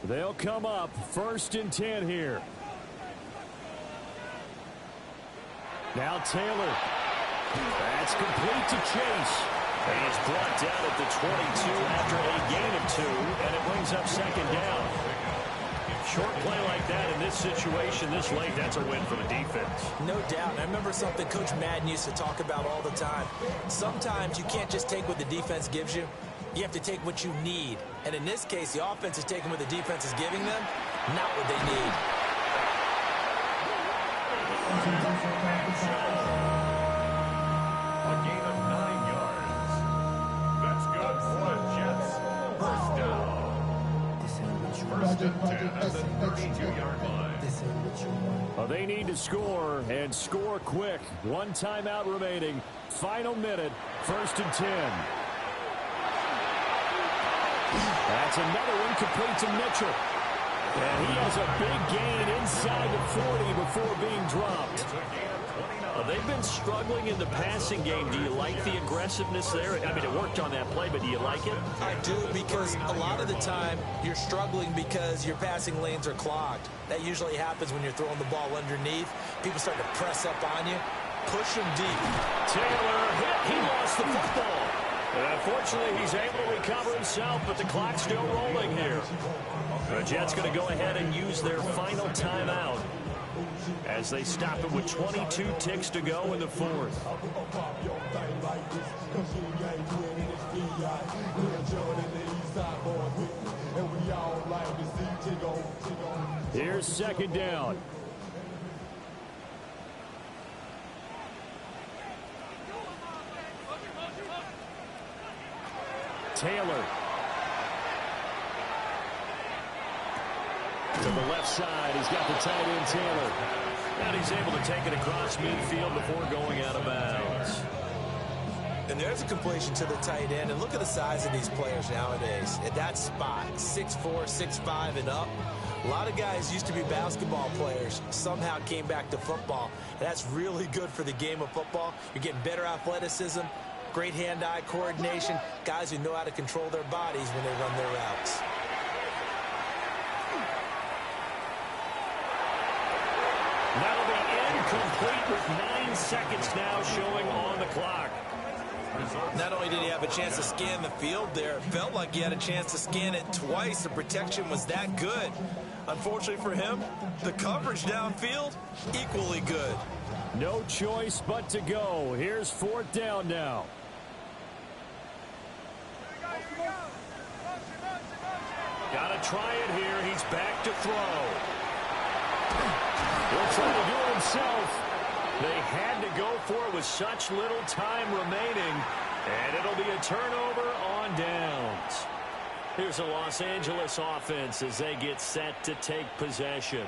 Speaker 5: They'll come up 1st and 10 here. Now Taylor.
Speaker 8: That's complete to Chase. And he's brought down at the 22 after a gain of 2, and it brings up 2nd down. Short play like that in this situation this late, that's a win for the defense.
Speaker 11: No doubt. I remember something Coach Madden used to talk about all the time. Sometimes you can't just take what the defense gives you. You have to take what you need. And in this case, the offense is taking what the defense is giving them, not what they need.
Speaker 17: A gain of 9 yards. That's good for the Jets. 1st down. 1st and 10 at the 32-yard line.
Speaker 5: Well, they need to score, and score quick. 1 timeout remaining. Final minute. 1st and 10. That's another one complete to Mitchell. And he has a big gain inside the 40 before being dropped.
Speaker 8: They've been struggling in the passing game. Do you like the aggressiveness there? I mean, it worked on that play, but do you like it?
Speaker 11: I do, because a lot of the time you're struggling because your passing lanes are clogged. That usually happens when you're throwing the ball underneath. People start to press up on you. Push them deep.
Speaker 8: Taylor hit. He lost the football. And unfortunately, he's able to recover himself, but the clock's still rolling here. The Jets going to go ahead and use their final timeout as they stop it with 22 ticks to go in the 4th.
Speaker 5: Here's 2nd down. Taylor. To the left side, he's got the tight end Taylor.
Speaker 8: And he's able to take it across midfield before going out of bounds.
Speaker 11: And there's a completion to the tight end. And look at the size of these players nowadays. At that spot, 6'4", 6'5", and up. A lot of guys used to be basketball players, somehow came back to football. And that's really good for the game of football. You're getting better athleticism, great hand-eye coordination, guys who know how to control their bodies when they run their routes.
Speaker 8: That'll be incomplete with 9 seconds now showing on the clock.
Speaker 11: Not only did he have a chance to scan the field there, it felt like he had a chance to scan it twice. The protection was that good. Unfortunately for him, the coverage downfield, equally good.
Speaker 8: No choice but to go. Here's 4th down now. Gotta try it here. He's back to throw. He'll try to do it himself. They had to go for it with such little time remaining, and it'll be a turnover on downs. Here's a Los Angeles offense as they get set to take possession.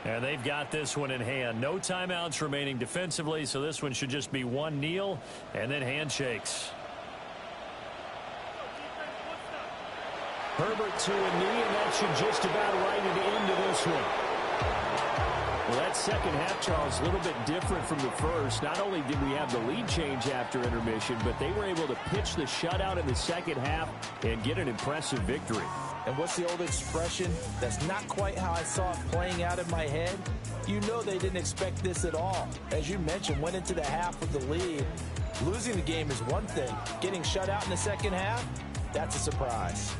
Speaker 8: And they've got this one in hand. No timeouts remaining defensively, so this one should just be one kneel and then handshakes. Herbert to a knee, and that should just about write it into this one. Well, that second half, Charles, a little bit different from the first. Not only did we have the lead change after intermission, but they were able to pitch the shutout in the second half and get an impressive victory.
Speaker 11: And what's the old expression? That's not quite how I saw it playing out in my head. You know they didn't expect this at all. As you mentioned, went into the half with the lead. Losing the game is one thing. Getting shut out in the second half, that's a surprise.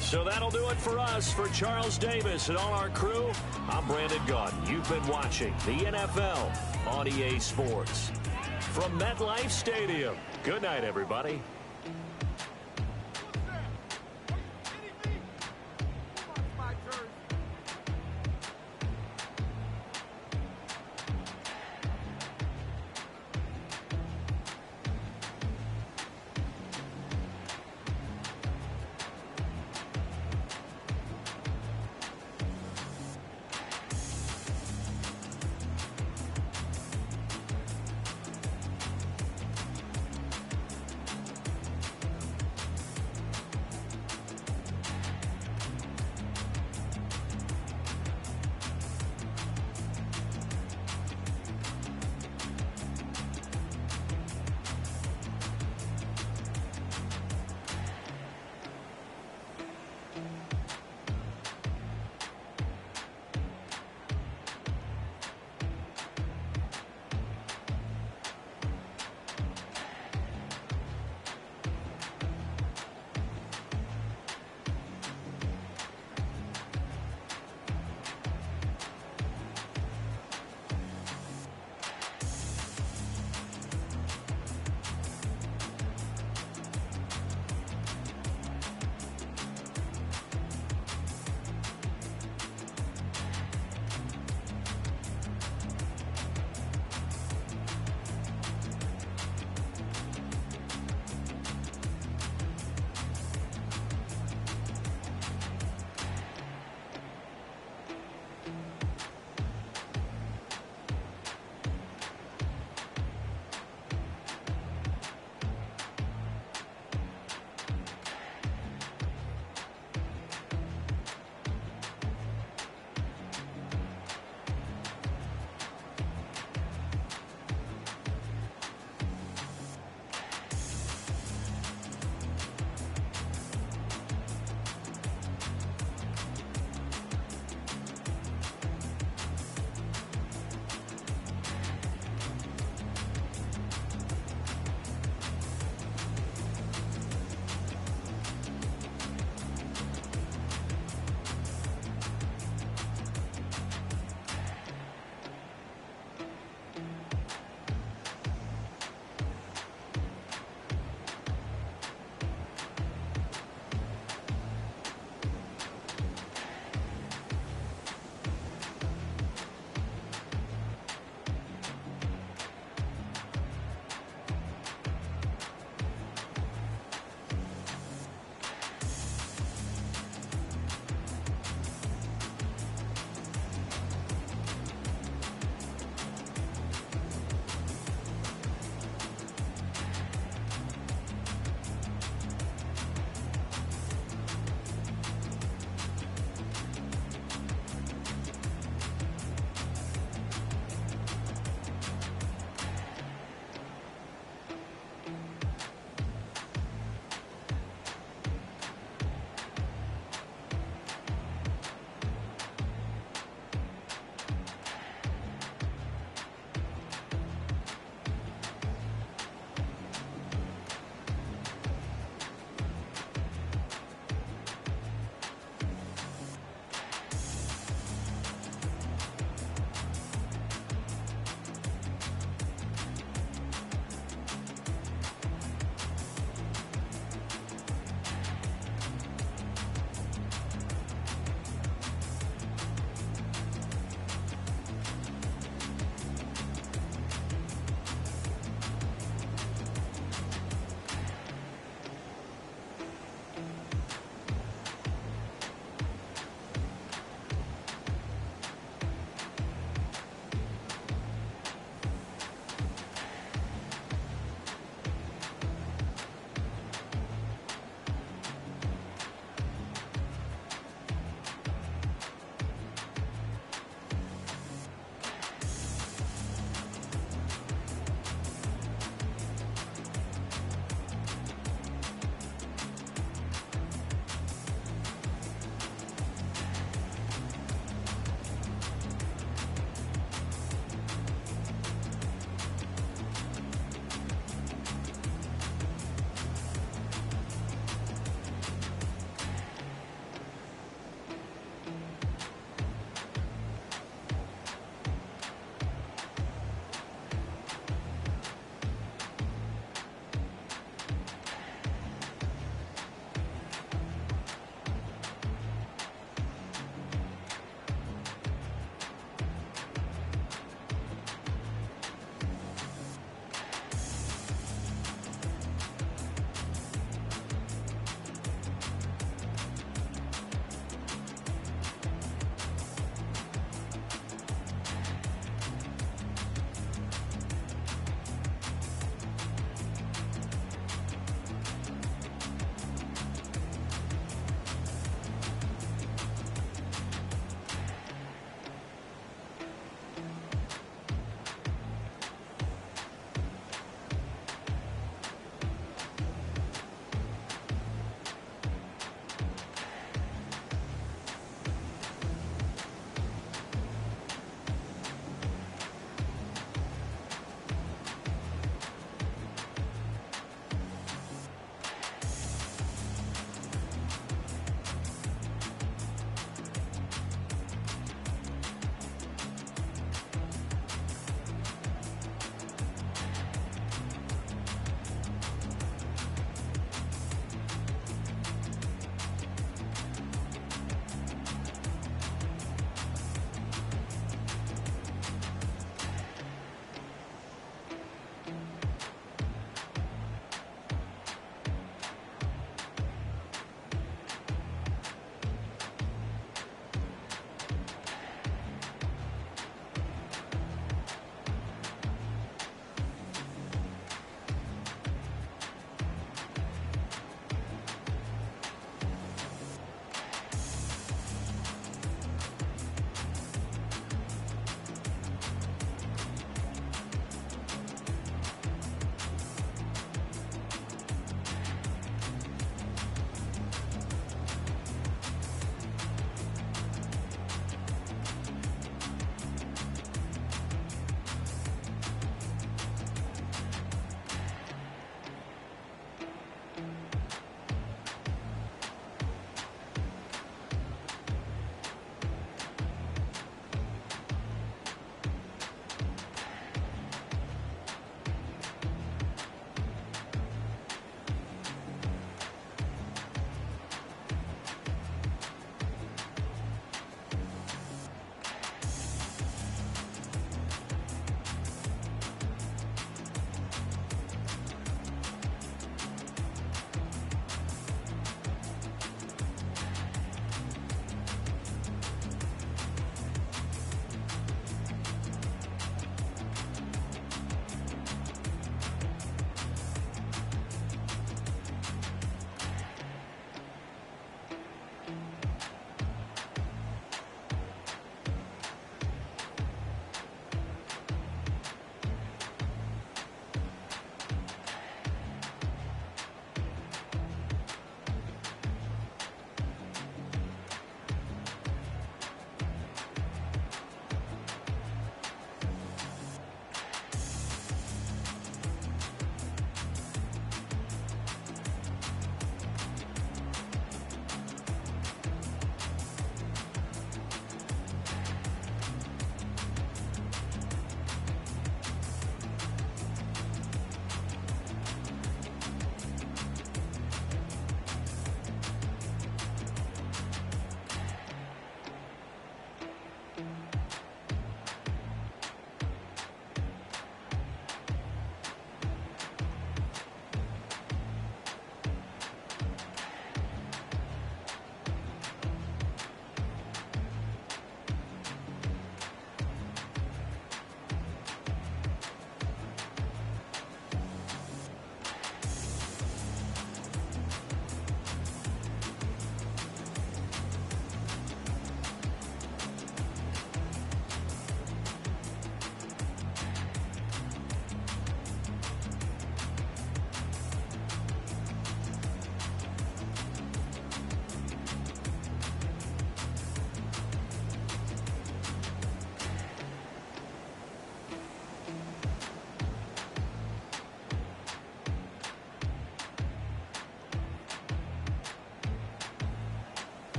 Speaker 8: So that'll do it for us. For Charles Davis and all our crew, I'm Brandon Gaudin. You've been watching the NFL on EA Sports. From MetLife Stadium, good night, everybody.